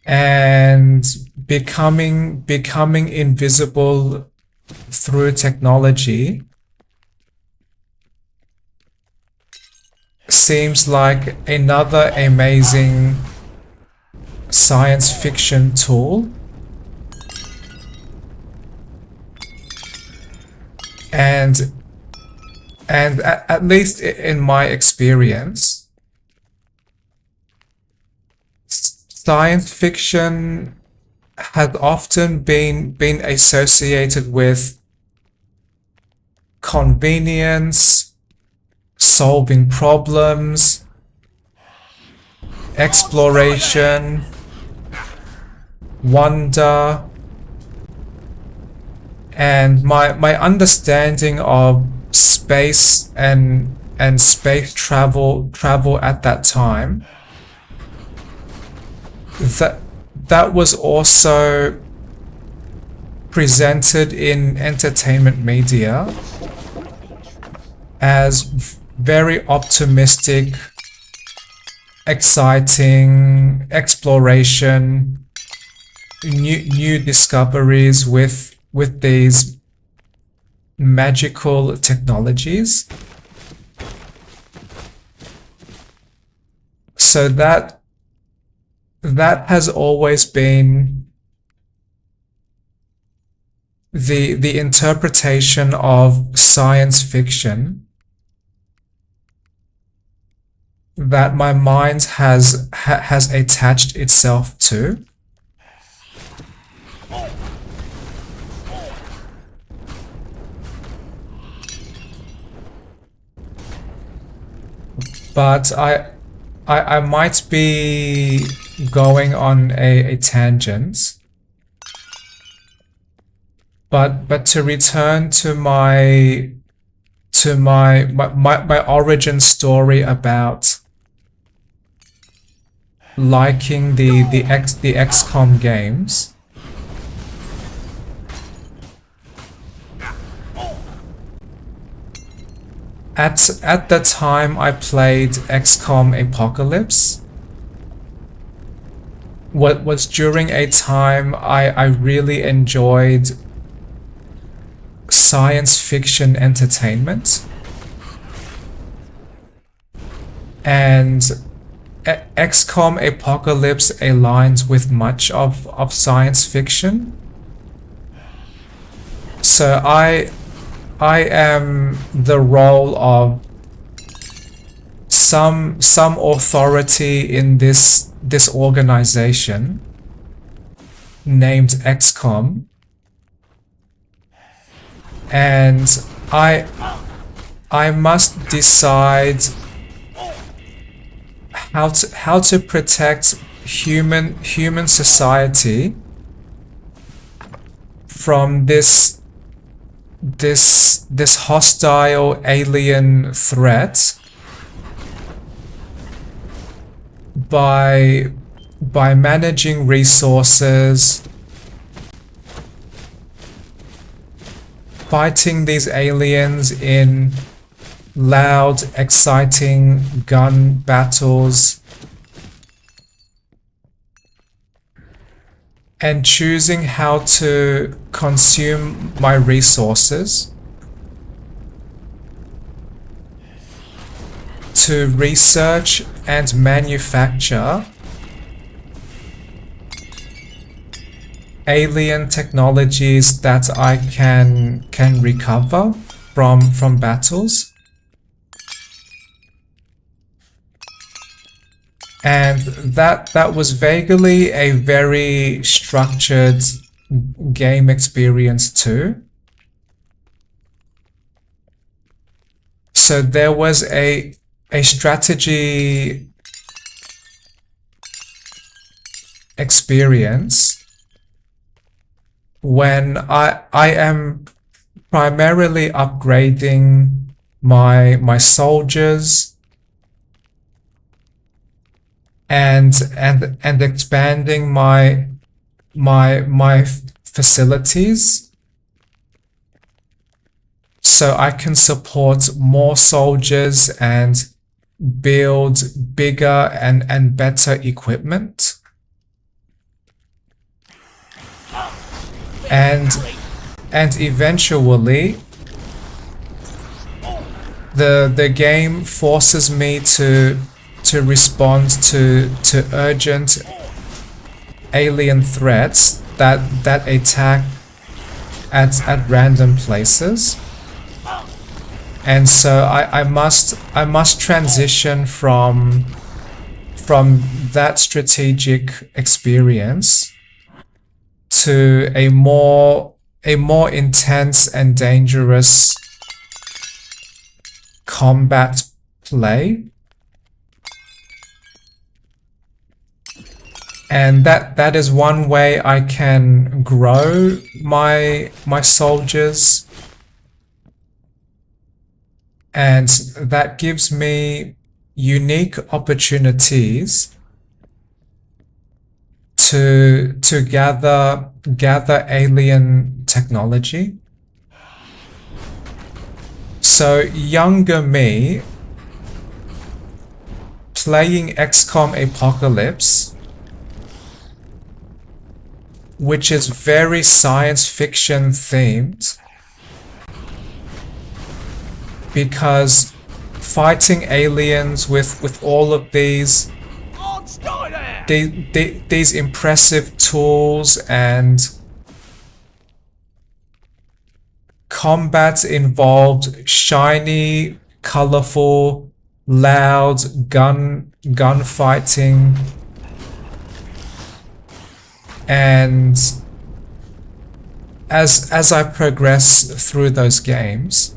and becoming invisible through technology seems like another amazing science fiction tool. And at least in my experience, science fiction has often been associated with convenience, solving problems, exploration, wonder. And my understanding of space and space travel at that time, that was also presented in entertainment media as very optimistic, exciting exploration, new discoveries with these magical technologies. So that has always been the interpretation of science fiction that my mind has attached itself to. But I might be going on a tangent. But to return to my origin story about liking the XCOM games. At the time I played XCOM Apocalypse, what was during a time I really enjoyed science fiction entertainment, and XCOM Apocalypse aligns with much of science fiction. So I am the role of some authority in this organization named XCOM, and I must decide how to protect human society from this hostile alien threat by managing resources, fighting these aliens in loud, exciting gun battles, and choosing how to consume my resources to research and manufacture alien technologies that I can recover from battles. And that was vaguely a very structured game experience too. So there was a strategy experience when I am primarily upgrading my soldiers and expanding my facilities so I can support more soldiers and build bigger and better equipment. And eventually the game forces me to respond to urgent alien threats that attack at random places. And so I must transition from that strategic experience to a more intense and dangerous combat play. And that is one way I can grow my soldiers. And that gives me unique opportunities to gather alien technology. So younger me playing XCOM Apocalypse, which is very science fiction themed, because fighting aliens with all of these impressive tools and combat involved shiny, colorful, loud gunfighting, and as I progress through those games,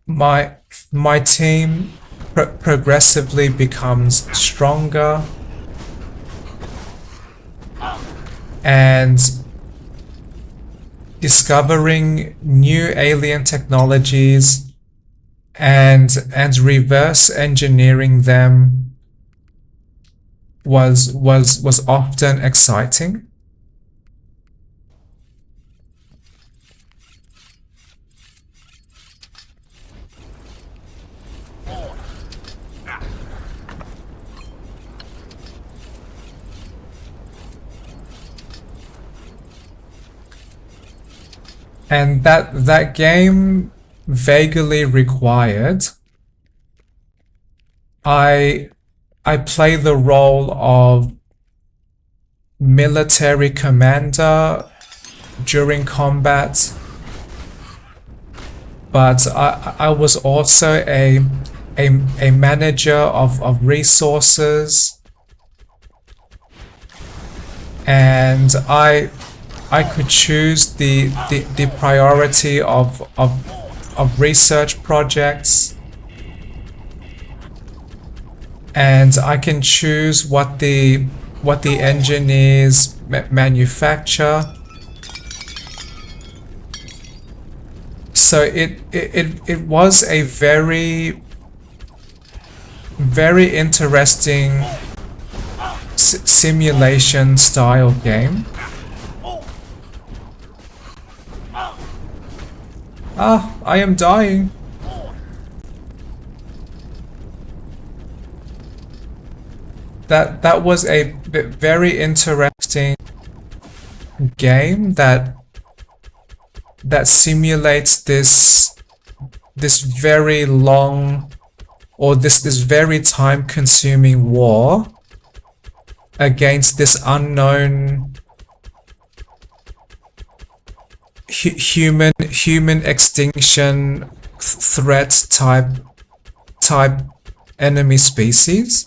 my team progressively becomes stronger, and discovering new alien technologies and reverse engineering them was often exciting. And that game vaguely required I play the role of military commander during combat, but I was also a manager of resources, and I could choose the priority of research projects, and I can choose what the engineers manufacture. So it was a very interesting simulation style game. Ah, I am dying. That was a very interesting game that simulates this very long, or this very time-consuming war against this unknown human extinction threat type enemy species.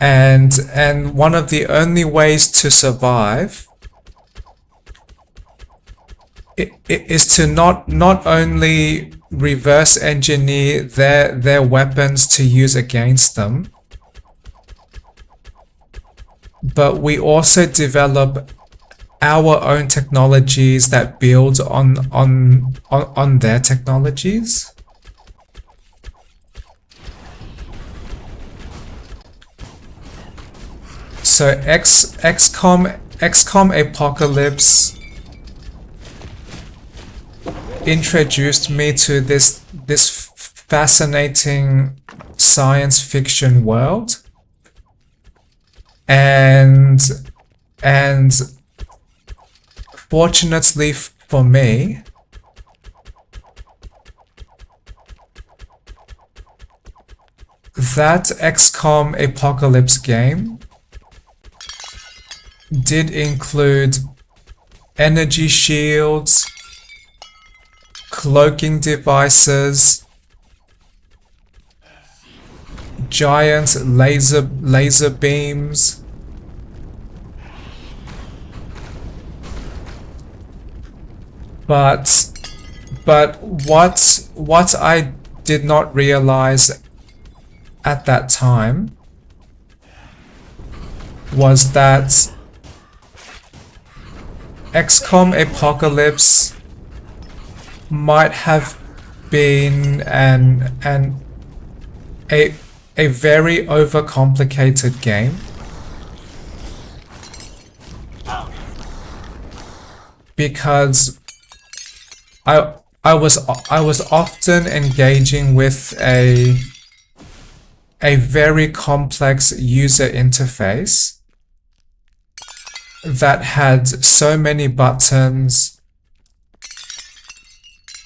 And one of the only ways to survive is to not only reverse engineer their weapons to use against them, but we also develop our own technologies that build on their technologies. So XCOM Apocalypse introduced me to this fascinating science fiction world, and fortunately for me, that XCOM Apocalypse game did include energy shields, cloaking devices, giant laser beams, but what I did not realize at that time was that XCOM Apocalypse might have been a very overcomplicated game, because I was often engaging with a very complex user interface that had so many buttons,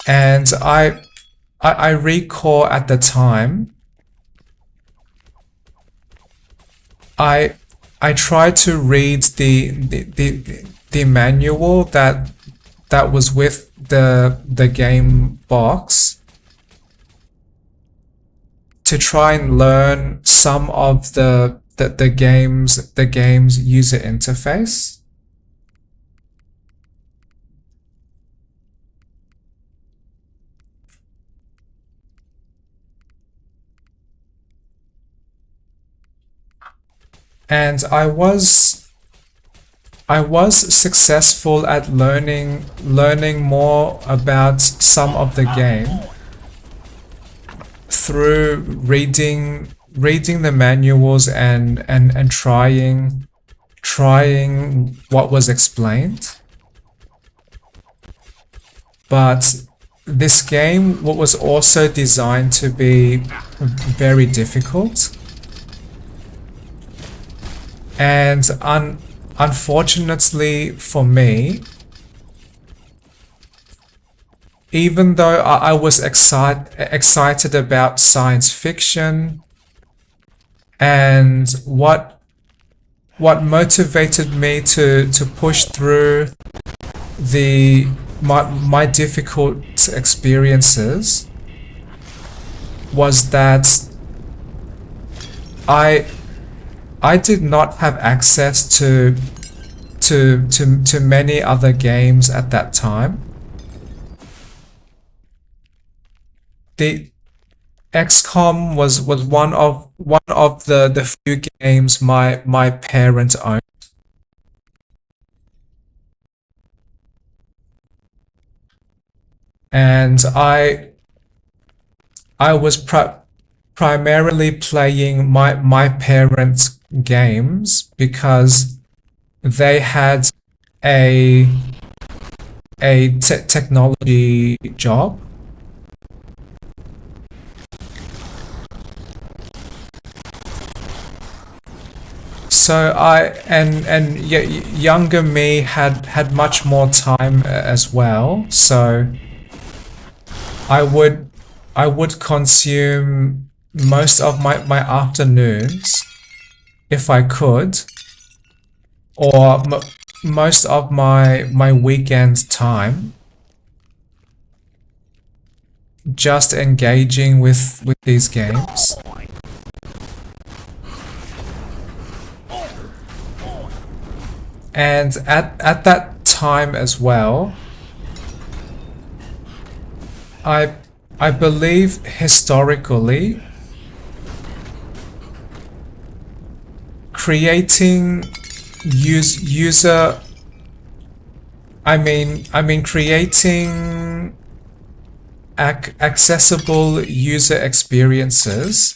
and I recall at the time I tried to read the manual that was with the game box to try and learn some of the game's user interface. And I was successful at learning more about some of the game through reading the manuals and trying what was explained. But this game was also designed to be very difficult, and unfortunately for me, even though I was excited about science fiction, and what motivated me to push through my difficult experiences was that I did not have access to many other games at that time. The XCOM was one of the few games my parents owned. And I was primarily playing my parents' games because they had a technology job. So younger me had much more time as well. So I would consume most of my afternoons, if I could, or most of my weekend time, just engaging with these games. And at that time as well, I believe historically creating user. I mean creating accessible user experiences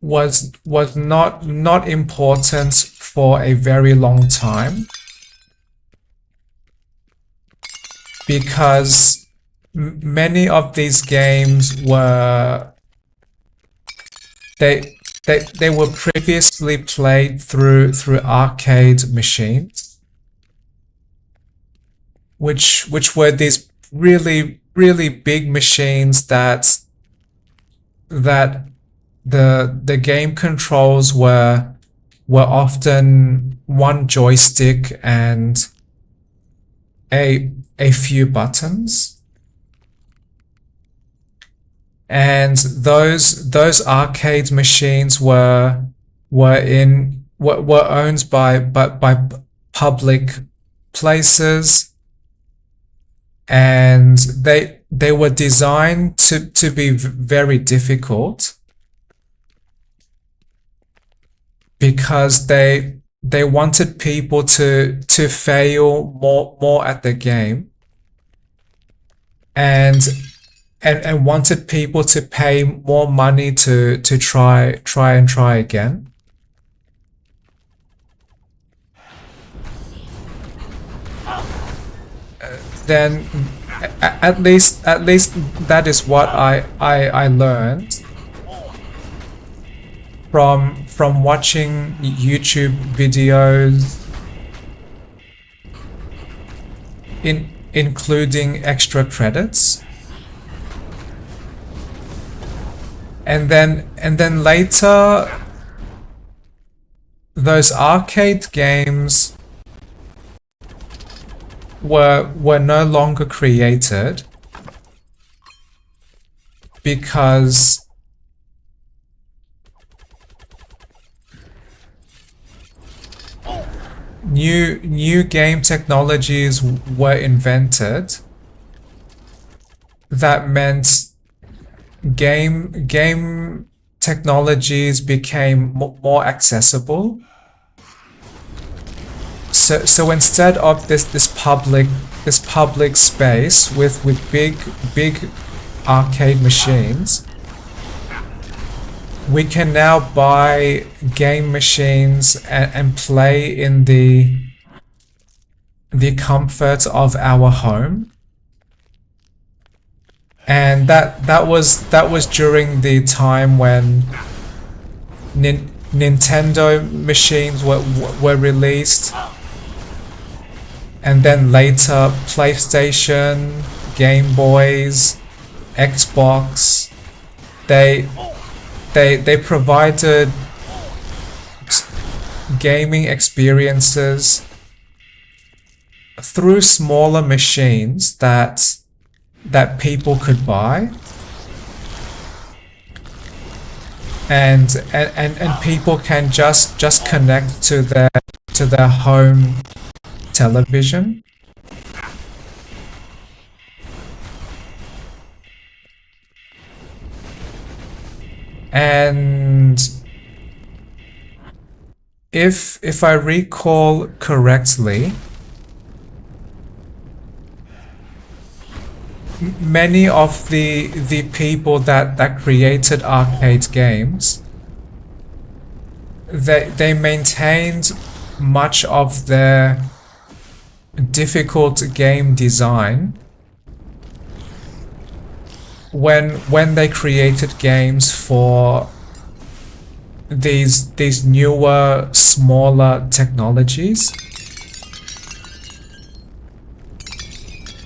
was not important for a very long time, because many of these games were they were previously played through arcade machines, which were these really big machines that the game controls were often one joystick and a few buttons. And those arcade machines were owned by public places, and they were designed to be very difficult, because they wanted people to fail more at the game, and wanted people to pay more money to try again. Then at least that is what I learned from watching YouTube videos, including extra credits. And then later, those arcade games were no longer created, because new game technologies were invented that meant game technologies became more accessible. So instead of this public space with big arcade machines, we can now buy game machines and play in the comfort of our home. And that was during the time when Nintendo machines were released, and then later PlayStation, Game Boys, Xbox. They provided gaming experiences through smaller machines that people could buy, and people can just connect to their home television. And if I recall correctly, many of the people that created arcade games, they maintained much of their difficult game design when they created games for these newer, smaller technologies,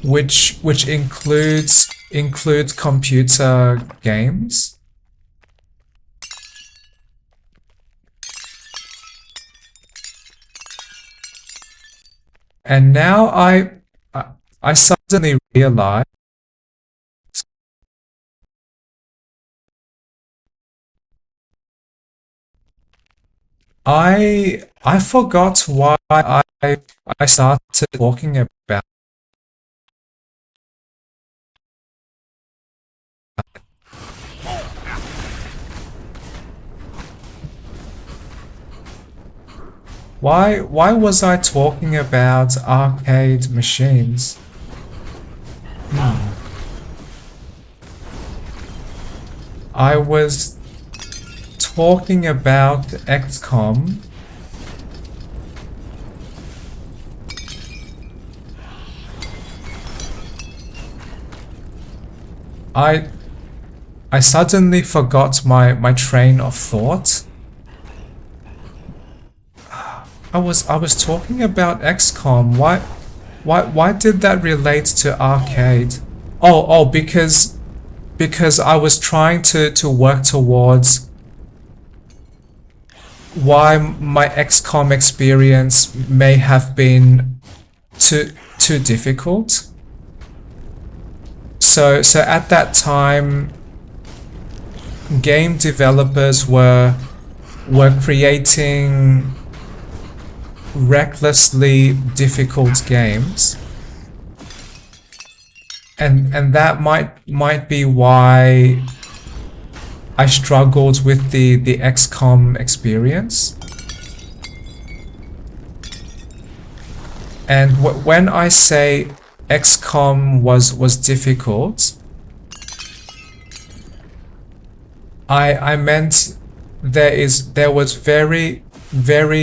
which includes computer games. And now I suddenly realize I forgot why I started talking about. Why was I talking about arcade machines? I was talking about XCOM. I suddenly forgot my train of thought. I was talking about XCOM. Why did that relate to arcade? Oh, because I was trying to work towards why my XCOM experience may have been too difficult. So at that time, game developers were creating recklessly difficult games, and that might be why I struggled with the XCOM experience. And when I say XCOM was difficult, I meant there was very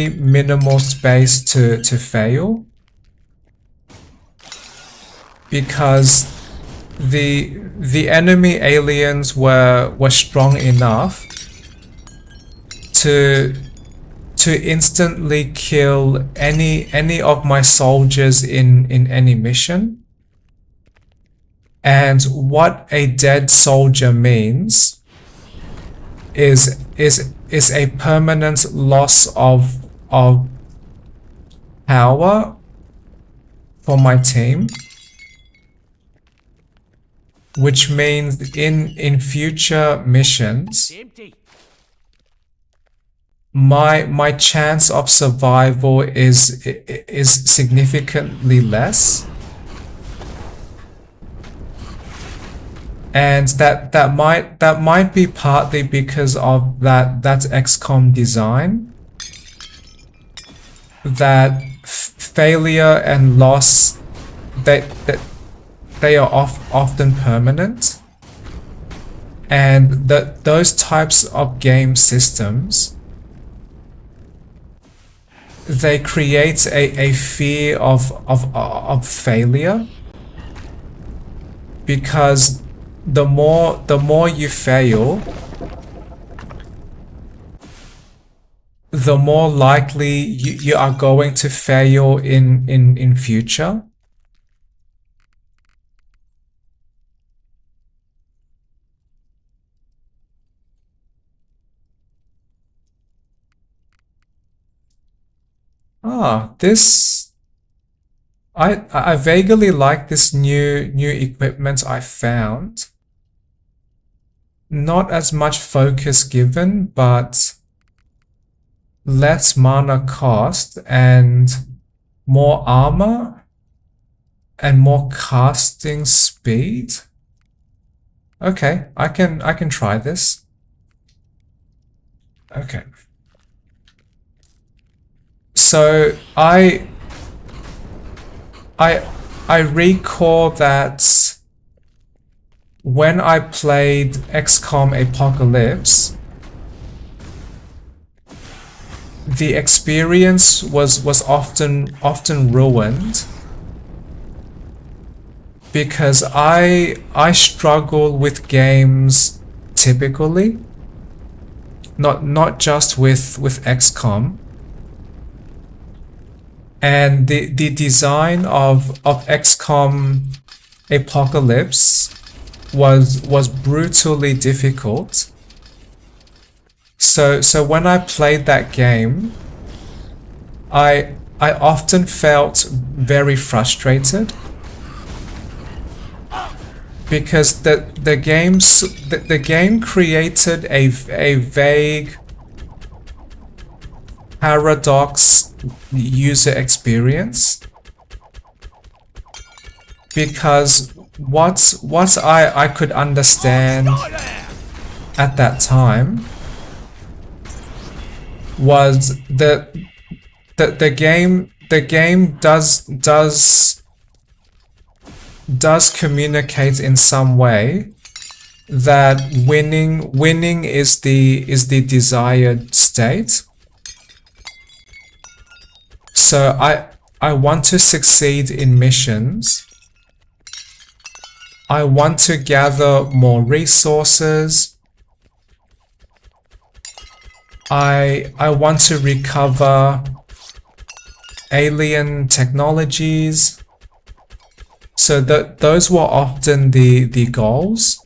minimal space to fail, because the enemy aliens were strong enough to instantly kill any of my soldiers in any mission. And what a dead soldier means is a permanent loss of power for my team, which means in future missions, Empty. my chance of survival is significantly less. And that might be partly because of that XCOM design, that failure and loss, they are often permanent, and those types of game systems, they create a fear of failure, because the more you fail, the more likely you are going to fail in future. This I vaguely like this new equipment I found. Not as much focus given, but less mana cost and more armor and more casting speed. Okay, I can try this. Okay. So I recall that when I played XCOM Apocalypse, the experience was often ruined, because I struggle with games typically, not just with XCOM. And the design of XCOM Apocalypse was brutally difficult. So when I played that game, I often felt very frustrated, because the game created a vague paradox user experience, because what I could understand at that time was that the game does communicate in some way that winning is the desired state. So I want to succeed in missions. I want to gather more resources. I want to recover alien technologies. So those were often the goals.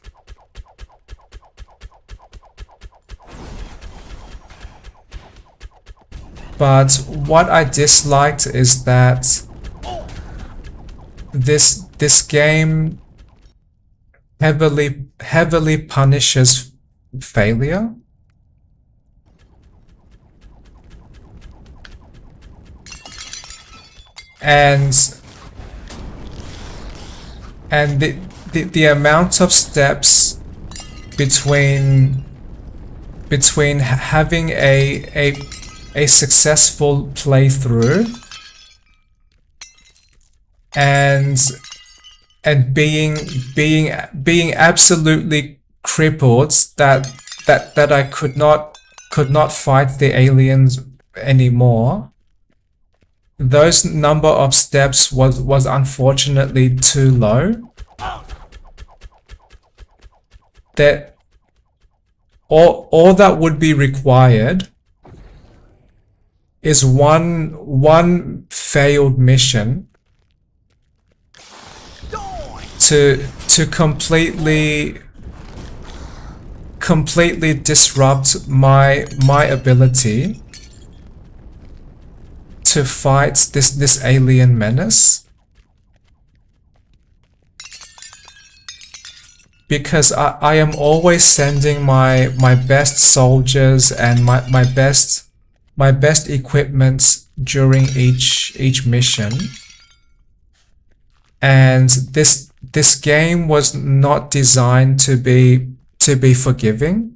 But what I disliked is that this game heavily punishes failure. And the amount of steps between having a successful playthrough and being absolutely crippled that I could not fight the aliens anymore. Those number of steps was unfortunately too low. That all that would be required is one failed mission to completely disrupt my ability to fight this alien menace. Because I am always sending my best soldiers and my best equipment during each mission. And this game was not designed to be forgiving.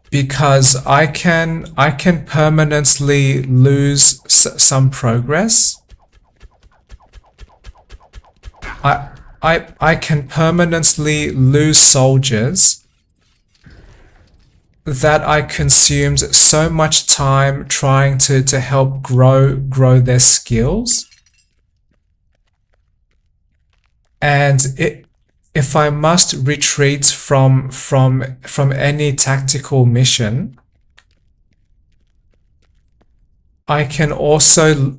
Because I can permanently lose some progress. I can permanently lose soldiers that I consumed so much time trying to help grow their skills. And if I must retreat from any tactical mission, I can also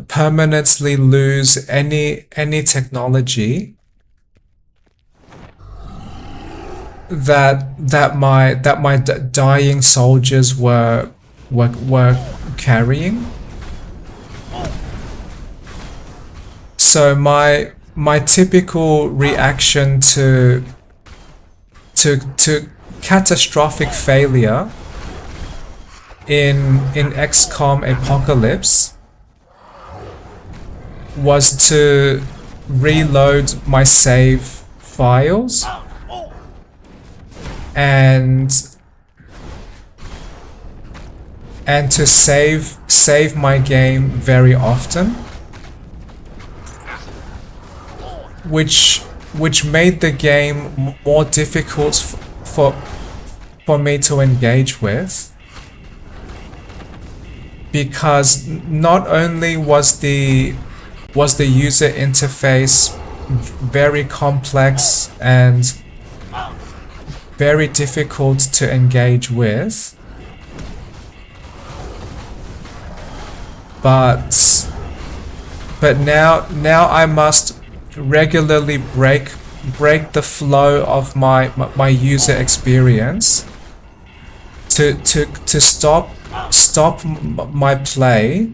permanently lose any technology that my dying soldiers were carrying. So my typical reaction to catastrophic failure in XCOM Apocalypse was to reload my save files and to save my game very often, which made the game more difficult for me to engage with. Because not only was the user interface very complex and very difficult to engage with, but now I must regularly break the flow of my user experience to stop my play,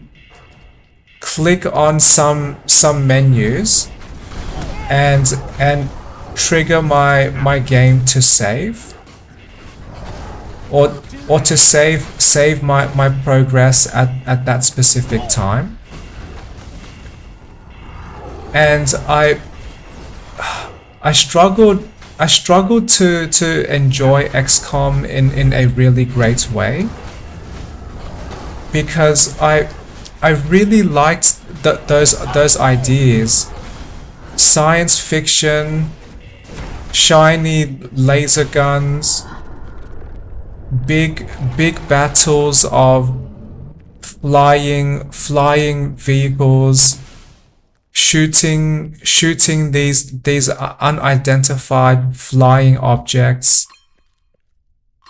click on some menus and trigger my game to save or to save my progress at that specific time. And I struggled I struggled to enjoy XCOM in a really great way, because I really liked those ideas. Science fiction, shiny laser guns, big battles of flying vehicles, shooting these unidentified flying objects,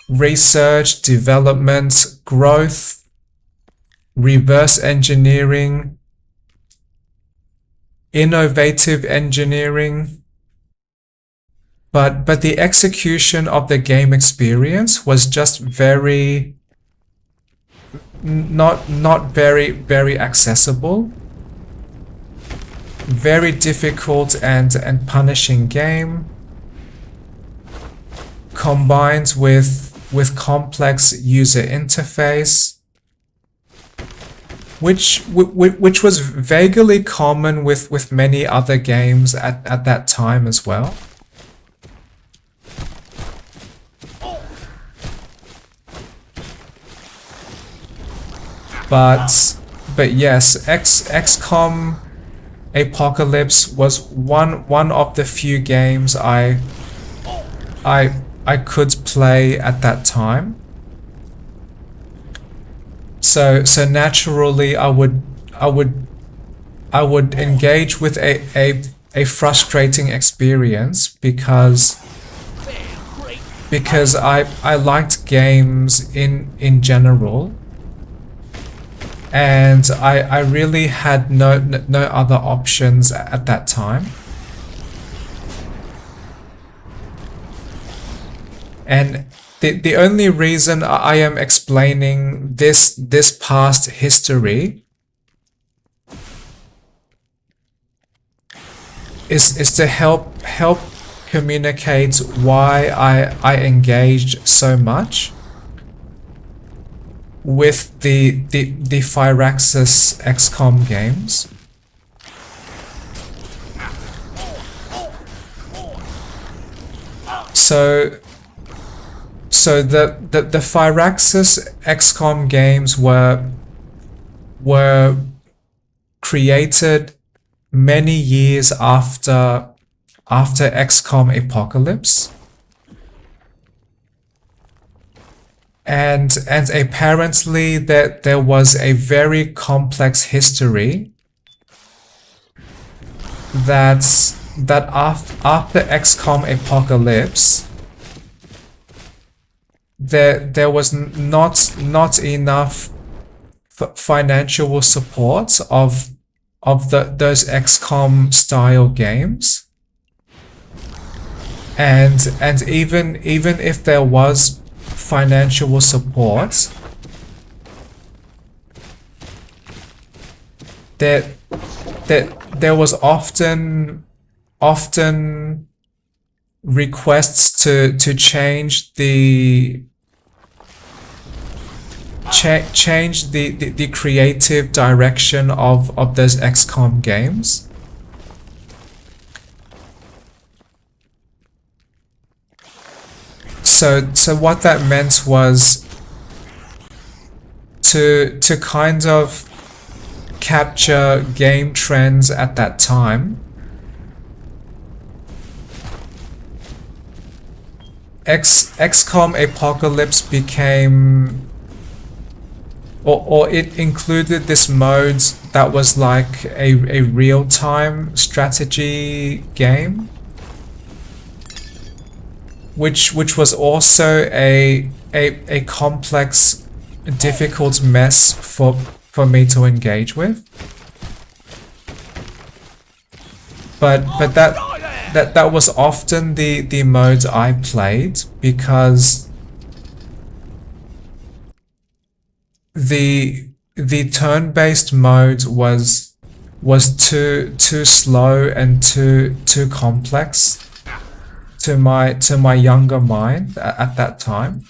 research, development, growth, reverse engineering, innovative engineering. But the execution of the game experience was just very not very accessible. Very difficult and punishing game, combined with complex user interface, which was vaguely common with many other games at that time as well. But yes, XCOM Apocalypse was one of the few games I could play at that time. So naturally I would engage with a frustrating experience because I liked games in general. And I really had no other options at that time. And the only reason I am explaining this past history is to help communicate why I engaged so much with the Firaxis XCOM games. So the Firaxis XCOM games were created many years after XCOM Apocalypse. And apparently there was a very complex history that after XCOM Apocalypse there was not enough financial support of those XCOM style games, and even if there was financial support, that there was often requests to change the creative direction of those XCOM games. So what that meant was to kind of capture game trends at that time. XCOM Apocalypse became, or it included this mode that was like a real-time strategy game, which was also a complex, difficult mess for me to engage with. But that was often the mode I played, because the turn-based mode was too slow and too complex to my younger mind at that time.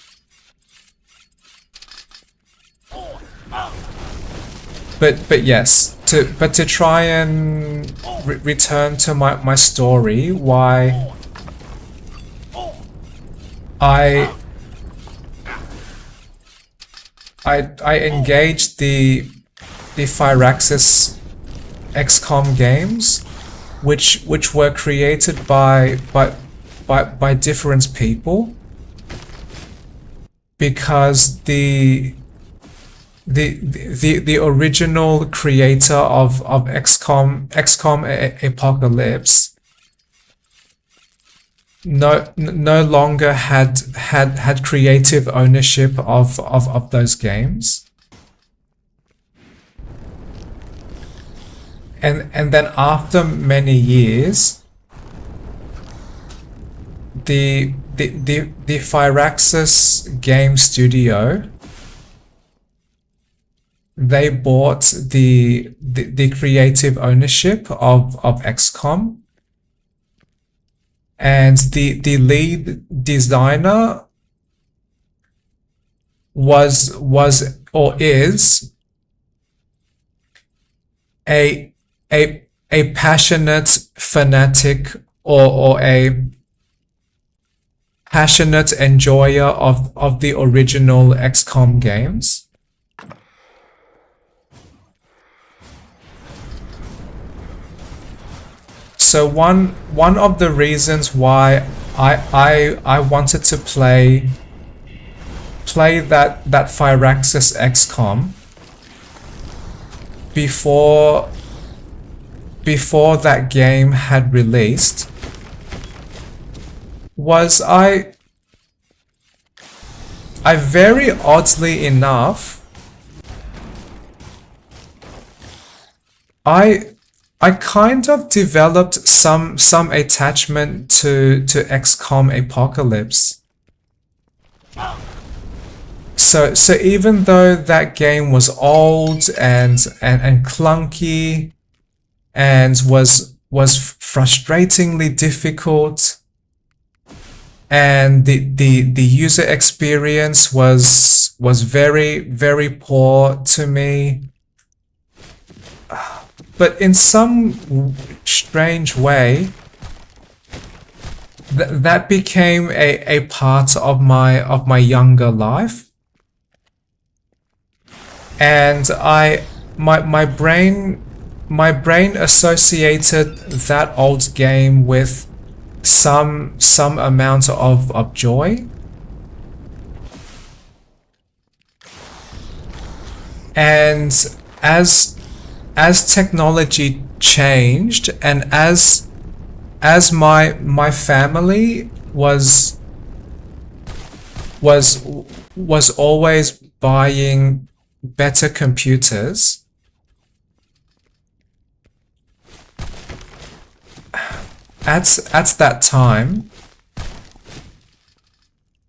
But yes, to try and return to my story, why I engaged the Firaxis XCOM games, which were created by different people, because the original creator of XCOM Apocalypse no longer had creative ownership of those games. And then after many years, the Firaxis game studio, they bought the creative ownership of XCOM, and the lead designer was or is a passionate fanatic or a passionate enjoyer of the original XCOM games. So one of the reasons why I wanted to play that Firaxis XCOM before that game had released was I very oddly enough, I kind of developed some attachment to XCOM Apocalypse. So even though that game was old and clunky and was frustratingly difficult, and the user experience was very, very poor to me, but in some strange way, that became a part of my younger life, and my brain associated that old game with some amount of joy. And as technology changed, and as my family was always buying better computers, at that time,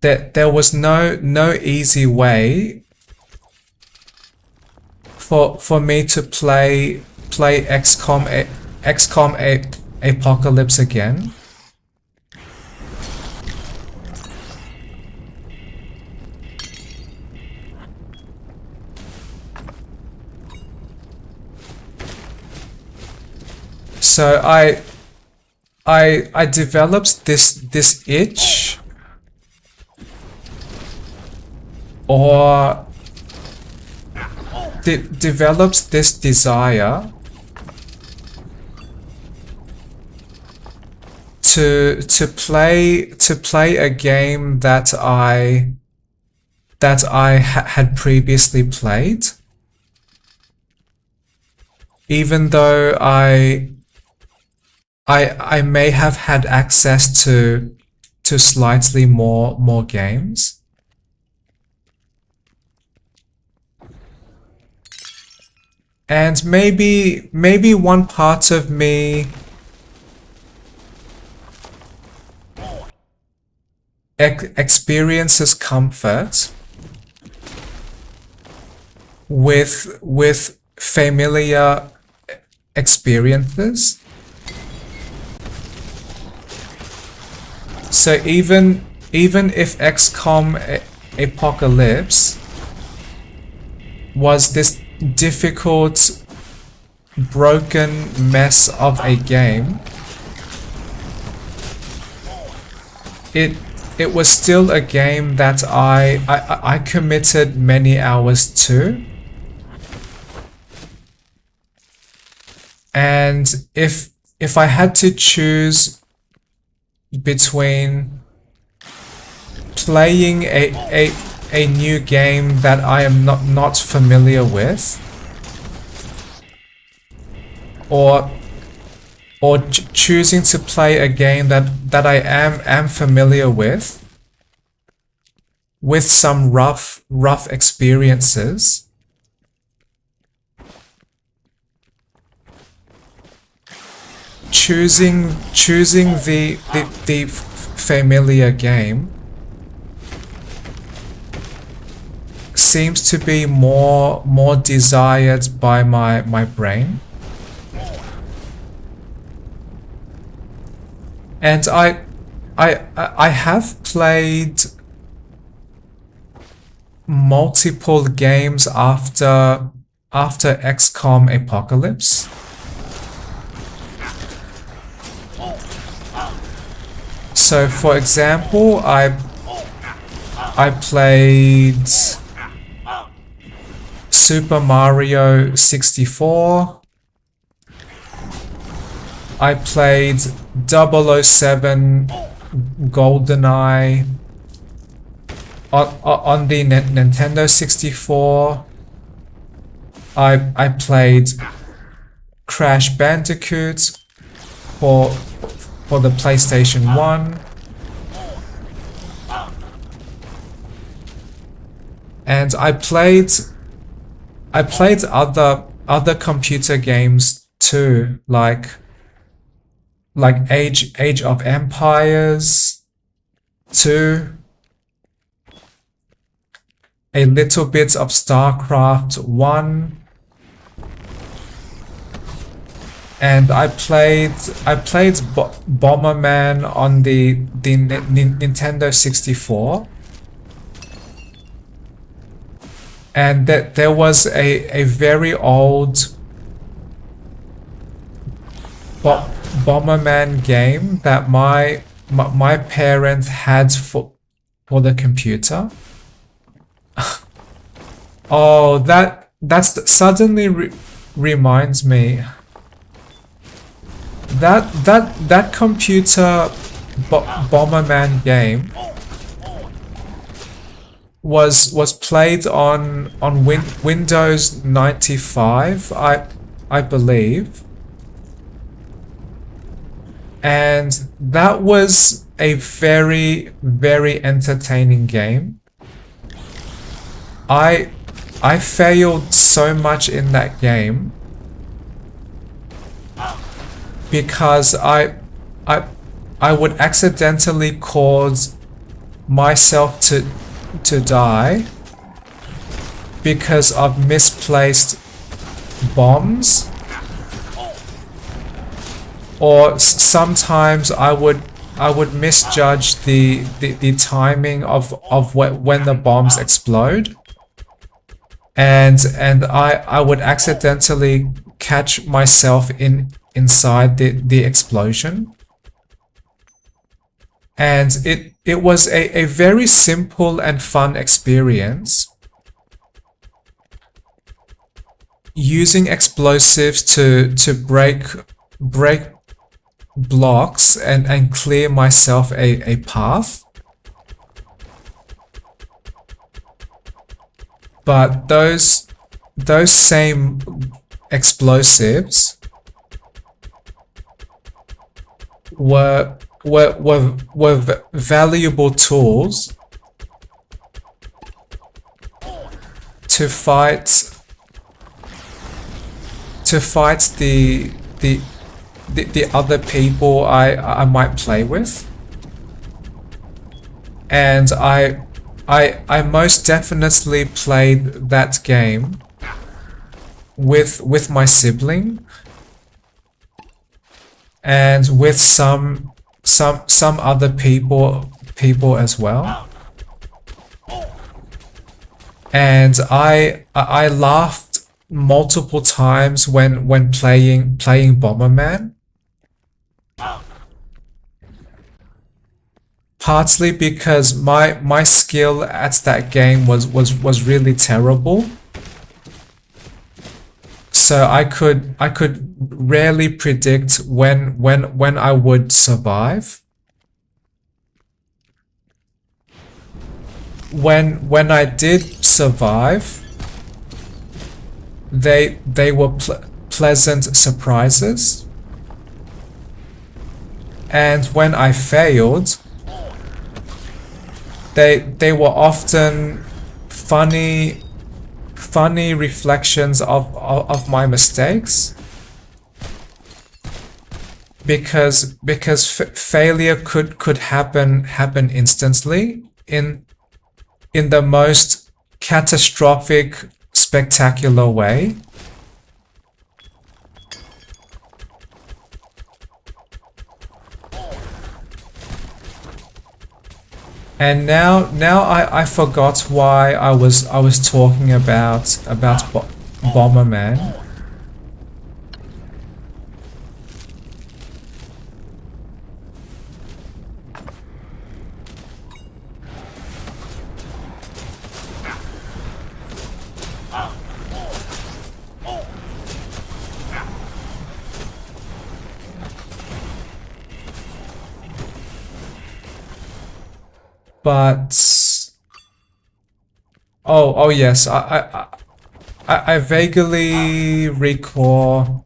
that there was no easy way for me to play XCOM Apocalypse again. So I developed this itch, or developed this desire to play a game that I had previously played, even though I may have had access to slightly more games. And maybe one part of me experiences comfort with familiar experiences. So even if XCOM Apocalypse was this difficult, broken mess of a game, it it was still a game that I committed many hours to. And if I had to choose between playing a new game that I am not familiar with, or choosing to play a game that I am familiar with some rough experiences, choosing the familiar game seems to be more desired by my brain. And I have played multiple games after XCOM Apocalypse. So for example, I played Super Mario 64. I played 007 GoldenEye on the Nintendo 64. I played Crash Bandicoot for the PlayStation 1. And I played other computer games too, like Age of Empires 2, a little bit of StarCraft 1, and I played Bomberman on the Nintendo 64. And that there was a very old Bomberman game that my parents had for the computer. Oh, that's suddenly reminds me that computer Bomberman game was played on Windows 95, I believe. And that was a very entertaining game. I failed so much in that game because I would accidentally cause myself to die because of misplaced bombs, or sometimes I would misjudge the timing of when the bombs explode, and I would accidentally catch myself inside the explosion. And it was a very simple and fun experience, using explosives to break blocks and clear myself a path. But those same explosives were valuable tools to fight the other people I might play with. And I most definitely played that game with my sibling and with some other people as well. And I laughed multiple times when playing Bomberman. partly because my skill at that game was really terrible. So I could rarely predict when I would survive. When I did survive, they were pleasant surprises. And when I failed, they were often funny reflections of my mistakes, because failure could happen instantly in the most catastrophic, spectacular way. And now I forgot why I was talking about Bomberman. But oh yes, I vaguely recall.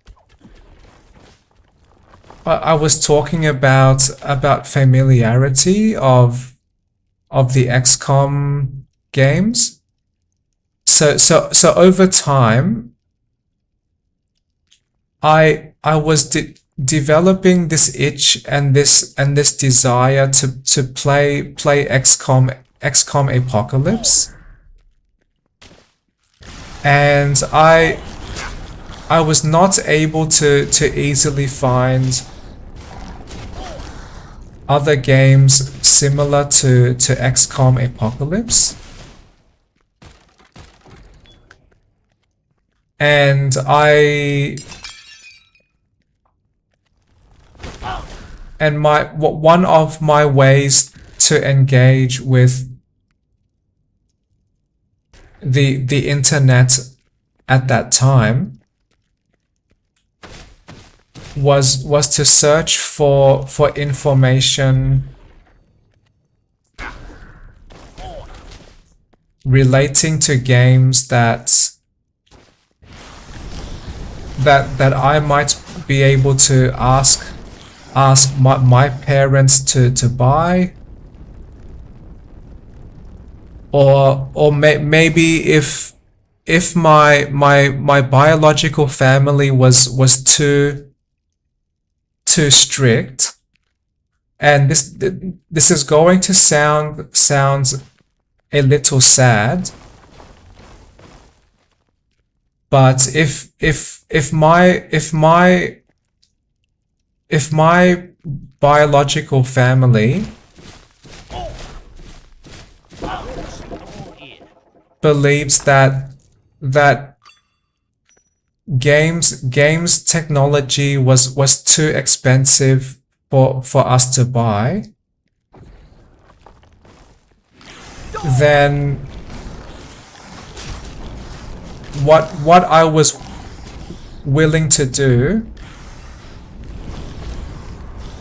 I was talking about familiarity of the XCOM games. So over time, I was developing this itch and this desire to play XCOM Apocalypse, and I was not able to easily find other games similar to XCOM Apocalypse, and one of my ways to engage with the internet at that time was to search for information relating to games that I might be able to ask my parents to buy, or maybe if my biological family was too strict, and this is going to sounds a little sad, but if my biological family believes that games technology was too expensive for us to buy, then what I was willing to do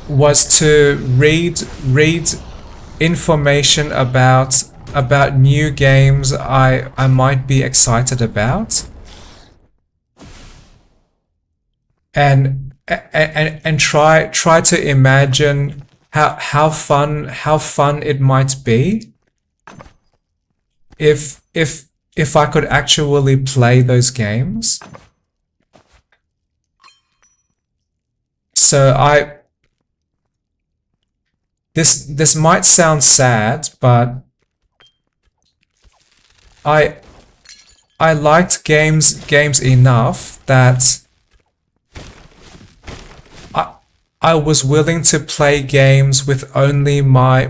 was to read information about new games I might be excited about, and try to imagine how fun it might be if I could actually play those games. So this might sound sad, but I liked games enough that I was willing to play games with only my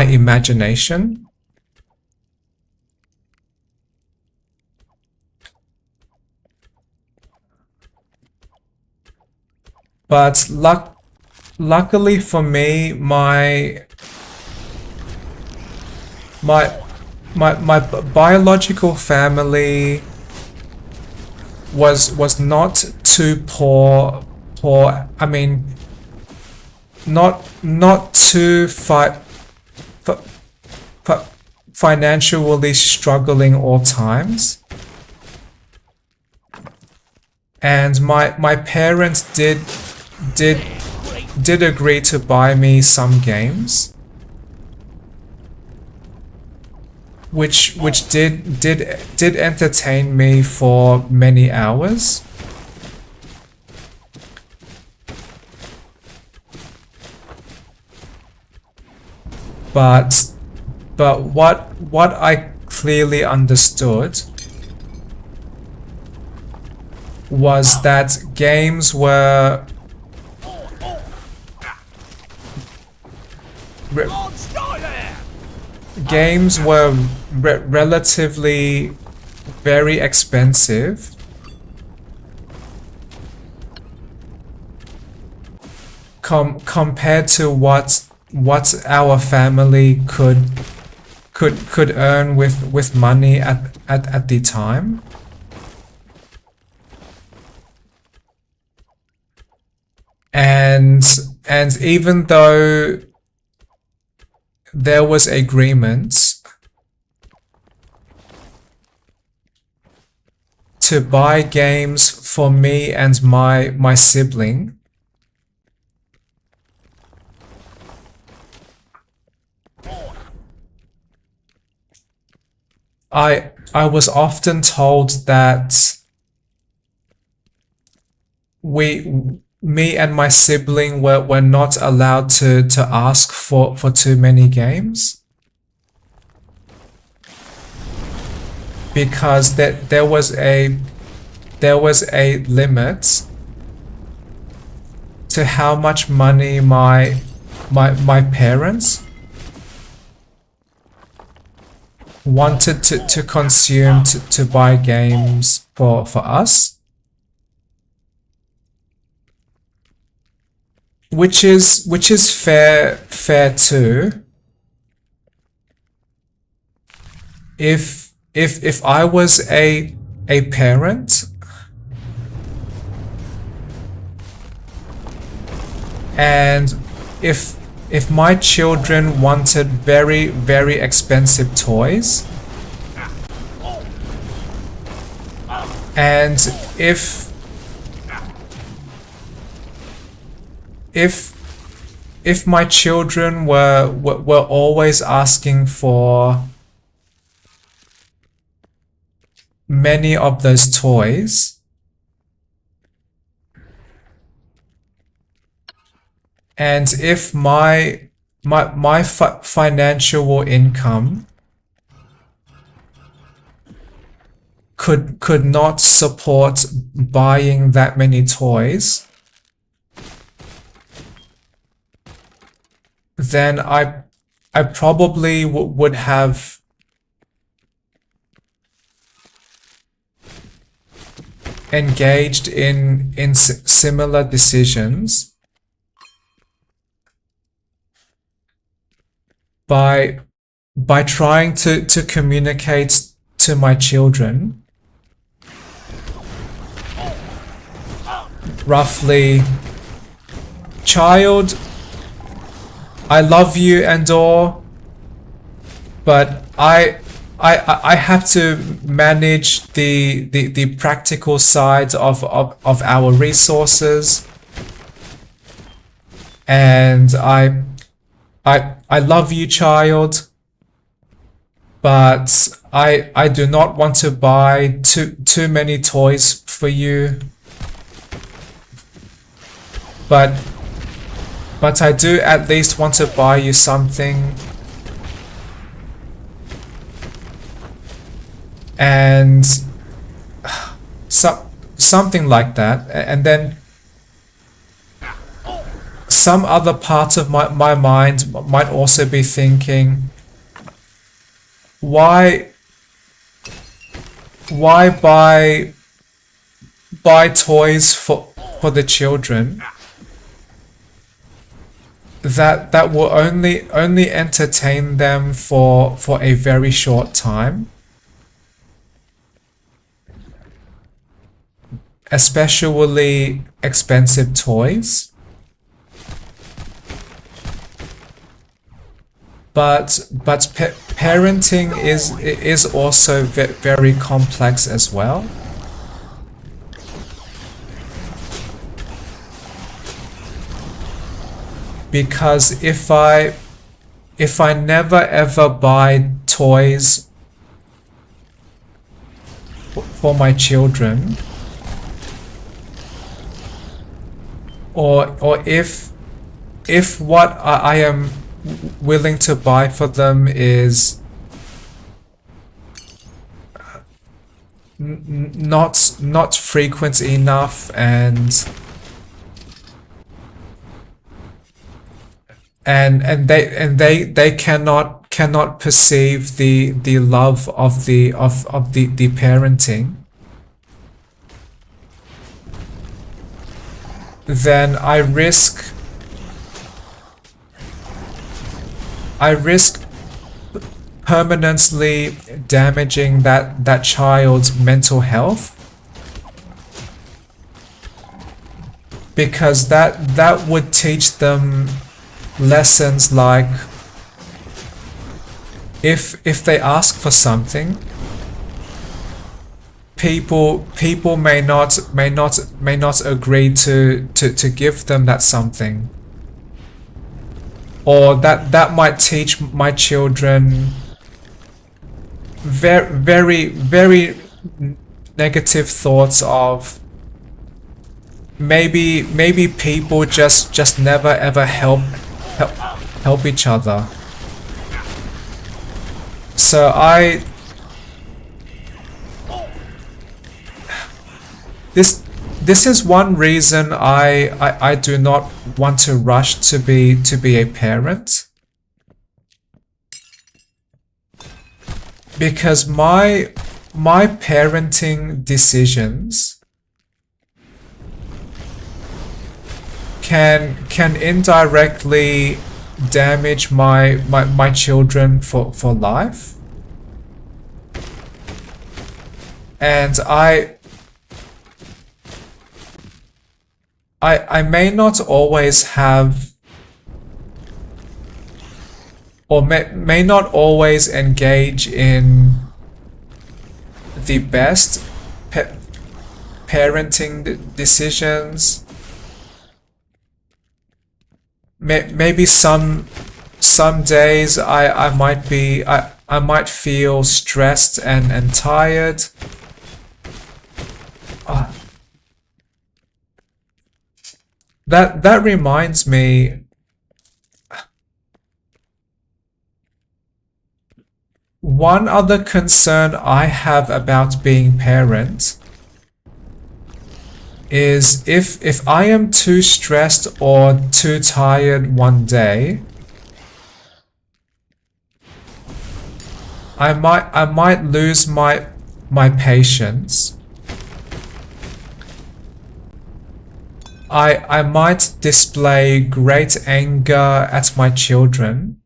imagination. But luckily for me, my my biological family was not too poor. I mean, not too financially struggling all times. And my parents did agree to buy me some games, which did entertain me for many hours. But what I clearly understood was that games were relatively very expensive, compared to what our family could earn with money at the time. And even though there was agreement to buy games for me and my sibling, I was often told that me and my sibling were not allowed to ask for too many games, because there was a limit to how much money my parents wanted to consume to buy games for us, which is fair too. If I was a parent and if my children wanted very, very expensive toys, and if my children were always asking for many of those toys, and if my financial income could not support buying that many toys, then I probably would have engaged in similar decisions by trying to communicate to my children roughly, child, I love you and all, but I have to manage the practical side of our resources, and I love you, child, but I do not want to buy too many toys for you, but I do at least want to buy you something. And something like that. And then some other part of my mind might also be thinking, why buy toys for the children that will only entertain them for a very short time, especially expensive toys. But parenting is also very complex as well. Because if I never ever buy toys for my children, or if what I am willing to buy for them is not frequent enough, and they cannot perceive the love of the parenting, then I risk permanently damaging that child's mental health, because that would teach them lessons like, if they ask for something, people may not agree to give them that something. Or that might teach my children very negative thoughts of maybe people just never ever help each other. So this is one reason I do not want to rush to be a parent, because my parenting decisions can indirectly damage my children for life. And I may not always have, or may not always engage in the best parenting decisions. Maybe some days I might feel stressed and tired. That reminds me, one other concern I have about being parent is if I am too stressed or too tired one day, I might lose my patience. I might display great anger at my children,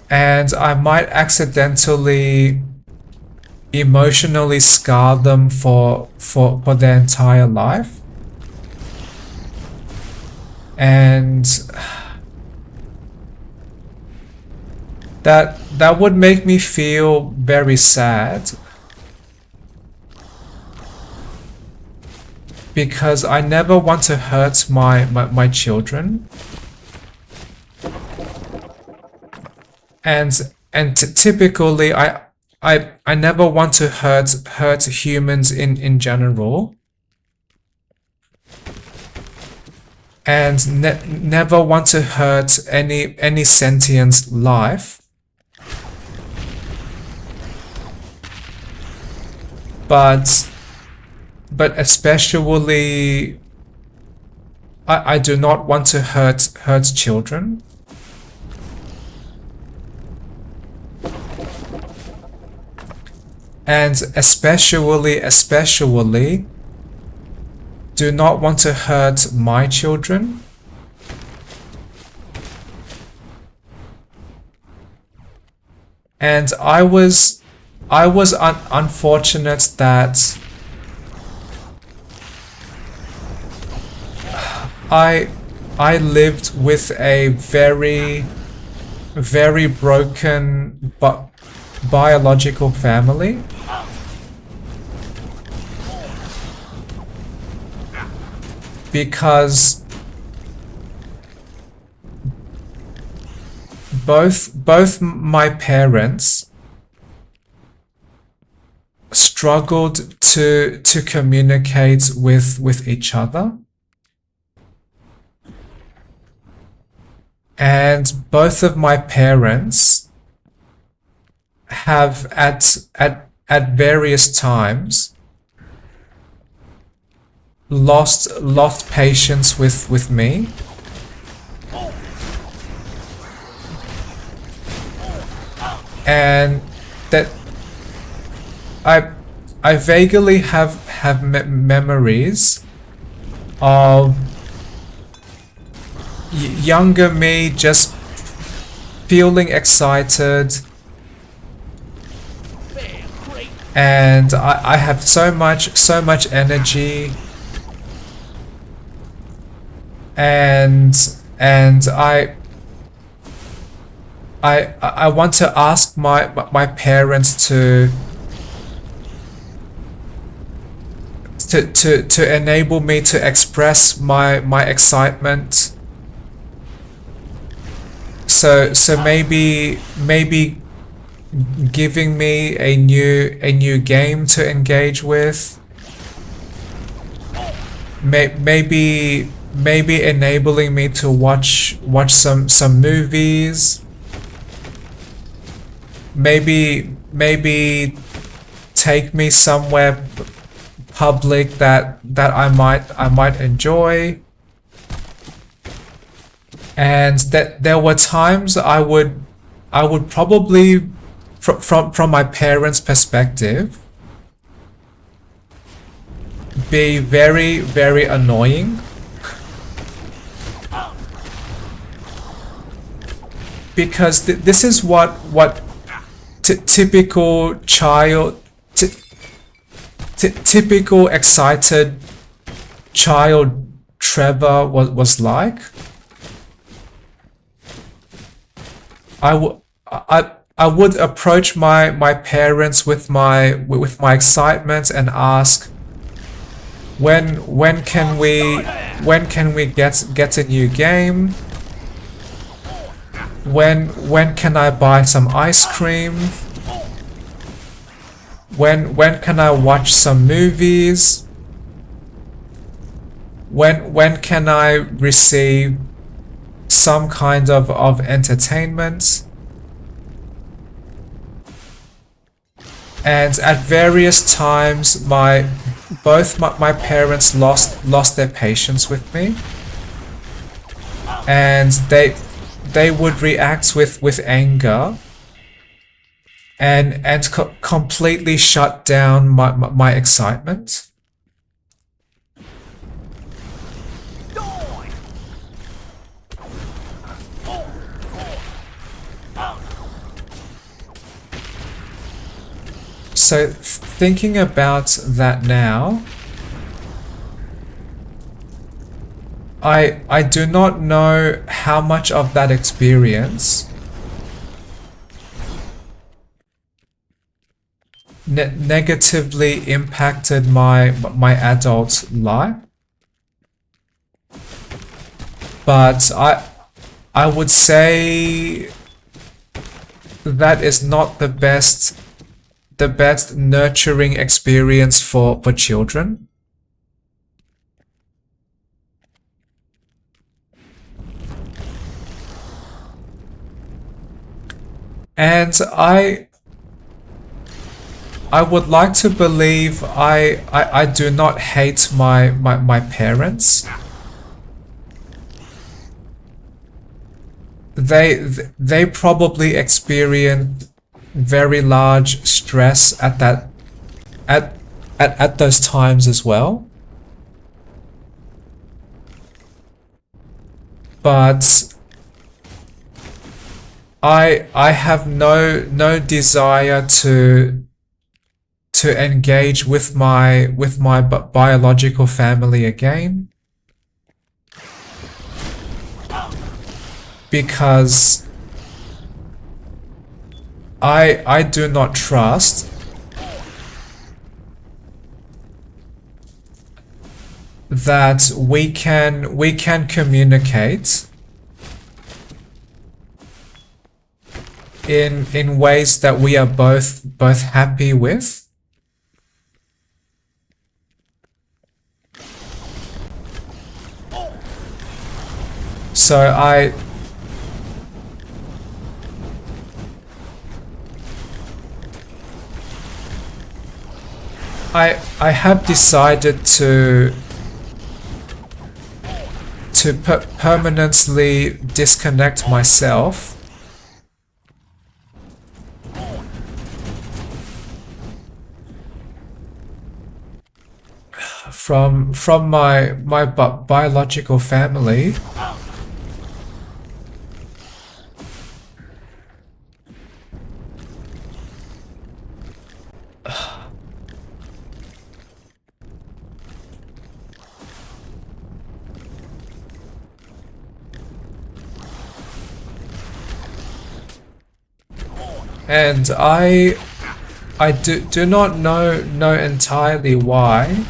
and I might accidentally emotionally scar them for their entire life. And that would make me feel very sad, because I never want to hurt my children. And typically I never want to hurt humans in general, and never want to hurt any sentient life. But especially I do not want to hurt children. And especially do not want to hurt my children. And I was unfortunate that I lived with a very broken biological family. Because both my parents struggled to communicate with each other. And both of my parents have at various times lost patience with me. And that I vaguely have memories of younger me just feeling excited, and I have so much energy, and I want to ask my parents to enable me to express my excitement. So maybe giving me a new game to engage with. Maybe enabling me to watch some movies. Maybe take me somewhere public that I might enjoy. And that there were times I would probably from my parents' perspective be very annoying, because this is what typical child typical excited child Trevor was like. I would approach my parents with my excitement and ask, when can we get a new game? When can I buy some ice cream? When can I watch some movies? When can I receive some kind of entertainment? And at various times both my parents lost their patience with me, and they would react with anger and completely shut down my excitement. So thinking about that now, I do not know how much of that experience negatively impacted my adult life, but I would say that is not the best nurturing experience for children. And I would like to believe I do not hate my parents. They probably experienced very large stress at those times as well. but I have no desire to engage with my biological family again, because I do not trust that we can communicate in ways that we are both happy with. So I have decided to permanently disconnect myself from my biological family. And I do not know entirely why,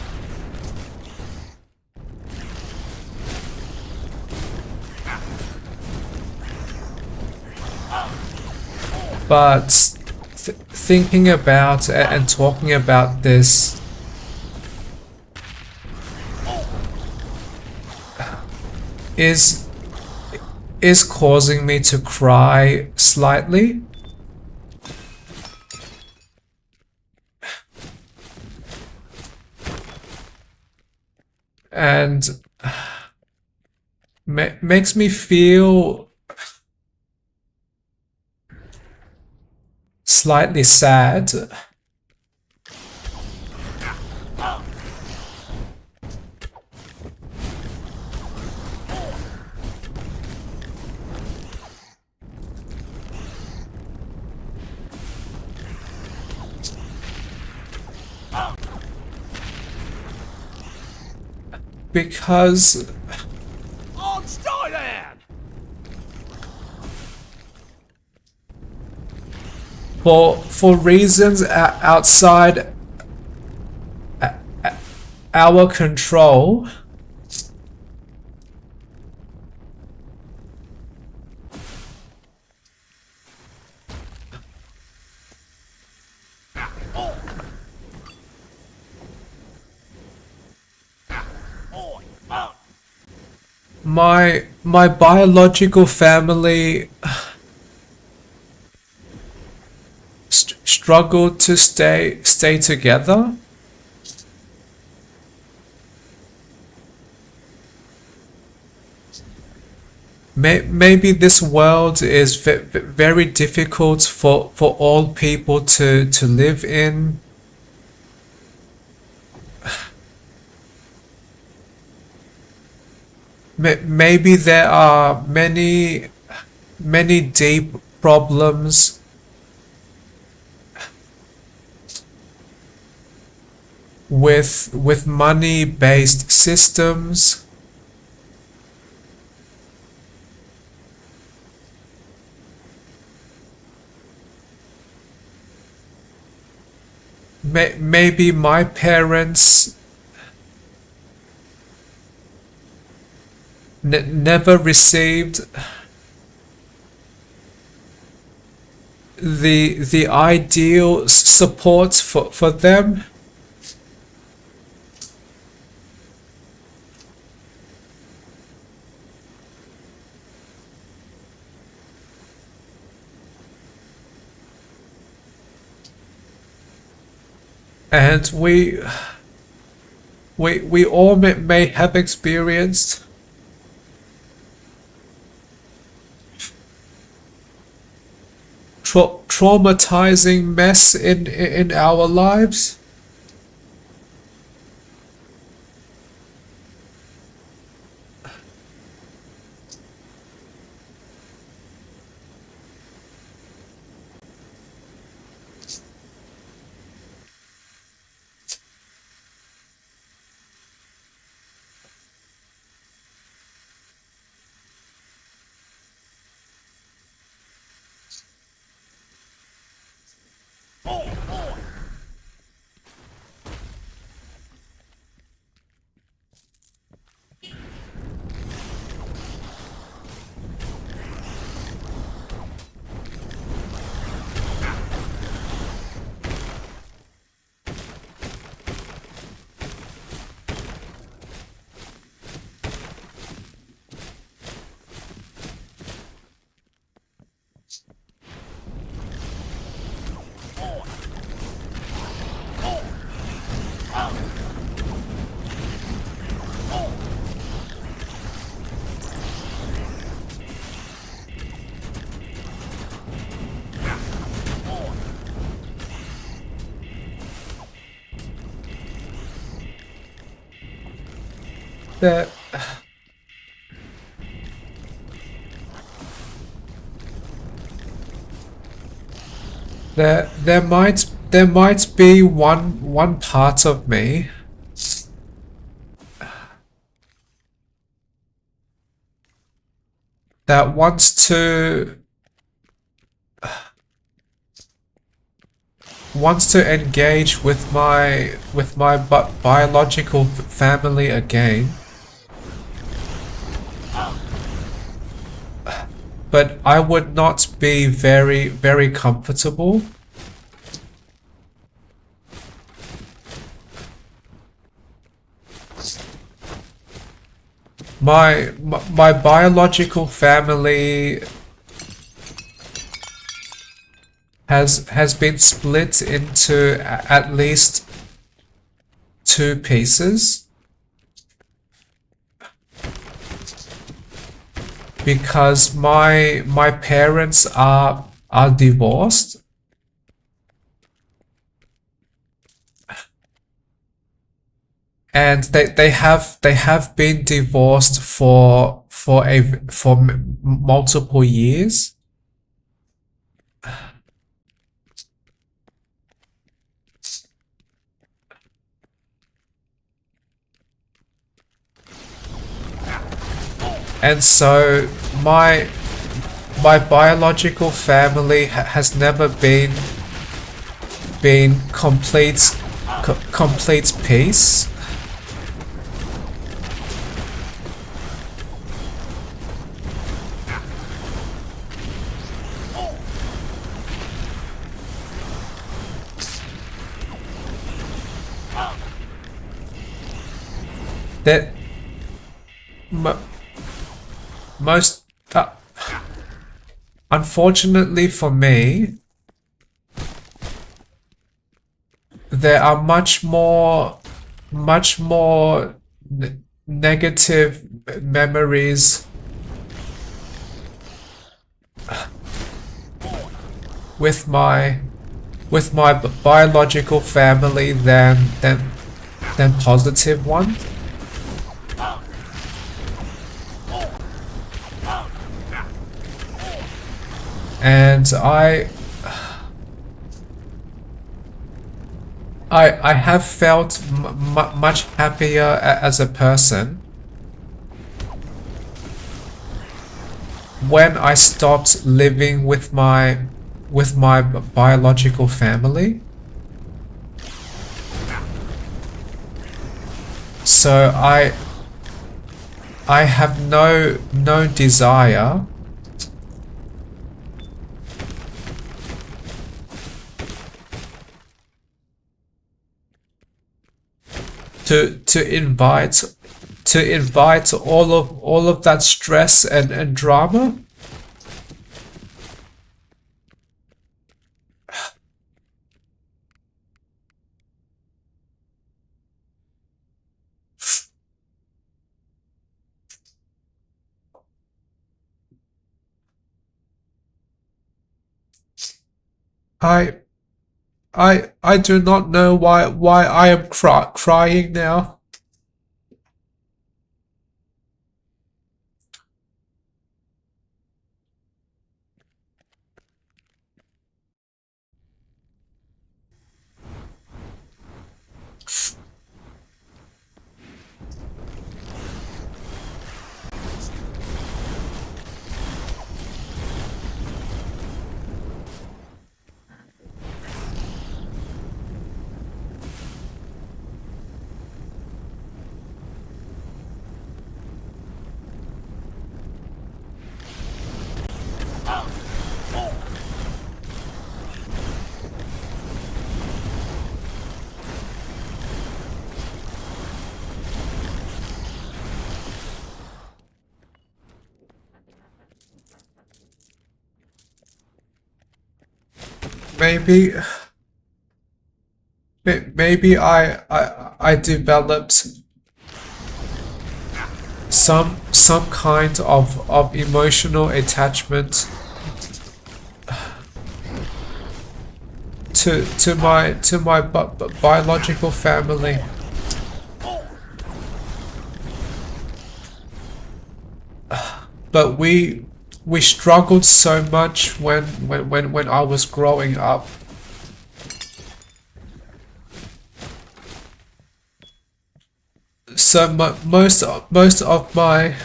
but thinking about and talking about this is causing me to cry slightly. And makes me feel slightly sad. Because On Skyland! for reasons outside our control, my biological family struggled to stay together. Maybe this world is very difficult for all people to live in. Maybe there are many deep problems with money-based systems. Maybe my parents never received the ideal support for them. And we all may have experienced traumatizing mess in our lives. There, there might be one part of me that wants to engage with my biological family again. But I would not be very comfortable. My biological family has been split into at least 2 pieces. Because my parents are divorced. And they have been divorced for multiple years. And so my biological family has never been complete peace. That most unfortunately for me, there are much more negative memories with my biological family than positive ones. And I have felt much happier as a person when I stopped living with my biological family. So I have no desire to invite all of that stress and drama. I do not know why I am crying now. Maybe I developed some kind of emotional attachment to my biological family. but we struggled so much when I was growing up. So most of my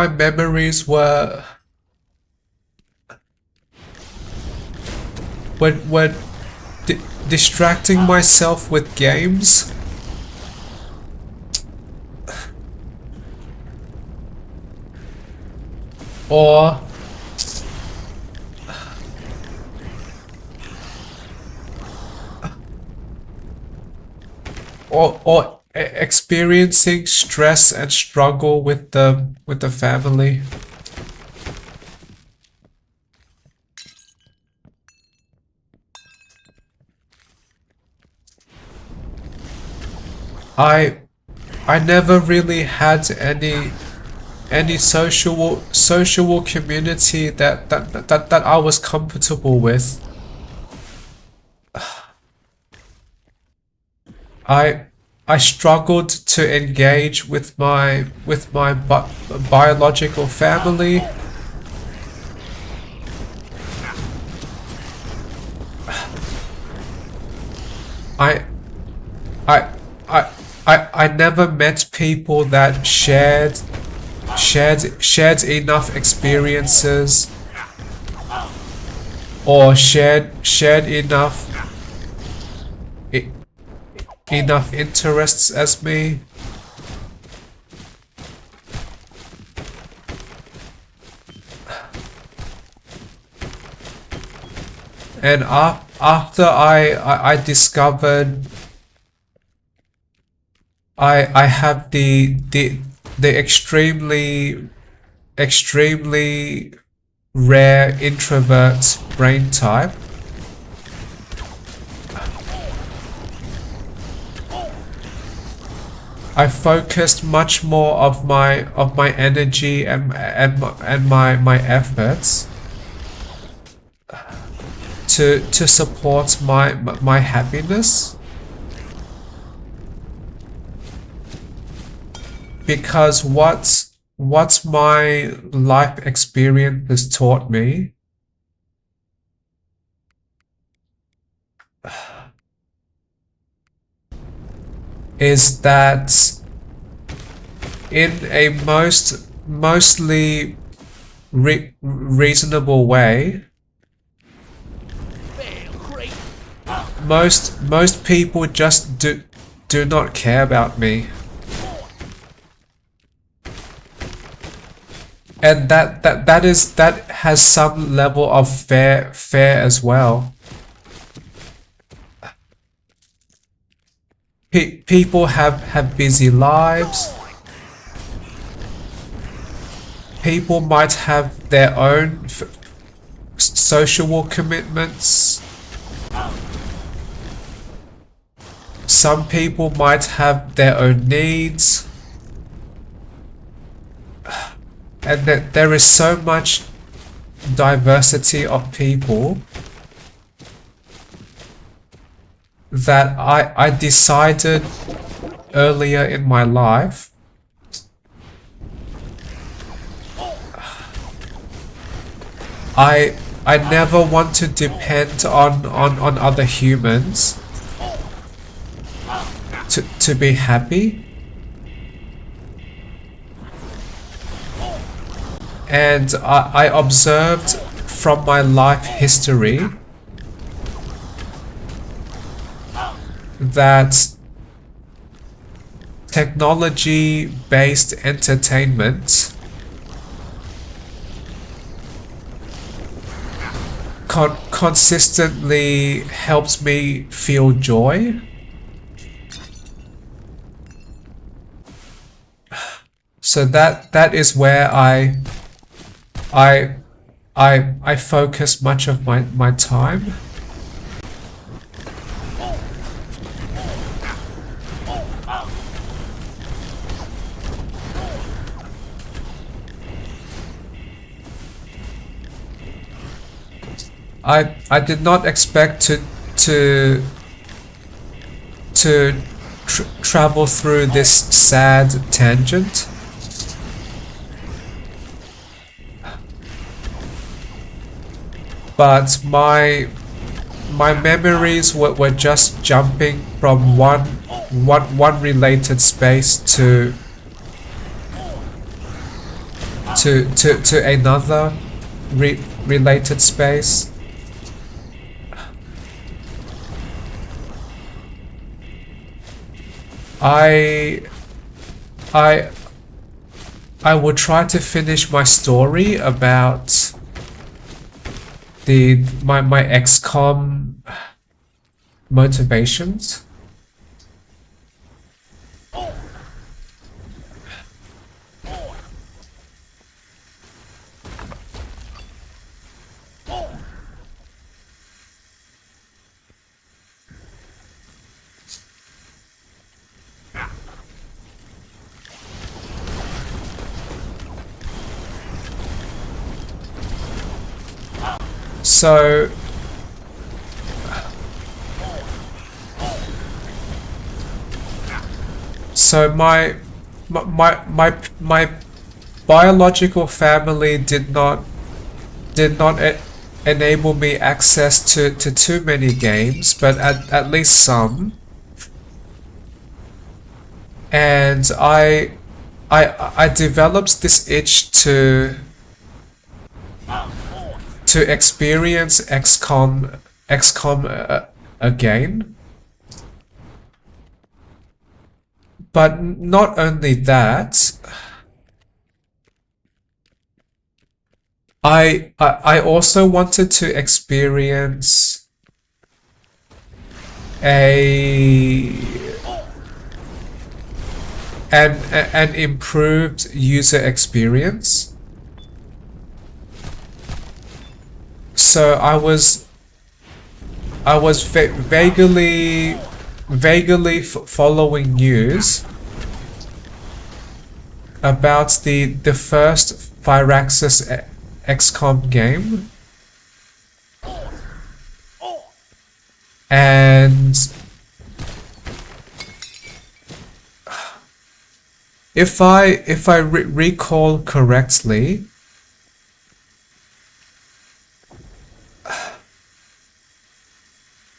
memories were when distracting myself with games. Or experiencing stress and struggle with the family. I never really had any social community that I was comfortable with. I struggled to engage with my biological family. I never met people that shared enough experiences or shared enough interests as me. And after I discovered I have the extremely rare introvert brain type. I focused much more of my energy and my efforts to support my happiness, because what my life experience has taught me is that in a mostly reasonable way, most people just do not care about me. And that has some level of fair as well. People have busy lives. People might have their own social commitments. Some people might have their own needs. And that there is so much diversity of people that I decided earlier in my life I never want to depend on other humans to be happy. And I observed from my life history that technology-based entertainment consistently helps me feel joy. So that is where I focus much of my time. I did not expect to travel through this sad tangent. but my memories were just jumping from one related space to another related space. I would try to finish my story about my XCOM motivations. So my biological family did not enable me access to too many games, but at least some. And I developed this itch to experience XCOM again. But not only that, I also wanted to experience an improved user experience. So I was vaguely following news about the first Firaxis XCOM game, and if I recall correctly,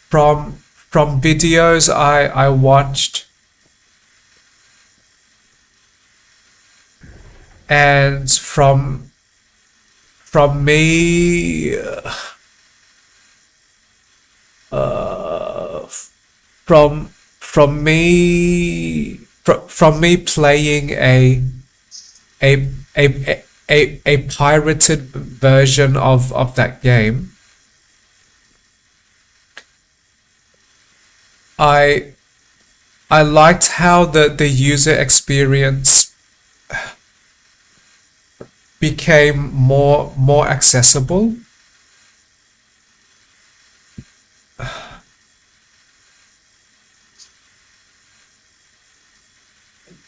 from videos I watched and from me from me playing a pirated version of that game, I liked how the user experience became more accessible.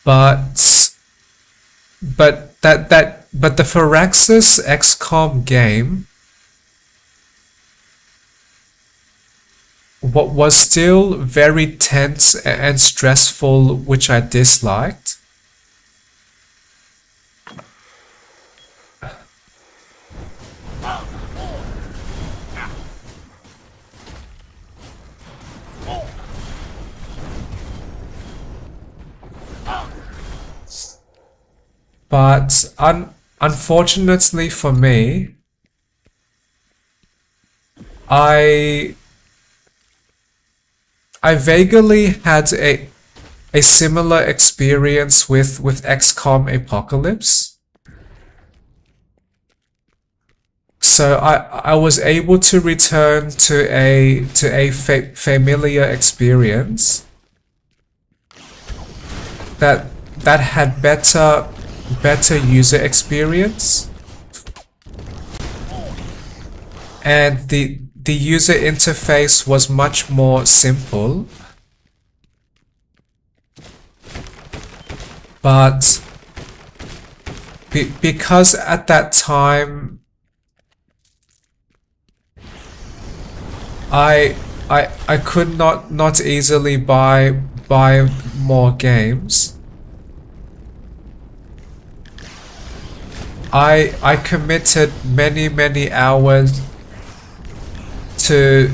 But the Firaxis XCOM game what was still very tense and stressful, which I disliked. But unfortunately for me, I vaguely had a similar experience with XCOM Apocalypse. So I was able to return to a familiar experience that had better user experience, and the user interface was much more simple. But because at that time I could not easily buy more games, I committed many hours to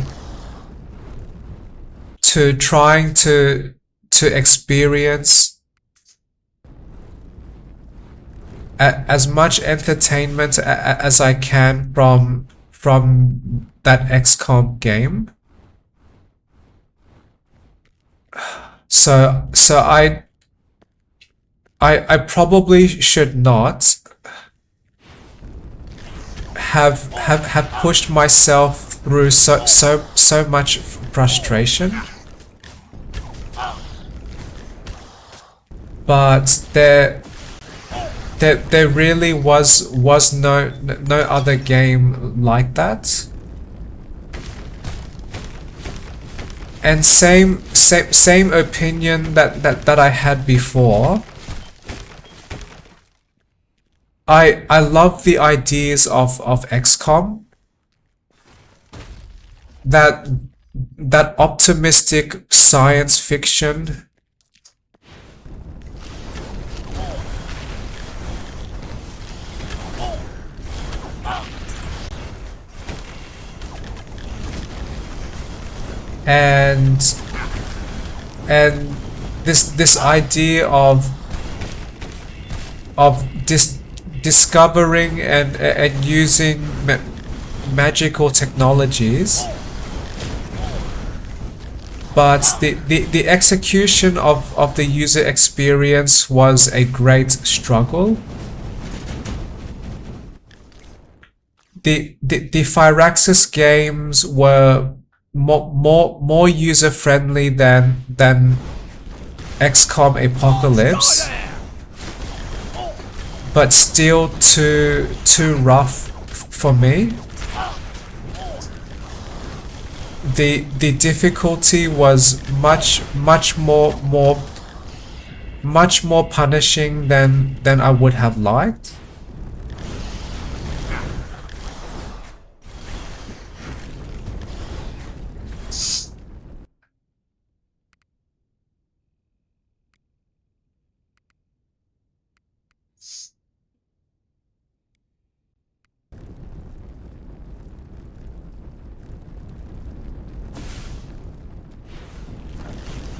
trying to experience as much entertainment as I can from that XCOM game. So I probably should not have pushed myself through so much frustration. But there really was no other game like that. And same opinion that I had before. I love the ideas of XCOM. That optimistic science fiction. And this idea of discovering and using magical technologies, but the execution of the user experience was a great struggle. The Firaxis games were more user friendly than XCOM Apocalypse, but still too rough for me. The difficulty was much more punishing than I would have liked.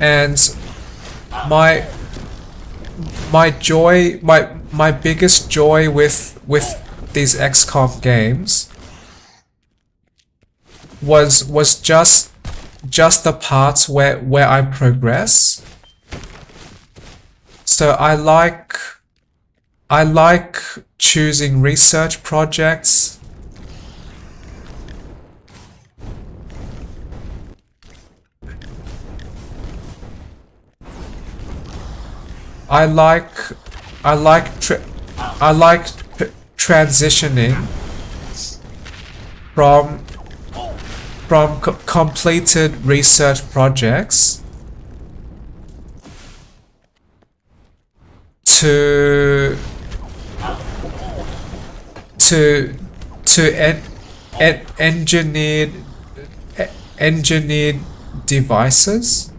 And my biggest joy with these XCOM games was just the parts where I progress. So I like choosing research projects. I like transitioning from completed research projects to engineered devices.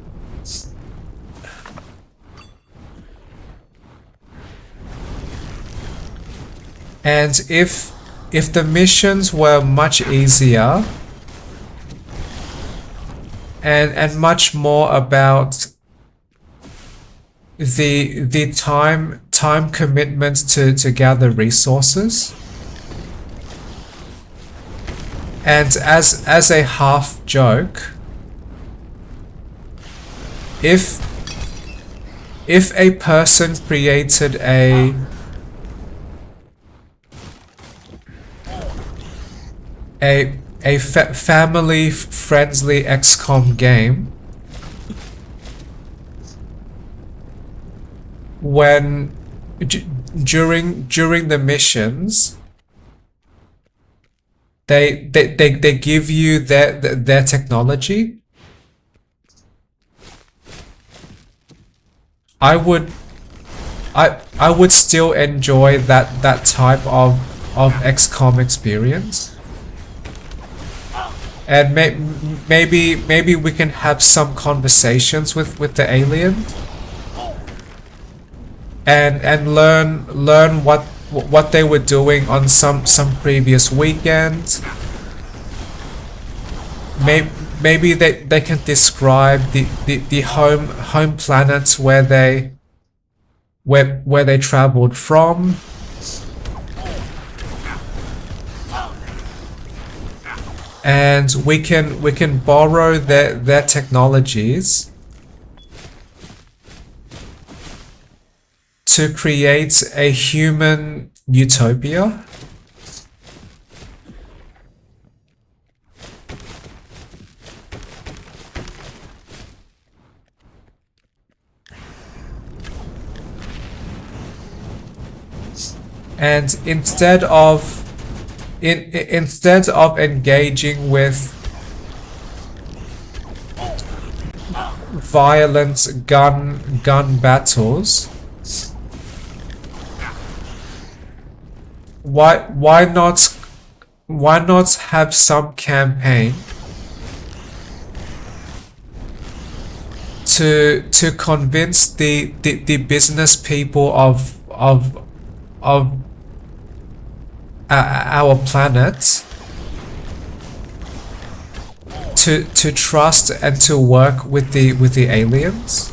And if the missions were much easier and much more about the time commitment to gather resources, and as a half joke, if a person created a family-friendly XCOM game, when during the missions they give you their technology, I would still enjoy that type of XCOM experience. And maybe we can have some conversations with the alien and learn what they were doing on some previous weekend, maybe they can describe the home planets where they traveled from. And we can borrow their technologies to create a human utopia. And instead of engaging with violent gun battles, why not have some campaign to convince the business people of our planet to trust and to work with the aliens.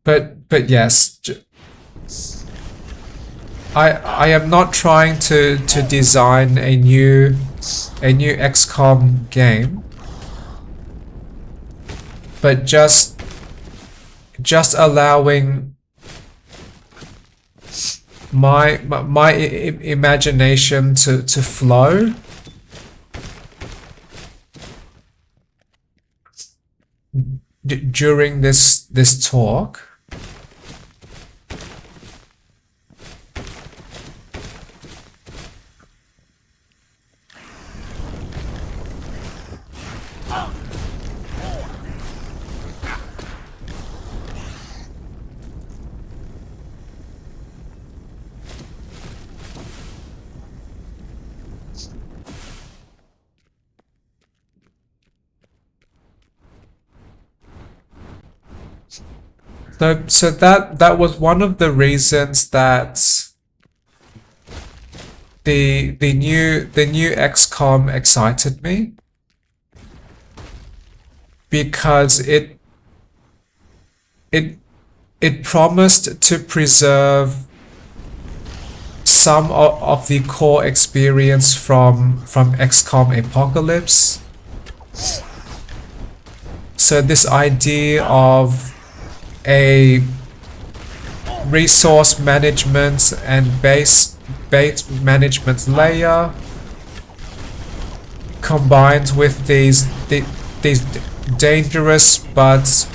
But yes, I am not trying to design a new XCOM game, but just allowing my imagination to flow during this talk. So that was one of the reasons that the new XCOM excited me, because it promised to preserve some of the core experience from XCOM Apocalypse. So this idea of a resource management and base management layer combined with these dangerous but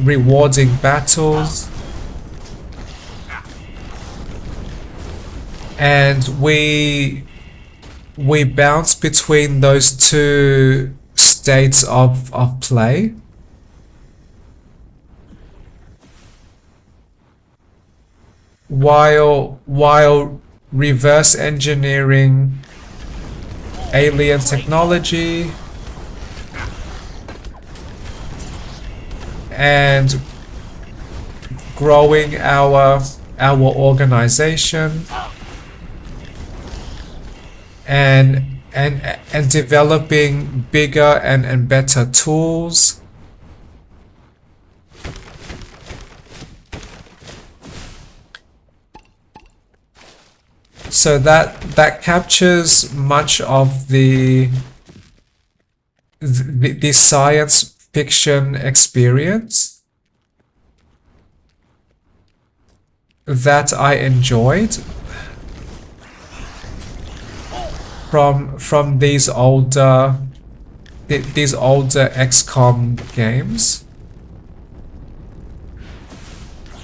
rewarding battles, and we bounce between those two states of play. While reverse engineering alien technology and growing our organization and developing bigger and better tools. So that captures much of the science fiction experience that I enjoyed from these older XCOM games.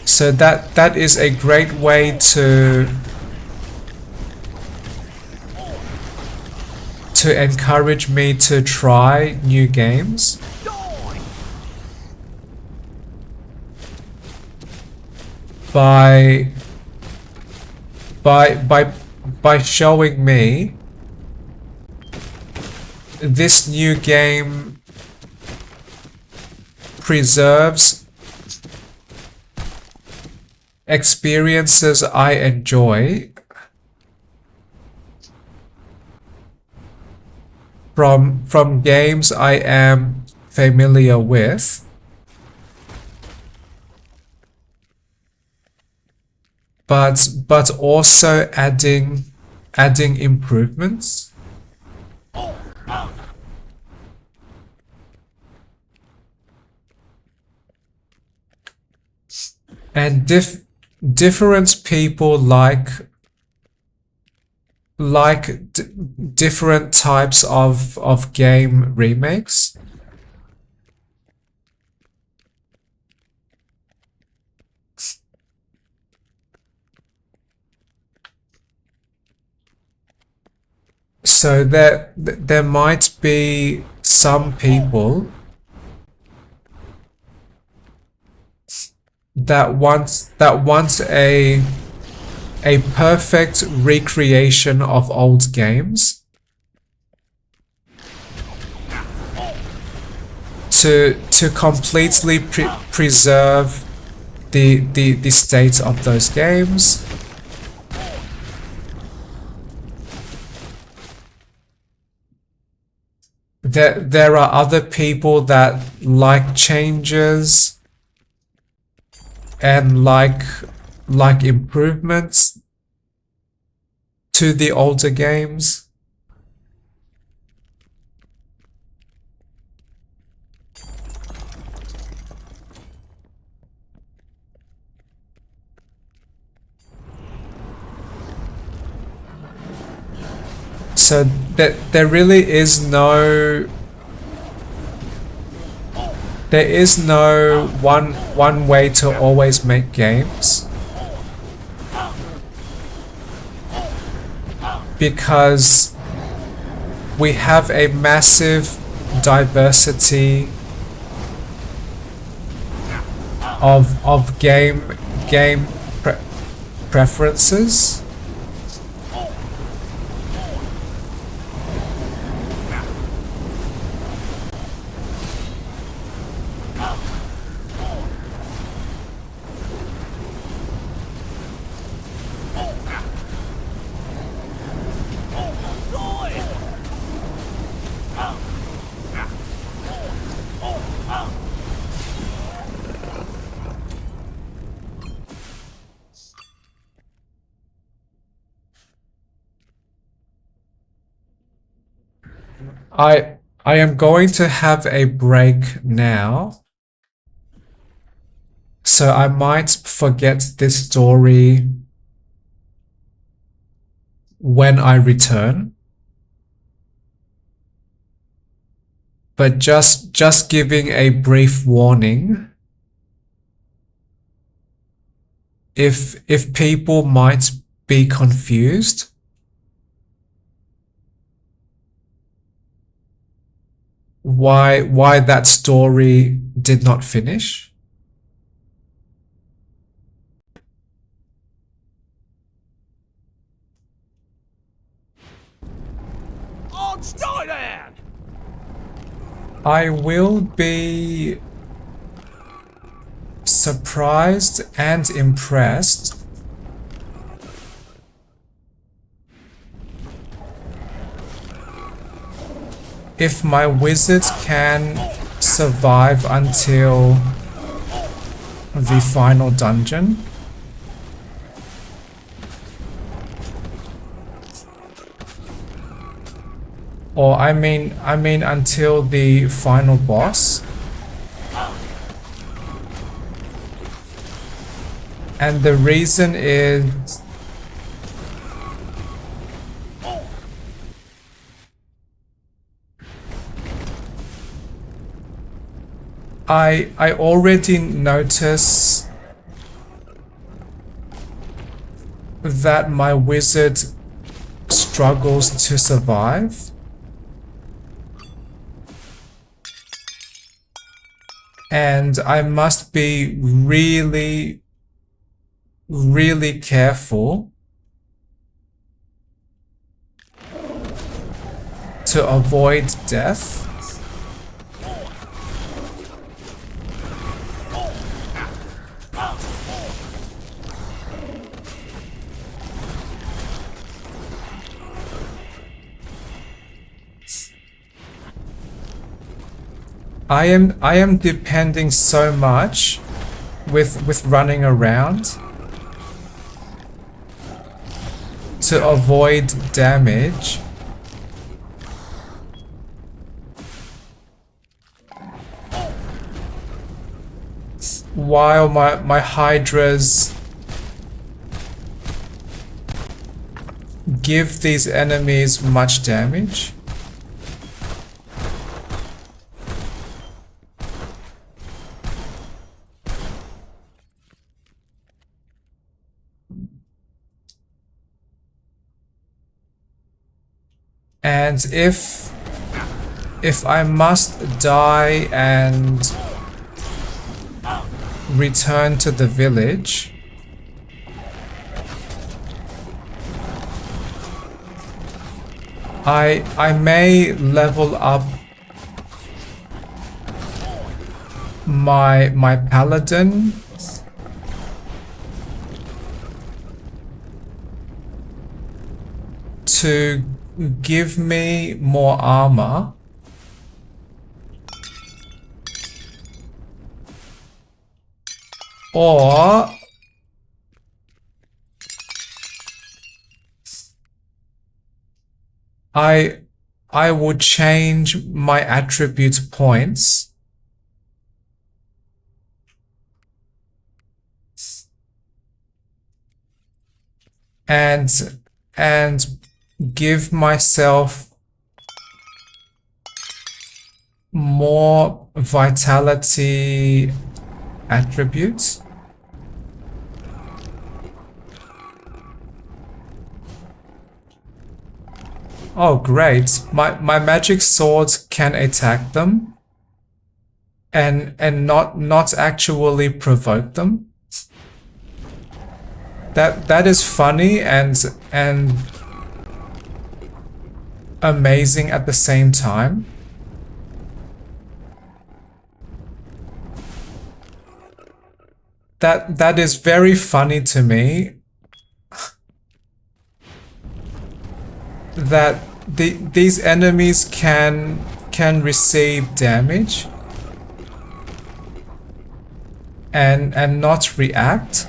So that is a great way to encourage me to try new games. By showing me this new game preserves experiences I enjoy from games I am familiar with, but also adding improvements. And different people like different types of game remakes. So there might be some people that want a perfect recreation of old games to completely preserve the state of those games. There are other people that like changes and like improvements to the older games. So there really is no one way to always make games, because we have a massive diversity of game preferences. I am going to have a break now, so I might forget this story when I return. But just giving a brief warning, if people might be confused, why that story did not finish. On Stein! I will be surprised and impressed if my wizard can survive until the final dungeon. Or I mean until the final boss. And the reason is I already notice that my wizard struggles to survive. And I must be really, really careful to avoid death. I am depending so much with running around to avoid damage. While my hydras give these enemies much damage. And if I must die and return to the village, I may level up my paladin to give me more armor. Or I would change my attribute points and give myself more vitality attributes. Oh great, my magic swords can attack them and not actually provoke them. That is funny and amazing at the same time. That is very funny to me. That these enemies can receive damage and not react.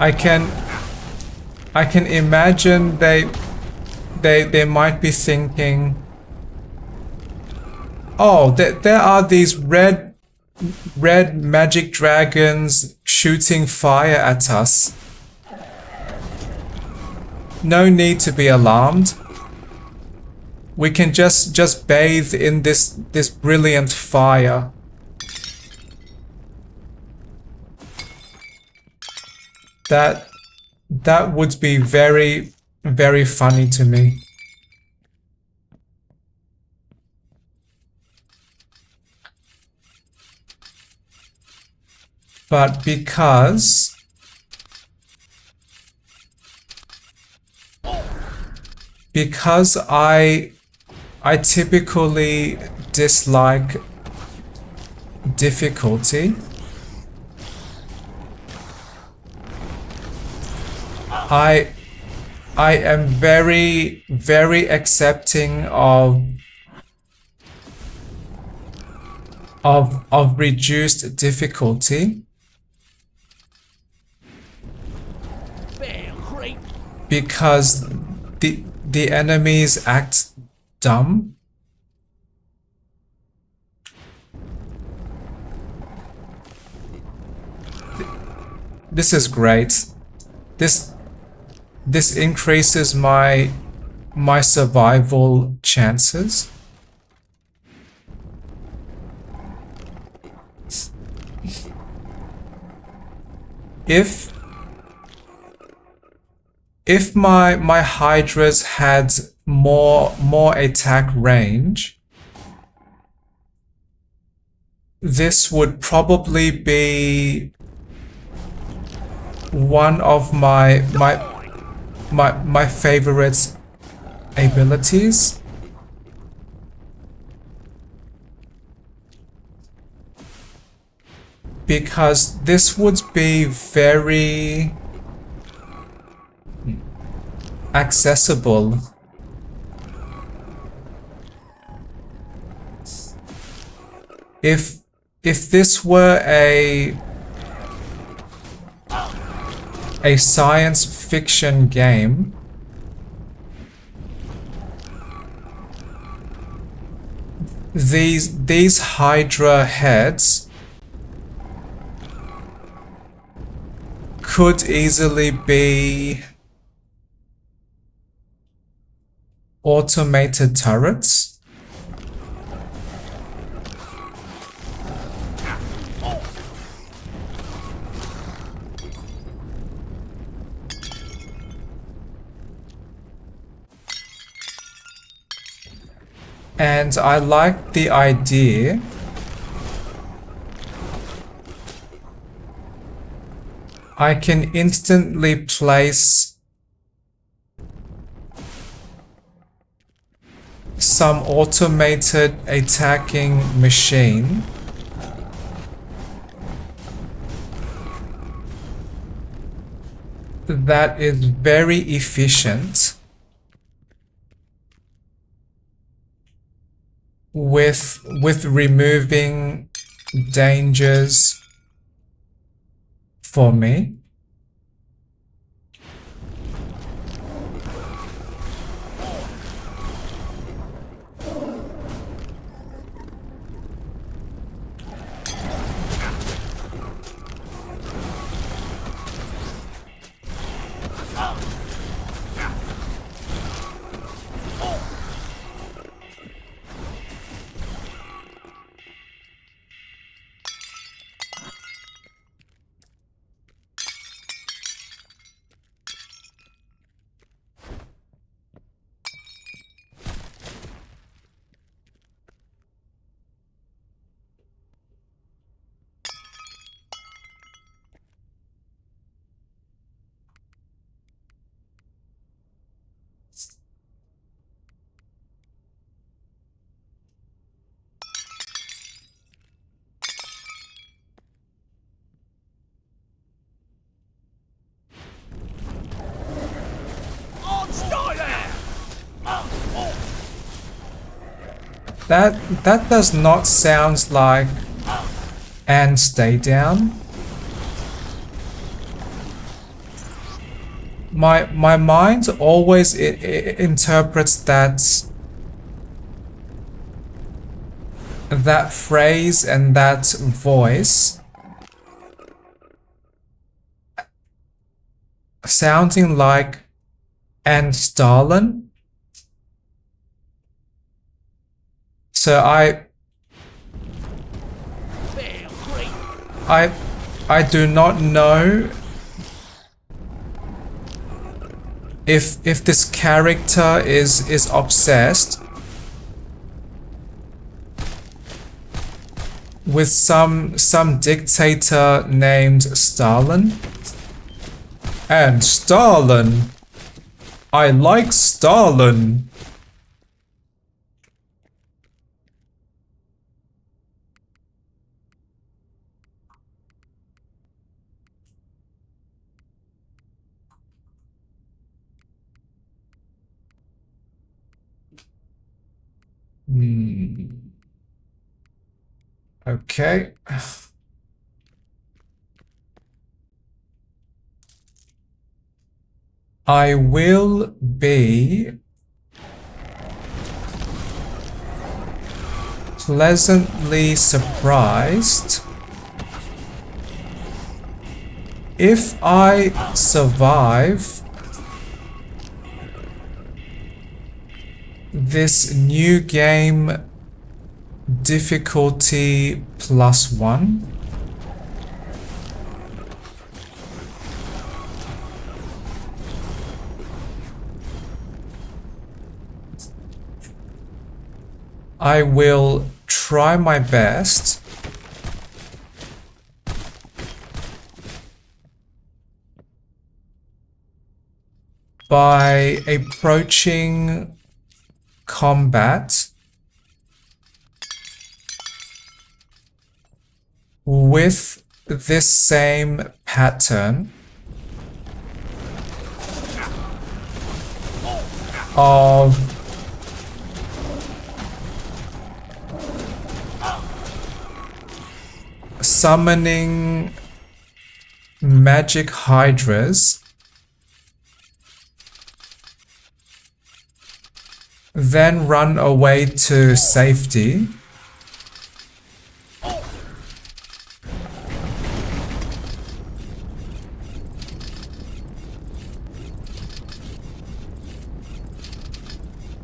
I can imagine they might be thinking, oh, there are these red magic dragons shooting fire at us. No need to be alarmed. We can just bathe in this brilliant fire. That would be very, very funny to me. But because I typically dislike difficulty, I am very, very accepting of reduced difficulty. Because the enemies act dumb. This is great. This increases my survival chances. If my hydras had more attack range, this would probably be one of my favorite abilities. because this would be very accessible. If this were a science fiction game, these Hydra heads could easily be automated turrets. And I like the idea I can instantly place some automated attacking machine that is very efficient with removing dangers for me. That does not sound like and stay down. My mind always interprets that phrase and that voice sounding like and Stalin. So I do not know if this character is obsessed with some dictator named Stalin. And Stalin, I like Stalin. Okay. I will be pleasantly surprised if I survive this new game difficulty +1. I will try my best by approaching combat with this same pattern of summoning magic hydras, then run away to safety,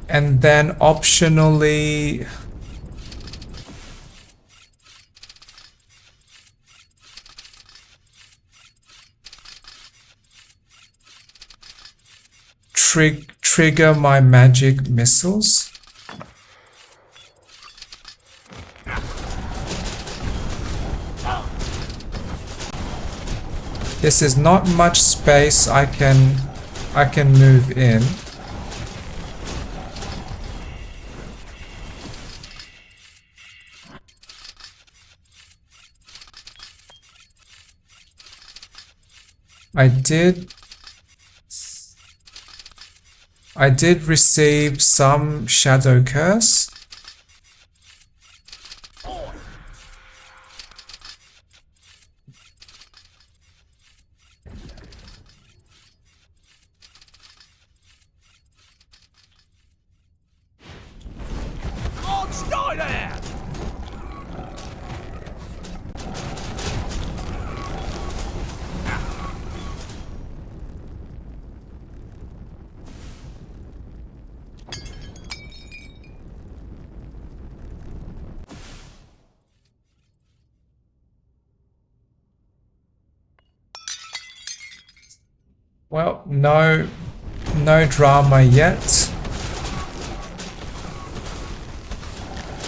and then optionally trigger my magic missiles. This is not much space I can move in. I did receive some shadow curse. Oh, stay there! Well, no drama yet.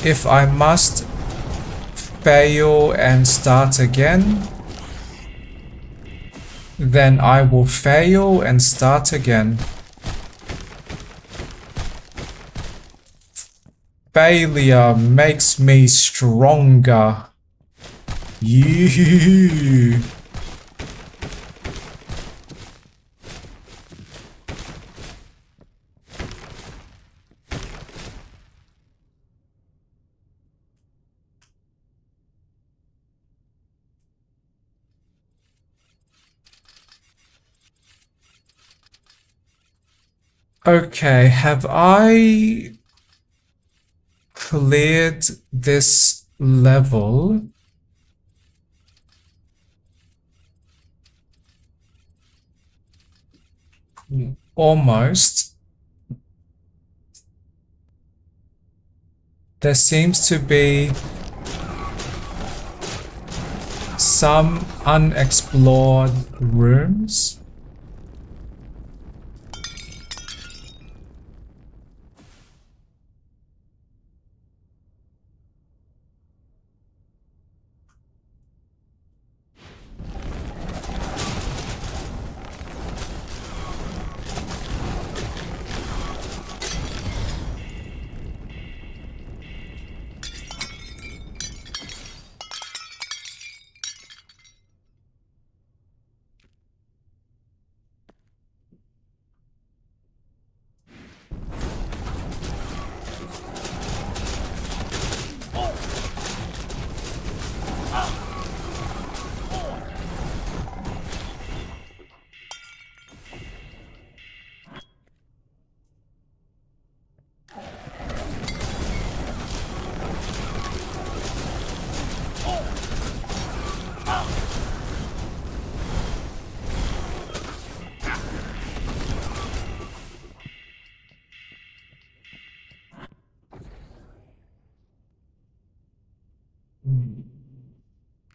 If I must fail and start again, then I will fail and start again. Failure makes me stronger. You. Okay, have I cleared this level? Almost. There seems to be some unexplored rooms.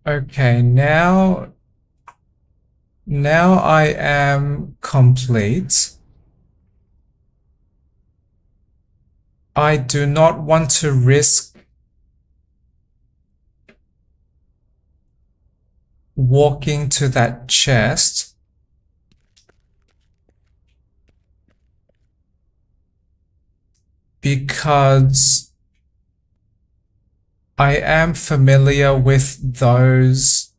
Okay, now I am complete. I do not want to risk walking to that chest. Because I am familiar with those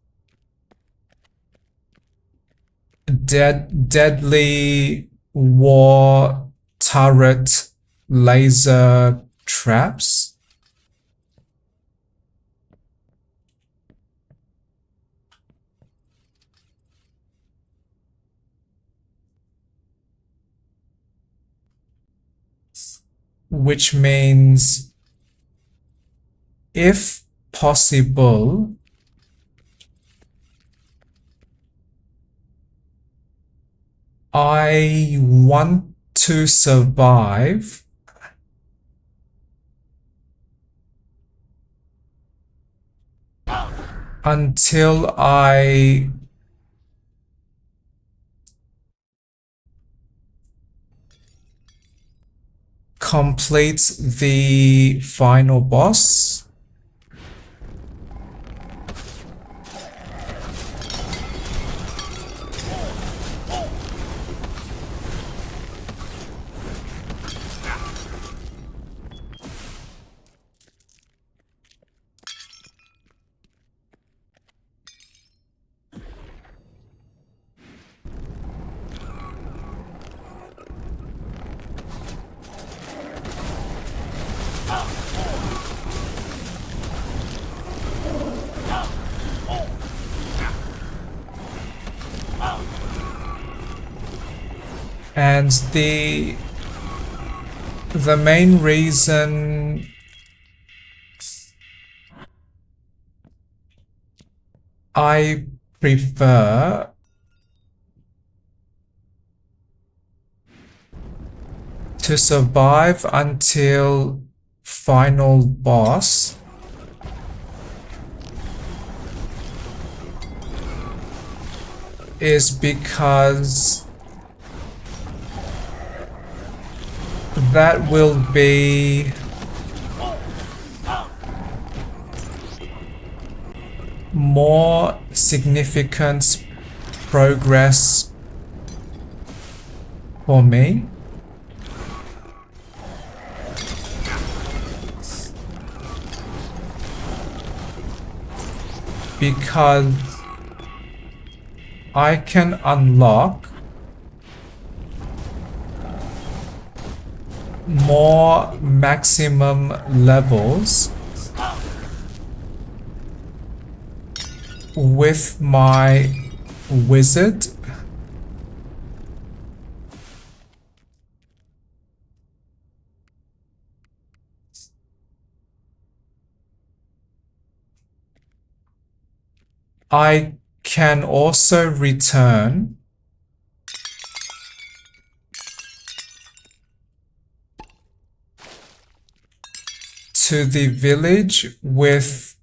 deadly war turret laser traps. Which means, if possible, I want to survive until I complete the final boss. And the main reason I prefer to survive until final boss is because that will be more significant progress for me. Because I can unlock more maximum levels with my wizard. I can also return to the village with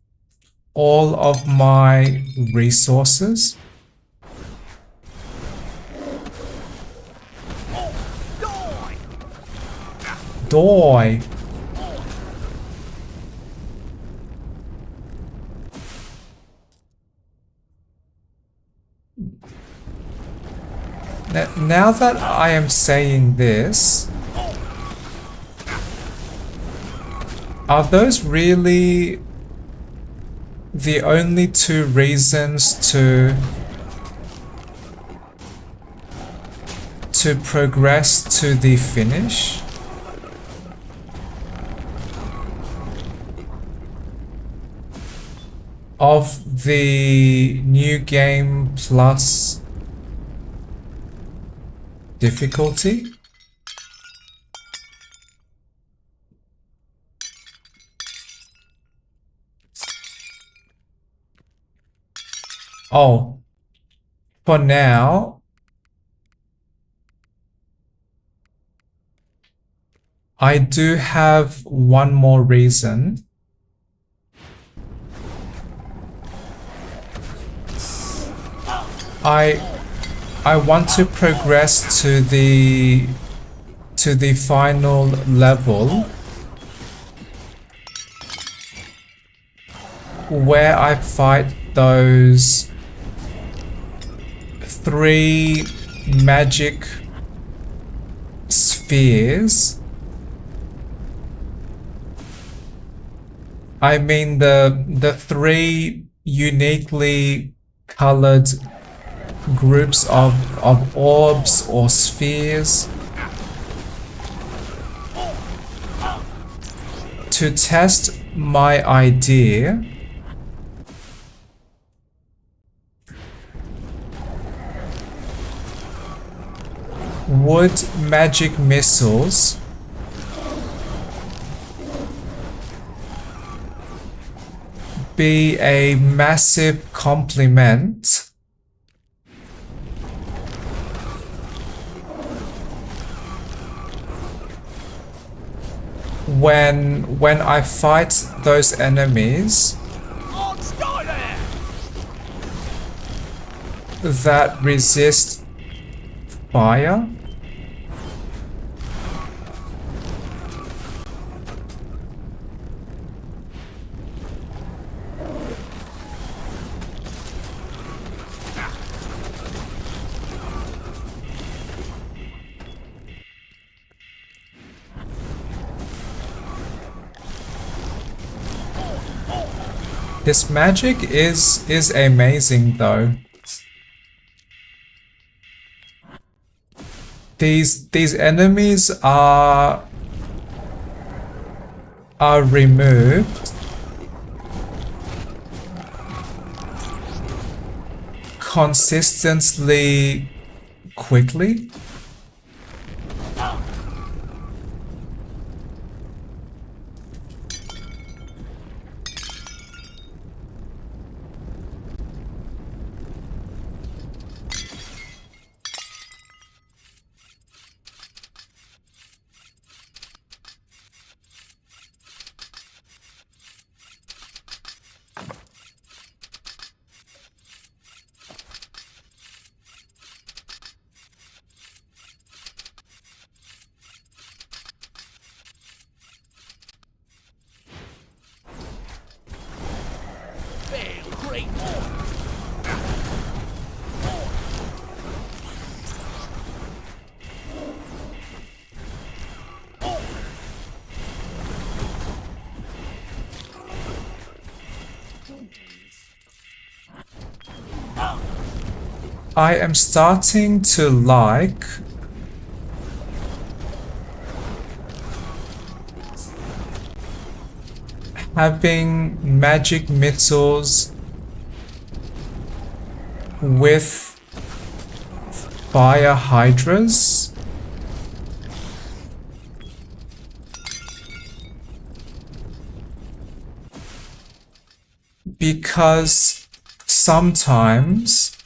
all of my resources. Die! Now that I am saying this, are those really the only two reasons to progress to the finish? Of the new game plus difficulty? Oh, for now, I do have one more reason. I want to progress to the final level where I fight those 3 magic spheres. I mean the 3 uniquely colored groups of orbs or spheres to test my idea. Would magic missiles be a massive compliment when I fight those enemies that resist fire? This magic is amazing though. These enemies are removed consistently quickly. I am starting to like having magic missiles with fire hydras. Because sometimes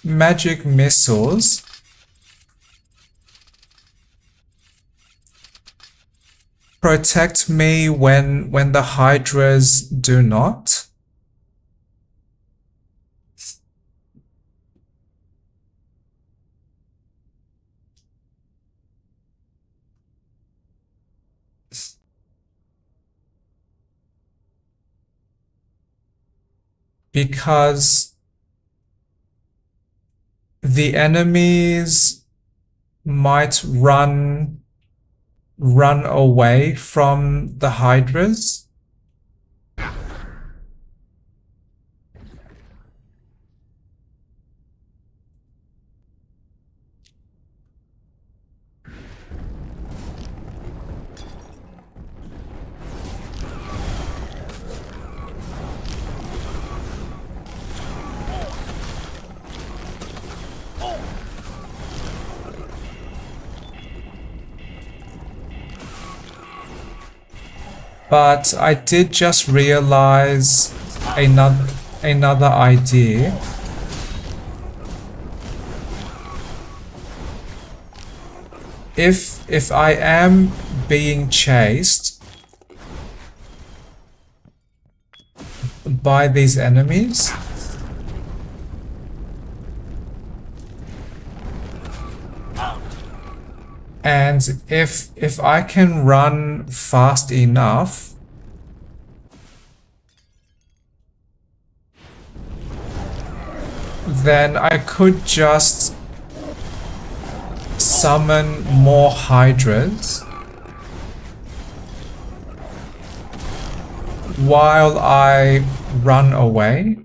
magic missiles protect me when the hydras do not. Because the enemies might run away from the hydras. But I did just realize another idea. If I am being chased by these enemies, and if I can run fast enough, then I could just summon more hydras while I run away.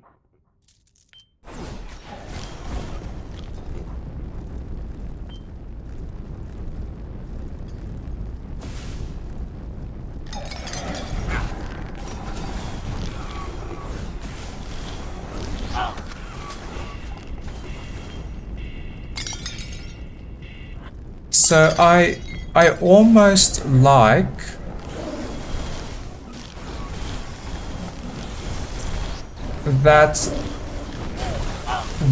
So I almost like that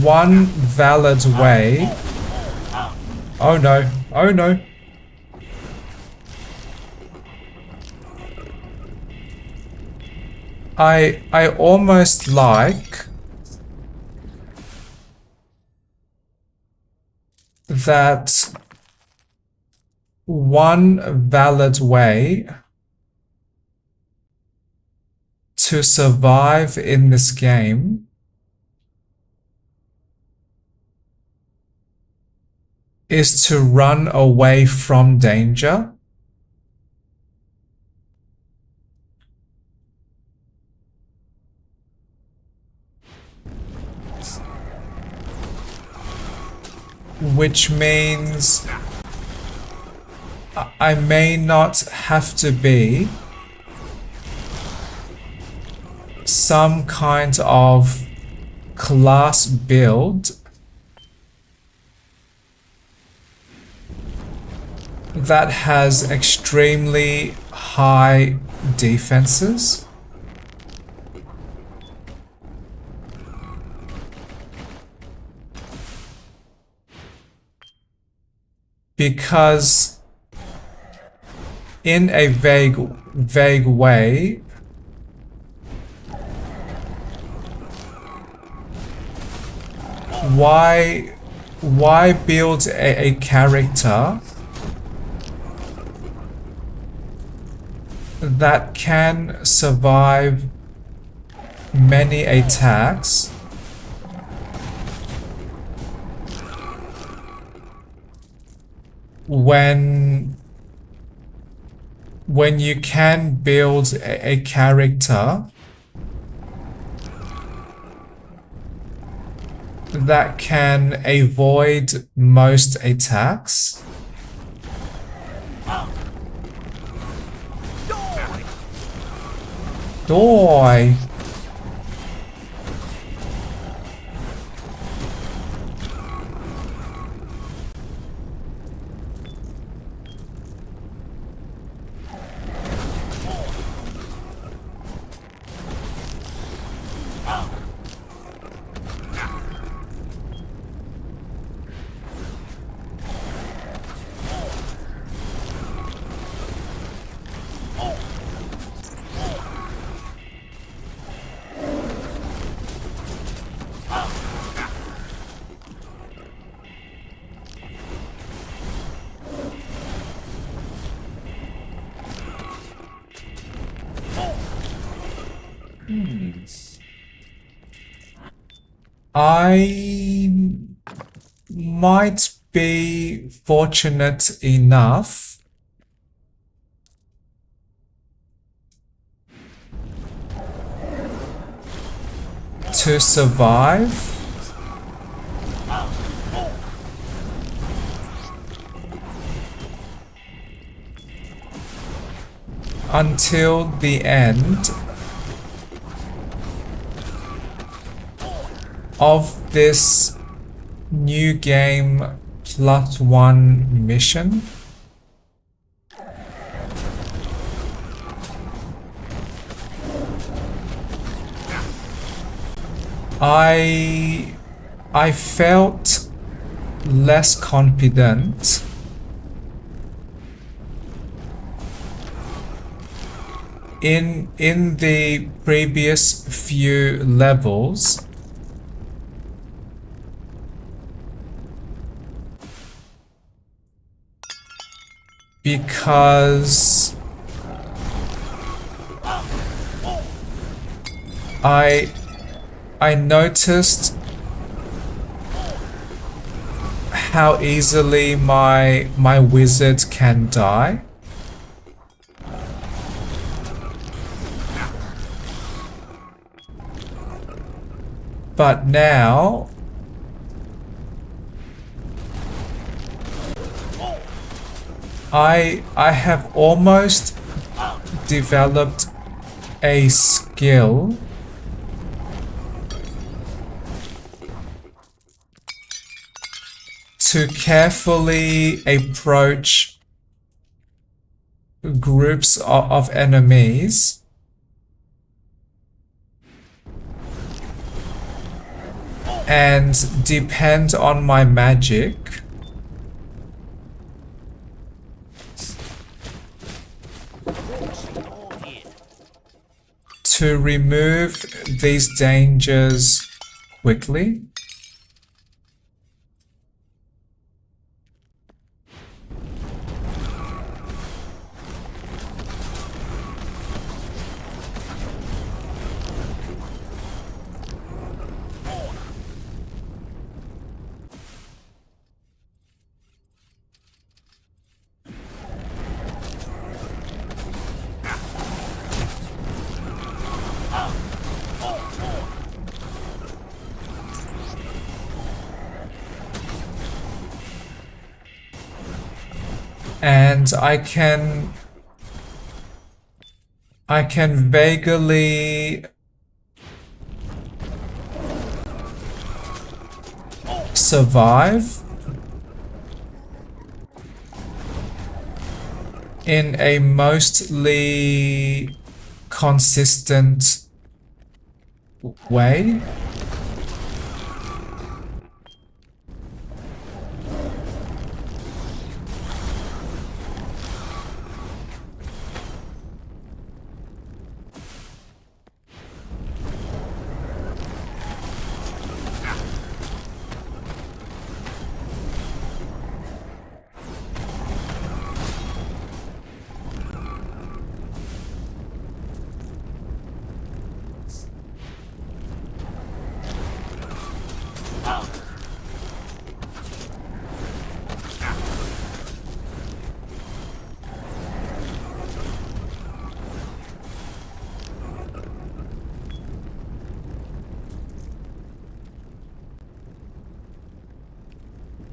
one valid way. Oh no, oh no. I almost like that one valid way to survive in this game is to run away from danger. Which means I may not have to be some kind of class build that has extremely high defenses. Because in a vague way, why build a character that can survive many attacks when you can build a character that can avoid most attacks? Die! I might be fortunate enough to survive until the end of this new game +1 mission. I felt less confident in the previous few levels because I noticed how easily my wizard can die. But now I have almost developed a skill to carefully approach groups of enemies and depend on my magic to remove these dangers quickly. And I can vaguely survive in a mostly consistent way.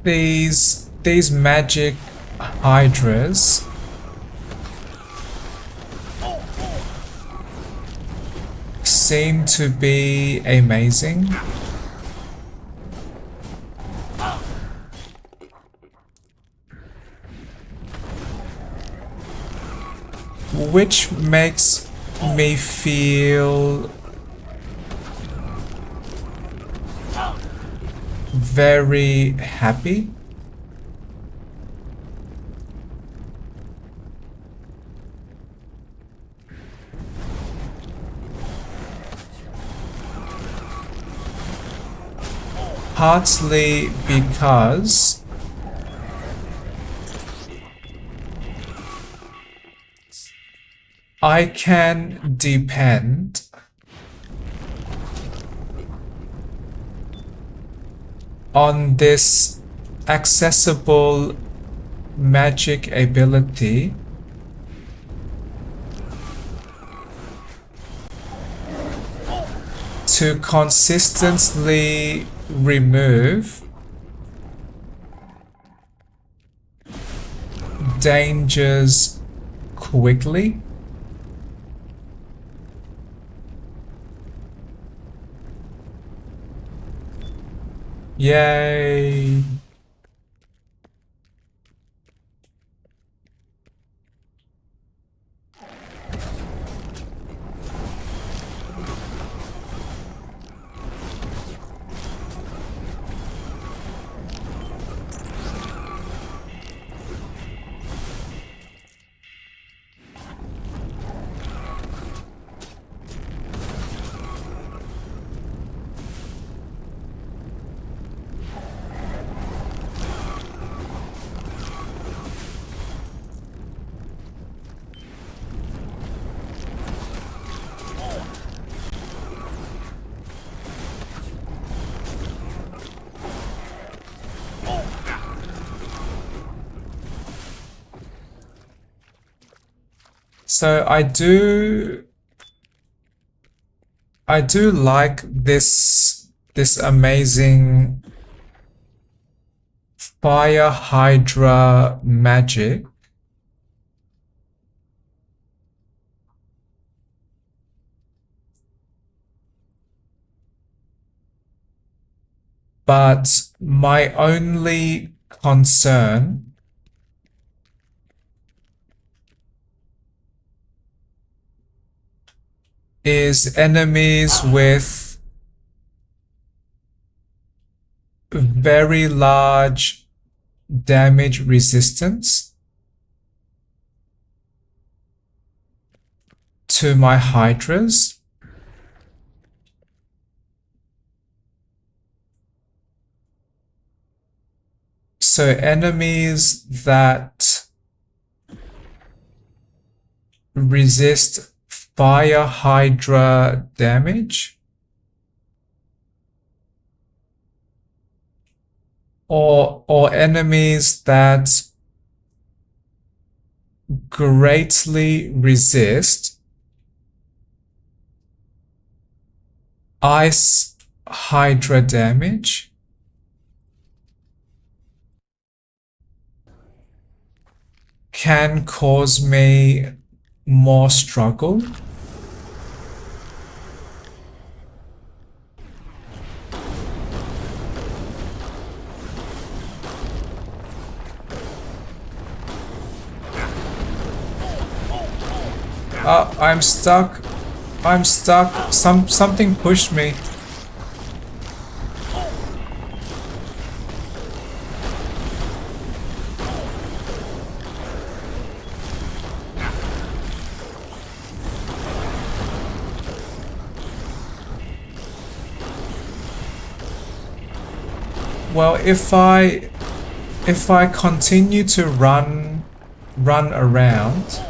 These magic hydras seem to be amazing. Which makes me feel very happy. Partly because I can depend on this accessible magic ability to consistently remove dangers quickly. Yay! So I do like this amazing Fire Hydra magic. But my only concern is enemies with very large damage resistance to my Hydras. So enemies that resist Fire Hydra damage, or enemies that greatly resist Ice Hydra damage, can cause me more struggle. I'm stuck. I'm stuck. Something pushed me. Well, if I continue to run around,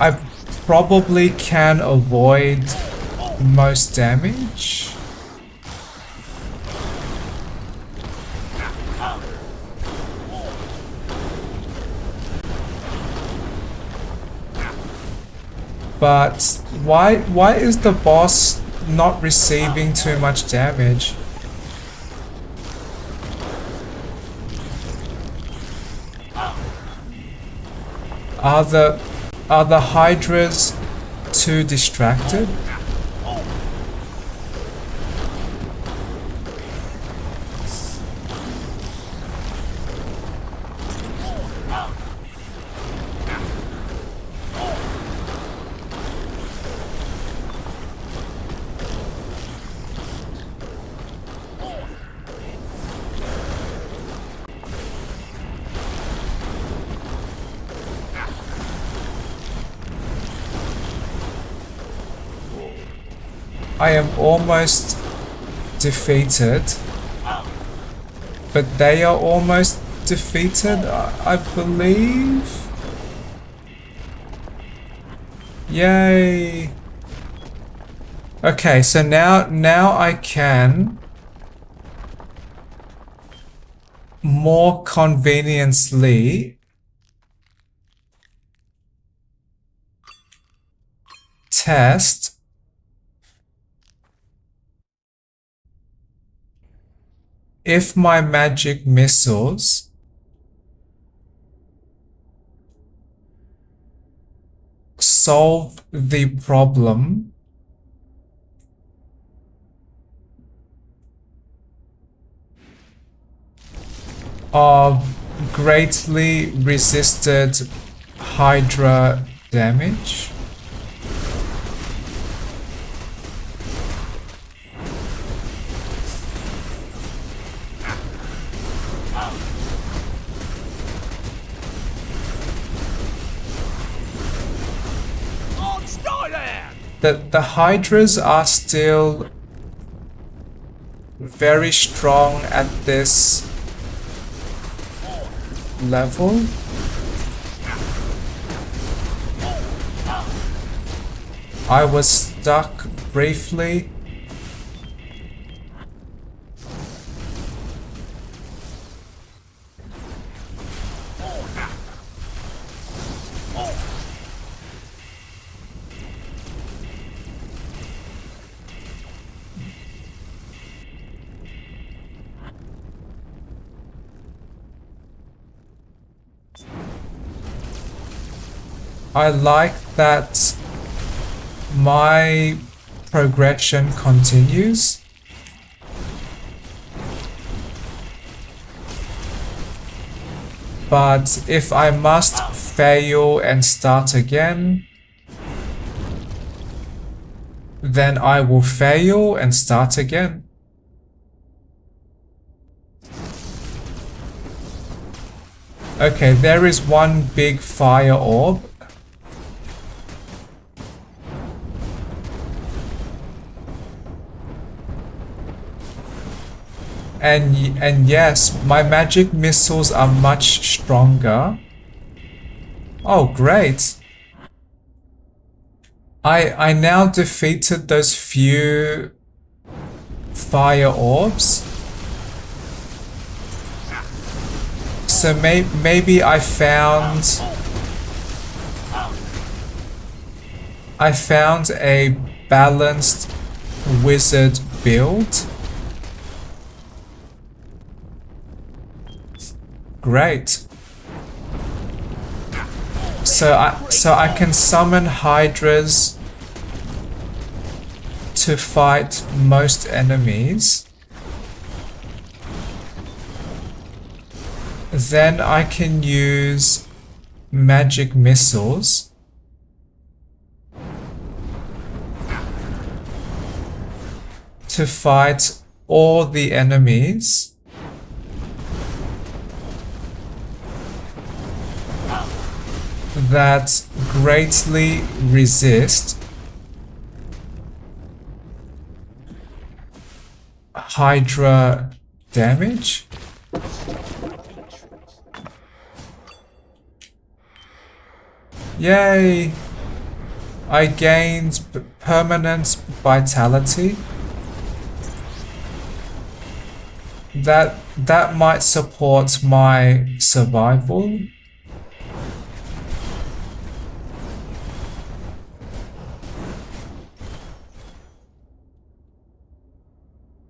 I probably can avoid most damage. But why is the boss not receiving too much damage? Are the Hydras too distracted? I am almost defeated, but they are almost defeated, I believe. Yay! Okay, so now I can more conveniently test if my magic missiles solve the problem of greatly resisted Hydra damage. The Hydras are still very strong at this level. I was stuck briefly. I like that my progression continues. But if I must fail and start again, then I will fail and start again. Okay, there is one big fire orb. And yes, my magic missiles are much stronger. Oh, great. I now defeated those few fire orbs. So maybe I found a balanced wizard build. Great. So I can summon hydras to fight most enemies. Then I can use magic missiles to fight all the enemies. That greatly resist Hydra damage. Yay! I gained permanent vitality. That might support my survival.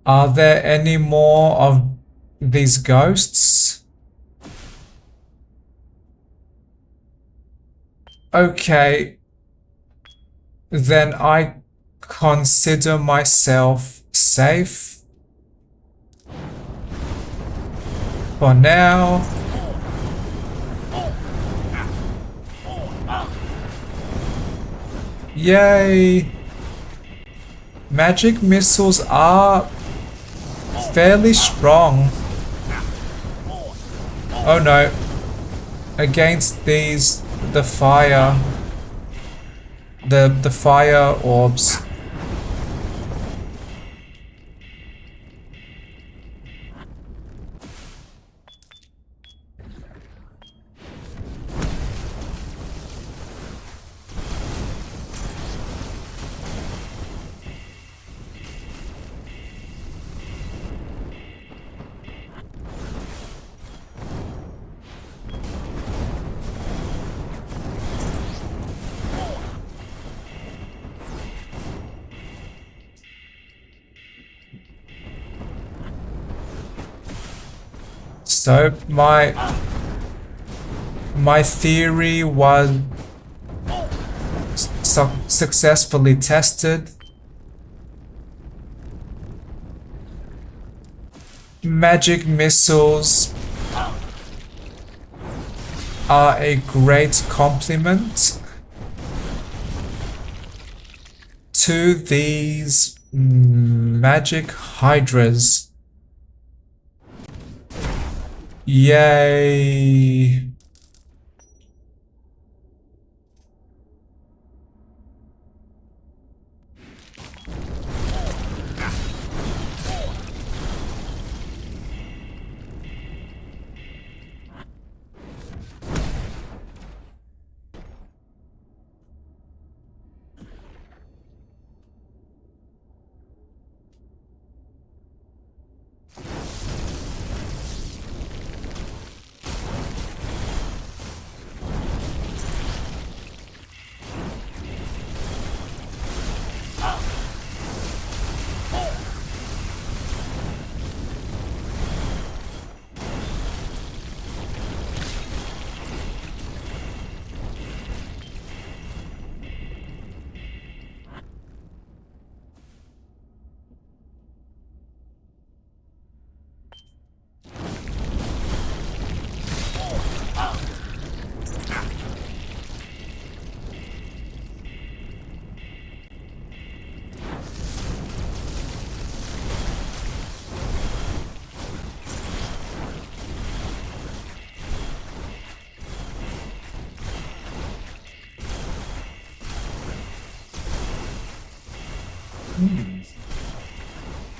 Are there any more of these ghosts? Okay. Then I consider myself safe for now. Yay! Magic missiles are fairly strong. Oh no. Against these, the fire orbs. So my theory was successfully tested. Magic missiles are a great complement to these magic hydras. Yay!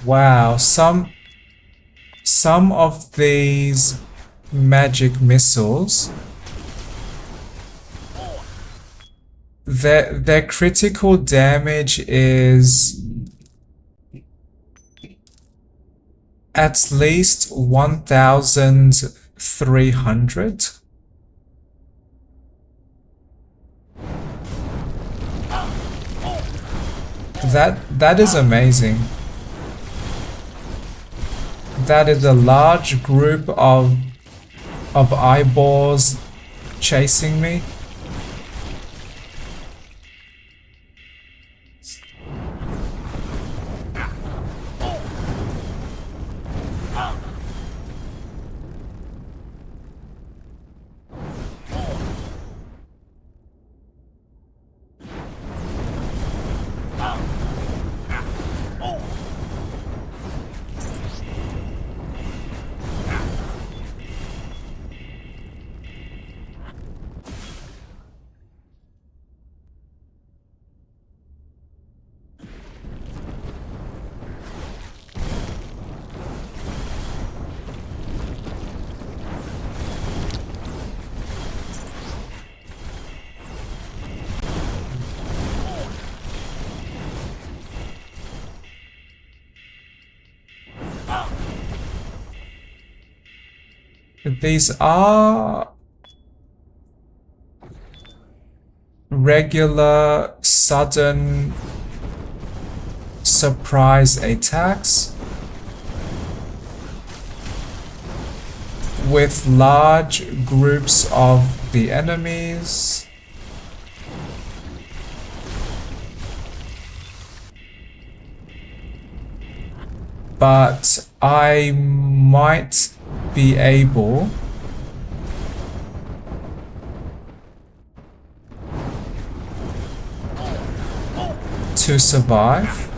Wow, some of these magic missiles, their critical damage is at least 1,300. That is amazing. That is a large group of eyeballs chasing me. These are regular sudden surprise attacks with large groups of the enemies. But I might be able to survive.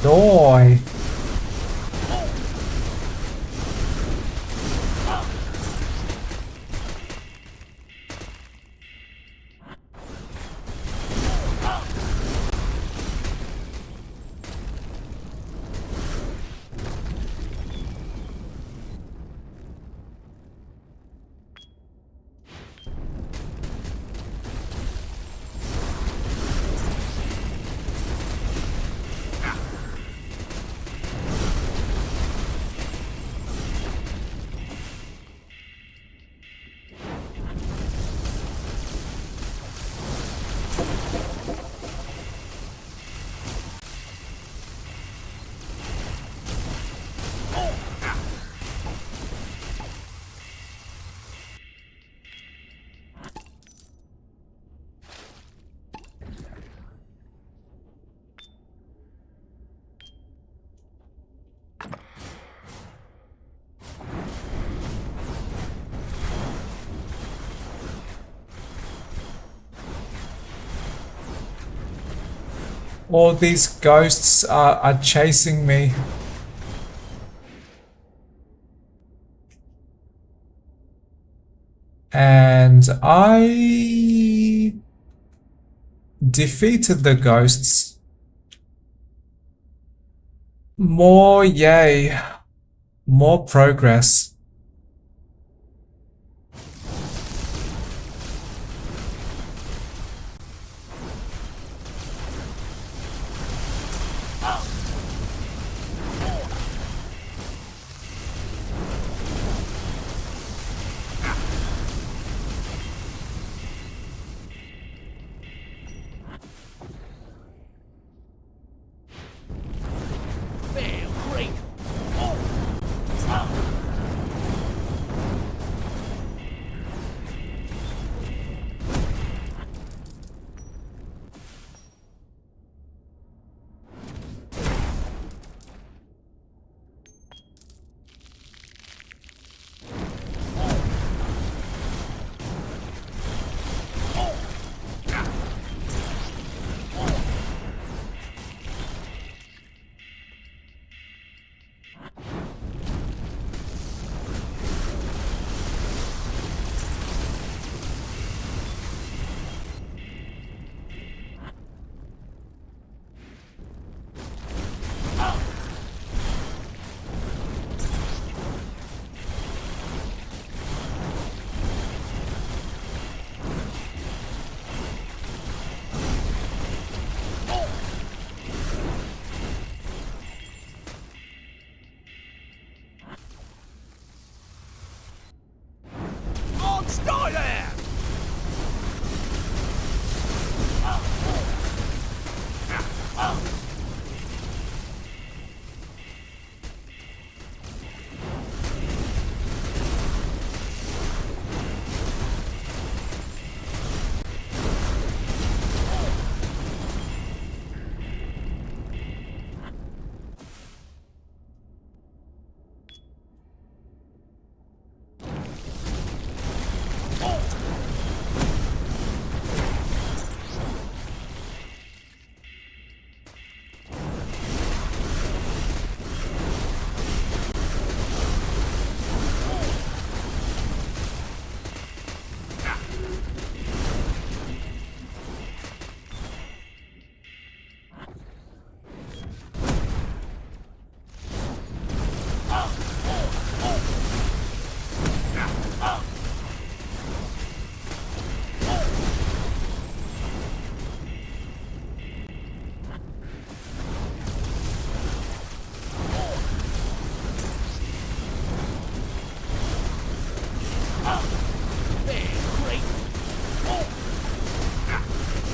Die. All these ghosts are chasing me. And I defeated the ghosts. More, yay. More progress.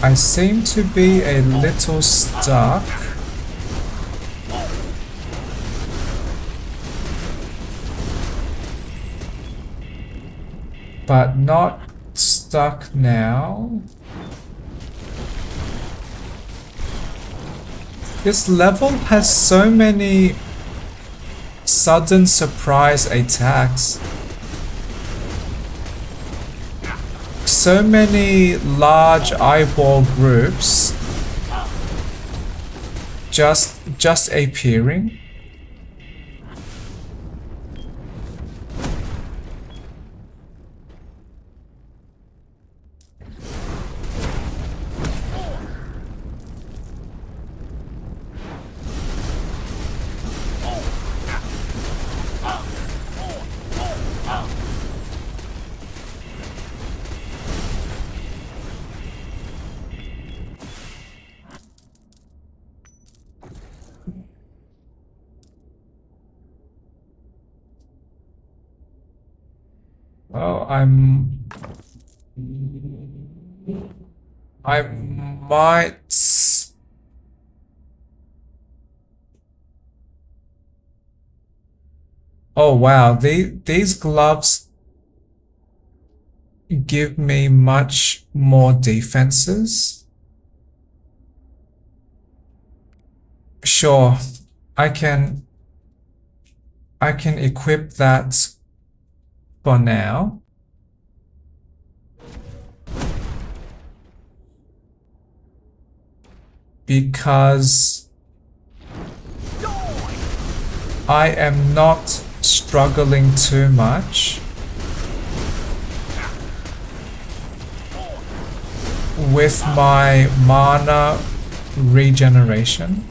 I seem to be a little stuck. But not stuck now. This level has so many sudden surprise attacks. So many large eyeball groups just appearing. Oh, I might. Oh wow, these gloves give me much more defenses. Sure, I can equip that for now. Because I am not struggling too much with my mana regeneration.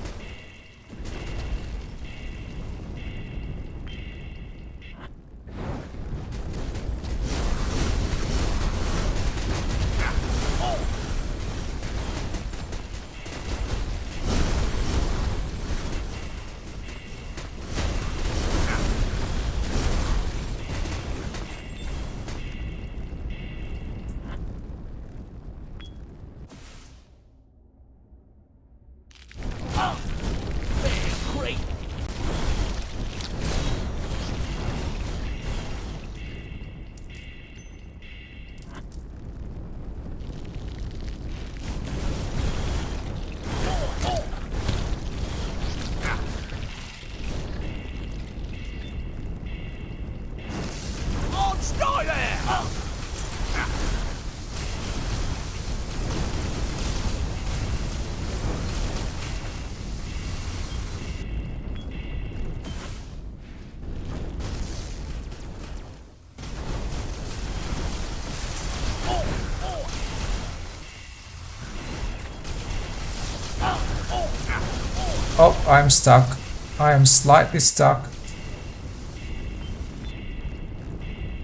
Oh, I'm stuck. I am slightly stuck.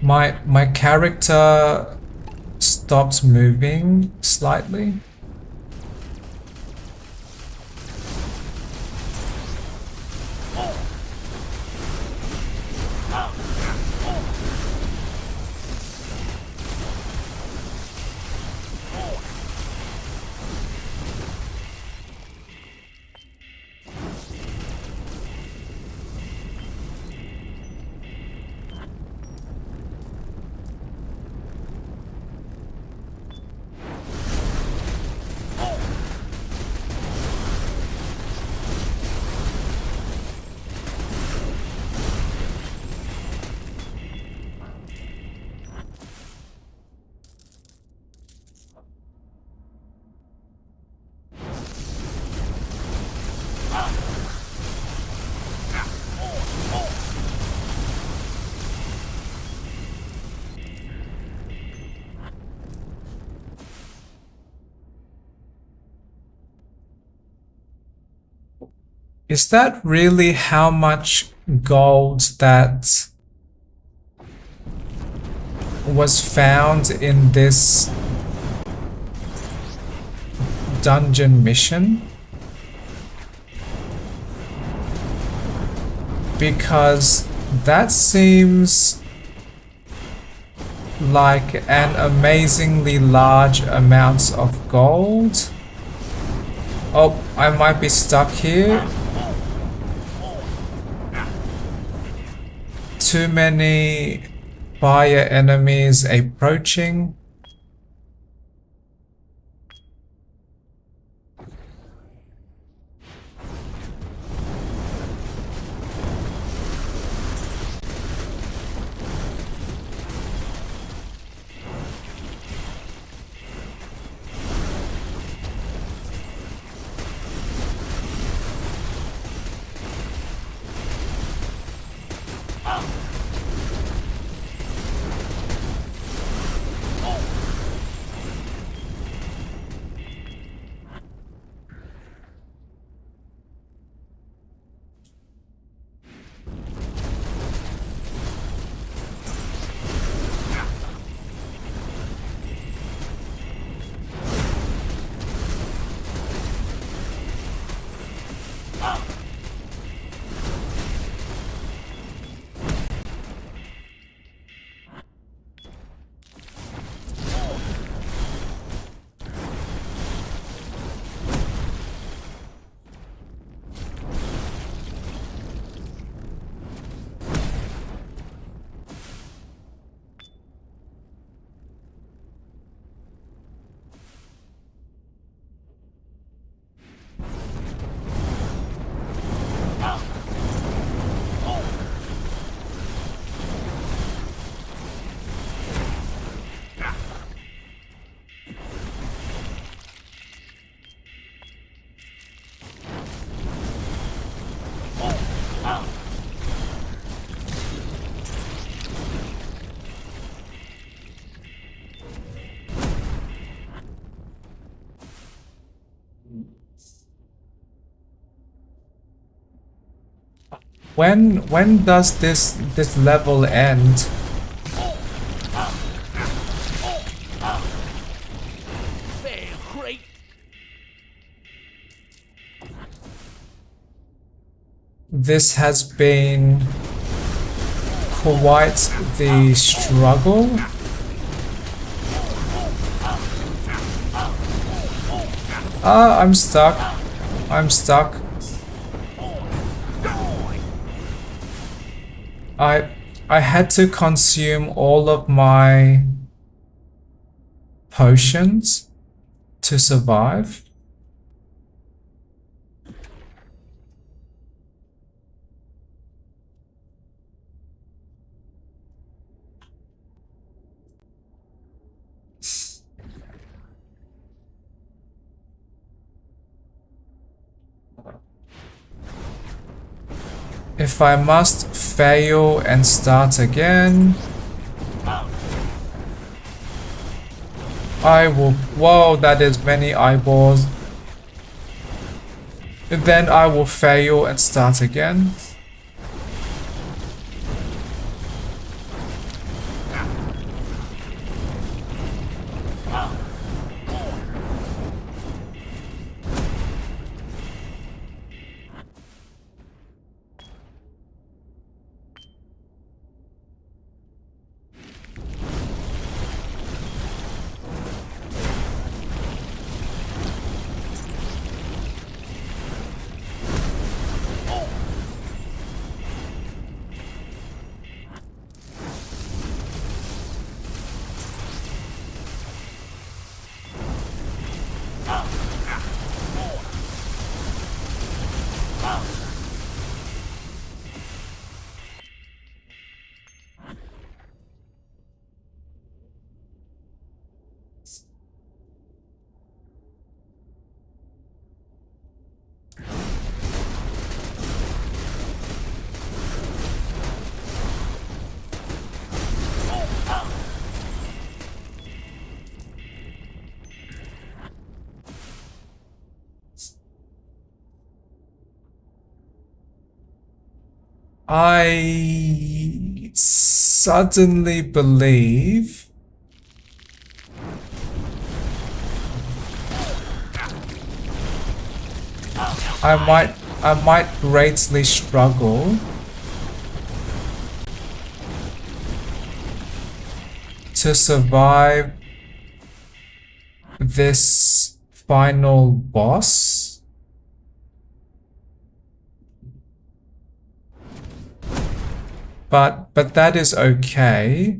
My character stopped moving slightly. Is that really how much gold that was found in this dungeon mission? Because that seems like an amazingly large amounts of gold. Oh, I might be stuck here. Too many fire enemies approaching. When does this level end? Fair creep. This has been quite the struggle. Ah, I'm stuck. I'm stuck. I had to consume all of my potions to survive. If I must fail and start again, I will. Whoa, that is many eyeballs. Then I will fail and start again. I suddenly believe I might greatly struggle to survive this final boss. But that is okay.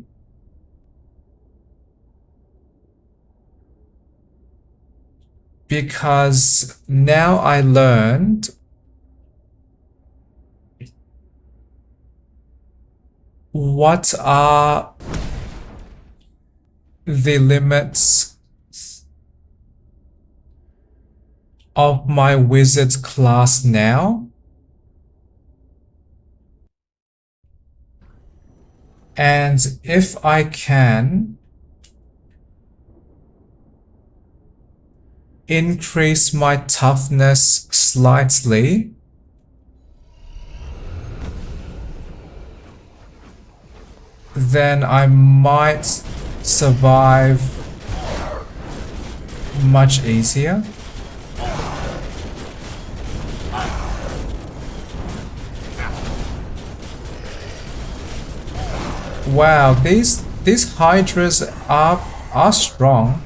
Because now I learned what are the limits of my wizard class now. And if I can increase my toughness slightly, then I might survive much easier. Wow, these hydras are strong.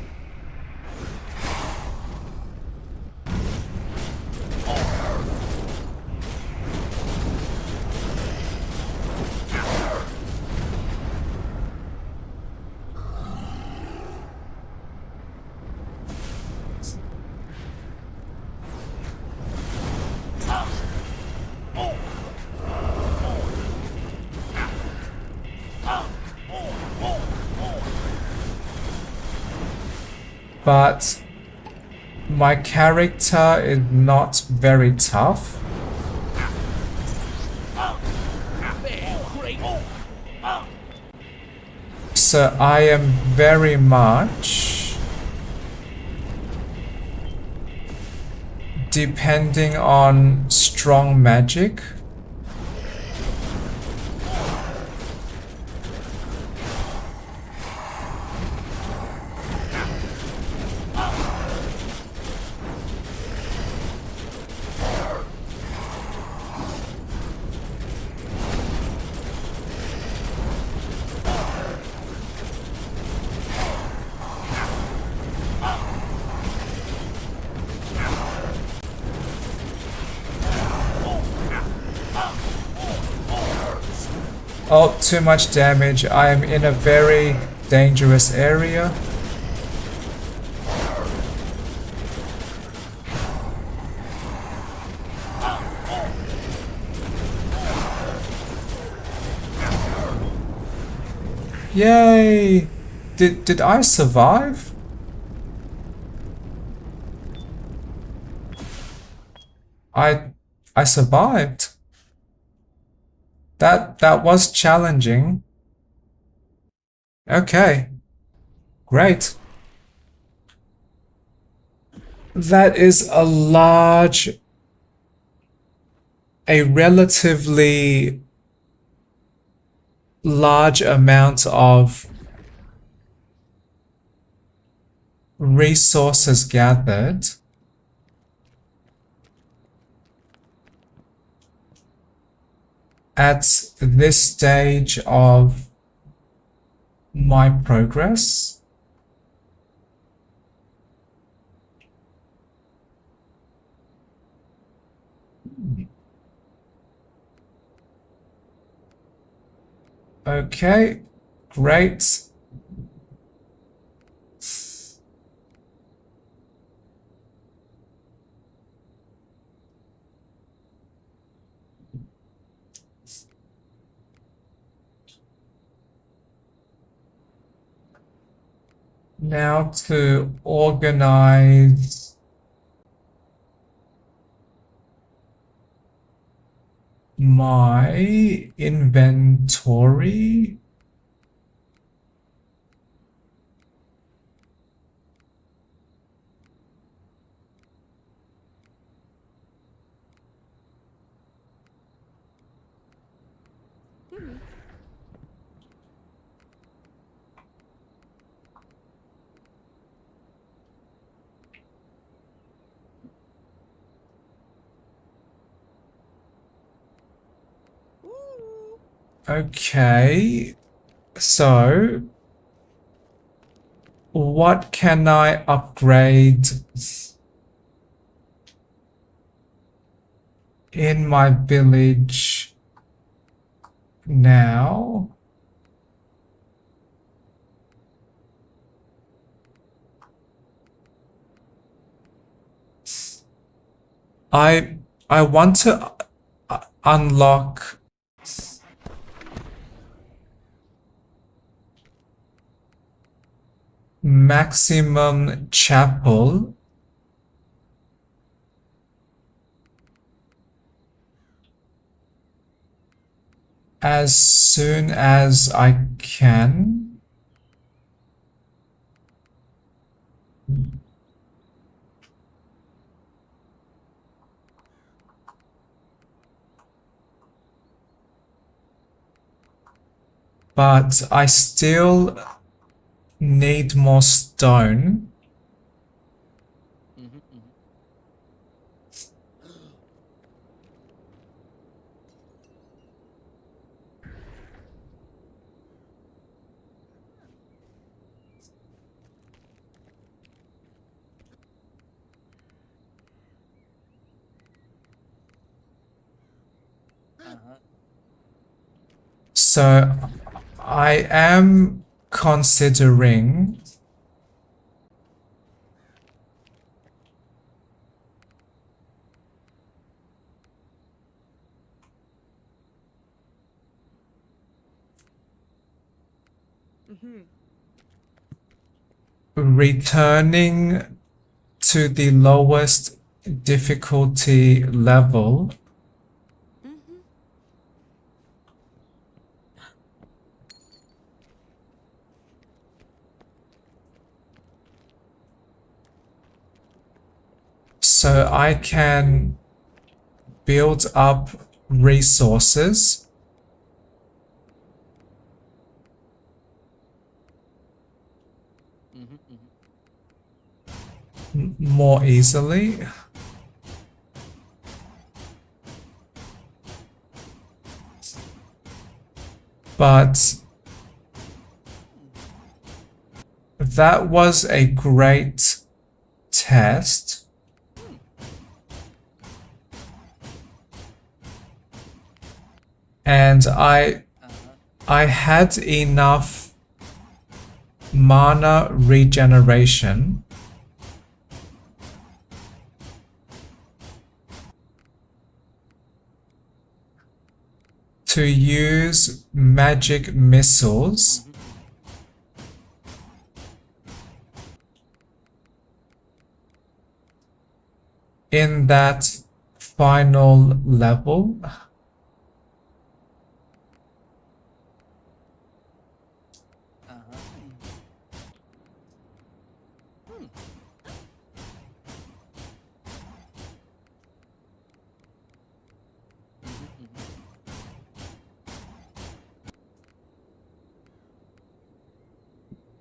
But my character is not very tough. So I am very much depending on strong magic. Oh, too much damage. I am in a very dangerous area. Yay! Did I survive? I survived. That was challenging. Okay. Great. That is a relatively large amount of resources gathered. At this stage of my progress. Okay, great. Now to organize my inventory. Okay, so what can I upgrade in my village now? I want to unlock maximum chapel as soon as I can. But I still need more stone. So I am considering returning to the lowest difficulty level so I can build up resources more easily. But that was a great test. And I had enough mana regeneration to use magic missiles in that final level.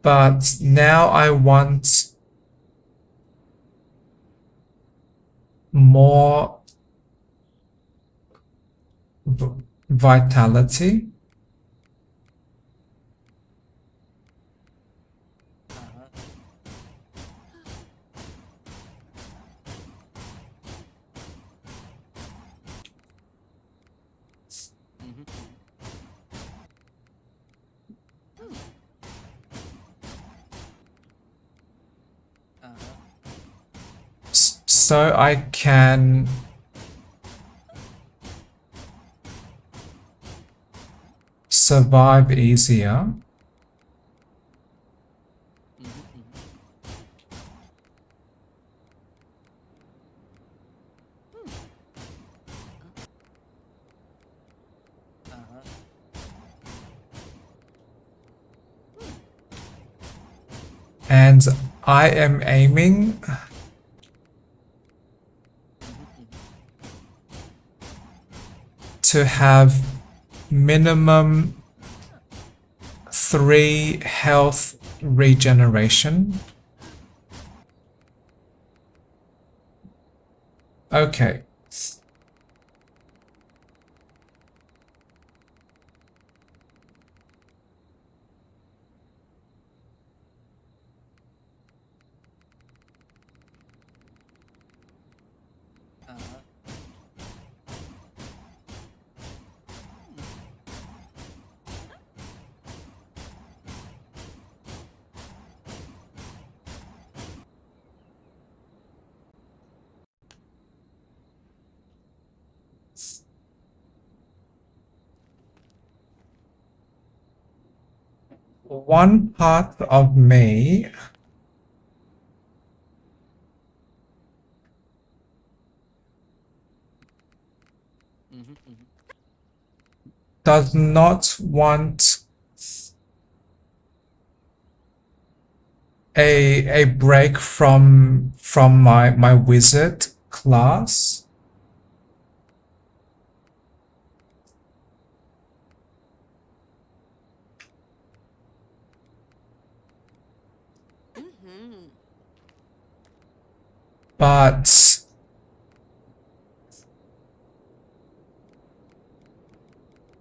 But now I want more vitality. So I can survive easier. And I am aiming to have minimum 3 health regeneration. Okay. one part of me does not want a break from my wizard class. But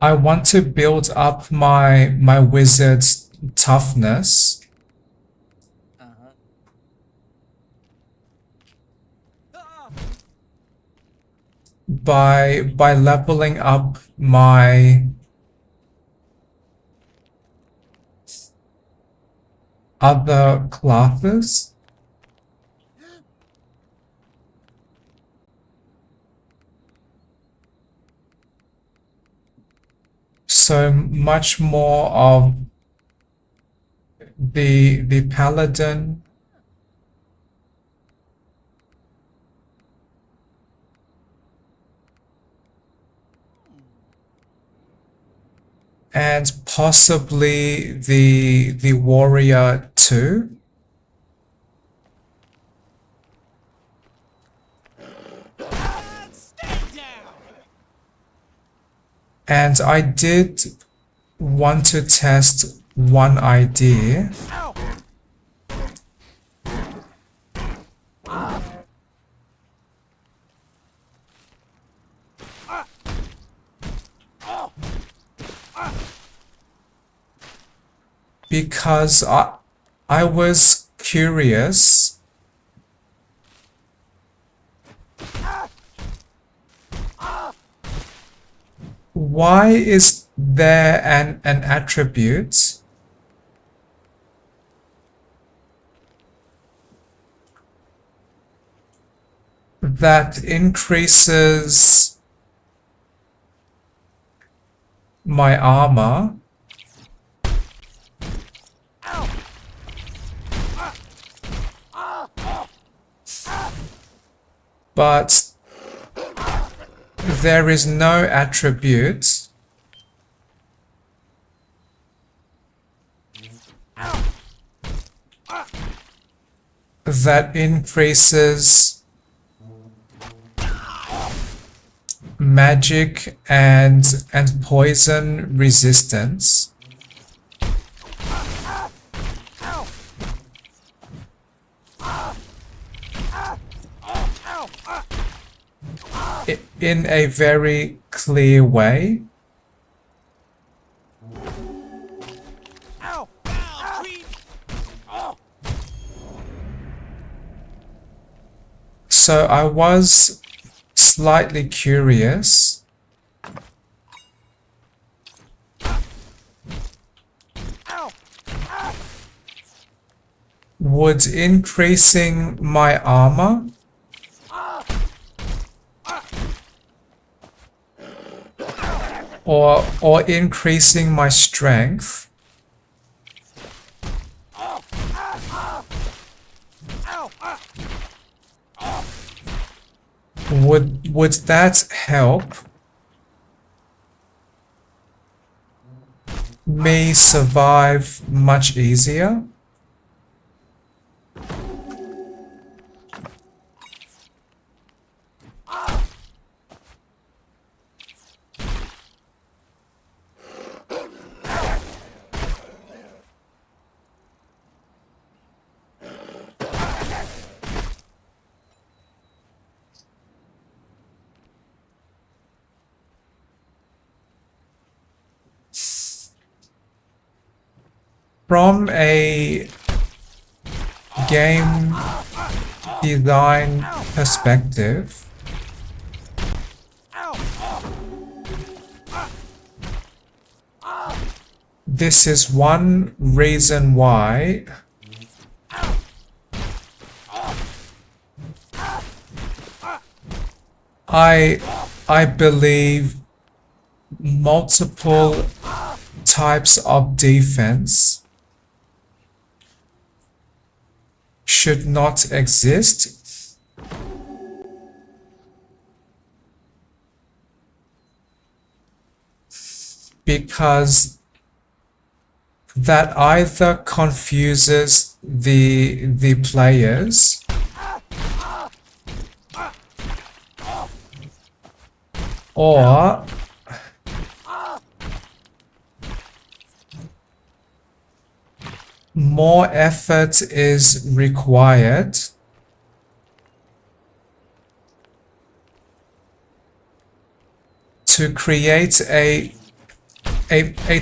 I want to build up my wizard's toughness by leveling up my other classes. So much more of the paladin and possibly the warrior too. And I did want to test one idea. Because I was curious why is there an attribute that increases my armor but there is no attribute that increases magic and poison resistance. In a very clear way. So I was slightly curious would increasing my armor or increasing my strength would that help me survive much easier? From a game design perspective, this is one reason why I believe multiple types of defense should not exist because that either confuses the players or more effort is required to create a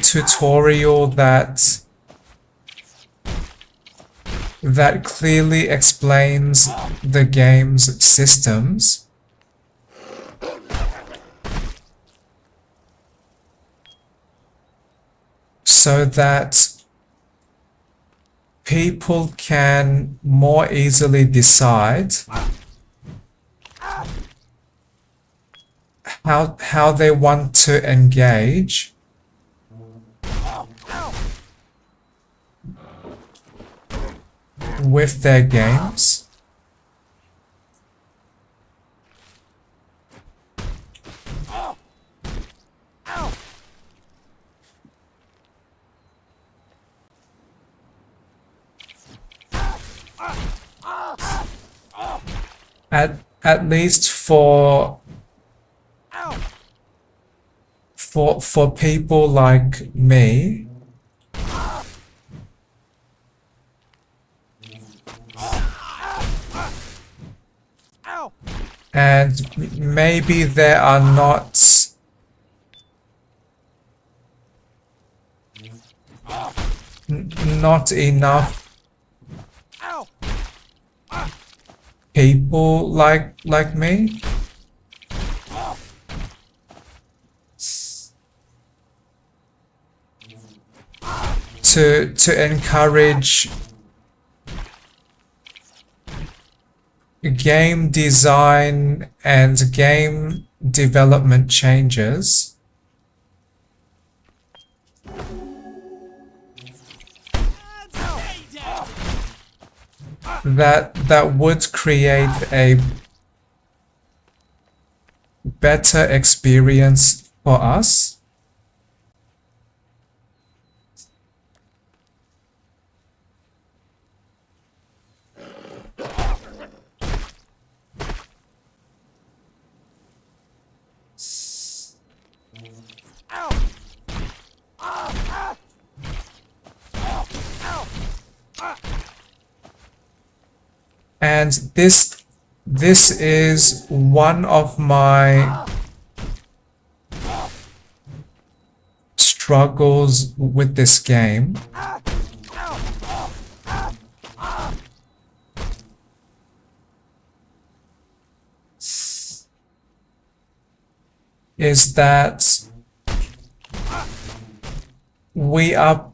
tutorial that clearly explains the game's systems so that people can more easily decide how they want to engage with their games. At least for people like me, and maybe there are not enough people like me to encourage game design and game development changes that would create a better experience for us. And this is one of my struggles with this game. Is that we are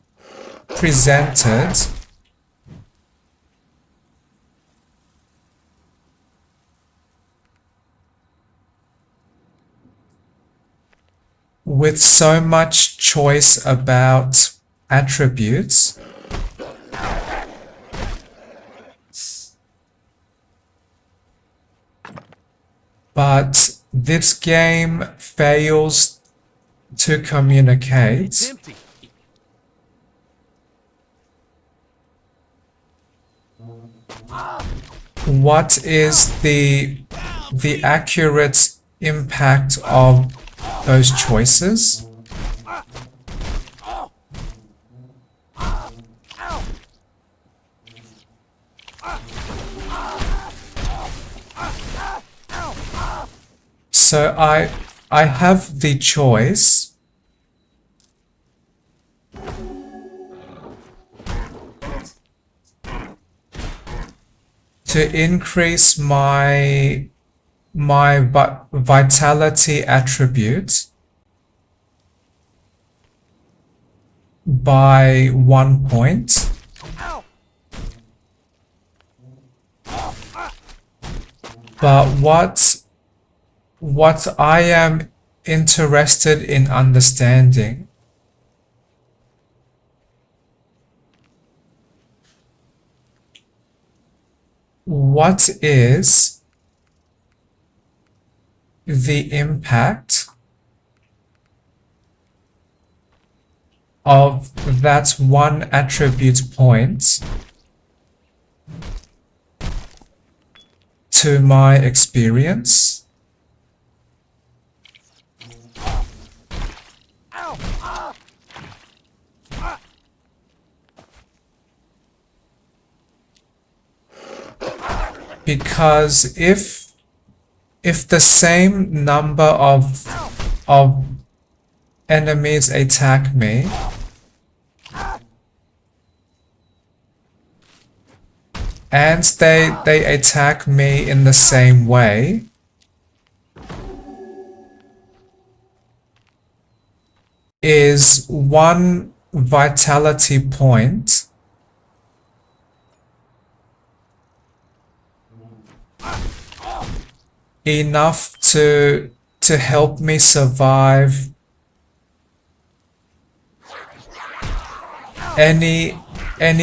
presented with so much choice about attributes, but this game fails to communicate It's empty. what is the accurate impact of those choices. So I have the choice to increase my vitality attribute by 1 point, but what I am interested in understanding what is the impact of that one attribute point to my experience? Because if the same number of enemies attack me, and they attack me in the same way, is one vitality point enough to help me survive any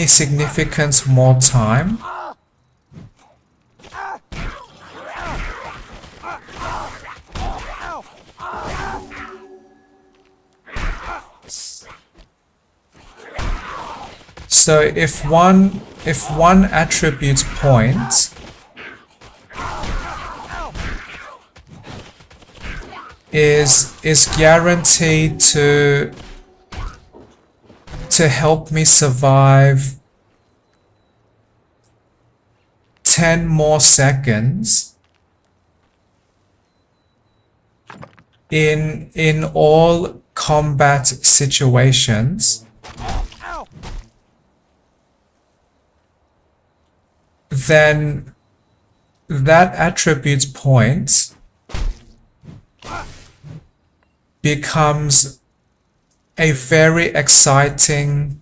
significant more time? So if one attribute point is guaranteed to help me survive 10 more seconds in all combat situations, then that attribute point becomes a very exciting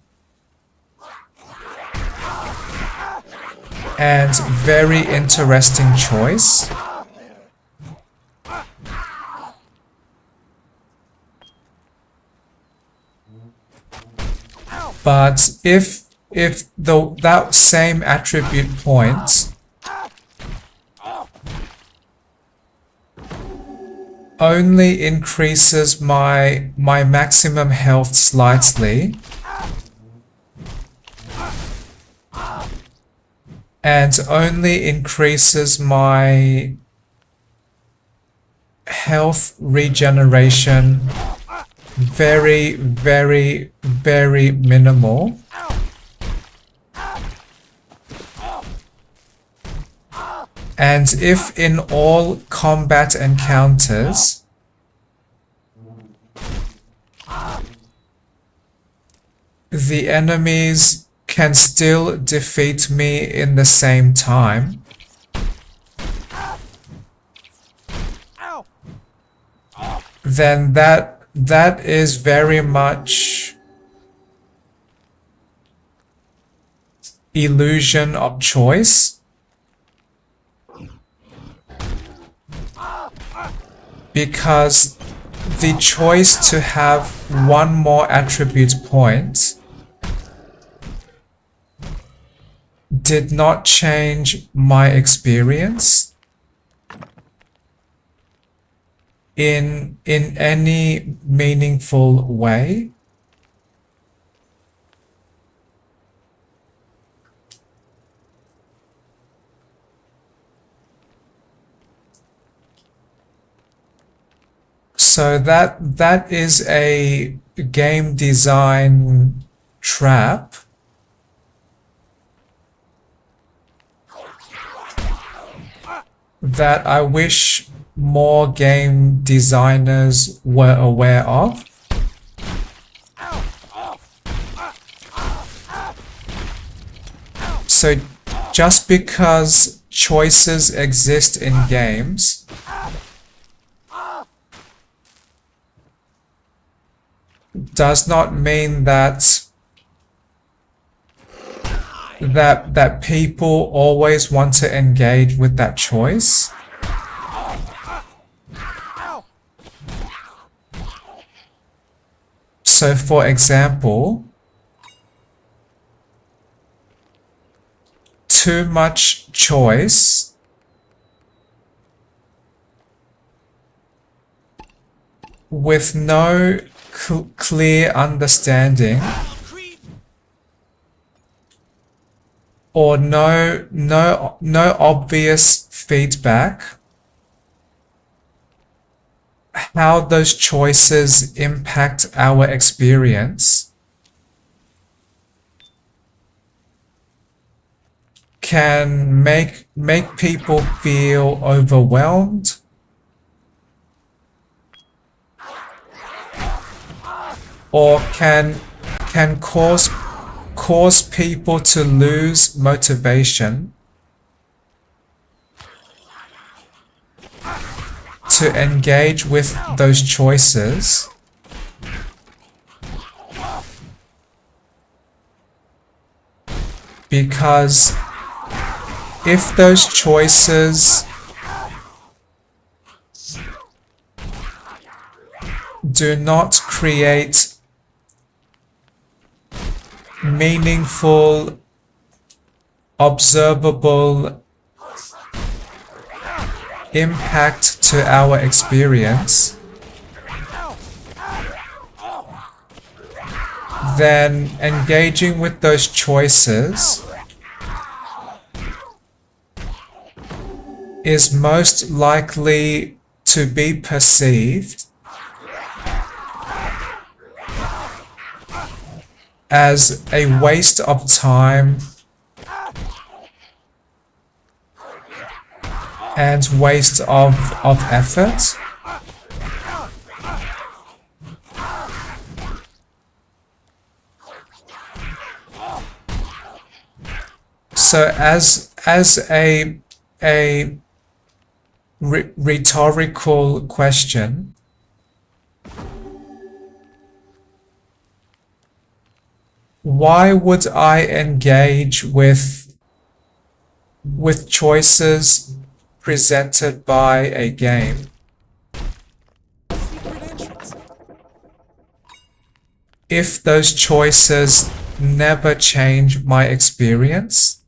and very interesting choice. But if that same attribute point only increases my maximum health slightly, and only increases my health regeneration very, very, very minimal, and if in all combat encounters the enemies can still defeat me in the same time, then that is very much illusion of choice. Because the choice to have one more attribute point did not change my experience in any meaningful way. So that is a game design trap that I wish more game designers were aware of. So just because choices exist in games does not mean that people always want to engage with that choice. So for example, too much choice with no clear understanding or no obvious feedback, how those choices impact our experience can make people feel overwhelmed or can cause people to lose motivation to engage with those choices, because if those choices do not create meaningful, observable impact to our experience, then engaging with those choices is most likely to be perceived as a waste of time and waste of effort. So as a rhetorical question, why would I engage with choices presented by a game if those choices never change my experience?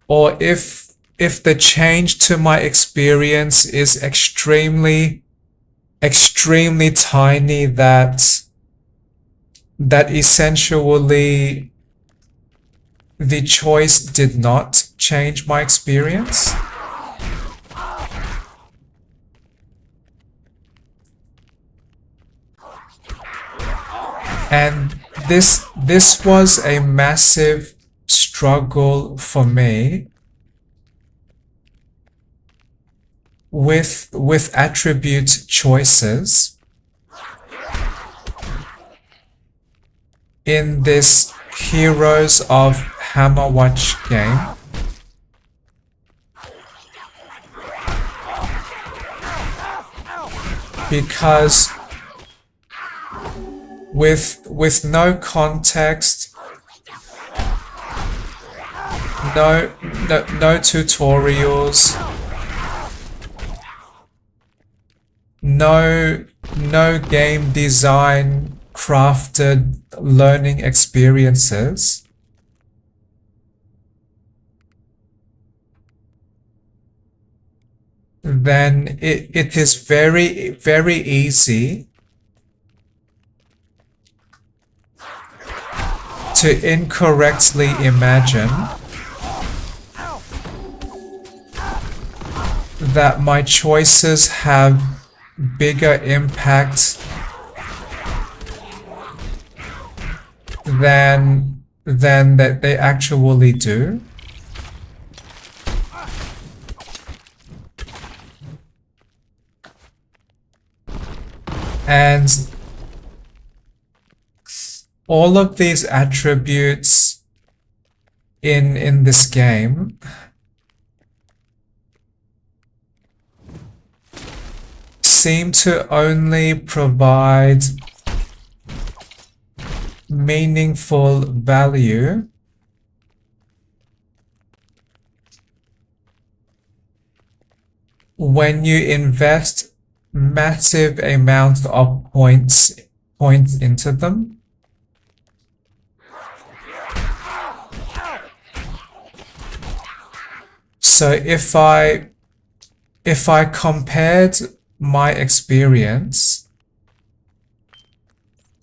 Or if the change to my experience is extremely tiny, that essentially the choice did not change my experience? And this was a massive struggle for me with attribute choices in this Heroes of Hammerwatch game. Because with no context, no tutorials, no game design crafted learning experiences, then it is very easy to incorrectly imagine that my choices have bigger impact than that they actually do. And all of these attributes in this game seem to only provide meaningful value when you invest massive amounts of points point into them. So if I compared my experience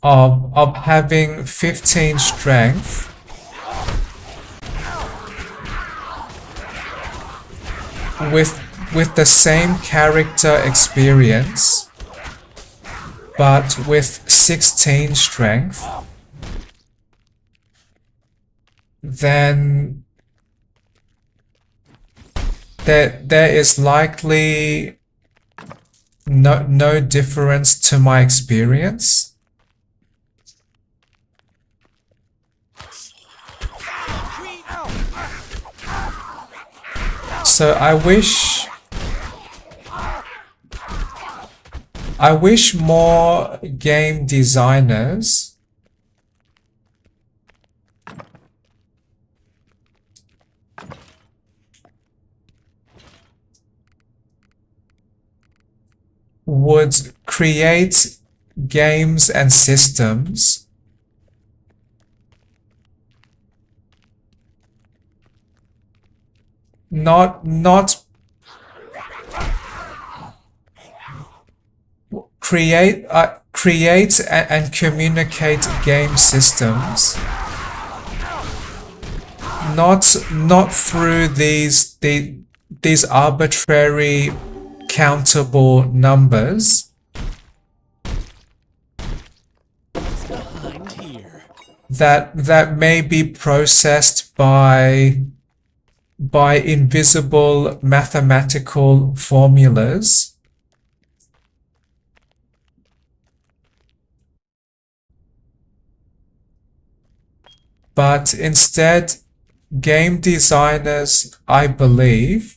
of having 15 strength with the same character experience but with 16 strength, then there is likely no difference to my experience. So I wish more game designers would create games and systems not create and communicate game systems not through these arbitrary countable numbers that may be processed by invisible mathematical formulas, but instead game designers, I believe,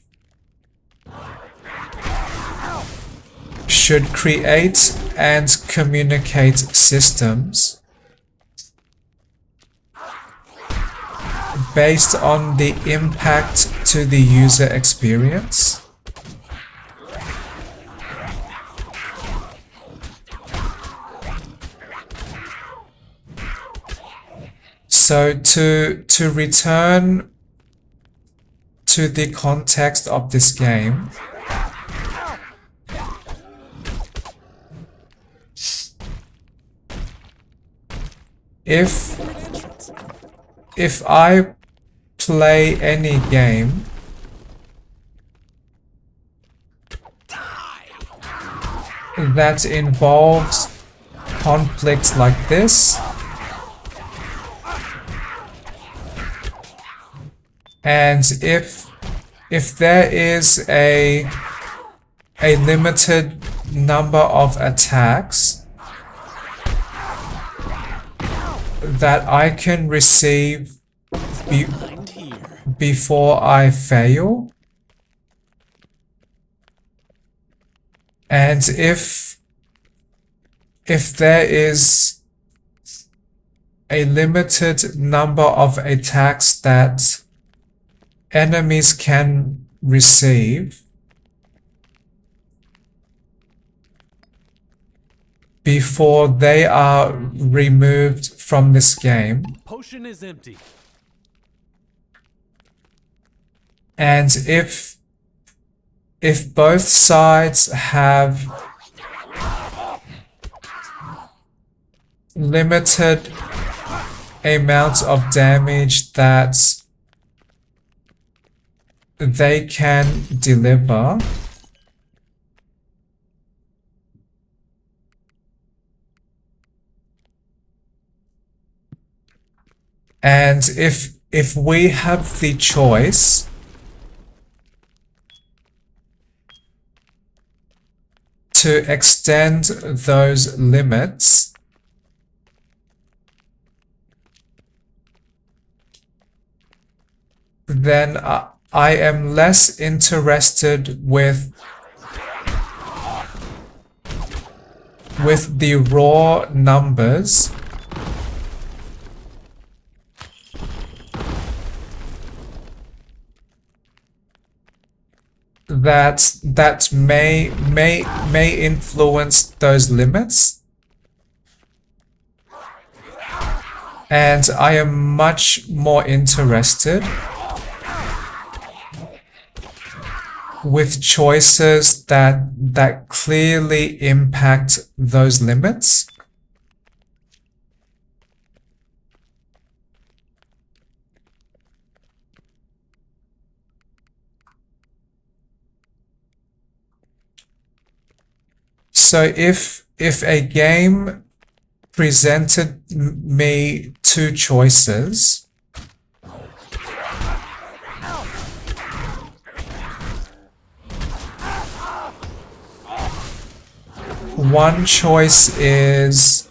should create and communicate systems based on the impact to the user experience. So to return to the context of this game, if I play any game that involves conflict like this, and if there is a limited number of attacks that I can receive before I fail, and if there is a limited number of attacks that enemies can receive before they are removed from this game, Potion is empty. and if both sides have limited amounts of damage that they can deliver, and if we have the choice to extend those limits, then I am less interested with the raw numbers that may influence those limits, And I am much more interested with choices that clearly impact those limits. So if a game presented me two choices, one choice is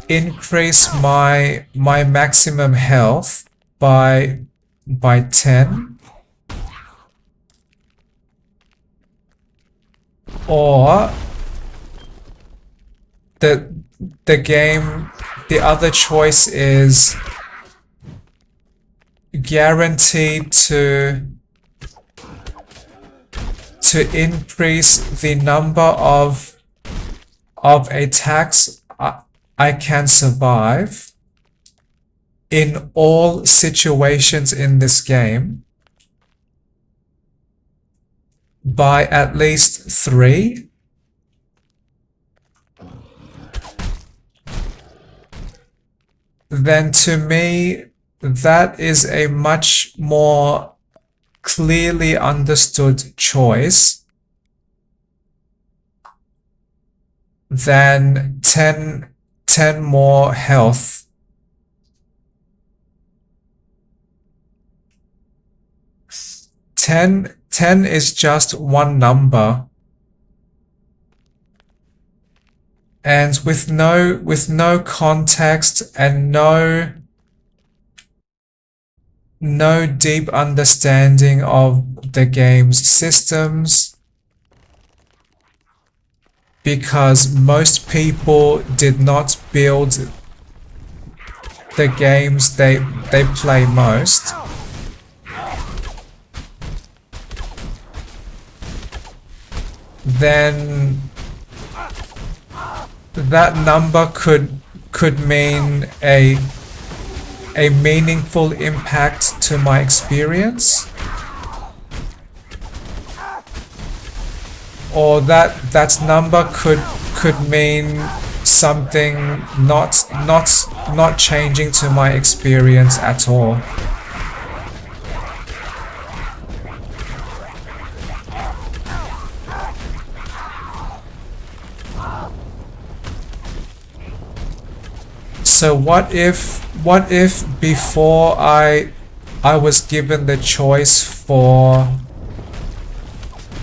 increase my maximum health by 10, or the other choice is guaranteed to increase the number of attacks I can survive in all situations in this game by at least 3. Then to me, that is a much more clearly understood choice than 10 more health. Ten is just one number, and with no context and no deep understanding of the game's systems, because most people did not build the games they play most. Then that number could mean a meaningful impact to my experience, or that number could mean something not changing to my experience at all. So what if before I was given the choice for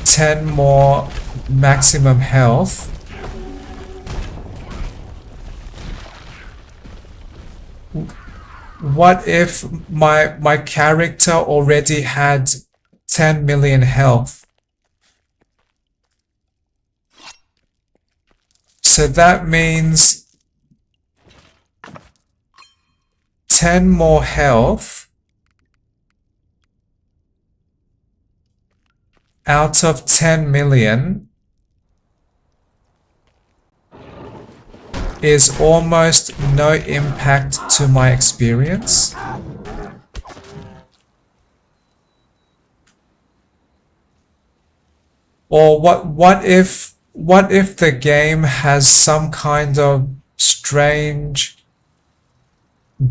10 more maximum health, what if my character already had 10 million health? So that means 10 more health out of 10 million is almost no impact to my experience. Or what if the game has some kind of strange,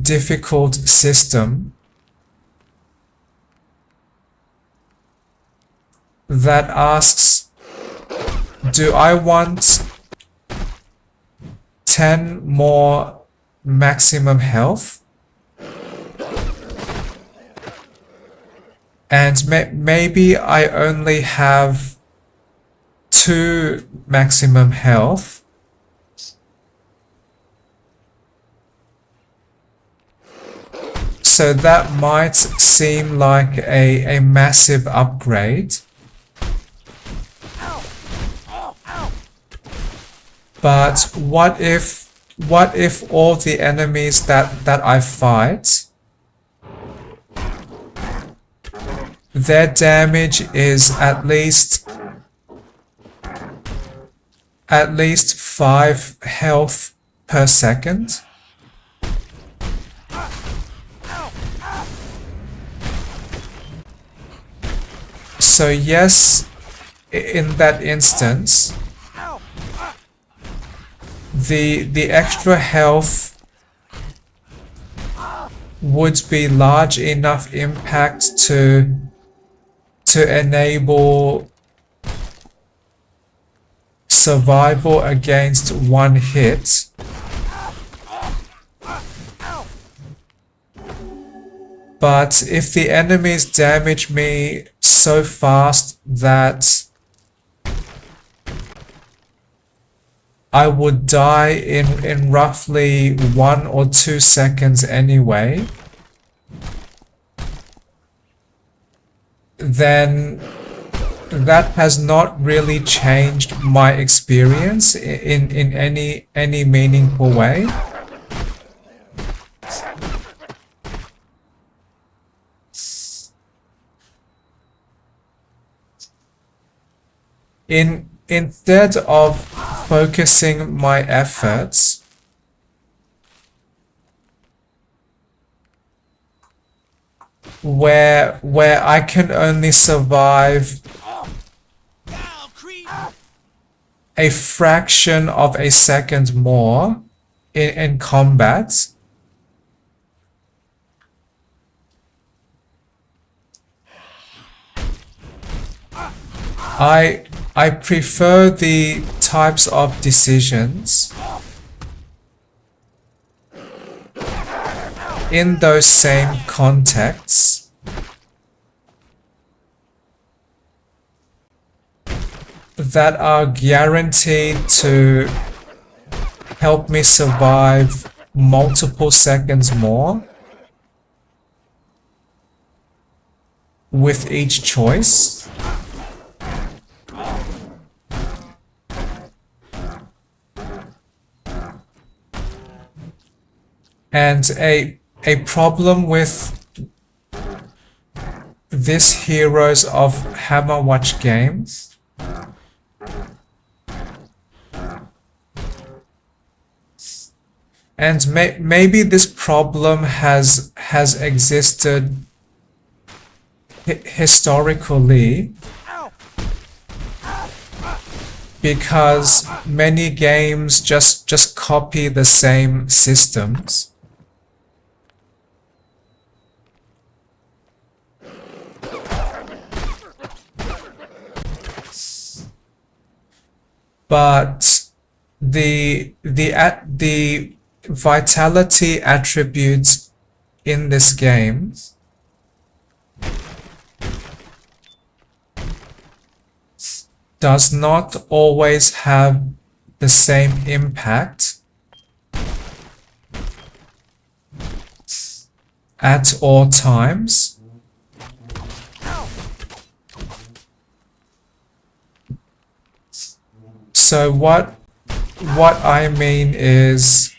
difficult system that asks, do I want 10 more maximum health? And maybe I only have 2 maximum health. So that might seem like a massive upgrade. But what if all the enemies that I fight, their damage is at least 5 health per second? So yes, in that instance, the extra health would be large enough impact to enable survival against one hit. But if the enemies damage me so fast that I would die in roughly 1 or 2 seconds anyway, then that has not really changed my experience in any meaningful way. Instead of focusing my efforts where I can only survive a fraction of a second more in combat, I prefer the types of decisions in those same contexts that are guaranteed to help me survive multiple seconds more with each choice. And a problem with this Heroes of Hammerwatch games and maybe this problem has existed historically because many games just copy the same systems. But the vitality attributes in this game does not always have the same impact at all times. So what I mean is,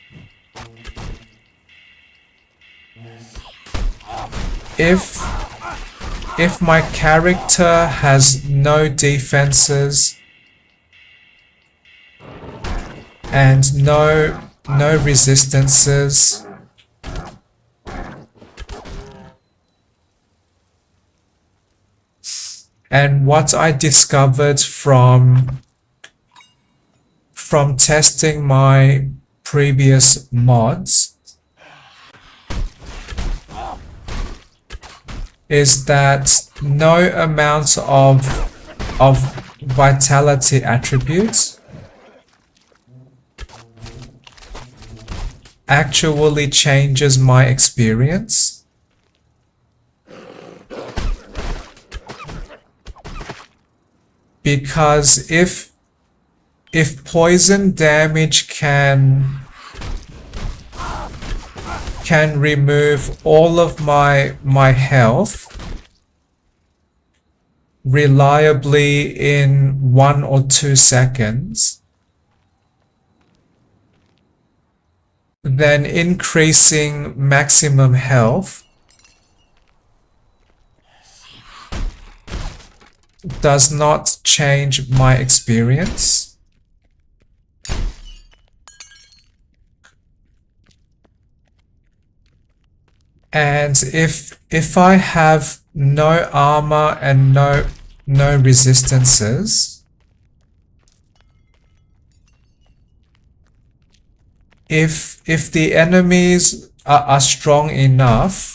if my character has no defenses and no resistances, and what I discovered from testing my previous mods is that no amount of vitality attributes actually changes my experience. Because if poison damage can remove all of my health reliably in 1 or 2 seconds, then increasing maximum health does not change my experience. And if I have no armor and no resistances. If the enemies are strong enough,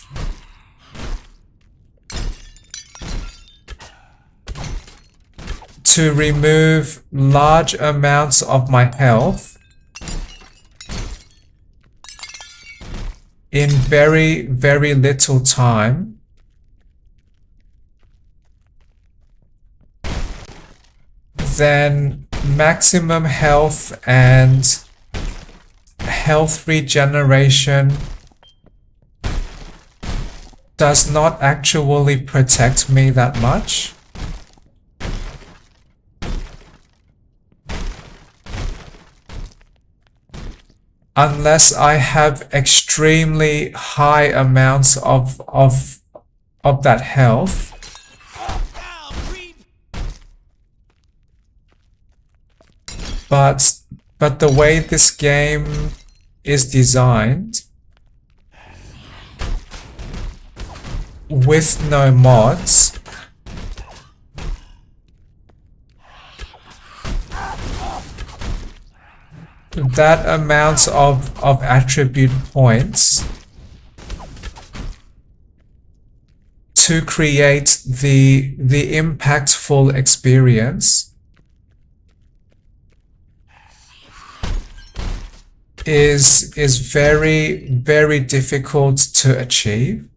to remove large amounts of my health in very, very little time, then maximum health and health regeneration does not actually protect me that much. Unless I have extremely high amounts of that health. But the way this game is designed, with no mods, that amount of attribute points to create the impactful experience is very, very difficult to achieve.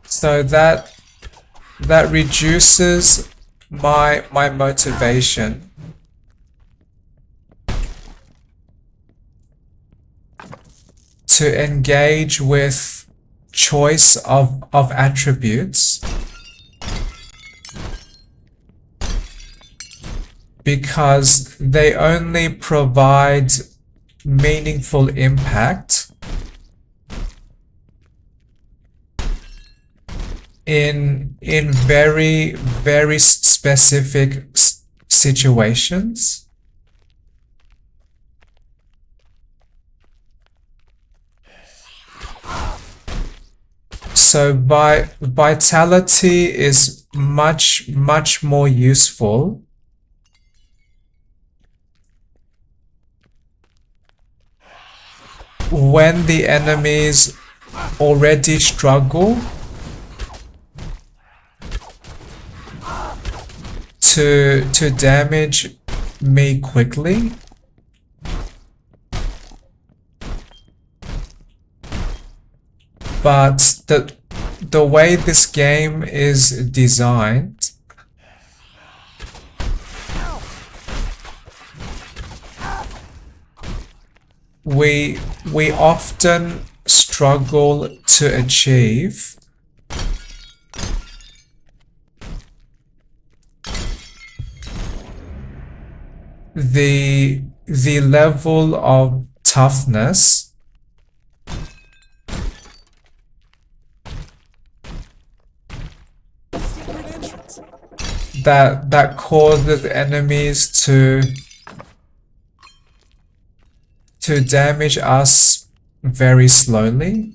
So that reduces my motivation to engage with choice of attributes, because they only provide meaningful impact in very, very specific situations. So vitality is much, much more useful when the enemies already struggle to damage me quickly. But the way this game is designed, we often struggle to achieve the level of toughness that causes enemies to damage us very slowly.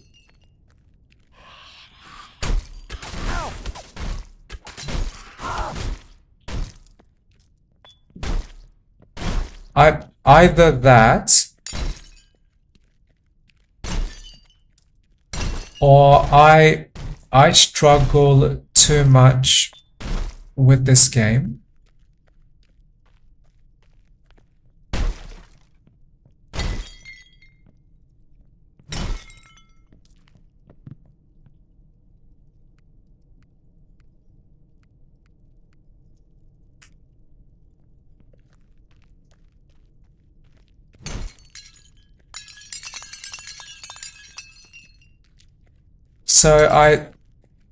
Either that, or I struggle too much with this game. So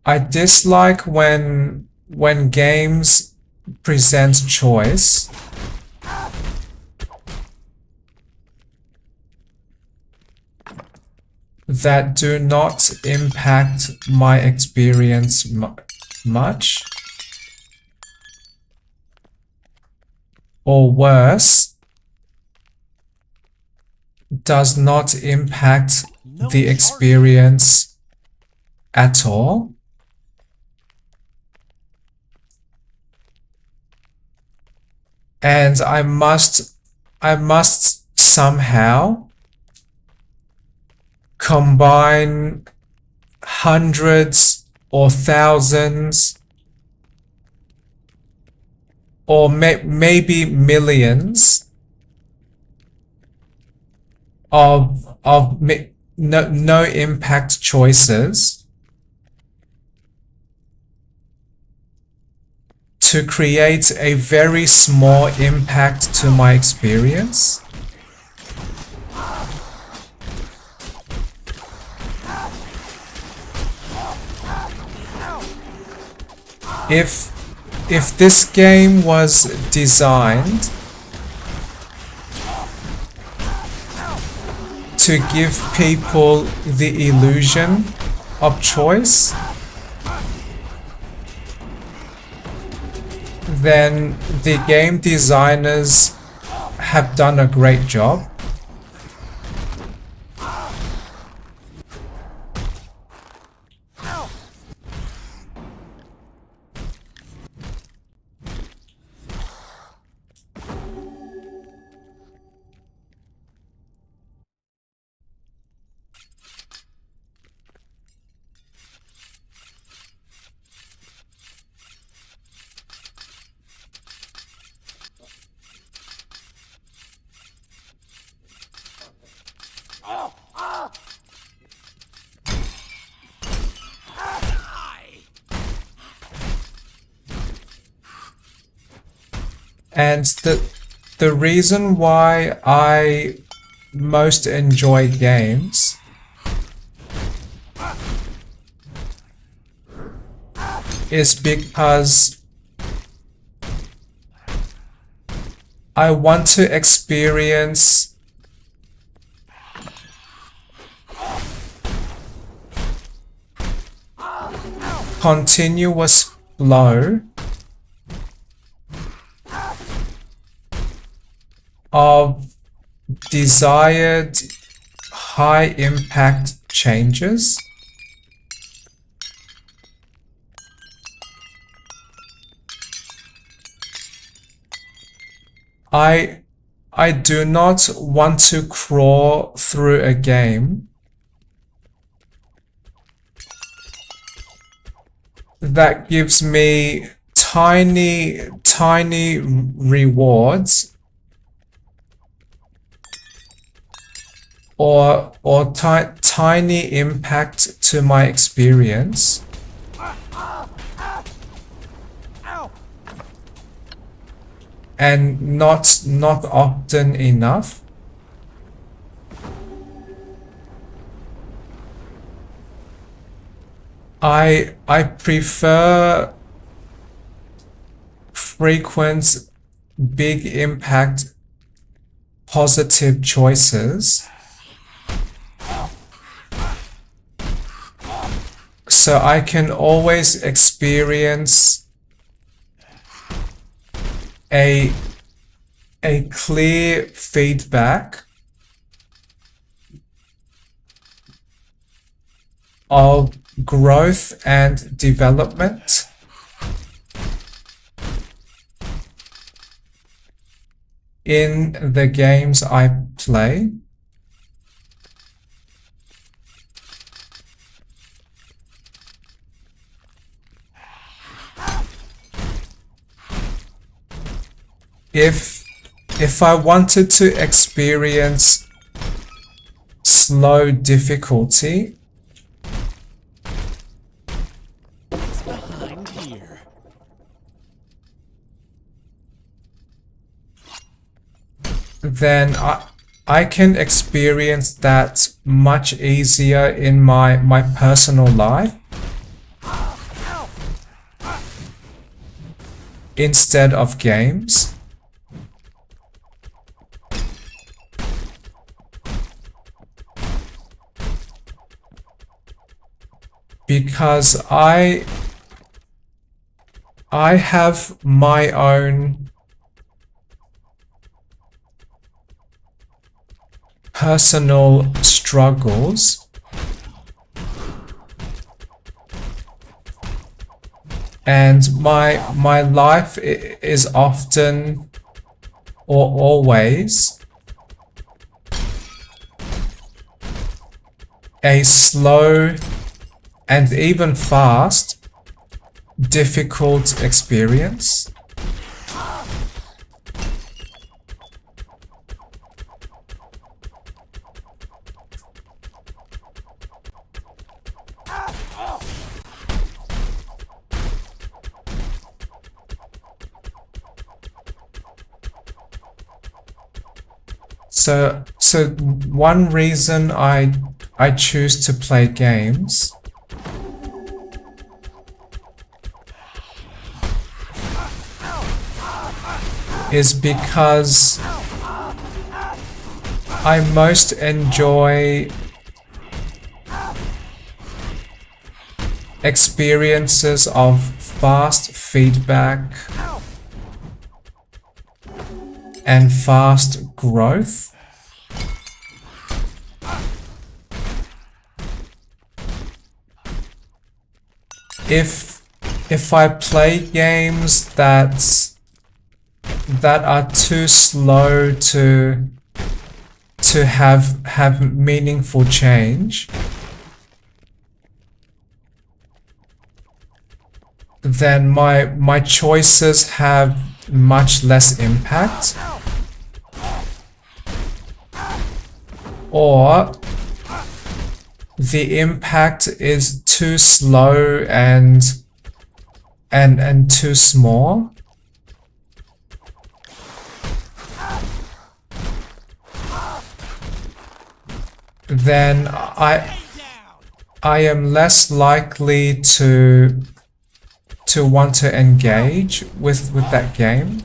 I dislike when games present choice that do not impact my experience much, or worse, does not impact the experience at all. And I must somehow combine hundreds or thousands or maybe millions of no impact choices to create a very small impact to my experience. If this game was designed to give people the illusion of choice, then the game designers have done a great job. And the reason why I most enjoy games is because I want to experience continuous flow of desired high impact changes. I do not want to crawl through a game that gives me tiny rewards or tiny impact to my experience. And not often enough. I prefer frequent, big impact, positive choices, so I can always experience a clear feedback of growth and development in the games I play. If I wanted to experience slow difficulty, What's behind here? then I can experience that much easier in my personal life instead of games. because I have my own personal struggles, and my life is often or always a slow and even fast, difficult experience. So one reason I choose to play games is because I most enjoy experiences of fast feedback and fast growth. If I play games that are too slow to have meaningful change, then my choices have much less impact, or the impact is too slow and too small. Then I am less likely to want to engage with that game.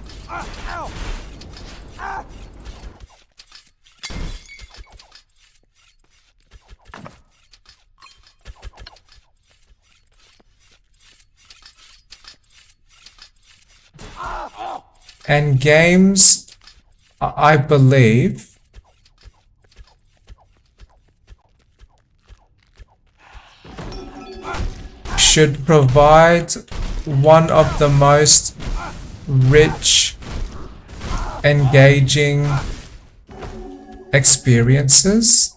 And games, I believe, should provide one of the most rich, engaging experiences.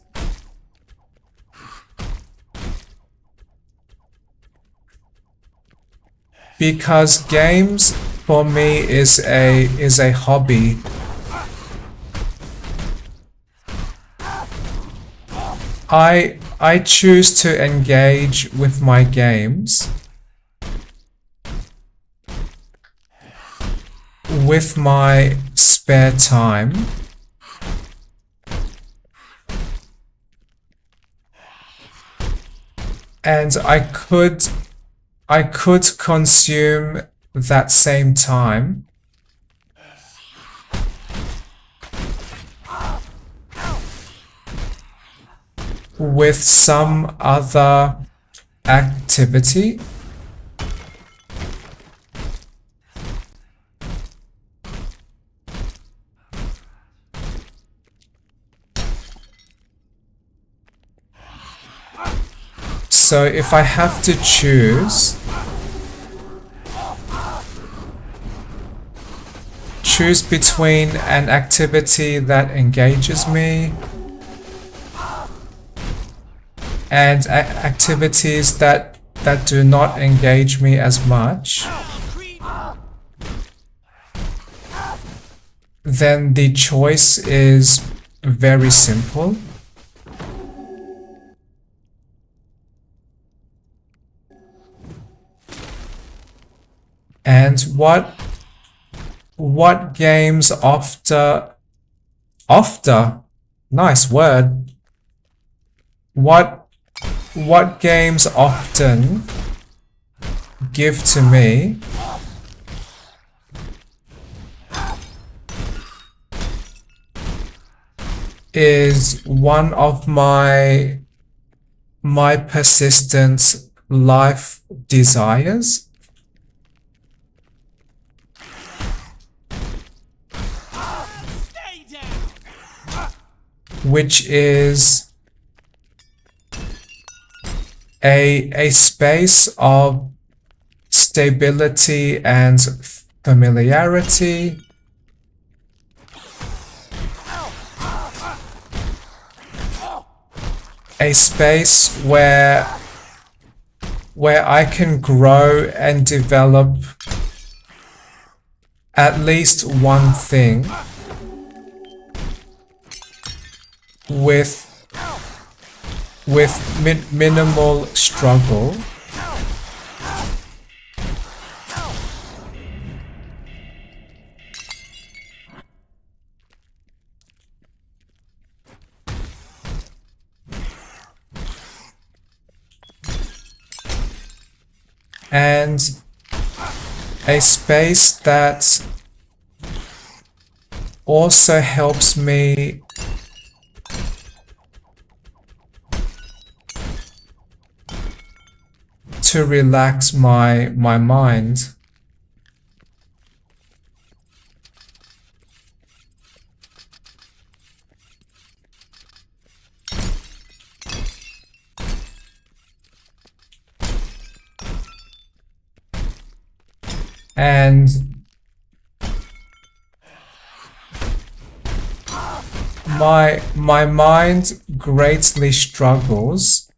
Because games for me is a hobby. I choose to engage with my games with my spare time, and I could consume that same time with some other activity. So if I have to choose between an activity that engages me and activities that do not engage me as much, then the choice is very simple. And what games after nice word, what games often give to me is one of my persistent life desires, Stay down. which is a space of stability and familiarity, a space where I can grow and develop at least one thing with minimal struggle. And a space that also helps me to relax my mind. And my mind greatly struggles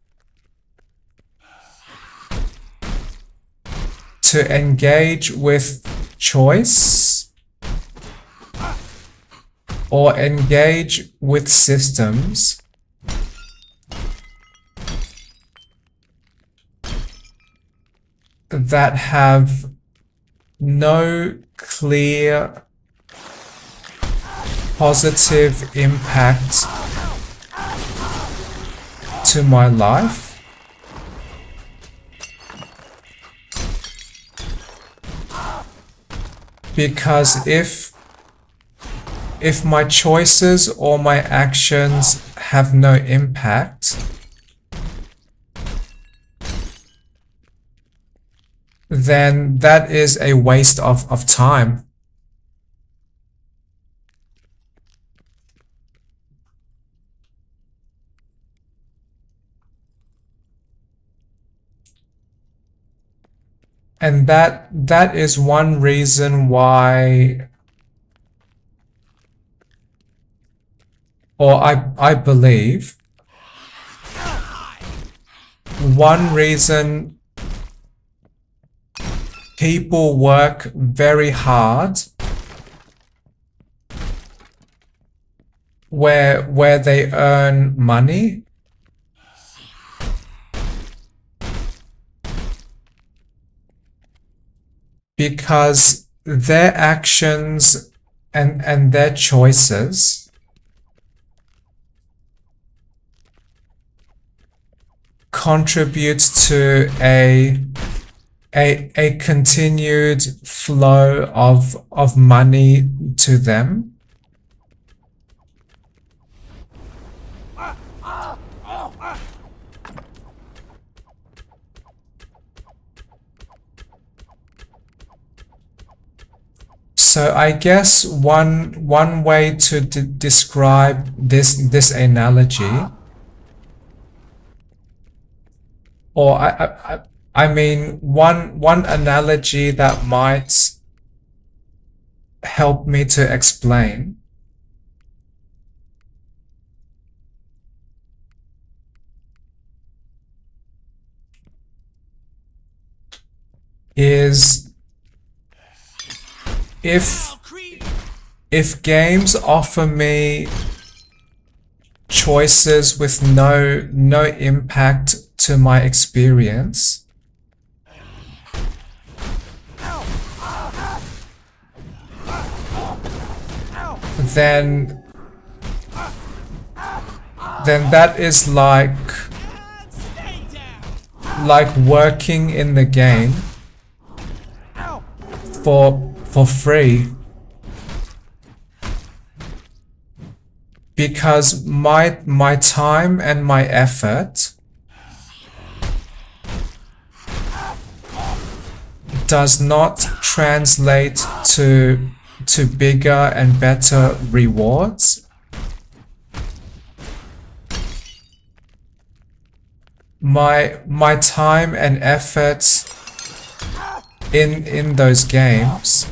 to engage with choice or engage with systems that have no clear positive impact to my life. Because if my choices or my actions have no impact, then that is a waste of time. And that is one reason why, or I believe, one reason people work very hard where they earn money because their actions and their choices contribute to a continued flow of money to them. So I guess one way to describe this analogy, or I mean one analogy that might help me to explain is if games offer me choices with no impact to my experience, then that is like working in the game for free, because my time and my effort does not translate to bigger and better rewards. My time and effort in those games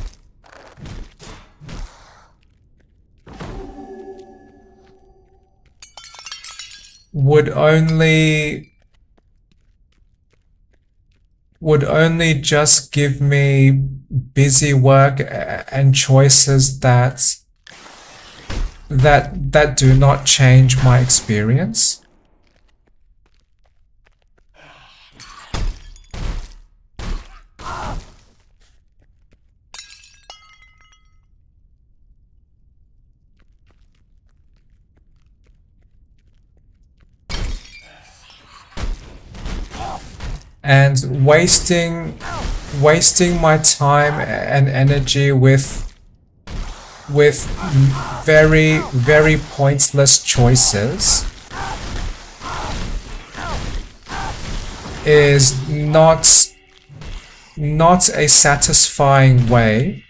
would only just give me busy work and choices that do not change my experience. And wasting my time and energy with very, very pointless choices is not a satisfying way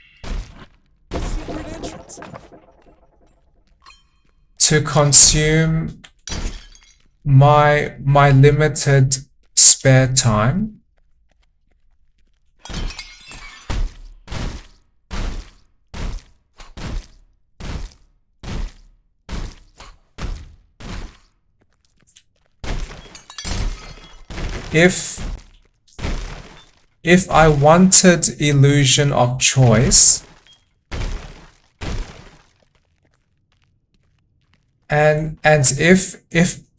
to consume my limited spare time. If I wanted illusion of choice, and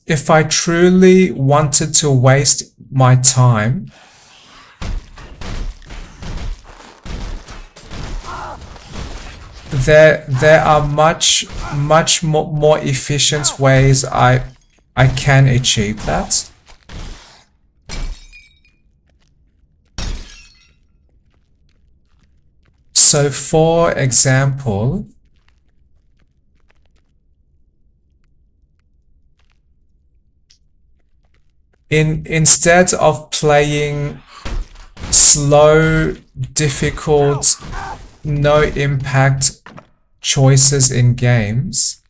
if I truly wanted to waste my time, there are much more efficient ways I can achieve that. So for example, instead of playing slow, difficult, no impact choices in games,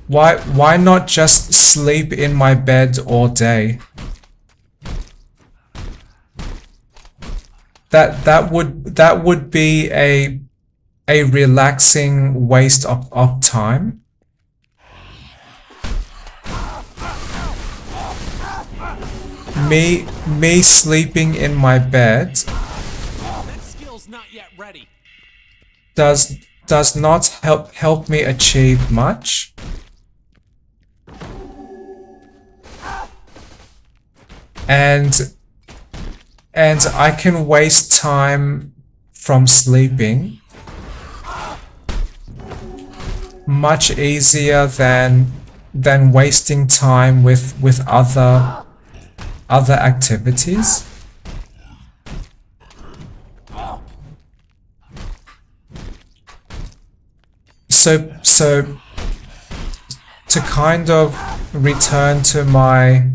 why not just sleep in my bed all day? That would be a relaxing waste of time. Me sleeping in my bed That skill's not yet ready. does not help me achieve much. And I can waste time from sleeping much easier than wasting time with other activities. So to kind of return to my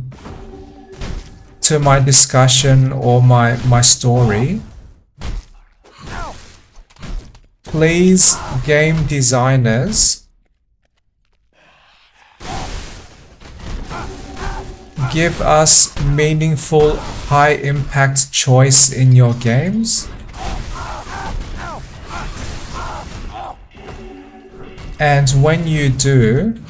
discussion or my story, please, game designers, give us meaningful, high-impact choice in your games. And when you do,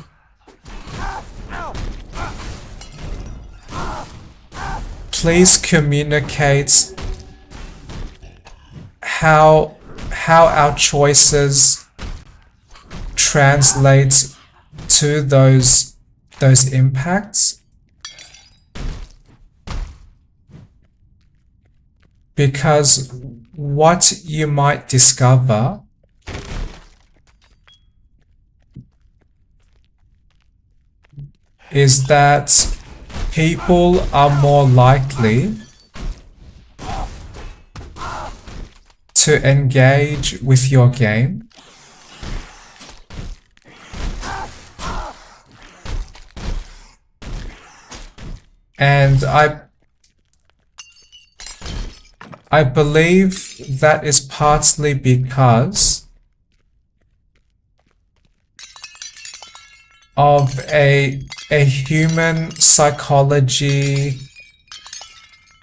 please communicate how our choices translate to those impacts. Because what you might discover is that people are more likely to engage with your game and I believe that is partly because of a human psychology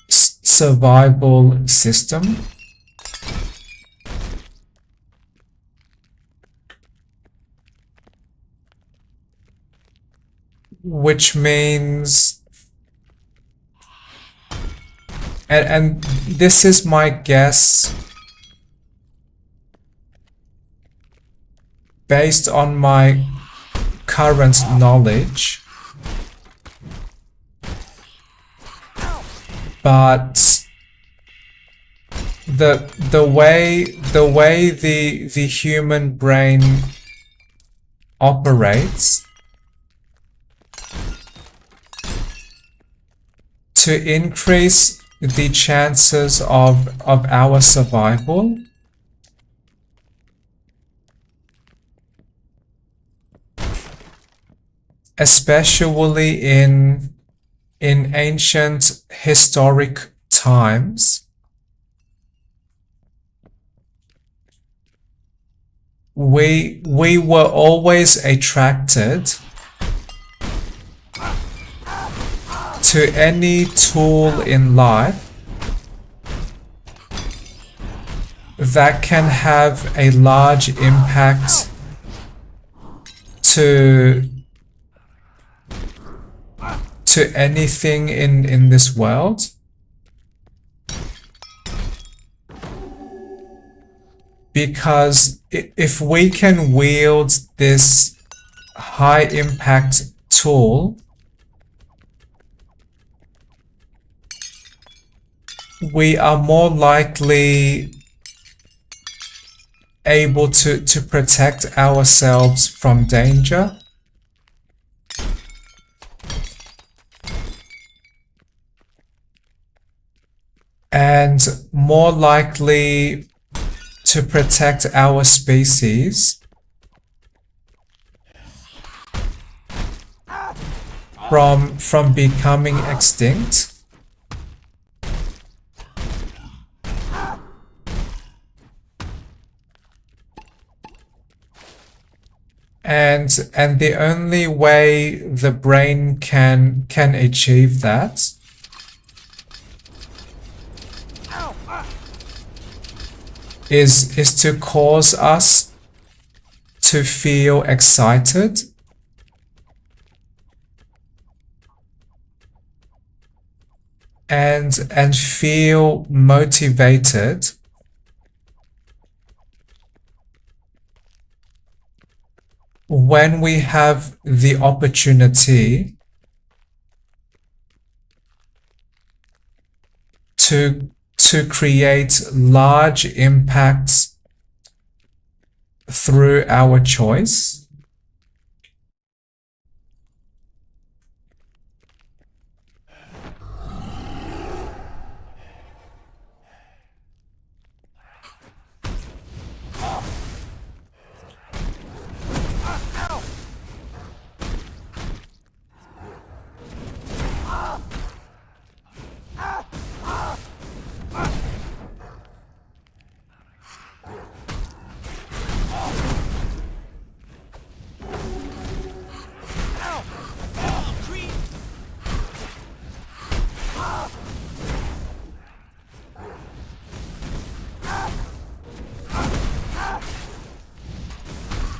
survival system. Which means, and this is my guess based on my current knowledge, but the way the human brain operates, to increase the chances of our survival, especially in ancient historic times, we were always attracted to any tool in life that can have a large impact to anything in this world. Because if we can wield this high impact tool, we are more likely able to protect ourselves from danger. And more likely to protect our species from becoming extinct. And the only way the brain can achieve that is to cause us to feel excited and feel motivated when we have the opportunity to create large impacts through our choice.